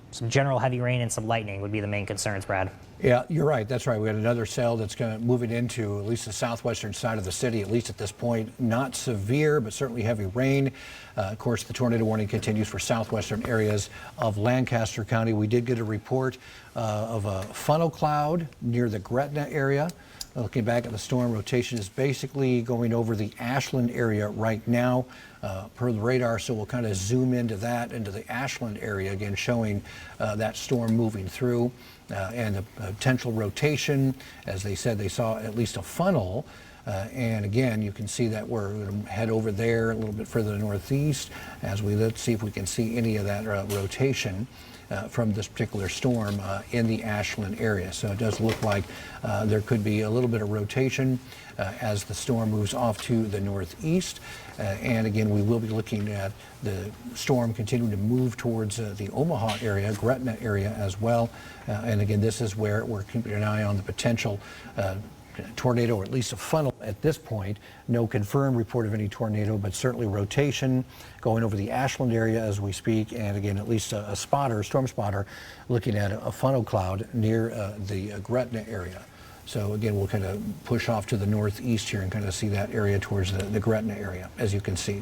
some general heavy rain and some lightning would be the main concerns, Brad. Yeah, you're right. That's right. We had another cell that's going to move it into at least the southwestern side of the city, at least at this point. Not severe, but certainly heavy rain. Of course, the tornado warning continues for southwestern areas of Lancaster County. We did get a report of a funnel cloud near the Gretna area. Looking back at the storm, rotation is basically going over the Ashland area right now per the radar, so we'll kind of zoom into the Ashland area, again showing that storm moving through and the potential rotation. As they said, they saw at least a funnel, and again, you can see that we're going to head over there a little bit further northeast as let's see if we can see any of that rotation from this particular storm in the Ashland area. So it does look like there could be a little bit of rotation as the storm moves off to the northeast. And again, we will be looking at the storm continuing to move towards the Omaha area, Gretna area as well. And again, this is where we're keeping an eye on the potential tornado, or at least a funnel at this point. No confirmed report of any tornado, but certainly rotation going over the Ashland area as we speak. And again, at least a storm spotter, looking at a funnel cloud near the Gretna area. So again, we'll kind of push off to the northeast here and kind of see that area towards the Gretna area, as you can see.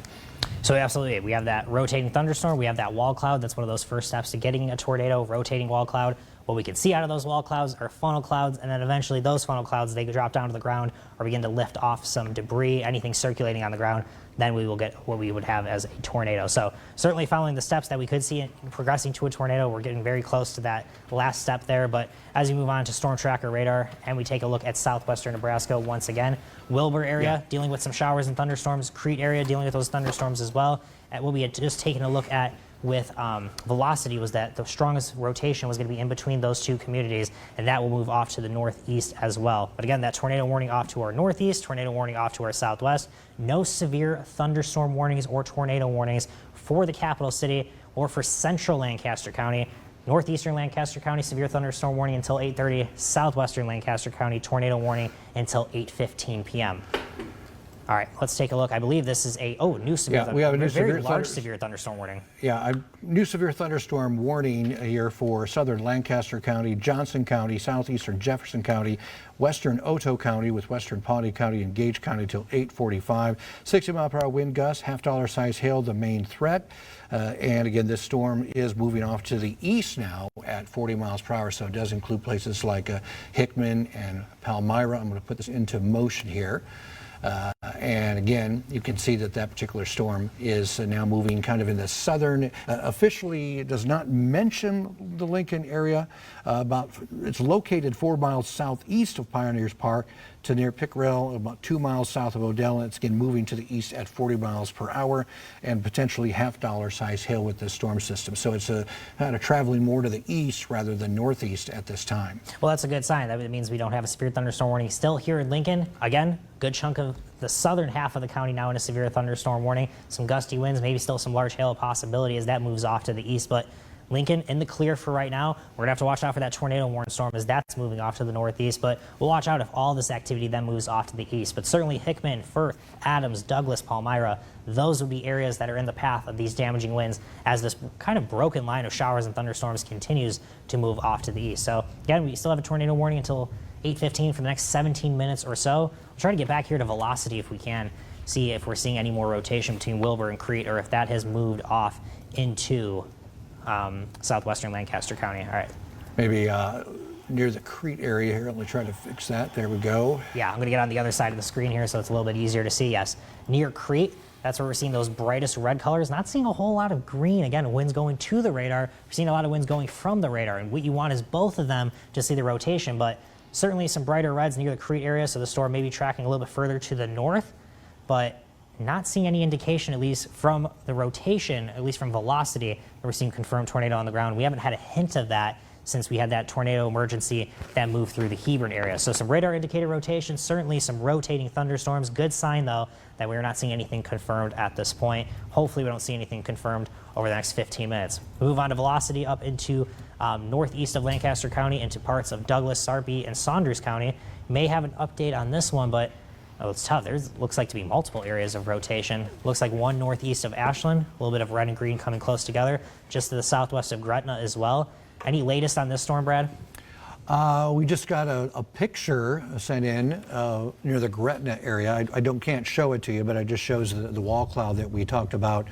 So absolutely, we have that rotating thunderstorm, we have that wall cloud. That's one of those first steps to getting a tornado, rotating wall cloud. What we can see out of those wall clouds are funnel clouds, and then eventually those funnel clouds, they drop down to the ground or begin to lift off some debris, anything circulating on the ground. Then we will get what we would have as a tornado. So certainly following the steps that we could see progressing to a tornado, we're getting very close to that last step there. But as we move on to storm tracker radar and we take a look at southwestern Nebraska once again, Wilbur area dealing with some showers and thunderstorms, Crete area dealing with those thunderstorms as well. And what we had just taken a look at with velocity was that the strongest rotation was going to be in between those two communities, and that will move off to the northeast as well. But again, that tornado warning off to our northeast, tornado warning off to our southwest. No severe thunderstorm warnings or tornado warnings for the capital city or for central Lancaster County. Northeastern Lancaster County, severe thunderstorm warning until 8:30. Southwestern Lancaster County, tornado warning until 8:15 p.m. All right, let's take a look. I believe this is a new severe. Yeah, we have a new very large severe thunderstorm warning. Yeah, a new severe thunderstorm warning here for southern Lancaster County, Johnson County, southeastern Jefferson County, western Otoe County with western Pawnee County and Gage County till 8:45. 60-mile-per-hour wind gusts, half-dollar size hail, the main threat. And again, this storm is moving off to the east now at 40 miles per hour, so it does include places like Hickman and Palmyra. I'm going to put this into motion here. And again, you can see that that particular storm is now moving kind of in the southern. Officially, it does not mention the Lincoln area. It's located 4 miles southeast of Pioneers Park to near Pickrell, about 2 miles south of Odell. And it's again moving to the east at 40 miles per hour and potentially half-dollar size hail with this storm system. So it's kind of traveling more to the east rather than northeast at this time. Well, that's a good sign. That means we don't have a severe thunderstorm warning still here in Lincoln. Again, good chunk of the southern half of the county now in a severe thunderstorm warning. Some gusty winds, maybe still some large hail possibility as that moves off to the east. But Lincoln in the clear for right now. We're going to have to watch out for that tornado warning storm as that's moving off to the northeast. But we'll watch out if all this activity then moves off to the east. But certainly Hickman, Firth, Adams, Douglas, Palmyra, those would be areas that are in the path of these damaging winds as this kind of broken line of showers and thunderstorms continues to move off to the east. So again, we still have a tornado warning until 8:15 for the next 17 minutes or so. We'll try to get back here to velocity if we can, see if we're seeing any more rotation between Wilbur and Crete or if that has moved off into southwestern Lancaster County. All right. Maybe near the Crete area here. Let me try to fix that. There we go. Yeah, I'm going to get on the other side of the screen here so it's a little bit easier to see. Yes, near Crete, that's where we're seeing those brightest red colors. Not seeing a whole lot of green. Again, winds going to the radar. We're seeing a lot of winds going from the radar. And what you want is both of them to see the rotation, but certainly some brighter reds near the Crete area, so the storm may be tracking a little bit further to the north, but not seeing any indication, at least from the rotation, at least from velocity, that we're seeing confirmed tornado on the ground. We haven't had a hint of that since we had that tornado emergency that moved through the Hebron area. So some radar indicated rotation, certainly some rotating thunderstorms. Good sign, though, that we're not seeing anything confirmed at this point. Hopefully we don't see anything confirmed over the next 15 minutes. We move on to velocity up into northeast of Lancaster County into parts of Douglas, Sarpy, and Saunders County. May have an update on this one, but it's tough. There looks like to be multiple areas of rotation. Looks like one northeast of Ashland, a little bit of red and green coming close together, just to the southwest of Gretna as well. Any latest on this storm, Brad? We just got a picture sent in near the Gretna area. I can't show it to you, but it just shows the wall cloud that we talked about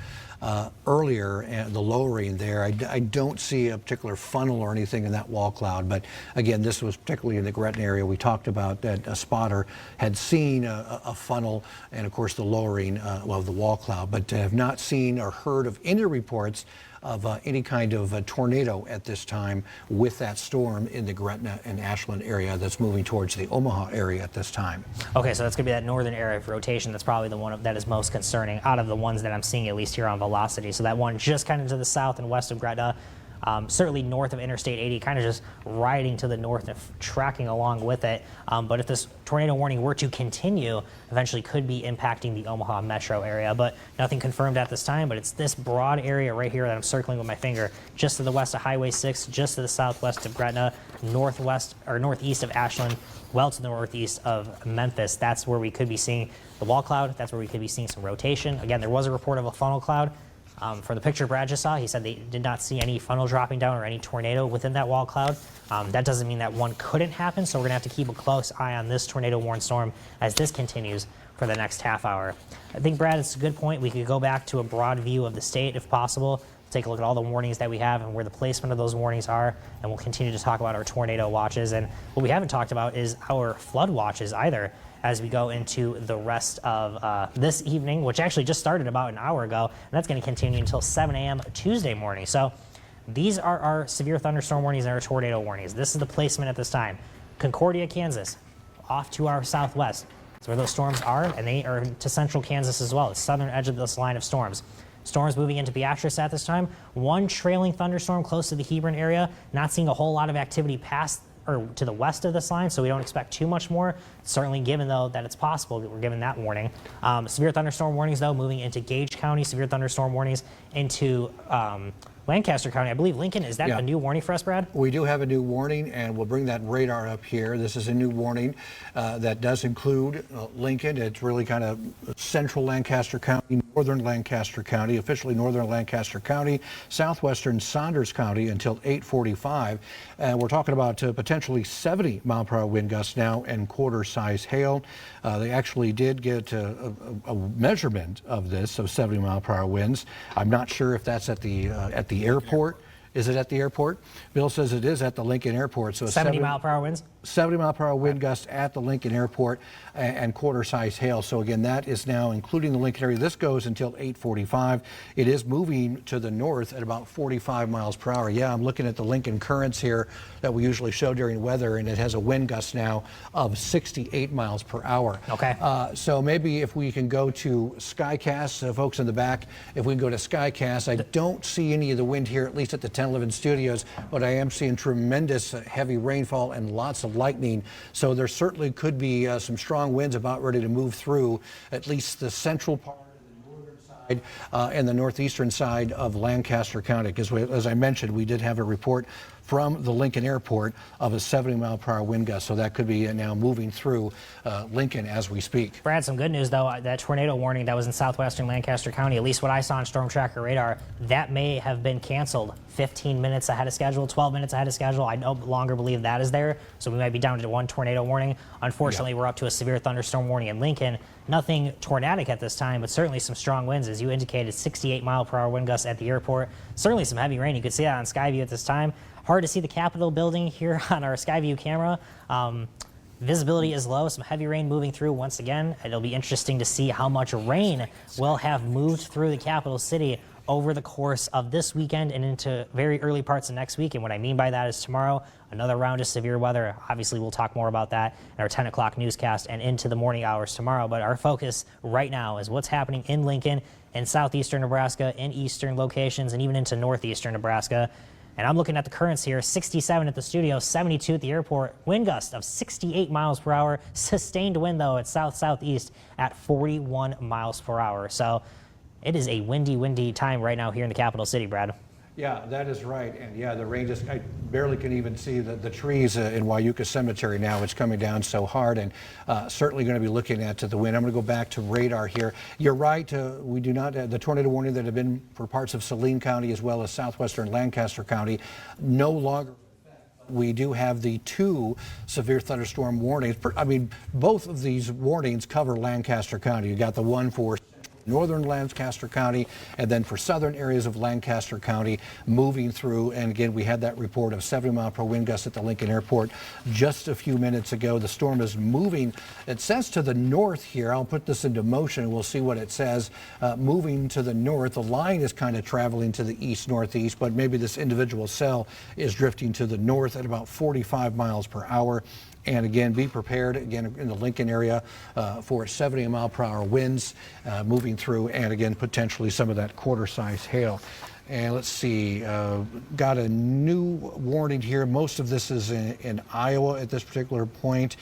earlier, and the lowering there. I don't see a particular funnel or anything in that wall cloud, but again, this was particularly in the Gretna area. We talked about that a spotter had seen a funnel and, of course, the lowering of the wall cloud, but have not seen or heard of any reports of any kind of tornado at this time with that storm in the Gretna and Ashland area that's moving towards the Omaha area at this time. Okay, so that's going to be that northern area of rotation. That's probably the one that is most concerning out of the ones that I'm seeing, at least here on velocity. So that one just kind of to the south and west of Gretna. Certainly north of Interstate 80, kind of just riding to the north and tracking along with it. But if this tornado warning were to continue, eventually could be impacting the Omaha metro area. But nothing confirmed at this time, but it's this broad area right here that I'm circling with my finger, just to the west of Highway 6, just to the southwest of Gretna, northwest or northeast of Ashland, well to the northeast of Memphis. That's where we could be seeing the wall cloud. That's where we could be seeing some rotation. Again, there was a report of a funnel cloud. For the picture Brad just saw, he said they did not see any funnel dropping down or any tornado within that wall cloud. That doesn't mean that one couldn't happen, so we're going to have to keep a close eye on this tornado warning storm as this continues for the next half hour. I think, Brad, it's a good point. We could go back to a broad view of the state if possible, take a look at all the warnings that we have and where the placement of those warnings are, and we'll continue to talk about our tornado watches. And what we haven't talked about is our flood watches either, as we go into the rest of this evening, which actually just started about an hour ago, and that's going to continue until 7 a.m. Tuesday morning. So these are our severe thunderstorm warnings and our tornado warnings. This is the placement at this time. Concordia, Kansas, off to our southwest. That's where those storms are, and they are to central Kansas as well, the southern edge of this line of storms. Storms moving into Beatrice at this time. One trailing thunderstorm close to the Hebron area. Not seeing a whole lot of activity past or to the west of this line, so we don't expect too much more. Certainly given, though, that it's possible that we're given that warning. Severe thunderstorm warnings, though, moving into Gage County. Severe thunderstorm warnings into Lancaster County, I believe Lincoln, is that Yeah. a new warning for us, Brad? We do have a new warning, and we'll bring that radar up here. This is a new warning that does include Lincoln. It's really kind of central Lancaster County, northern Lancaster County, officially northern Lancaster County, southwestern Saunders County until 8:45. And we're talking about potentially 70-mile-per-hour wind gusts now and quarter-size hail. They actually did get a measurement of this, of 70-mile-per-hour winds. I'm not sure if that's at the airport. Is it at the airport? Bill says it is at the Lincoln Airport. So 70-mile-per-hour winds? 70-mile-per-hour wind gusts at the Lincoln Airport and quarter-size hail. So again, that is now including the Lincoln area. This goes until 8:45. It is moving to the north at about 45 miles per hour. Yeah, I'm looking at the Lincoln currents here that we usually show during weather, and it has a wind gust now of 68 miles per hour. Okay. So maybe if we can go to Skycast, folks in the back, if we can go to Skycast, I don't see any of the wind here, at least at the 1011 studios, but I am seeing tremendous heavy rainfall and lots of lightning. So there certainly could be some strong winds about ready to move through at least the central part of the northern side and the northeastern side of Lancaster County. Because as I mentioned, we did have a report from the Lincoln Airport of a 70-mile-per-hour wind gust. So that could be now moving through Lincoln as we speak. Brad, some good news, though. That tornado warning that was in southwestern Lancaster County, at least what I saw on Storm Tracker radar, that may have been canceled 15 minutes ahead of schedule, 12 minutes ahead of schedule. I no longer believe that is there, so we might be down to one tornado warning. Unfortunately, we're up to a severe thunderstorm warning in Lincoln. Nothing tornadic at this time, but certainly some strong winds. As you indicated, 68-mile-per-hour wind gusts at the airport. Certainly some heavy rain. You could see that on Skyview at this time. Hard to see the Capitol building here on our Skyview camera. Visibility is low, some heavy rain moving through once again. It'll be interesting to see how much rain will have moved through the capital city over the course of this weekend and into very early parts of next week. And what I mean by that is tomorrow, another round of severe weather. Obviously, we'll talk more about that in our 10 o'clock newscast and into the morning hours tomorrow. But our focus right now is what's happening in Lincoln, in southeastern Nebraska, in eastern locations, and even into northeastern Nebraska. And I'm looking at the currents here, 67 at the studio, 72 at the airport, wind gust of 68 miles per hour, sustained wind though at south-southeast at 41 miles per hour. So it is a windy time right now here in the capital city, Brad. Yeah, that is right. And yeah, the rain just, I barely can even see the trees in Wyuka Cemetery now. It's coming down so hard, and certainly going to be looking at the wind. I'm going to go back to radar here. You're right. We do not, the tornado warning that have been for parts of Saline County as well as southwestern Lancaster County no longer. We do have the two severe thunderstorm warnings. I mean, both of these warnings cover Lancaster County. You got the one for northern Lancaster County, and then for southern areas of Lancaster County moving through. And again, we had that report of 70-mile-per-hour wind gusts at the Lincoln Airport just a few minutes ago. The storm is moving, it says, to the north here. I'll put this into motion and we'll see what it says. Moving to the north. The line is kind of traveling to the east-northeast, but maybe this individual cell is drifting to the north at about 45 miles per hour. And again, be prepared again in the Lincoln area for 70-mile-per-hour winds moving through, and again, potentially some of that quarter-size hail. And let's see, got a new warning here. Most of this is in Iowa at this particular point.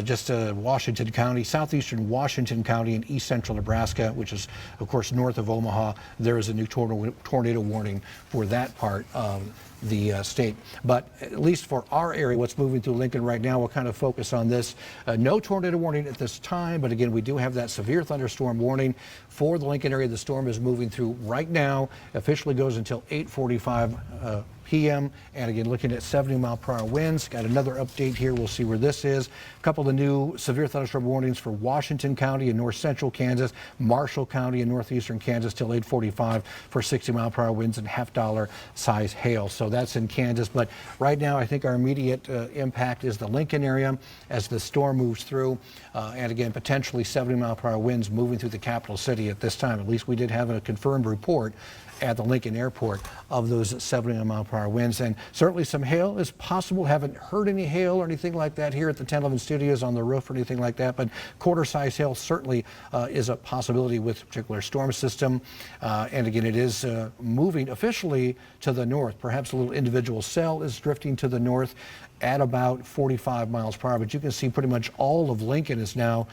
Just Washington County, southeastern Washington County, and east central Nebraska, which is, of course, north of Omaha. There is a new tornado warning for that part of the state. But at least for our area, what's moving through Lincoln right now, we'll kind of focus on this. No tornado warning at this time, but again, we do have that severe thunderstorm warning for the Lincoln area. The storm is moving through right now, officially goes until 8:45 p.m. And again, looking at 70-mile-per-hour winds. Got another update here. We'll see where this is. A couple of the new severe thunderstorm warnings for Washington County and north central Kansas, Marshall County and northeastern Kansas till 8:45 for 60-mile-per-hour winds and half-dollar size hail. So that's in Kansas. But right now, I think our immediate impact is the Lincoln area as the storm moves through. And again, potentially 70-mile-per-hour winds moving through the capital city at this time. At least we did have a confirmed report at the Lincoln Airport of those 70-mile-per-hour winds. And certainly some hail is possible. Haven't heard any hail or anything like that here at the 1011 studios on the roof or anything like that, but quarter-size hail certainly is a possibility with a particular storm system. And again, it is moving officially to the north. Perhaps a little individual cell is drifting to the north. at about 45 miles per hour. But you can see pretty much all of Lincoln is now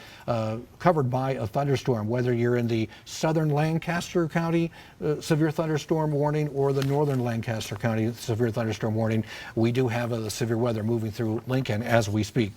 covered by a thunderstorm, whether you're in the southern Lancaster County severe thunderstorm warning or the northern Lancaster County severe thunderstorm warning. We do have a severe weather moving through Lincoln as we speak.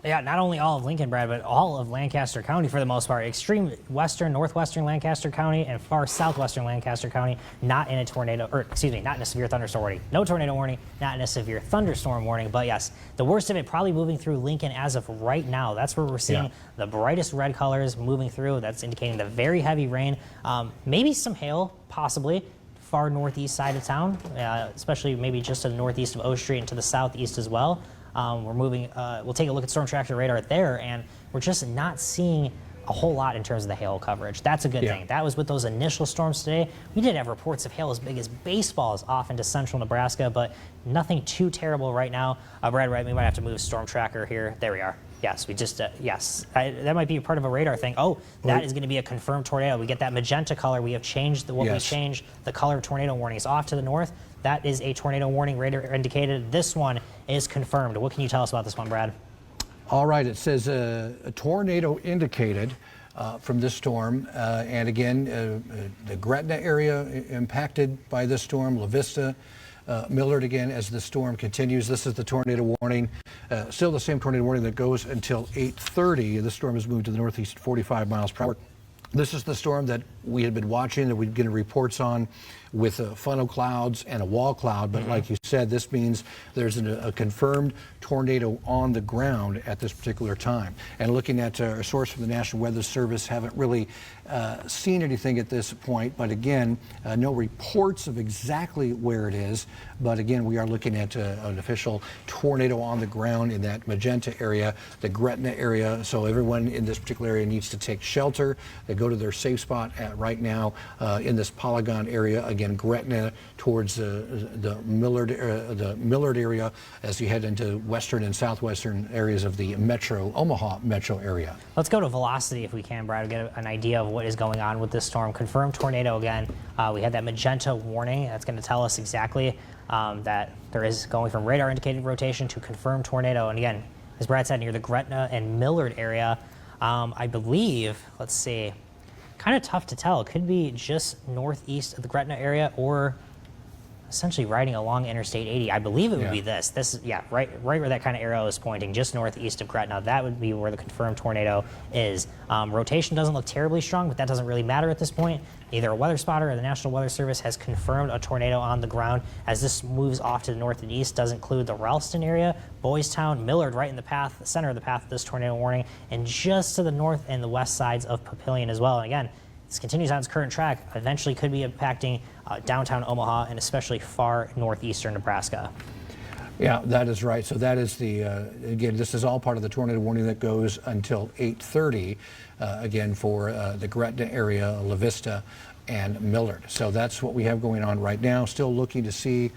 Yeah, not only all of Lincoln, Brad, but all of Lancaster County for the most part. Extreme western, northwestern Lancaster County and far southwestern Lancaster County, not in a tornado, or excuse me, not in a severe thunderstorm warning. No tornado warning, not in a severe thunderstorm warning. But yes, the worst of it probably moving through Lincoln as of right now. That's where we're seeing the brightest red colors moving through. That's indicating the very heavy rain, maybe some hail, possibly. Far northeast side of town, especially maybe just to the northeast of O Street and to the southeast as well. We're moving, we'll take a look at storm tracker radar there, and we're just not seeing a whole lot in terms of the hail coverage. That's a good thing. That was with those initial storms today. We did have reports of hail as big as baseballs off into central Nebraska, but nothing too terrible right now. Brad, right, we might have to move storm tracker here. There we are. Yes, we just, yes. That might be part of a radar thing. Oh, that is going to be a confirmed tornado. We get that magenta color. We have changed we changed the color of tornado warnings off to the north. That is a tornado warning radar indicated. This one is confirmed. What can you tell us about this one, Brad? All right, it says a tornado indicated from this storm. And again, the Gretna area impacted by this storm, La Vista, Millard again as the storm continues. This is the tornado warning. Still the same tornado warning that goes until 8:30. The storm has moved to the northeast at 45 miles per hour. This is the storm that we had been watching, that we'd get reports on with funnel clouds and a wall cloud. But like you said, this means there's a confirmed tornado on the ground at this particular time. And looking at a source from the National Weather Service, haven't really seen anything at this point. But again, no reports of exactly where it is. But again, we are looking at an official tornado on the ground in that magenta area, the Gretna area. So everyone in this particular area needs to take shelter. They go to their safe spot right now in this polygon area. Again, Gretna towards the Millard area as you head into western and southwestern areas of the Omaha metro area. Let's go to velocity if we can, Brad, to get an idea of what is going on with this storm. Confirmed tornado again. We had that magenta warning. That's going to tell us exactly that there is going from radar indicated rotation to confirmed tornado. And again, as Brad said, near the Gretna and Millard area, I believe, let's see, kind of tough to tell. It could be just northeast of the Gretna area or essentially riding along Interstate 80. I believe it would be this. This is, right where that kind of arrow is pointing, just northeast of Gretna. That would be where the confirmed tornado is. Rotation doesn't look terribly strong, but that doesn't really matter at this point. Either a weather spotter or the National Weather Service has confirmed a tornado on the ground. As this moves off to the north and east, does include the Ralston area, Boys Town, Millard, right in the path, the center of the path of this tornado warning, and just to the north and the west sides of Papillion as well. And again, this continues on its current track, eventually could be impacting downtown Omaha and especially far northeastern Nebraska. Yeah, that is right. So that is the, again, this is all part of the tornado warning that goes until 8:30, again, for the Gretna area, La Vista, and Millard. So that's what we have going on right now. Still looking to see.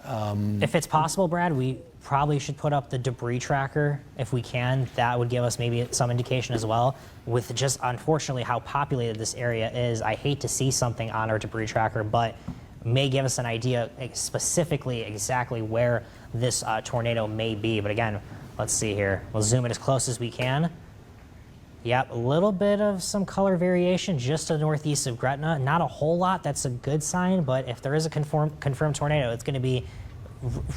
If it's possible, Brad, we probably should put up the debris tracker if we can. That would give us maybe some indication as well. With just unfortunately how populated this area is, I hate to see something on our debris tracker, but may give us an idea specifically exactly where this tornado may be. But again, let's see here. We'll zoom in as close as we can. Yep, a little bit of some color variation just to the northeast of Gretna. Not a whole lot. That's a good sign, but if there is a confirmed tornado, it's going to be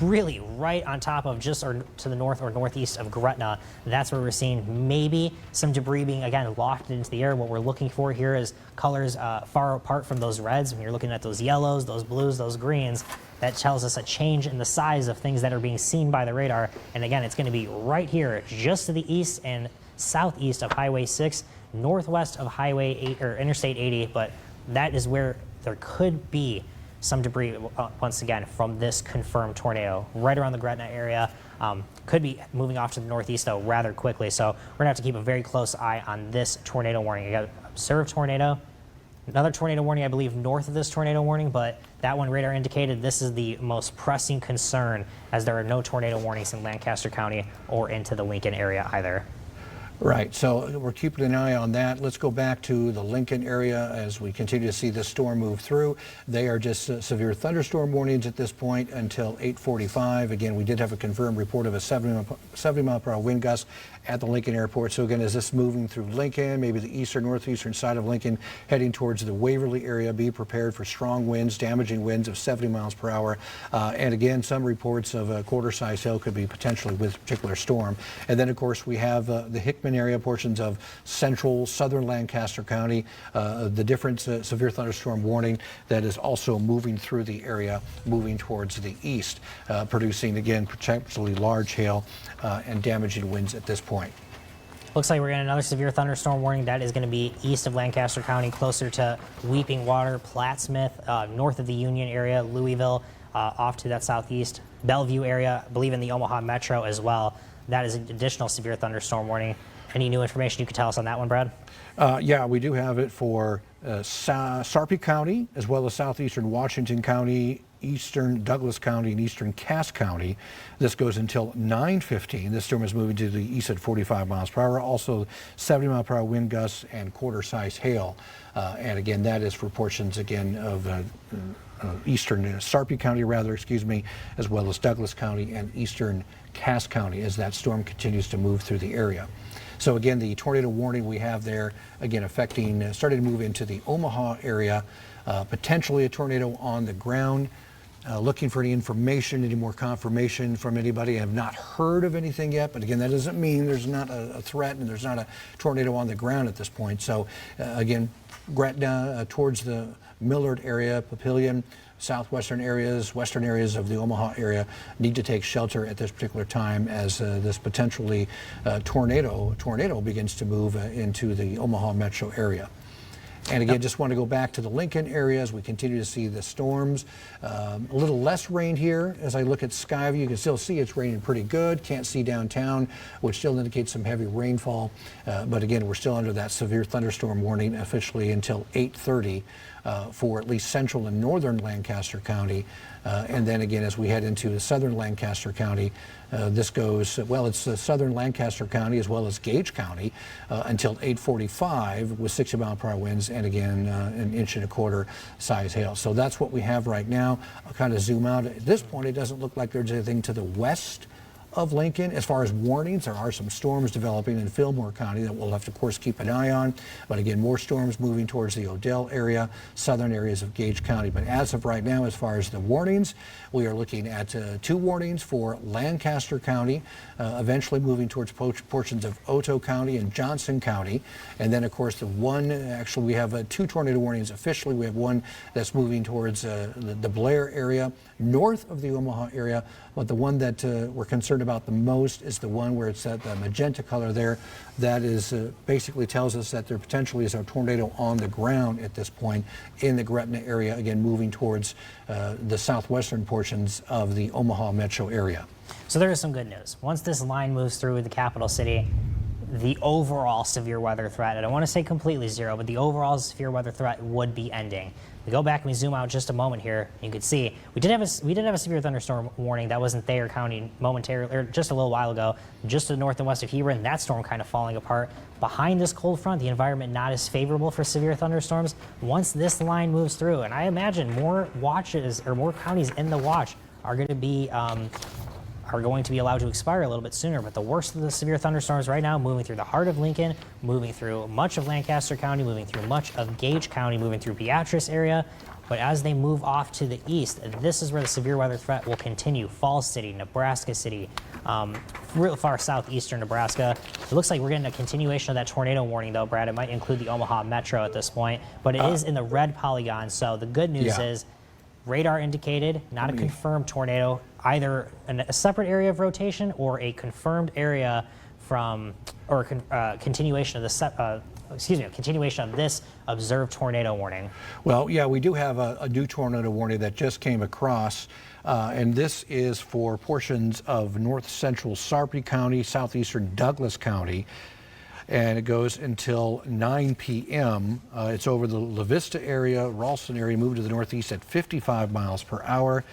really right on top of just or to the north or northeast of Gretna. That's where we're seeing maybe some debris being, again, lofted into the air. What we're looking for here is colors far apart from those reds. When you're looking at those yellows, those blues, those greens, that tells us a change in the size of things that are being seen by the radar. And again, it's going to be right here, just to the east and southeast of Highway 6, northwest of Highway 8 or Interstate 80, but that is where there could be some debris once again from this confirmed tornado right around the Gretna area. Could be moving off to the northeast though rather quickly, so we're gonna have to keep a very close eye on this tornado warning. You got observed tornado, another tornado warning I believe north of this tornado warning, but that one radar indicated this is the most pressing concern as there are no tornado warnings in Lancaster County or into the Lincoln area either. Right, so we're keeping an eye on that. Let's go back to the Lincoln area as we continue to see this storm move through. They are just severe thunderstorm warnings at this point until 8:45. Again, we did have a confirmed report of a 70 mile per hour wind gust at the Lincoln airport. So again, as this moving through Lincoln, maybe the eastern, northeastern side of Lincoln, heading towards the Waverly area, be prepared for strong winds, damaging winds of 70 miles per hour. And again, some reports of a quarter-size hail could be potentially with a particular storm. And then, of course, we have the Hickman area, portions of central, southern Lancaster County, the different severe thunderstorm warning that is also moving through the area, moving towards the east, producing, again, potentially large hail and damaging winds at this point. Looks like we're getting another severe thunderstorm warning. That is going to be east of Lancaster County, closer to Weeping Water, Plattsmouth, north of the Union area, Louisville, off to that southeast, Bellevue area, I believe in the Omaha Metro as well. That is an additional severe thunderstorm warning. Any new information you could tell us on that one, Brad? Yeah, we do have it for Sarpy County, as well as southeastern Washington County, eastern Douglas County, and eastern Cass County. This goes until 9:15. This storm is moving to the east at 45 miles per hour. Also 70 mile per hour wind gusts and quarter-size hail. And again, that is for portions, again, of eastern Sarpy County, as well as Douglas County and eastern Cass County as that storm continues to move through the area. So again, the tornado warning we have there, again, affecting, starting to move into the Omaha area, potentially a tornado on the ground. Looking for any information, any more confirmation from anybody. I have not heard of anything yet, but again, that doesn't mean there's not a threat and there's not a tornado on the ground at this point. So again, Gretna towards the Millard area, Papillion, southwestern areas, western areas of the Omaha area need to take shelter at this particular time as this potentially tornado begins to move into the Omaha metro area. And again, just want to go back to the Lincoln area as we continue to see the storms. A little less rain here. As I look at Skyview, you can still see it's raining pretty good. Can't see downtown, which still indicates some heavy rainfall. But again, we're still under that severe thunderstorm warning officially until 8:30 for at least central and northern Lancaster County. And then again, as we head into the southern Lancaster County, this goes, well, it's southern Lancaster County as well as Gage County until 8:45 with 60 mile per hour winds and again an inch and a quarter size hail. So that's what we have right now. I'll kind of zoom out. At this point, it doesn't look like there's anything to the west of Lincoln. As far as warnings, there are some storms developing in Fillmore County that we'll have to, of course, keep an eye on. But again, more storms moving towards the Odell area, southern areas of Gage County. But as of right now, as far as the warnings, we are looking at 2 warnings for Lancaster County, eventually moving towards portions of Otto County and Johnson County. And then, of course, the one, actually, we have 2 tornado warnings officially. We have one that's moving towards the Blair area, north of the Omaha area. But the one that we're concerned about the most is the one where it's that magenta color there. That is basically tells us that there potentially is a tornado on the ground at this point in the Gretna area, again moving towards the southwestern portions of the Omaha metro area. So there is some good news. Once this line moves through the capital city, the overall severe weather threat, I don't want to say completely zero, but the overall severe weather threat would be ending. We go back and we zoom out just a moment here. You could see we did have a severe thunderstorm warning that wasn't Thayer County momentarily, or just a little while ago, just to the north and west of Hebron. That storm kind of falling apart. Behind this cold front, the environment not as favorable for severe thunderstorms. Once this line moves through, and I imagine more watches or more counties in the watch are going to be allowed to expire a little bit sooner. But the worst of the severe thunderstorms right now, moving through the heart of Lincoln, moving through much of Lancaster County, moving through much of Gage County, moving through Beatrice area. But as they move off to the east, this is where the severe weather threat will continue. Falls City, Nebraska City, real far southeastern Nebraska. It looks like we're getting a continuation of that tornado warning, though, Brad. It might include the Omaha Metro at this point, but it is in the red polygon. So the good news is radar indicated, not a confirmed tornado, either a separate area of rotation or a confirmed area from, or continuation of the continuation of this observed tornado warning. Well, yeah, we do have a new tornado warning that just came across, and this is for portions of north central Sarpy County, southeastern Douglas County, and it goes until 9 p.m. It's over the La Vista area, Ralston area, moving to the northeast at 55 miles per hour.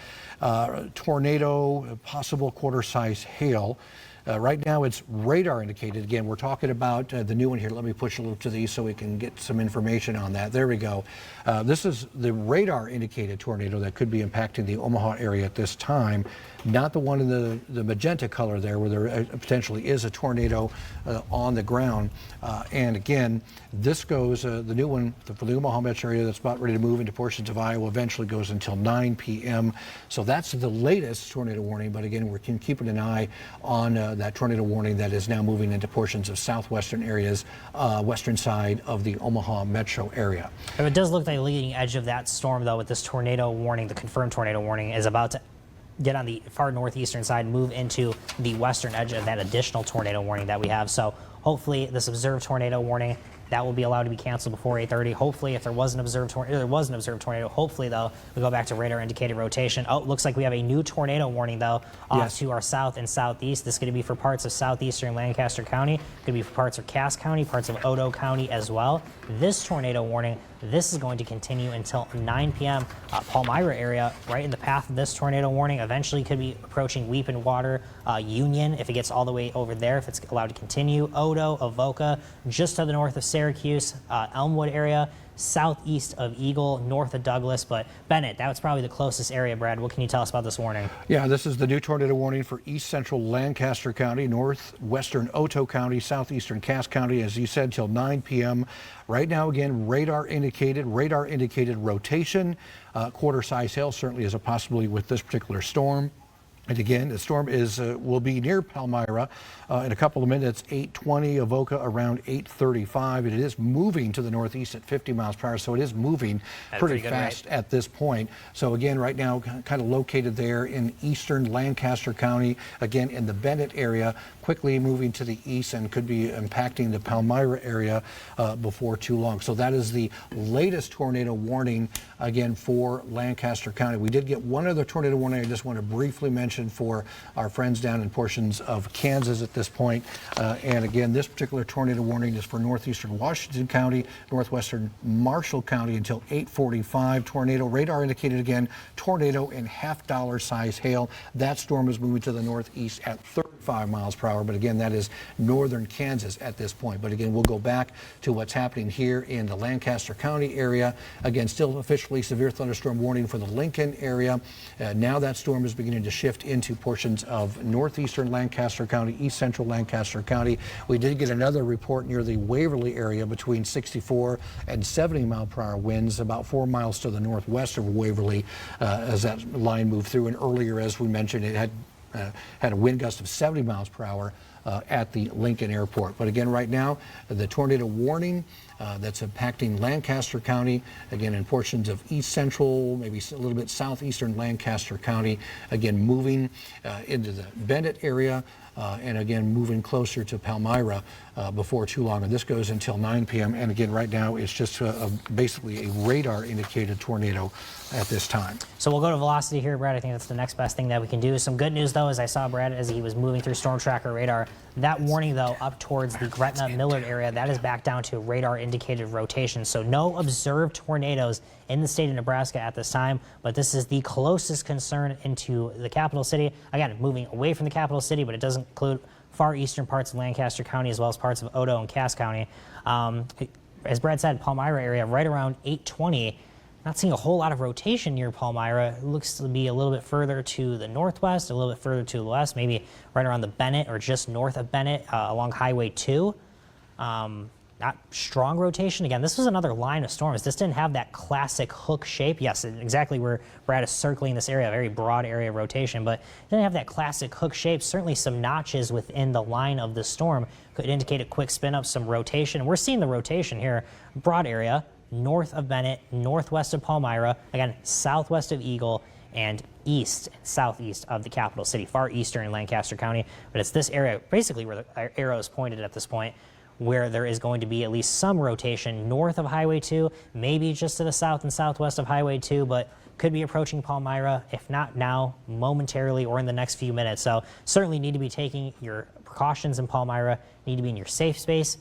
Tornado, possible quarter-size hail. Right now it's radar indicated. Again, we're talking about the new one here. Let me push a little to the east so we can get some information on that. There we go. This is the radar indicated tornado that could be impacting the Omaha area at this time, not the one in the magenta color there where there potentially is a tornado on the ground. And again, this goes, the new one for the Omaha metro area that's about ready to move into portions of Iowa eventually goes until 9 p.m. So that's the latest tornado warning. But again, we're keeping an eye on that tornado warning that is now moving into portions of southwestern areas, western side of the Omaha metro area. It does look like the leading edge of that storm, though, with this tornado warning, the confirmed tornado warning, is about to get on the far northeastern side, move into the western edge of that additional tornado warning that we have. So hopefully this observed tornado warning, that will be allowed to be canceled before 8:30. Hopefully, if there was an observed tornado, hopefully, though, we go back to radar indicated rotation. Oh, looks like we have a new tornado warning, though, off to our south and southeast. This is going to be for parts of southeastern Lancaster County. Could be for parts of Cass County, parts of Odo County as well. This tornado warning, this is going to continue until 9 p.m. Palmyra area, right in the path of this tornado warning, eventually could be approaching Weepin Water, Union, if it gets all the way over there, if it's allowed to continue. Odo, Avoca, just to the north of Syracuse, Elmwood area, southeast of Eagle, north of Douglas. But Bennett, that was probably the closest area, Brad. What can you tell us about this warning? Yeah, this is the new tornado warning for east central Lancaster County, northwestern Oto County, southeastern Cass County, as you said, till 9 p.m. Right now, again, radar indicated rotation. Quarter size hail certainly is a possibility with this particular storm. And again, the storm will be near Palmyra in a couple of minutes, 8:20, Avoca around 8:35. It is moving to the northeast at 50 miles per hour, so it is moving pretty fast at this point. So again, right now, kind of located there in eastern Lancaster County, again in the Bennett area, quickly moving to the east and could be impacting the Palmyra area before too long. So that is the latest tornado warning, again, for Lancaster County. We did get one other tornado warning I just want to briefly mention for our friends down in portions of Kansas at this point. And again, this particular tornado warning is for northeastern Washington County, northwestern Marshall County until 8:45. Tornado radar indicated again, tornado and $half size hail. That storm is moving to the northeast at 35 miles per hour. But again, that is northern Kansas at this point. But again, we'll go back to what's happening here in the Lancaster County area. Again, still officially severe thunderstorm warning for the Lincoln area. Now that storm is beginning to shift into portions of northeastern Lancaster County, east central Lancaster County. We did get another report near the Waverly area between 64 and 70 mile per hour winds, about 4 miles to the northwest of Waverly as that line moved through. And earlier, as we mentioned, it had a wind gust of 70 miles per hour at the Lincoln Airport. But again, right now, the tornado warning that's impacting Lancaster County, again in portions of east central, maybe a little bit southeastern Lancaster County, again moving into the Bennett area, and again moving closer to Palmyra before too long. And this goes until 9 p.m. And again, right now, it's just basically a radar indicated tornado at this time. So we'll go to velocity here, Brad. I think that's the next best thing that we can do. Some good news, though, as I saw Brad as he was moving through storm tracker radar, that warning, though, up towards the Gretna Millard area, that is back down to radar indicated rotation. So no observed tornadoes in the state of Nebraska at this time, but this is the closest concern into the capital city. Again, moving away from the capital city, but it doesn't include far eastern parts of Lancaster County as well as parts of Odo and Cass County. As Brad said, Palmyra area right around 8:20. Not seeing a whole lot of rotation near Palmyra. It looks to be a little bit further to the northwest, a little bit further to the west, maybe right around the Bennett or just north of Bennett along Highway 2. Not strong rotation. Again, this was another line of storms. This didn't have that classic hook shape. Yes, exactly where Brad is circling this area, a very broad area of rotation, but it didn't have that classic hook shape. Certainly some notches within the line of the storm could indicate a quick spin up, some rotation. We're seeing the rotation here, broad area, north of Bennett, northwest of Palmyra, again, southwest of Eagle, and east and southeast of the capital city, far eastern in Lancaster County. But it's this area, basically where the arrow is pointed at this point, where there is going to be at least some rotation north of Highway 2, maybe just to the south and southwest of Highway 2, but could be approaching Palmyra, if not now, momentarily or in the next few minutes. So certainly need to be taking your precautions in Palmyra, need to be in your safe space.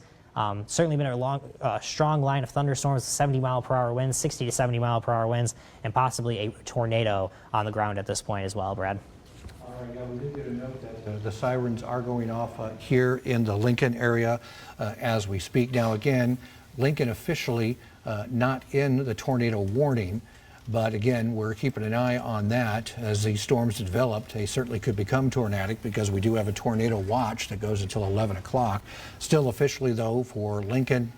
Certainly been a strong line of thunderstorms, 70 mile per hour winds, 60 to 70 mile per hour winds, and possibly a tornado on the ground at this point as well, Brad. All right, yeah, we did get a note that the sirens are going off here in the Lincoln area as we speak. Now, again, Lincoln officially not in the tornado warning, but again, we're keeping an eye on that as these storms develop. They certainly could become tornadic because we do have a tornado watch that goes until 11 o'clock. Still officially, though, for Lincoln,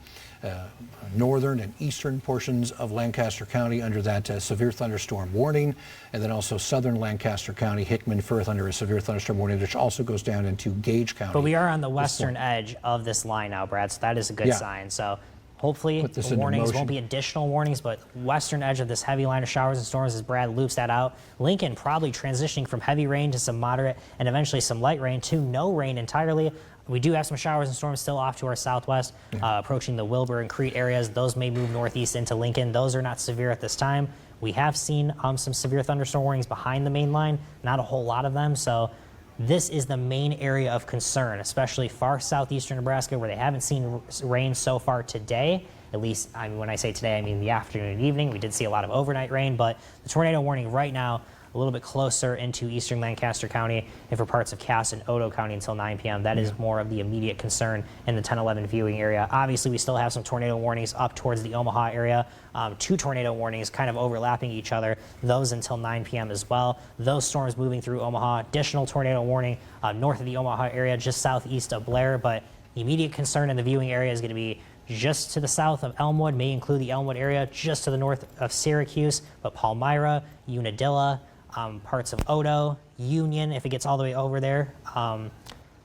northern and eastern portions of Lancaster County under that severe thunderstorm warning, and then also southern Lancaster County, Hickman, Firth under a severe thunderstorm warning, which also goes down into Gage County. But we are on the western edge of this line now, Brad, so that is a good sign. So hopefully the warnings won't be additional warnings, but western edge of this heavy line of showers and storms as Brad loops that out. Lincoln probably transitioning from heavy rain to some moderate and eventually some light rain to no rain entirely. We do have some showers and storms still off to our southwest, approaching the Wilbur and Crete areas. Those may move northeast into Lincoln. Those are not severe at this time. We have seen some severe thunderstorm warnings behind the main line, not a whole lot of them. So this is the main area of concern, especially far southeastern Nebraska, where they haven't seen rain so far today. At least, I mean, when I say today, I mean the afternoon and evening. We did see a lot of overnight rain, but the tornado warning right now a little bit closer into eastern Lancaster County and for parts of Cass and Odo County until 9 p.m. That is more of the immediate concern in the 10-11 viewing area. Obviously, we still have some tornado warnings up towards the Omaha area. 2 tornado warnings kind of overlapping each other, those until 9 p.m. as well. Those storms moving through Omaha. Additional tornado warning north of the Omaha area, just southeast of Blair, but the immediate concern in the viewing area is going to be just to the south of Elmwood, may include the Elmwood area, just to the north of Syracuse, but Palmyra, Unadilla, parts of Odo, Union, if it gets all the way over there,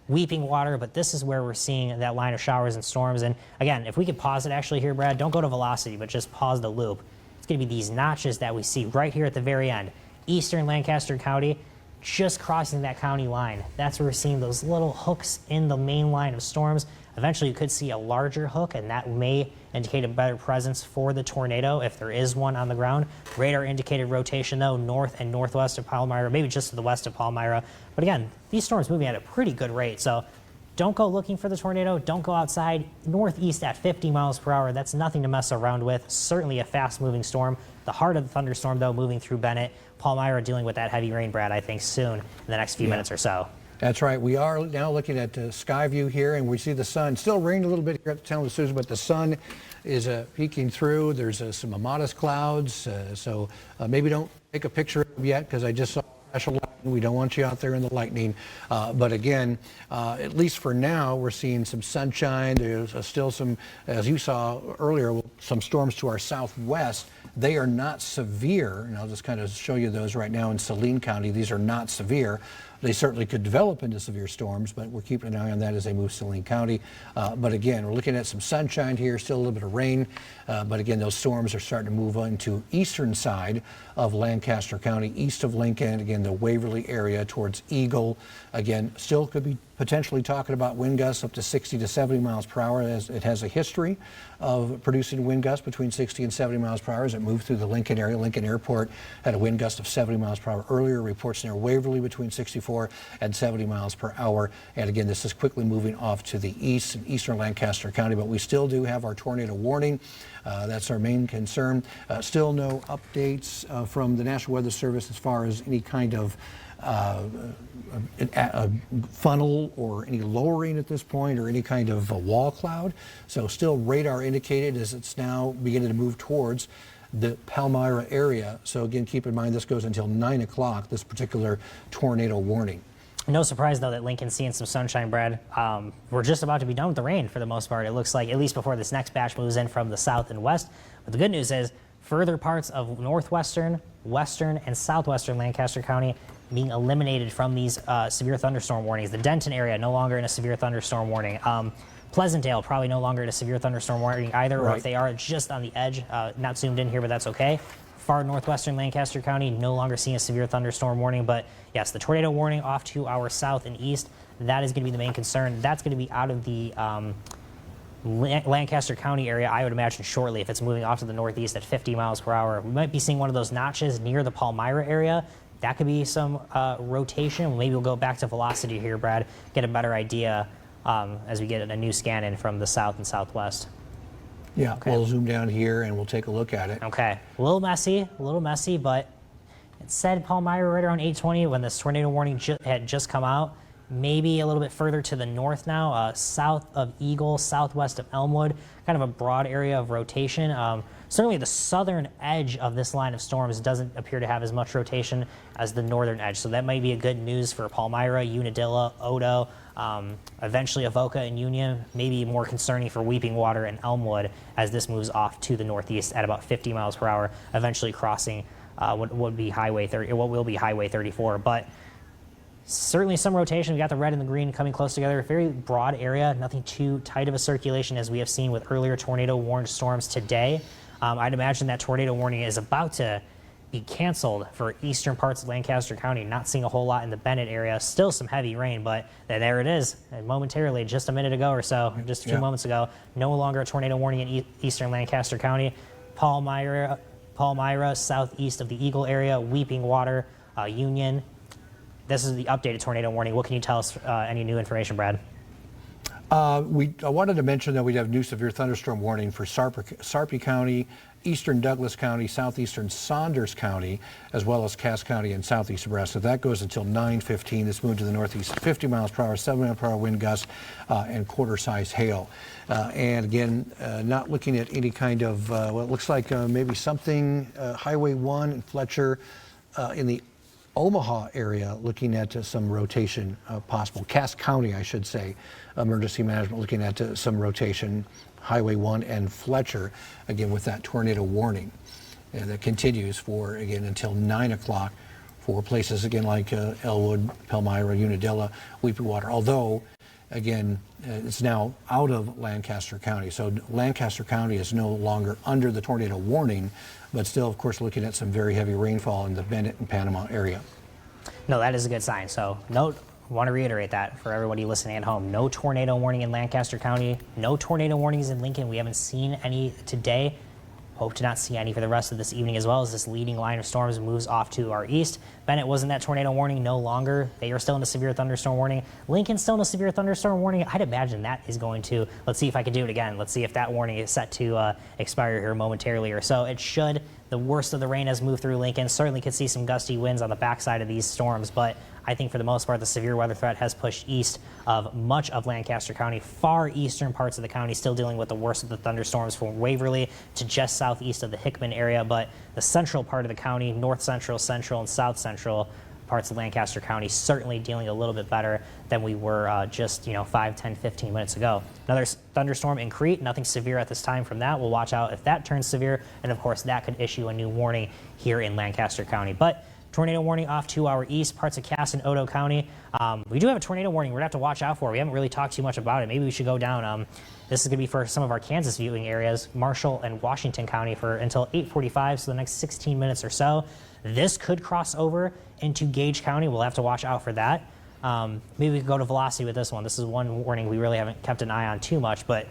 Weeping Water, but this is where we're seeing that line of showers and storms. And again, if we could pause it actually here, Brad, don't go to velocity, but just pause the loop. It's going to be these notches that we see right here at the very end. Eastern Lancaster County, just crossing that county line. That's where we're seeing those little hooks in the main line of storms. Eventually, you could see a larger hook, and that may indicate a better presence for the tornado if there is one on the ground. Radar indicated rotation, though, north and northwest of Palmyra, maybe just to the west of Palmyra. But again, these storms moving at a pretty good rate, so don't go looking for the tornado. Don't go outside. Northeast at 50 miles per hour. That's nothing to mess around with. Certainly a fast-moving storm. The heart of the thunderstorm, though, moving through Bennett. Palmyra dealing with that heavy rain, Brad, I think soon in the next few minutes or so. That's right. We are now looking at sky view here, and we see the sun. Still raining a little bit here at the town of Susan, but the sun is peeking through. There's some modest clouds, so maybe don't take a picture of them yet because I just saw special lightning. We don't want you out there in the lightning. But again, at least for now, we're seeing some sunshine. There's still some, as you saw earlier, some storms to our southwest. They are not severe, and I'll just kind of show you those right now in Saline County. These are not severe. They certainly could develop into severe storms, but we're keeping an eye on that as they move Saline County. But again, we're looking at some sunshine here, still a little bit of rain. But again, those storms are starting to move into eastern side of Lancaster County, east of Lincoln, again, the Waverly area towards Eagle. Again, still could be potentially talking about wind gusts up to 60 to 70 miles per hour, as it has a history of producing wind gusts between 60 and 70 miles per hour as it moved through the Lincoln area. Lincoln Airport had a wind gust of 70 miles per hour earlier. Reports near Waverly between 64 and 70 miles per hour. And again, this is quickly moving off to the east and eastern Lancaster County, but we still do have our tornado warning. That's our main concern. Still no updates from the National Weather Service as far as any kind of a funnel or any lowering at this point or any kind of a wall cloud. So still radar indicated as it's now beginning to move towards the Palmyra area. So again, keep in mind this goes until 9 o'clock, this particular tornado warning. No surprise, though, that Lincoln's seeing some sunshine, Brad. We're just about to be done with the rain for the most part, it looks like, at least before this next batch moves in from the south and west. But the good news is further parts of northwestern, western, and southwestern Lancaster County being eliminated from these severe thunderstorm warnings. The Denton area no longer in a severe thunderstorm warning. Pleasantdale probably no longer in a severe thunderstorm warning either, or if they are, just on the edge, not zoomed in here, but that's okay. Far northwestern Lancaster County no longer seeing a severe thunderstorm warning, but yes, the tornado warning off to our south and east, that is going to be the main concern. That's going to be out of the Lancaster County area, I would imagine, shortly if it's moving off to the northeast at 50 miles per hour. We might be seeing one of those notches near the Palmyra area. That could be some rotation. Maybe we'll go back to velocity here, Brad, get a better idea as we get a new scan in from the south and southwest. Yeah, we'll zoom down here and we'll take a look at it. Okay, a little messy, but It said Palmyra right around 8:20 when this tornado warning had just come out. Maybe a little bit further to the north now, south of Eagle, southwest of Elmwood, kind of a broad area of rotation. Certainly the southern edge of this line of storms doesn't appear to have as much rotation as the northern edge. So that might be a good news for Palmyra, Unadilla, Odo, eventually Avoca and Union, maybe more concerning for Weeping Water and Elmwood as this moves off to the northeast at about 50 miles per hour, eventually crossing what will be Highway 34. But certainly some rotation. We got the red and the green coming close together. Very broad area, nothing too tight of a circulation as we have seen with earlier tornado warned storms today. I'd imagine that tornado warning is about to be canceled for eastern parts of Lancaster County. Not seeing a whole lot in the Bennett area. Still some heavy rain, but there it is. And momentarily, just a minute ago or so, just a few moments ago, no longer a tornado warning in eastern Lancaster County. Palmyra, southeast of the Eagle area, Weeping Water, Union. This is the updated tornado warning. What can you tell us, any new information, Brad? I wanted to mention that we have new severe thunderstorm warning for Sarpy County, eastern Douglas County, southeastern Saunders County, as well as Cass County and southeast Nebraska. That goes until 9:15. This moved to the northeast, 50 miles per hour, 7 mile per hour wind gusts, and quarter-size hail. And again, not looking at any kind of, well, it looks like maybe something, Highway 1 and Fletcher in the Omaha area, looking at some rotation possible. Cass County, I should say, emergency management looking at some rotation. Highway 1 and Fletcher, again with that tornado warning. And that continues for, again, until 9 o'clock for places, again, like Elwood, Palmyra, Unadilla, Weeping Water. Although, again, it's now out of Lancaster County. So Lancaster County is no longer under the tornado warning, but still, of course, looking at some very heavy rainfall in the Bennett and Panama area. No, that is a good sign. So want to reiterate that for everybody listening at home. No tornado warning in Lancaster County. No tornado warnings in Lincoln. We haven't seen any today. Hope to not see any for the rest of this evening as well as this leading line of storms moves off to our east. Bennett was in that tornado warning, no longer. They are still in a severe thunderstorm warning. Lincoln's still in a severe thunderstorm warning. I'd imagine that is going to, let's see if I can do it again. Let's see if that warning is set to expire here momentarily or so. It should. The worst of the rain has moved through Lincoln. Certainly could see some gusty winds on the backside of these storms, but I think for the most part, the severe weather threat has pushed east of much of Lancaster County, far eastern parts of the county, still dealing with the worst of the thunderstorms from Waverly to just southeast of the Hickman area, but the central part of the county, north central, central, and south central parts of Lancaster County certainly dealing a little bit better than we were just 5, 10, 15 minutes ago. Another thunderstorm in Crete, nothing severe at this time from that. We'll watch out if that turns severe, and of course that could issue a new warning here in Lancaster County. But tornado warning off to our east, parts of Cass and Odo County. We do have a tornado warning we're going to have to watch out for. We haven't really talked too much about it. Maybe we should go down. This is going to be for some of our Kansas viewing areas, Marshall and Washington County for until 8:45, so the next 16 minutes or so. This could cross over into Gage County. We'll have to watch out for that. Maybe we could go to velocity with this one. This is one warning we really haven't kept an eye on too much, but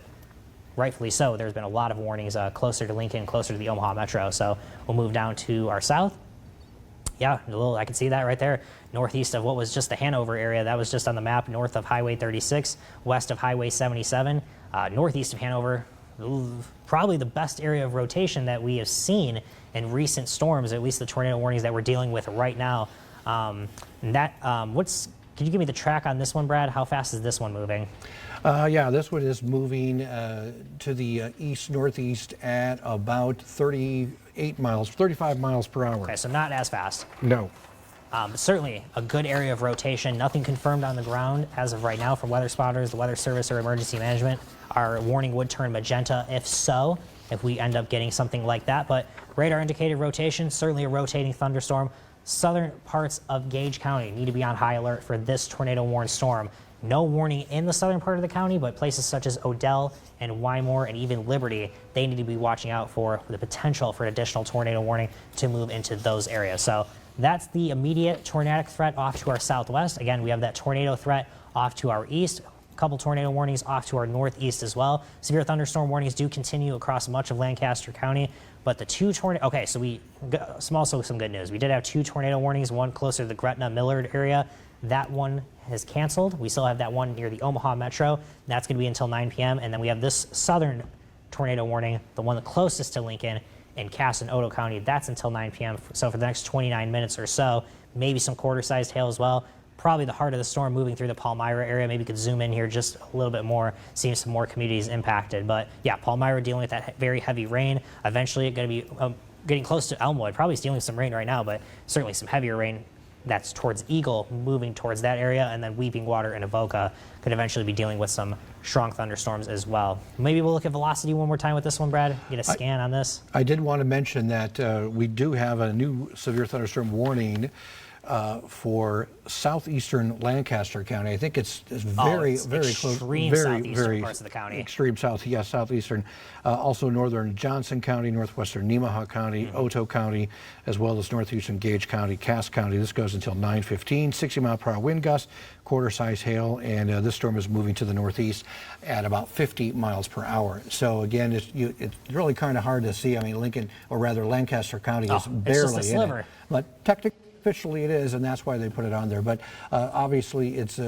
rightfully so. There's been a lot of warnings closer to Lincoln, closer to the Omaha Metro. So we'll move down to our south. Yeah, I can see that right there. Northeast of what was just the Hanover area. That was just on the map, north of Highway 36, west of Highway 77, northeast of Hanover. Probably the best area of rotation that we have seen in recent storms, at least the tornado warnings that we're dealing with right now. Can you give me the track on this one, Brad? How fast is this one moving? Yeah, this one is moving to the east-northeast at about 35 miles per hour. Okay, so not as fast. No. But certainly a good area of rotation. Nothing confirmed on the ground as of right now from weather spotters, the Weather Service, or emergency management. Our warning would turn magenta if we end up getting something like that. But radar indicated rotation, certainly a rotating thunderstorm. Southern parts of Gage County need to be on high alert for this tornado warned storm. No warning in the southern part of the county, but places such as Odell and Wymore and even Liberty, they need to be watching out for the potential for an additional tornado warning to move into those areas. So that's the immediate tornadic threat off to our southwest. Again, we have that tornado threat off to our east. A couple tornado warnings off to our northeast as well. Severe thunderstorm warnings do continue across much of Lancaster County, but the two tornado, okay, so also some good news. We did have two tornado warnings, one closer to the Gretna-Millard area. That one has canceled. We still have that one near the Omaha Metro. That's going to be until 9 p.m. And then we have this southern tornado warning, the one the closest to Lincoln, in Cass and Otoe County. That's until 9 p.m. So for the next 29 minutes or so, maybe some quarter-sized hail as well. Probably the heart of the storm moving through the Palmyra area. Maybe you could zoom in here just a little bit more, seeing some more communities impacted. But yeah, Palmyra dealing with that very heavy rain. Eventually going to be getting close to Elmwood. Probably stealing with some rain right now, but certainly some heavier rain. That's towards Eagle, moving towards that area, and then Weeping Water and Avoca could eventually be dealing with some strong thunderstorms as well. Maybe we'll look at velocity one more time with this one, Brad. Get a scan on this. I did want to mention that we do have a new severe thunderstorm warning for southeastern Lancaster County. I think it's very close. Extreme southeastern parts of the county. Extreme south, yes, southeastern. Also northern Johnson County, northwestern Nemaha County, Otoe County, as well as northeastern Gage County, Cass County. This goes until 9:15. 60-mile-per-hour wind gusts, quarter-size hail, and this storm is moving to the northeast at about 50 miles per hour. So again, it's really kind of hard to see. I mean, Lincoln, or rather Lancaster County, is barely it's just a sliver. in it. But technically, officially it is, and that's why they put it on there. But obviously, it's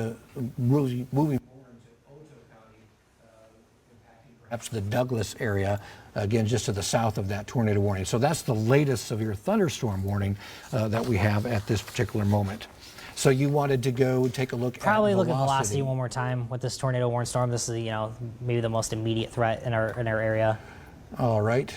really moving forward into Otoe County, impacting perhaps the Douglas area, again, just to the south of that tornado warning. So that's the latest severe thunderstorm warning that we have at this particular moment. So you wanted to go take a look at velocity. Look at velocity one more time with this tornado warning storm. This is, maybe the most immediate threat in our area. All right.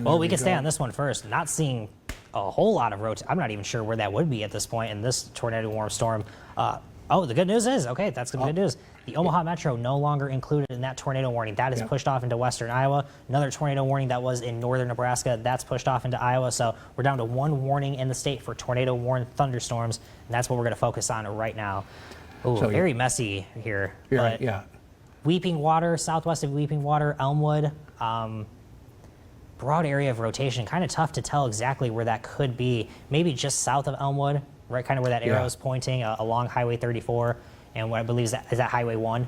Well, we can stay on this one first. Not seeing a whole lot of rotation. I'm not even sure where that would be at this point in this tornado warning storm. The good news is, okay, that's the good news. The Omaha Metro no longer included in that tornado warning. That is pushed off into western Iowa. Another tornado warning that was in northern Nebraska, that's pushed off into Iowa. So we're down to one warning in the state for tornado warned thunderstorms, and that's what we're going to focus on right now. Ooh, so very messy here. Right, yeah. Weeping Water, southwest of Weeping Water, Elmwood. Broad area of rotation, kind of tough to tell exactly where that could be. Maybe just south of Elmwood, right, kind of where that arrow is pointing, along Highway 34, and what I believe is that Highway 1?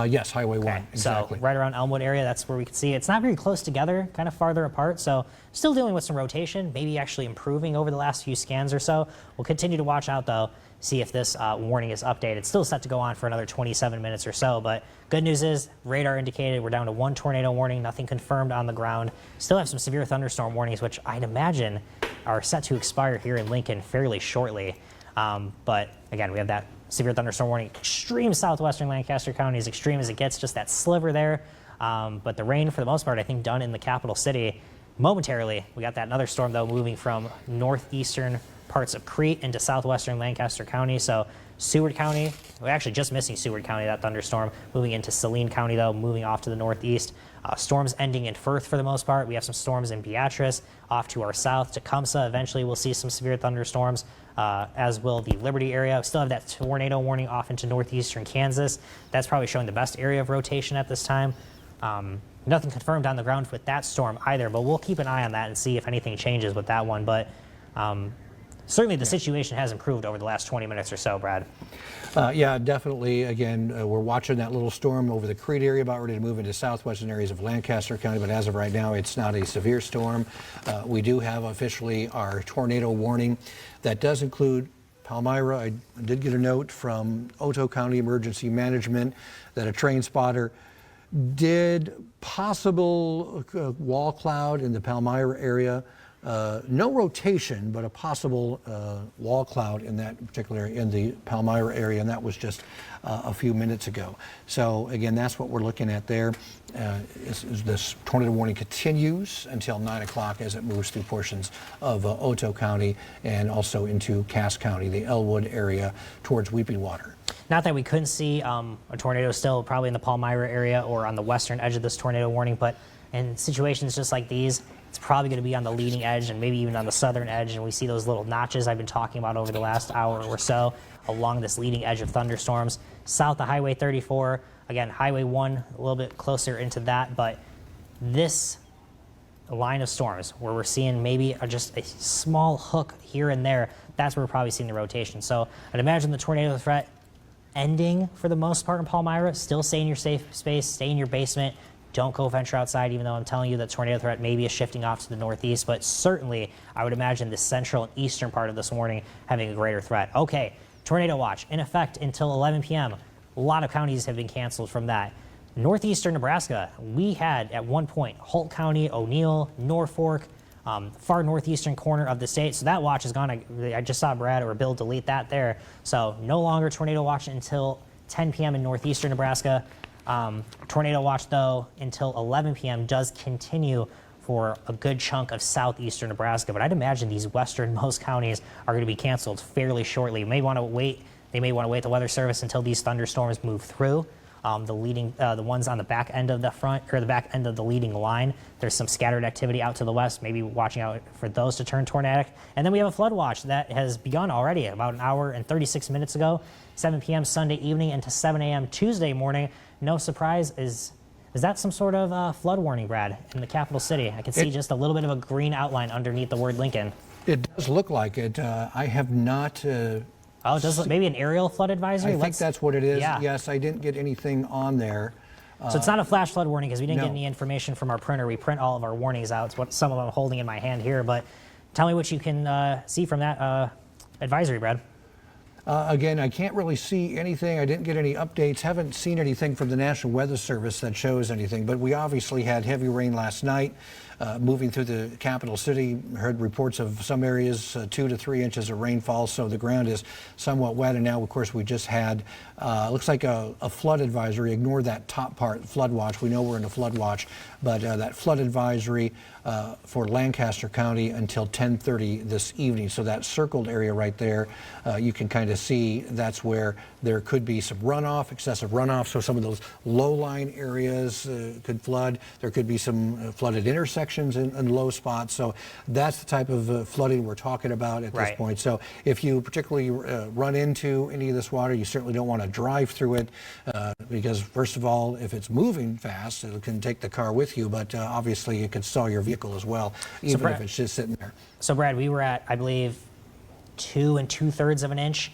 Yes, Highway 1, exactly. So right around Elmwood area, that's where we can see it. It's not very close together, kind of farther apart, so still dealing with some rotation, maybe actually improving over the last few scans or so. We'll continue to watch out, though, see if this warning is updated. It's still set to go on for another 27 minutes or so, but good news is radar indicated we're down to one tornado warning, nothing confirmed on the ground. Still have some severe thunderstorm warnings, which I'd imagine are set to expire here in Lincoln fairly shortly. But again, we have that severe thunderstorm warning. Extreme southwestern Lancaster County, as extreme as it gets, just that sliver there. But the rain, for the most part, I think done in the capital city momentarily. We got that another storm, though, moving from northeastern parts of Crete into southwestern Lancaster County. So Seward County, we're actually just missing Seward County, that thunderstorm. Moving into Saline County, though, moving off to the northeast. Storms ending in Firth for the most part. We have some storms in Beatrice, off to our south. Tecumseh, eventually we'll see some severe thunderstorms, as will the Liberty area. We still have that tornado warning off into northeastern Kansas. That's probably showing the best area of rotation at this time. Nothing confirmed on the ground with that storm either, but we'll keep an eye on that and see if anything changes with that one. But certainly the situation has improved over the last 20 minutes or so, Brad. Yeah, definitely. Again, we're watching that little storm over the Crete area, about ready to move into southwestern areas of Lancaster County, but as of right now, it's not a severe storm. We do have officially our tornado warning. That does include Palmyra. I did get a note from Otoe County Emergency Management that a train spotter did possible wall cloud in the Palmyra area. No rotation, but a possible wall cloud in that particular area, in the Palmyra area, and that was just a few minutes ago. So again, that's what we're looking at there. This tornado warning continues until 9 o'clock as it moves through portions of Otoe County and also into Cass County, the Elwood area towards Weeping Water. Not that we couldn't see a tornado still probably in the Palmyra area or on the western edge of this tornado warning, but in situations just like these, it's probably going to be on the leading edge and maybe even on the southern edge, and we see those little notches I've been talking about over the last hour or so along this leading edge of thunderstorms. South of Highway 34, again, Highway 1 a little bit closer into that, but this line of storms where we're seeing maybe just a small hook here and there, that's where we're probably seeing the rotation. So I'd imagine the tornado threat ending for the most part in Palmyra. Still stay in your safe space, stay in your basement. Don't go venture outside, even though I'm telling you that tornado threat maybe is shifting off to the northeast, but certainly I would imagine the central and eastern part of this warning having a greater threat. Okay, tornado watch in effect until 11 p.m. A lot of counties have been canceled from that. Northeastern Nebraska, we had at one point Holt County, O'Neill, Norfolk, far northeastern corner of the state. So that watch is gone. I just saw Brad or Bill delete that there. So no longer tornado watch until 10 p.m. in northeastern Nebraska. Tornado watch, though, until 11 p.m. does continue for a good chunk of southeastern Nebraska. But I'd imagine these westernmost counties are going to be canceled fairly shortly. They may want to wait the Weather Service until these thunderstorms move through. The ones on the back end of the front, or the back end of the leading line, there's some scattered activity out to the west, maybe watching out for those to turn tornadic. And then we have a flood watch that has begun already about an hour and 36 minutes ago, 7 p.m. Sunday evening into 7 a.m. Tuesday morning. No surprise, is that some sort of flood warning, Brad, in the capital city? I can see just a little bit of a green outline underneath the word Lincoln. It does look like it. I have not... Oh, it does look maybe an aerial flood advisory? I think that's what it is. Yeah. Yes, I didn't get anything on there. So it's not a flash flood warning because we didn't No. get any information from our printer. We print all of our warnings out. It's what some of them I'm holding in my hand here. But tell me what you can see from that advisory, Brad. Again, I can't really see anything. I didn't get any updates. Haven't seen anything from the National Weather Service that shows anything. But we obviously had heavy rain last night moving through the capital city. Heard reports of some areas 2 to 3 inches of rainfall. So the ground is somewhat wet. And now, of course, we just had looks like a flood advisory. Ignore that top part, flood watch. We know we're in a flood watch. But that flood advisory for Lancaster County until 10:30 this evening. So that circled area right there, you can kind of see that's where there could be some runoff, excessive runoff. So some of those low-lying areas could flood. There could be some flooded intersections in low spots. So that's the type of flooding we're talking about at this point. So if you particularly run into any of this water, you certainly don't want to drive through it because, first of all, if it's moving fast, it can take the car with you. But obviously, it could stall your vehicle as well, even if it's just sitting there. So, Brad, we were at, I believe, 2 2/3 of an inch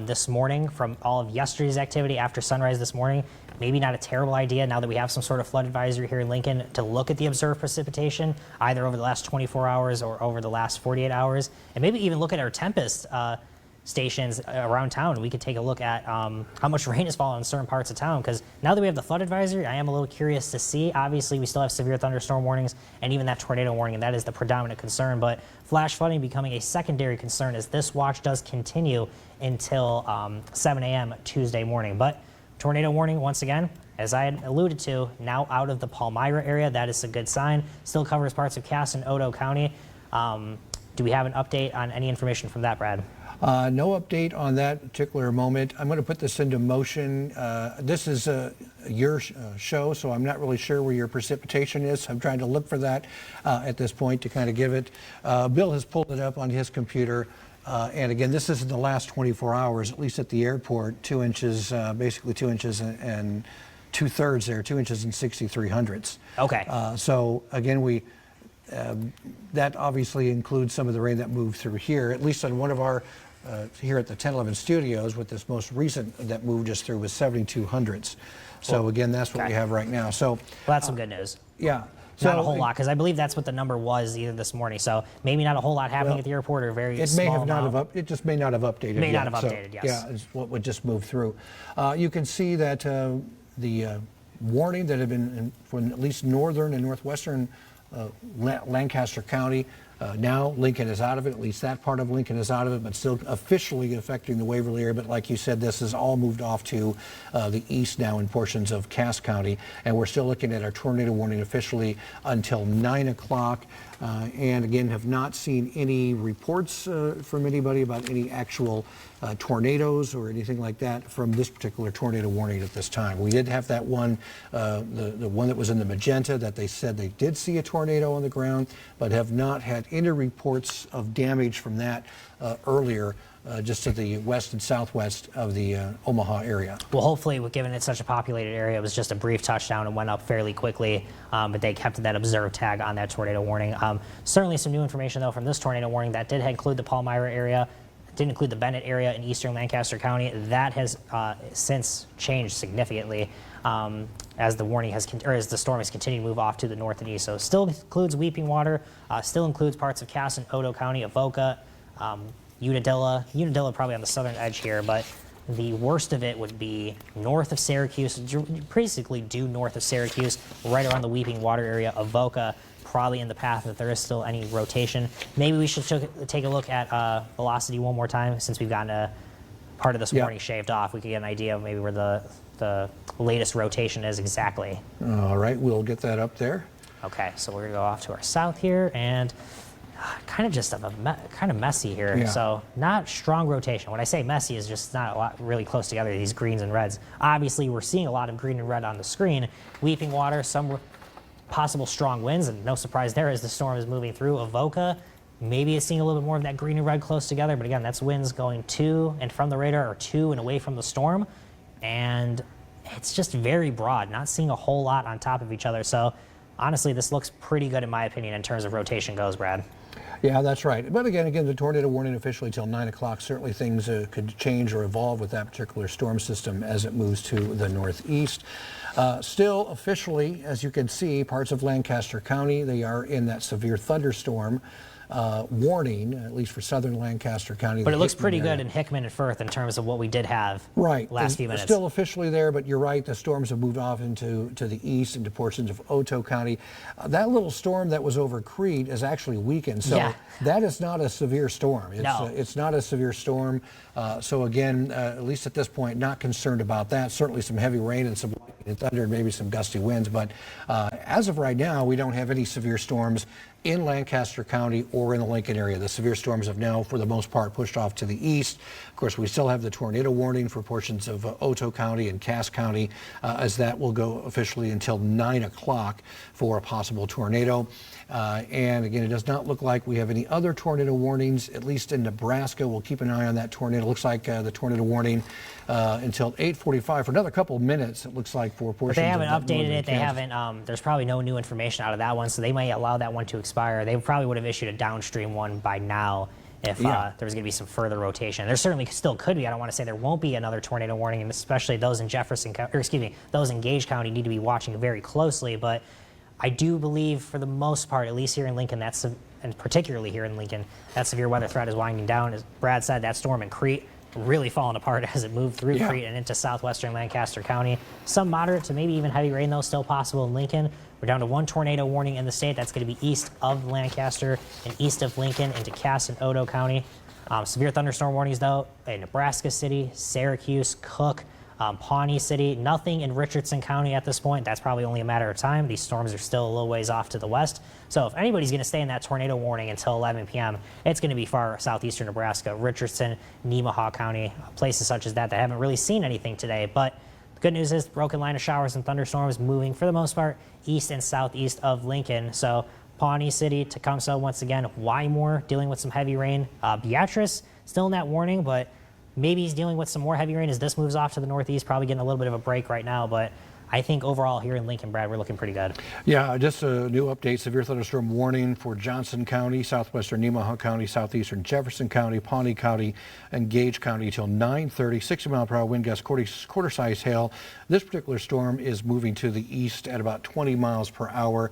this morning from all of yesterday's activity after sunrise this morning. Maybe not a terrible idea now that we have some sort of flood advisory here in Lincoln to look at the observed precipitation either over the last 24 hours or over the last 48 hours, and maybe even look at our tempest stations around town. We could take a look at how much rain is falling in certain parts of town, because now that we have the flood advisory, I am a little curious to see. Obviously, we still have severe thunderstorm warnings and even that tornado warning, and that is the predominant concern. But flash flooding becoming a secondary concern as this watch does continue until 7 a.m. Tuesday morning. But tornado warning, once again, as I had alluded to, now out of the Palmyra area. That is a good sign. Still covers parts of Cass and Otoe County. Do we have an update on any information from that, Brad? No update on that particular moment. I'm going to put this into motion. This is your show, so I'm not really sure where your precipitation is. I'm trying to look for that at this point to kind of give it. Bill has pulled it up on his computer. And again, this is in the last 24 hours, at least at the airport, 2 inches, basically 2 inches and 2/3 there, 2 inches and 63 hundredths. Okay. So again, that obviously includes some of the rain that moved through here, at least on one of our, here at the 1011 studios, with this most recent that moved us through was 72 hundredths. So again, that's what we have right now. So Well, that's some good news. yeah. Not a whole lot, because I believe that's what the number was either this morning. So maybe not a whole lot happening at the airport, or very It small may have amount. not have it just may not have updated. May not yet. have So, updated, yes. Yeah, is what would just move through. You can see that the warning that had been for at least northern and northwestern Lancaster County. Now Lincoln is out of it, at least that part of Lincoln is out of it, but still officially affecting the Waverly area. But like you said, this has all moved off to the east now in portions of Cass County. And we're still looking at our tornado warning officially until 9 o'clock. And again, have not seen any reports from anybody about any actual tornadoes or anything like that from this particular tornado warning at this time. We did have that one, the one that was in the magenta, that they said they did see a tornado on the ground, but have not had any reports of damage from that earlier, just to the west and southwest of the Omaha area. Well, hopefully, given it's such a populated area, it was just a brief touchdown and went up fairly quickly, but they kept that observed tag on that tornado warning. Certainly some new information, though, from this tornado warning that did include the Palmyra area, didn't include the Bennett area in eastern Lancaster County. That has since changed significantly as the warning has, or as the storm has continued to move off to the north and east. So still includes Weeping Water, still includes parts of Cass and Otoe County, Avoca, Unadilla probably on the southern edge here, but The worst of it would be north of Syracuse, basically due north of Syracuse, right around the Weeping Water area, Avoca, probably in the path if there is still any rotation. Maybe we should take a look at velocity one more time, since we've gotten a part of this warning shaved off. We could get an idea of maybe where the latest rotation is exactly. All right, we'll get that up there. Okay, so we're gonna go off to our south here, and kind of just kind of messy here. Yeah. So not strong rotation. When I say messy, is just not a lot really close together, these greens and reds. Obviously, we're seeing a lot of green and red on the screen. Weeping Water, some possible strong winds, and no surprise there as the storm is moving through. Avoca, maybe it's seeing a little bit more of that green and red close together, but again, that's winds going to and from the radar, or to and away from the storm. And it's just very broad, not seeing a whole lot on top of each other. So honestly, this looks pretty good in my opinion in terms of rotation goes, Brad. Yeah, that's right. But again, the tornado warning officially till 9 o'clock. Certainly things could change or evolve with that particular storm system as it moves to the northeast. Still officially, as you can see, parts of Lancaster County, they are in that severe thunderstorm warning, at least for southern Lancaster County. But it looks pretty good in Hickman and Firth in terms of what we did have last few minutes. Still officially there, but you're right, the storms have moved off to the east, into portions of Otoe County. That little storm that was over Crete is actually weakened, so that is not a severe storm. It's not a severe storm. So again, at least at this point, not concerned about that. Certainly some heavy rain and some thunder and maybe some gusty winds, but as of right now, we don't have any severe storms in Lancaster County or in the Lincoln area. The severe storms have now, for the most part, pushed off to the east. Of course, we still have the tornado warning for portions of Otoe County and Cass County, as that will go officially until 9 o'clock for a possible tornado. And again, it does not look like we have any other tornado warnings, at least in Nebraska. We'll keep an eye on that tornado. Looks like the tornado warning until 8:45 for another couple of minutes, it looks like, for portions. But they haven't of updated it. They Kansas. haven't, there's probably no new information out of that one, so they might allow that one to expire. They probably would have issued a downstream one by now if there was going to be some further rotation. There certainly still could be. I don't want to say there won't be another tornado warning, and especially those in those in Gage County need to be watching very closely. But I do believe, for the most part, at least here in Lincoln, and particularly here in Lincoln, that severe weather threat is winding down. As Brad said, that storm in Crete really falling apart as it moved through Crete and into southwestern Lancaster County. Some moderate to maybe even heavy rain, though, still possible in Lincoln. We're down to one tornado warning in the state. That's going to be east of Lancaster and east of Lincoln into Cass and Otoe County. Severe thunderstorm warnings, though, in Nebraska City, Syracuse, Cook, Pawnee City. Nothing in Richardson County at this point. That's probably only a matter of time. These storms are still a little ways off to the west. So if anybody's going to stay in that tornado warning until 11 p.m., it's going to be far southeastern Nebraska, Richardson, Nemaha County, places such as that that haven't really seen anything today. But the good news is the broken line of showers and thunderstorms moving, for the most part, east and southeast of Lincoln. So Pawnee City, Tecumseh, once again, Wymore dealing with some heavy rain. Beatrice still in that warning, but maybe he's dealing with some more heavy rain as this moves off to the northeast, probably getting a little bit of a break right now. But I think overall here in Lincoln, Brad, we're looking pretty good. Yeah, just a new update. Severe thunderstorm warning for Johnson County, southwestern Nemaha County, southeastern Jefferson County, Pawnee County, and Gage County till 9:30. 60-mile-per-hour wind gusts, quarter-size hail. This particular storm is moving to the east at about 20 miles per hour.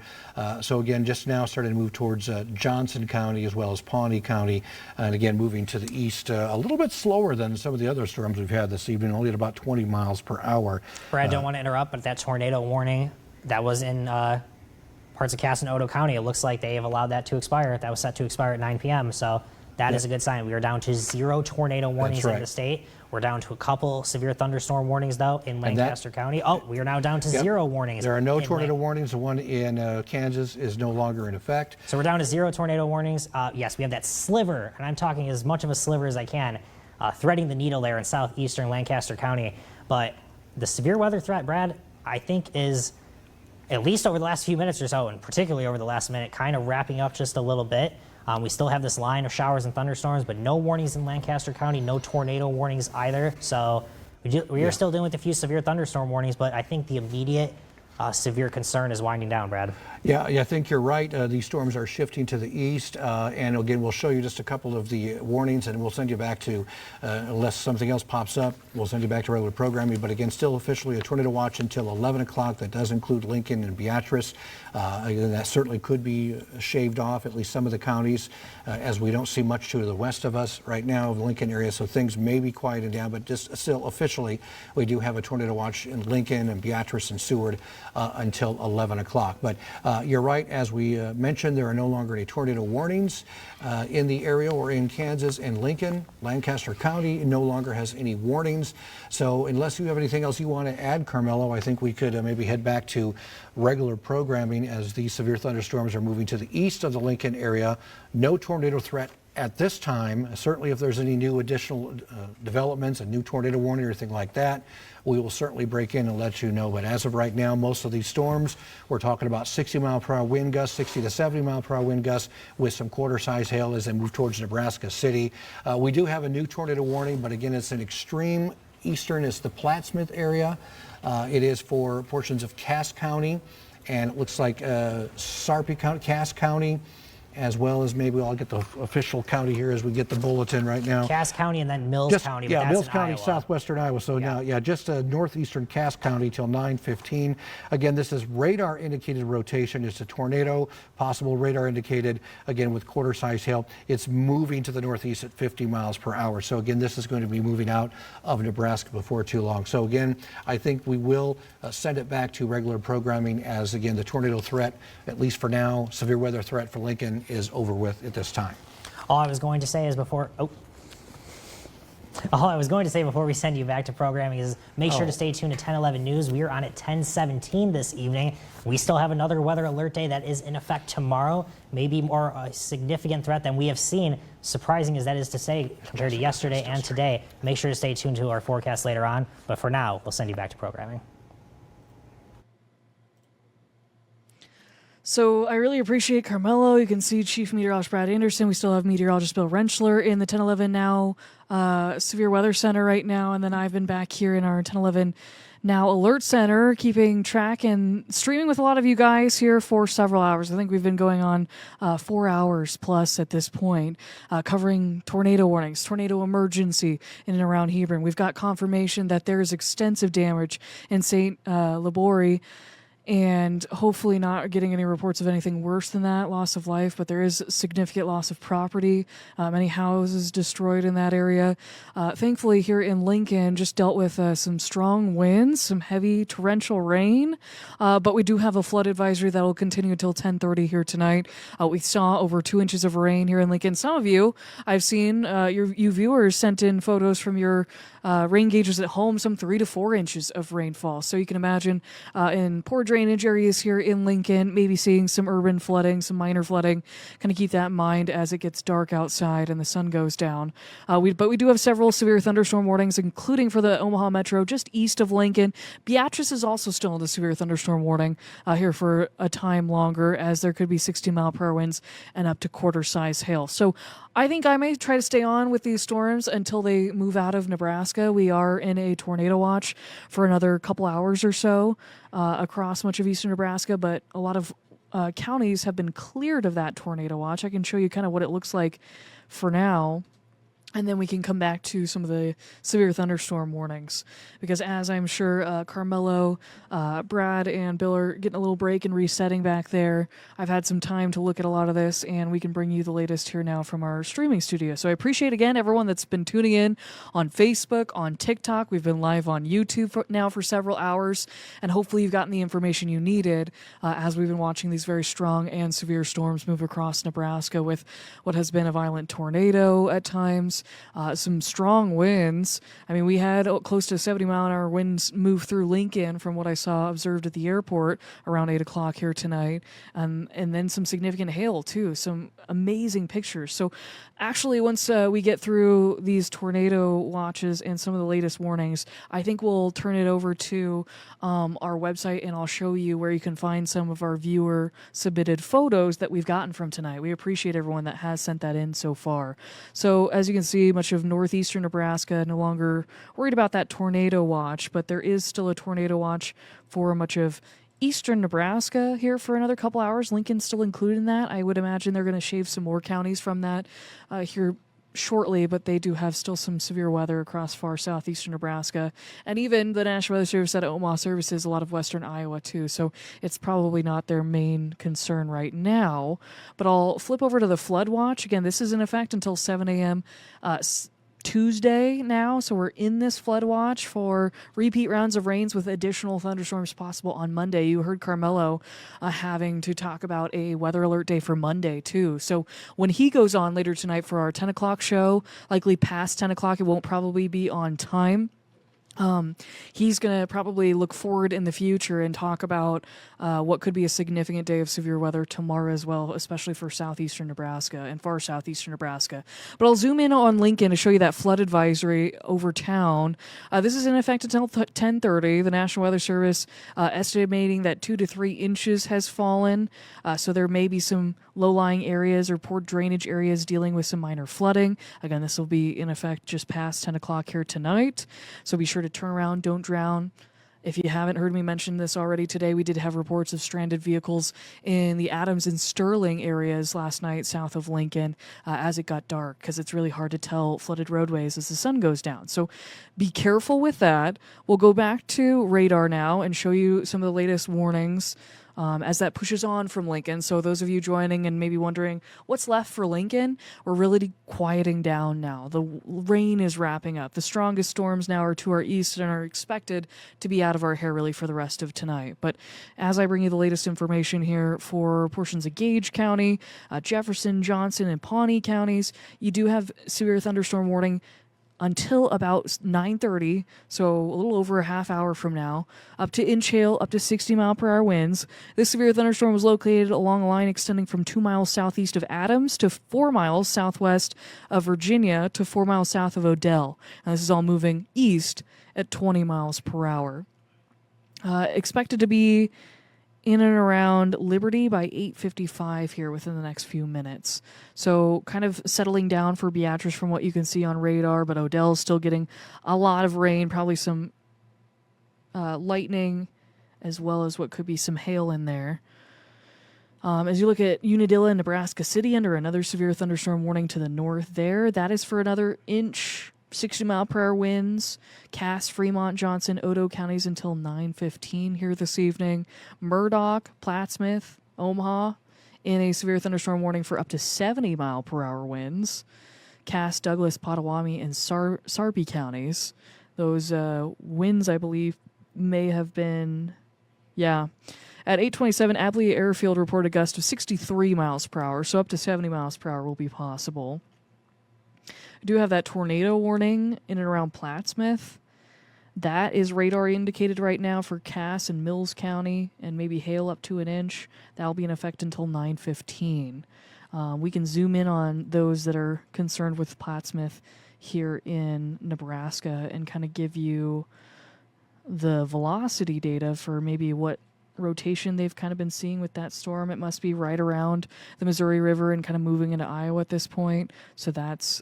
So again, just now starting to move towards Johnson County as well as Pawnee County, and again moving to the east a little bit slower than some of the other storms we've had this evening, only at about 20 miles per hour. Brad, don't want to interrupt, but that tornado warning that was in parts of Cass and Otoe County, it looks like they have allowed that to expire. That was set to expire at 9 p.m. So that is a good sign. We are down to 0 tornado warnings in the state. We're down to a couple severe thunderstorm warnings, though, in Lancaster County. Oh, we are now down to 0 warnings. There are no tornado warnings. The one in Kansas is no longer in effect. So we're down to 0 tornado warnings. Yes, we have that sliver, and I'm talking as much of a sliver as I can, threading the needle there in southeastern Lancaster County. But the severe weather threat, Brad, I think is, at least over the last few minutes or so, and particularly over the last minute, kind of wrapping up just a little bit. We still have this line of showers and thunderstorms, but no warnings in Lancaster County, no tornado warnings either. So we are still dealing with a few severe thunderstorm warnings, but I think the immediate severe concern is winding down, Brad. Yeah, I think you're right. These storms are shifting to the east, and again, we'll show you just a couple of the warnings, and we'll send you back to, unless something else pops up, we'll send you back to regular programming. But again, still officially a tornado watch until 11 o'clock. That does include Lincoln and Beatrice. Again, that certainly could be shaved off, at least some of the counties, as we don't see much to the west of us right now, the Lincoln area, so things may be quieting down, but just still officially, we do have a tornado watch in Lincoln and Beatrice and Seward until 11 o'clock. But you're right, as we mentioned, there are no longer any tornado warnings in the area or in Kansas and Lincoln. Lancaster County no longer has any warnings. So unless you have anything else you want to add, Carmelo, I think we could maybe head back to regular programming as these severe thunderstorms are moving to the east of the Lincoln area. No tornado threat at this time. Certainly if there's any new additional developments, a new tornado warning or anything like that, we will certainly break in and let you know. But as of right now, most of these storms, we're talking about 60-mile-per-hour wind gusts, 60 to 70-mile-per-hour wind gusts with some quarter-size hail as they move towards Nebraska City. We do have a new tornado warning, but again, it's an extreme eastern. It's the Plattsmouth area. It is for portions of Cass County, and it looks like Sarpy County, Cass County, as well as maybe I'll get the official county here as we get the bulletin right now. Cass County and then Mills County. But Yeah, that's Mills in County, Iowa. southwestern Iowa. So now, just northeastern Cass County till 9:15. Again, this is radar indicated rotation. It's a tornado, possible radar indicated, again, with quarter-size hail. It's moving to the northeast at 50 miles per hour. So again, this is going to be moving out of Nebraska before too long. So again, I think we will send it back to regular programming as, again, the tornado threat, at least for now, severe weather threat for Lincoln is over with at this time. All I was going to say before we send you back to programming is make sure to stay tuned to 10:11 News. We are on at 10:17 this evening. We still have another weather alert day that is in effect tomorrow, maybe more a significant threat than we have seen, surprising as that is to say, compared to yesterday and today. Make sure to stay tuned to our forecast later on, but for now, we'll send you back to programming. So I really appreciate Carmelo. You can see Chief Meteorologist Brad Anderson. We still have Meteorologist Bill Rentschler in the 1011 Now Severe Weather Center right now. And then I've been back here in our 1011 Now Alert Center, keeping track and streaming with a lot of you guys here for several hours. I think we've been going on 4 hours plus at this point, covering tornado warnings, tornado emergency in and around Hebron. We've got confirmation that there is extensive damage in St. Labori, and hopefully not getting any reports of anything worse than that, loss of life, but there is significant loss of property, many houses destroyed in that area. Thankfully, here in Lincoln, just dealt with some strong winds, some heavy torrential rain, but we do have a flood advisory that will continue until 10:30 here tonight. We saw over 2 inches of rain here in Lincoln. Some of you, I've seen, you viewers sent in photos from your rain gauges at home, some 3 to 4 inches of rainfall. So you can imagine in poor drainage areas here in Lincoln, maybe seeing some urban flooding, some minor flooding. Kind of keep that in mind as it gets dark outside and the sun goes down. But we do have several severe thunderstorm warnings, including for the Omaha Metro, just east of Lincoln. Beatrice is also still in the severe thunderstorm warning here for a time longer, as there could be 60-mile-per-hour winds and up to quarter-size hail. So I think I may try to stay on with these storms until they move out of Nebraska. We are in a tornado watch for another couple hours or so across much of eastern Nebraska, but a lot of counties have been cleared of that tornado watch. I can show you kind of what it looks like for now, and then we can come back to some of the severe thunderstorm warnings. Because as I'm sure Carmelo, Brad, and Bill are getting a little break and resetting back there, I've had some time to look at a lot of this, and we can bring you the latest here now from our streaming studio. So I appreciate, again, everyone that's been tuning in on Facebook, on TikTok. We've been live on YouTube now for several hours, and hopefully you've gotten the information you needed as we've been watching these very strong and severe storms move across Nebraska with what has been a violent tornado at times. Some strong winds. I mean, we had close to 70-mile-an-hour winds move through Lincoln from what I saw observed at the airport around 8 o'clock here tonight. And then some significant hail, too. Some amazing pictures. So actually, once we get through these tornado watches and some of the latest warnings, I think we'll turn it over to our website, and I'll show you where you can find some of our viewer-submitted photos that we've gotten from tonight. We appreciate everyone that has sent that in so far. So as you can see, much of northeastern Nebraska no longer worried about that tornado watch, but there is still a tornado watch for much of eastern Nebraska here for another couple hours. Lincoln's still included in that. I would imagine they're going to shave some more counties from that here shortly, but they do have still some severe weather across far southeastern Nebraska. And even the National Weather Service at Omaha services a lot of western Iowa too, so it's probably not their main concern right now. But I'll flip over to the flood watch. Again, this is in effect until 7 a.m. Tuesday now, so we're in this flood watch for repeat rounds of rains with additional thunderstorms possible on Monday. You heard Carmelo having to talk about a weather alert day for Monday too. So when he goes on later tonight for our 10 o'clock show, likely past 10 o'clock, it won't probably be on time. He's going to probably look forward in the future and talk about what could be a significant day of severe weather tomorrow as well, especially for southeastern Nebraska and far southeastern Nebraska. But I'll zoom in on Lincoln to show you that flood advisory over town. This is in effect until 10:30. The National Weather Service estimating that 2 to 3 inches has fallen. So there may be some low-lying areas or poor drainage areas dealing with some minor flooding. Again, this will be in effect just past 10 o'clock here tonight. So be sure to turn around, don't drown. If you haven't heard me mention this already today, we did have reports of stranded vehicles in the Adams and Sterling areas last night south of Lincoln as it got dark, because it's really hard to tell flooded roadways as the sun goes down. So be careful with that. We'll go back to radar now and show you some of the latest warnings as that pushes on from Lincoln. So those of you joining and maybe wondering what's left for Lincoln, we're really quieting down now. The rain is wrapping up. The strongest storms now are to our east and are expected to be out of our hair really for the rest of tonight. But as I bring you the latest information here for portions of Gage County, Jefferson, Johnson, and Pawnee counties, you do have severe thunderstorm warning until about 9:30, so a little over a half hour from now, up to inch hail, up to 60-mile-per-hour winds. This severe thunderstorm was located along a line extending from 2 miles southeast of Adams to 4 miles southwest of Virginia to 4 miles south of Odell. And this is all moving east at 20 miles per hour. Expected to be in and around Liberty by 8:55 here within the next few minutes. So kind of settling down for Beatrice from what you can see on radar, but Odell's still getting a lot of rain, probably some lightning, as well as what could be some hail in there. As you look at Unadilla and Nebraska City under another severe thunderstorm warning to the north there, that is for another inch, 60-mile-per-hour winds. Cass, Fremont, Johnson, Odo counties until 9:15 here this evening. Murdoch, Plattsmouth, Omaha in a severe thunderstorm warning for up to 70-mile-per-hour winds. Cass, Douglas, Potawatomi, and Sarpy counties. Those winds, I believe, may have been, At 8:27, Abilene Airfield reported a gust of 63 miles per hour, so up to 70 miles per hour will be possible. I do have that tornado warning in and around Plattsmouth. That is radar indicated right now for Cass and Mills County, and maybe hail up to an inch. That will be in effect until 9:15. We can zoom in on those that are concerned with Plattsmouth here in Nebraska and kind of give you the velocity data for maybe what rotation they've kind of been seeing with that storm. It must be right around the Missouri River and kind of moving into Iowa at this point. So that's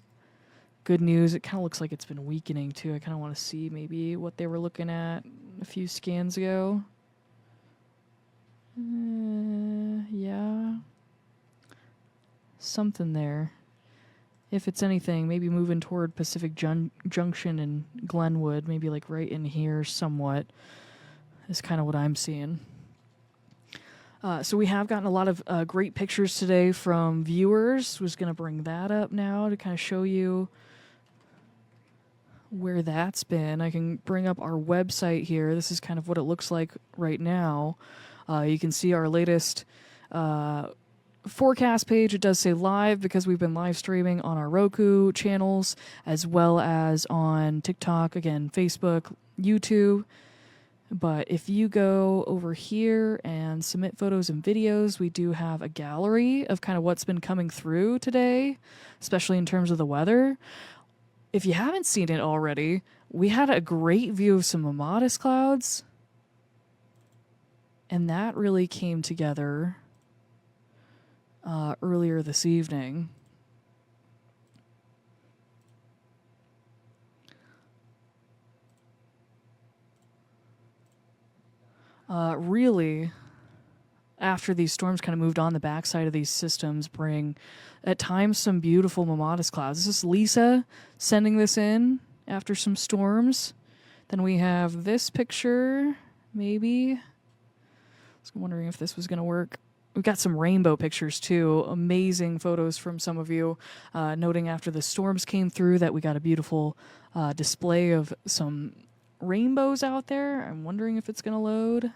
good news. It kind of looks like it's been weakening too. I kind of want to see maybe what they were looking at a few scans ago. Yeah. Something there. If it's anything, maybe moving toward Pacific Junction and Glenwood, maybe like right in here somewhat, is kind of what I'm seeing. So we have gotten a lot of great pictures today from viewers. Was going to bring that up now to kind of show you where that's been. I can bring up our website here. This is kind of what it looks like right now. You can see our latest forecast page. It does say live because we've been live streaming on our Roku channels as well as on TikTok, again, Facebook, YouTube. But if you go over here and submit photos and videos, we do have a gallery of kind of what's been coming through today, especially in terms of the weather. If you haven't seen it already, we had a great view of some modest clouds, and that really came together earlier this evening. really, after these storms kind of moved on, the backside of these systems bring, at times, some beautiful mimotis clouds. This is Lisa sending this in after some storms. Then we have this picture, maybe. I was wondering if this was going to work. We've got some rainbow pictures, too. Amazing photos from some of you, noting after the storms came through that we got a beautiful display of some rainbows out there. I'm wondering if it's going to load.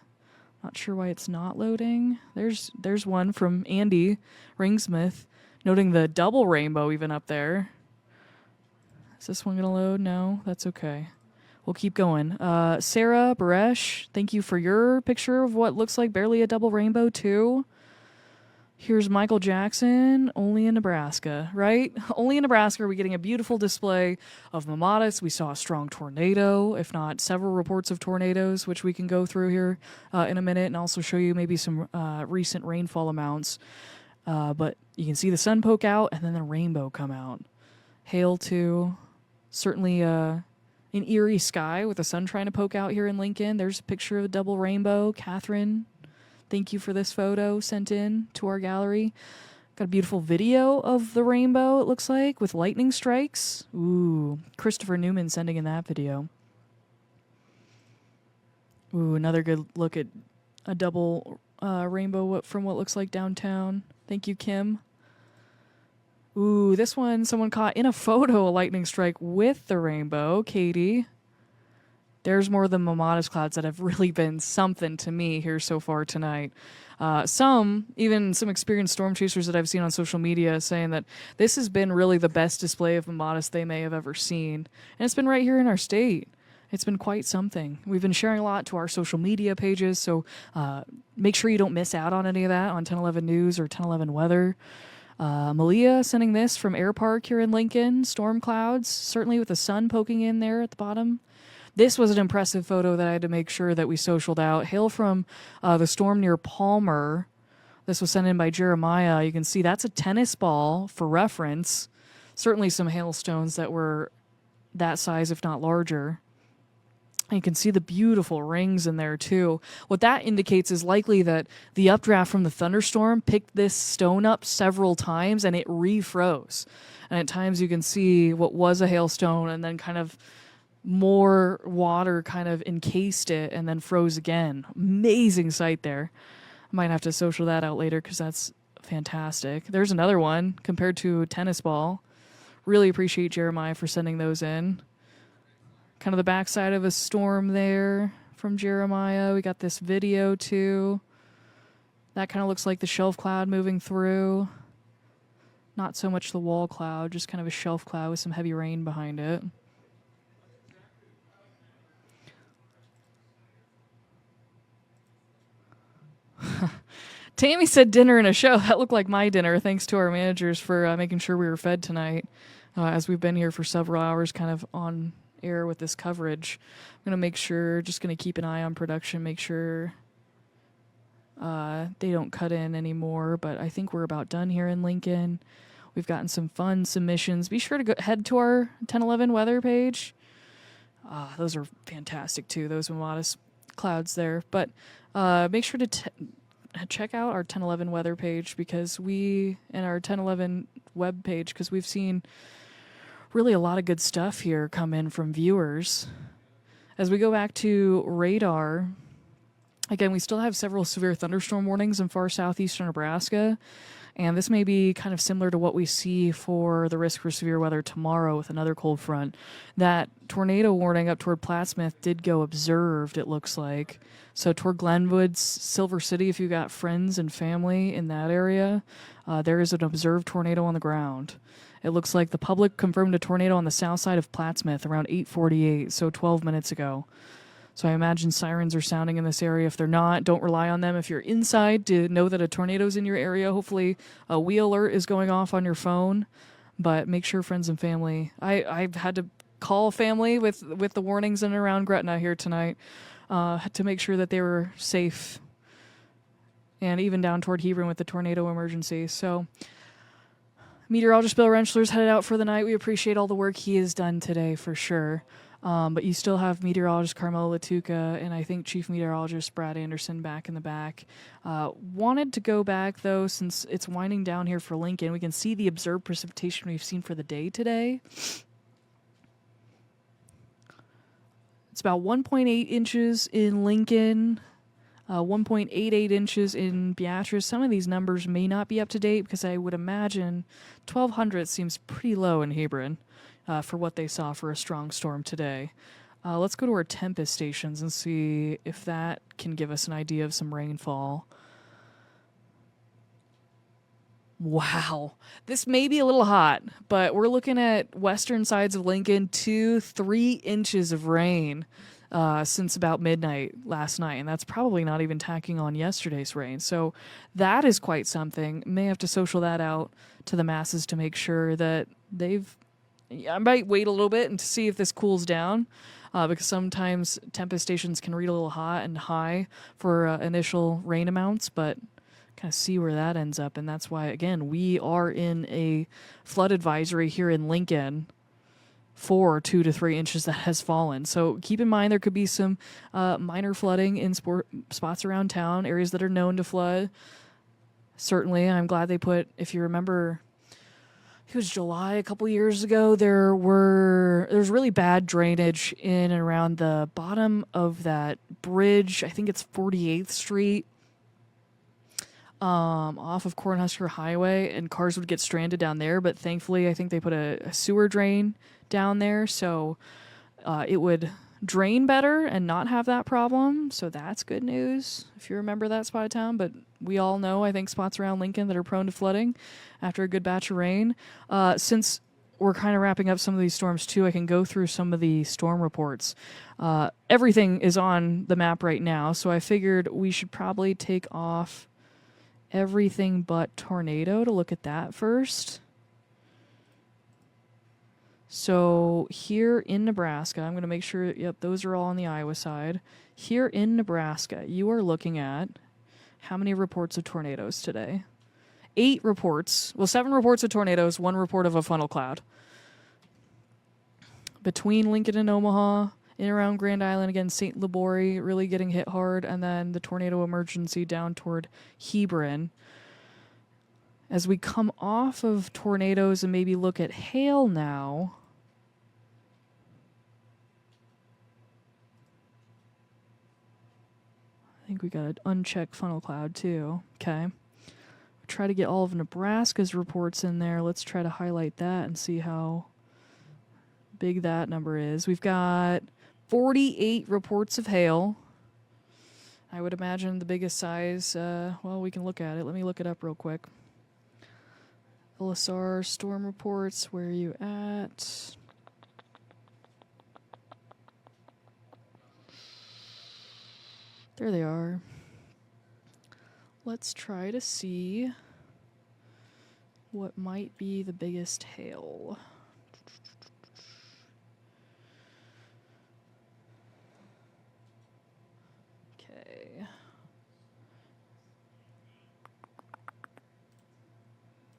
Not sure why it's not loading. There's one from Andy Ringsmith, noting the double rainbow even up there. Is this one going to load? No, that's okay. We'll keep going. Sarah Baresh, thank you for your picture of what looks like barely a double rainbow, too. Here's Michael Jackson, only in Nebraska, right? Only in Nebraska are we getting a beautiful display of mimotis. We saw a strong tornado, if not several reports of tornadoes, which we can go through here in a minute and also show you maybe some recent rainfall amounts. But you can see the sun poke out and then the rainbow come out. Hail, too. Certainly an eerie sky with the sun trying to poke out here in Lincoln. There's a picture of a double rainbow. Catherine, thank you for this photo sent in to our gallery. Got a beautiful video of the rainbow, it looks like, with lightning strikes. Ooh, Christopher Newman sending in that video. Ooh, another good look at a double rainbow from what looks like downtown. Thank you, Kim. Ooh, this one, someone caught in a photo a lightning strike with the rainbow. Katie. There's more of the mimotis clouds that have really been something to me here so far tonight. Even some experienced storm chasers that I've seen on social media saying that this has been really the best display of mimotis they may have ever seen. And it's been right here in our state. It's been quite something. We've been sharing a lot to our social media pages, so make sure you don't miss out on any of that on 1011 News or 1011 Weather. Malia sending this from Air Park here in Lincoln. Storm clouds, certainly with the sun poking in there at the bottom. This was an impressive photo that I had to make sure that we socialed out. Hail from the storm near Palmer. This was sent in by Jeremiah. You can see that's a tennis ball for reference. Certainly some hailstones that were that size, if not larger. And you can see the beautiful rings in there, too. What that indicates is likely that the updraft from the thunderstorm picked this stone up several times and it refroze. And at times you can see what was a hailstone and then kind of more water kind of encased it and then froze again. Amazing sight there. I might have to social that out later because that's fantastic. There's another one compared to a tennis ball. Really appreciate Jeremiah for sending those in. Kind of the backside of a storm there from Jeremiah. We got this video too. That kind of looks like the shelf cloud moving through. Not so much the wall cloud, just kind of a shelf cloud with some heavy rain behind it. Tammy said dinner and a show. That looked like my dinner. Thanks to our managers for making sure we were fed tonight as we've been here for several hours kind of on air with this coverage. I'm going to make sure, just going to keep an eye on production, make sure they don't cut in anymore. But I think we're about done here in Lincoln. We've gotten some fun submissions. Be sure to head to our 1011 weather page. Those are fantastic too, those mimotis clouds there. But make sure to check out our 1011 weather page because and our 1011 web page because we've seen really a lot of good stuff here come in from viewers. As we go back to radar, again, we still have several severe thunderstorm warnings in far southeastern Nebraska. And this may be kind of similar to what we see for the risk for severe weather tomorrow with another cold front. That tornado warning up toward Plattsmouth did go observed, it looks like. So toward Glenwood, Silver City, if you got friends and family in that area, there is an observed tornado on the ground. It looks like the public confirmed a tornado on the south side of Plattsmouth around 8:48, so 12 minutes ago. So I imagine sirens are sounding in this area. If they're not, don't rely on them. If you're inside, to know that a tornado's in your area. Hopefully a wheel alert is going off on your phone. But make sure friends and family. I've had to call family with the warnings in and around Gretna here tonight to make sure that they were safe. And even down toward Hebron with the tornado emergency. So meteorologist Bill Renschler's headed out for the night. We appreciate all the work he has done today for sure. But you still have meteorologist Carmela Latuca and I think Chief Meteorologist Brad Anderson back in the back. Wanted to go back, though, since it's winding down here for Lincoln. We can see the observed precipitation we've seen for the day today. It's about 1.8 inches in Lincoln, 1.88 inches in Beatrice. Some of these numbers may not be up to date because I would imagine 1,200 seems pretty low in Hebron for what they saw for a strong storm today. Let's go to our Tempest stations and see if that can give us an idea of some rainfall. Wow, this may be a little hot, but we're looking at western sides of Lincoln, 2-3 inches of rain since about midnight last night, and that's probably not even tacking on yesterday's rain. So that is quite something. May have to social that out to the masses to make sure that I might wait a little bit and to see if this cools down, because sometimes Tempest stations can read a little hot and high for initial rain amounts, but kind of see where that ends up. And that's why, again, we are in a flood advisory here in Lincoln for 2 to 3 inches that has fallen. So keep in mind there could be some minor flooding in spots around town, areas that are known to flood. Certainly, I'm glad they put, if you remember, it was July a couple years ago, there was really bad drainage in and around the bottom of that bridge. I think it's 48th Street. Off of Cornhusker Highway, and cars would get stranded down there, but thankfully I think they put a sewer drain down there, so it would drain better and not have that problem, so that's good news if you remember that spot of town. But we all know, I think, spots around Lincoln that are prone to flooding after a good batch of rain. Since we're kind of wrapping up some of these storms too, I can go through some of the storm reports. Everything is on the map right now, so I figured we should probably take off everything but tornado to look at that first. So here in Nebraska, I'm going to make sure, yep, those are all on the Iowa side. Here in Nebraska, you are looking at how many reports of tornadoes today? 8 reports. Well, 7 reports of tornadoes, 1 report of a funnel cloud. Between Lincoln and Omaha, in around Grand Island, again, St. Labori really getting hit hard, and then the tornado emergency down toward Hebron. As we come off of tornadoes and maybe look at hail now, I think we got an unchecked funnel cloud too. Okay. Try to get all of Nebraska's reports in there. Let's try to highlight that and see how big that number is. We've got 48 reports of hail. I would imagine the biggest size, well, we can look at it. Let me look it up real quick. LSR storm reports, where are you at? There they are. Let's try to see what might be the biggest hail.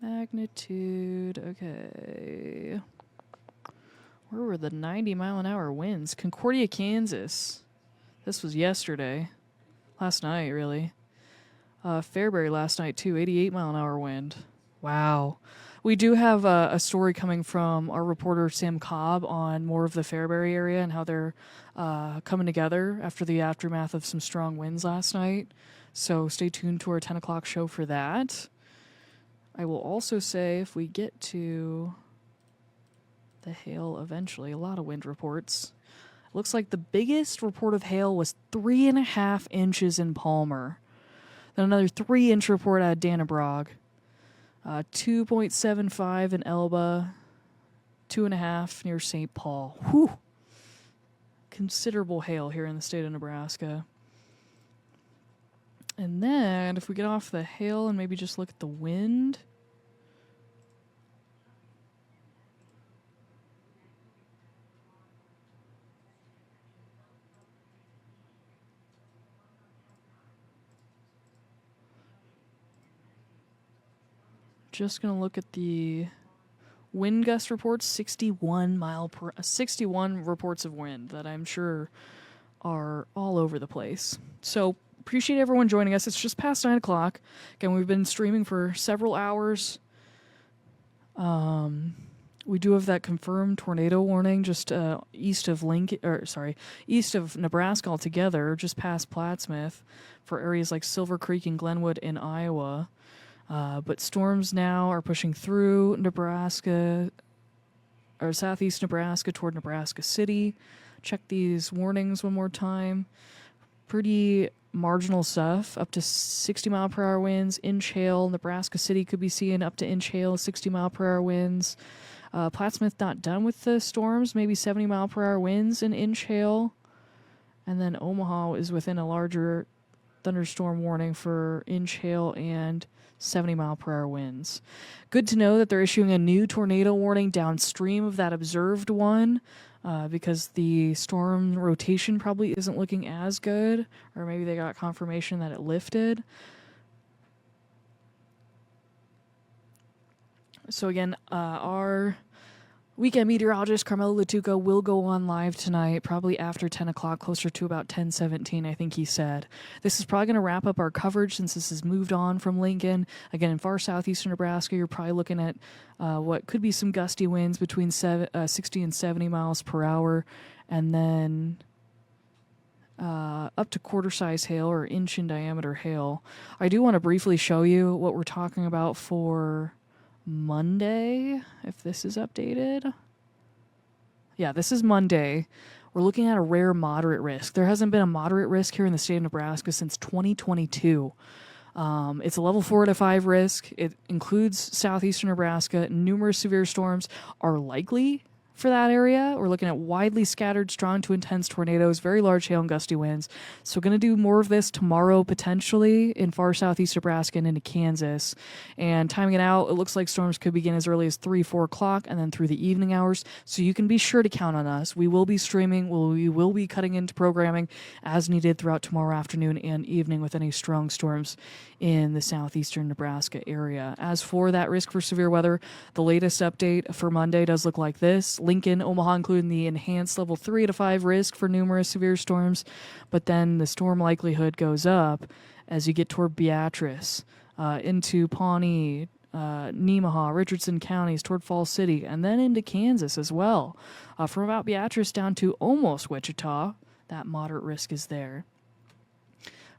Magnitude, okay. Where were the 90-mile-an-hour winds? Concordia, Kansas. This was yesterday. Last night, really. Fairbury last night, too. 88-mile-an-hour wind. Wow. We do have a story coming from our reporter, Sam Cobb, on more of the Fairbury area and how they're coming together after the aftermath of some strong winds last night. So stay tuned to our 10 o'clock show for that. I will also say, if we get to the hail eventually, a lot of wind reports. It looks like the biggest report of hail was 3.5 inches in Palmer. Then another 3-inch report out of Dannebrog. 2.75 in Elba. 2.5 near St. Paul. Whew! Considerable hail here in the state of Nebraska. And then, if we get off the hail and maybe just look at the wind. Just going to look at the Wind gust reports 61 reports of wind that I'm sure are all over the place. So appreciate everyone joining us. It's just past 9 o'clock. Again, we've been streaming for several hours. We do have that confirmed tornado warning just east of Nebraska altogether, just past Plattsmouth, for areas like Silver Creek and Glenwood in Iowa. But storms now are pushing through Nebraska, or southeast Nebraska toward Nebraska City. Check these warnings one more time. Pretty marginal stuff, up to 60 mile per hour winds. Inch hail, Nebraska City could be seeing up to inch hail, 60 mile per hour winds. Plattsmouth not done with the storms, maybe 70 mile per hour winds and inch hail. And then Omaha is within a larger thunderstorm warning for inch hail and 70 mile per hour winds. Good to know that they're issuing a new tornado warning downstream of that observed one, because the storm rotation probably isn't looking as good, or maybe they got confirmation that it lifted. So again, our weekend meteorologist Carmelo Latuca will go on live tonight, probably after 10 o'clock, closer to about 10:17, I think he said. This is probably going to wrap up our coverage since this has moved on from Lincoln. Again, in far southeastern Nebraska, you're probably looking at what could be some gusty winds between 60 and 70 miles per hour, and then up to quarter-size hail or inch in diameter hail. I do want to briefly show you what we're talking about for Monday, if this is updated. Yeah, this is Monday. We're looking at a rare moderate risk. There hasn't been a moderate risk here in the state of Nebraska since 2022. It's a level 4 to 5 risk. It includes southeastern Nebraska. Numerous severe storms are likely for that area. We're looking at widely scattered, strong to intense tornadoes, very large hail and gusty winds. So we're going to do more of this tomorrow, potentially, in far southeast Nebraska and into Kansas. And timing it out, it looks like storms could begin as early as 3, 4 o'clock, and then through the evening hours. So you can be sure to count on us. We will be streaming. We will be cutting into programming as needed throughout tomorrow afternoon and evening with any strong storms in the southeastern Nebraska area. As for that risk for severe weather, the latest update for Monday does look like this. Lincoln, Omaha, including the enhanced level 3 to 5 risk for numerous severe storms, but then the storm likelihood goes up as you get toward Beatrice, into Pawnee, Nemaha, Richardson counties, toward Falls City, and then into Kansas as well. From about Beatrice down to almost Wichita, that moderate risk is there.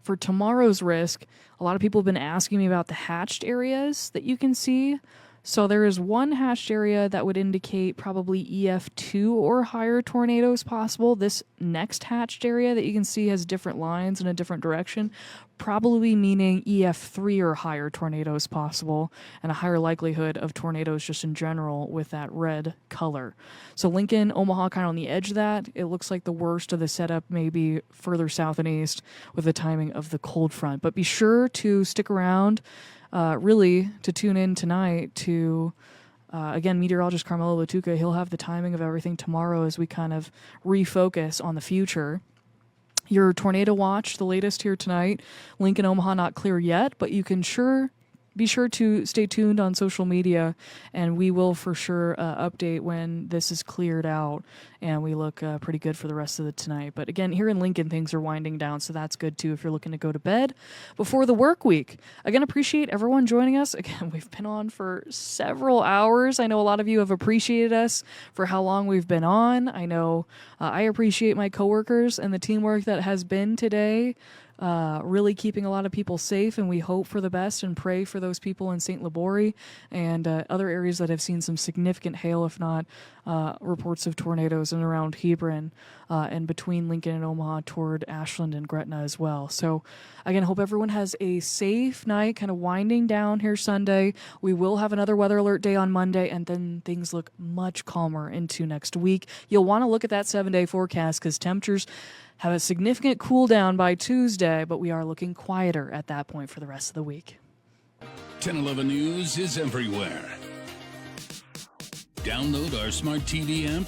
For tomorrow's risk, a lot of people have been asking me about the hatched areas that you can see. So there is one hatched area that would indicate probably EF2 or higher tornadoes possible. This next hatched area that you can see has different lines in a different direction, probably meaning EF3 or higher tornadoes possible, and a higher likelihood of tornadoes just in general with that red color. So Lincoln, Omaha, kind of on the edge of that. It looks like the worst of the setup may be further south and east with the timing of the cold front. But be sure to stick around, really, to tune in tonight to, again, meteorologist Carmelo Latuca. He'll have the timing of everything tomorrow as we kind of refocus on the future. Your tornado watch, the latest here tonight. Lincoln, Omaha, not clear yet, but you can be sure to stay tuned on social media, and we will for sure update when this is cleared out and we look pretty good for the rest of the tonight. But again, here in Lincoln, things are winding down, so that's good too if you're looking to go to bed before the work week. Again, appreciate everyone joining us. Again, we've been on for several hours. I know a lot of you have appreciated us for how long we've been on. I know I appreciate my coworkers and the teamwork that has been today. Really keeping a lot of people safe, and we hope for the best and pray for those people in St. Libory and other areas that have seen some significant hail, if not reports of tornadoes in around Hebron and between Lincoln and Omaha toward Ashland and Gretna as well. So again, hope everyone has a safe night, kind of winding down here Sunday. We will have another weather alert day on Monday, and then things look much calmer into next week. You'll want to look at that 7-day forecast because temperatures have a significant cool down by Tuesday, but we are looking quieter at that point for the rest of the week. 1011 News is everywhere. Download our smart TV app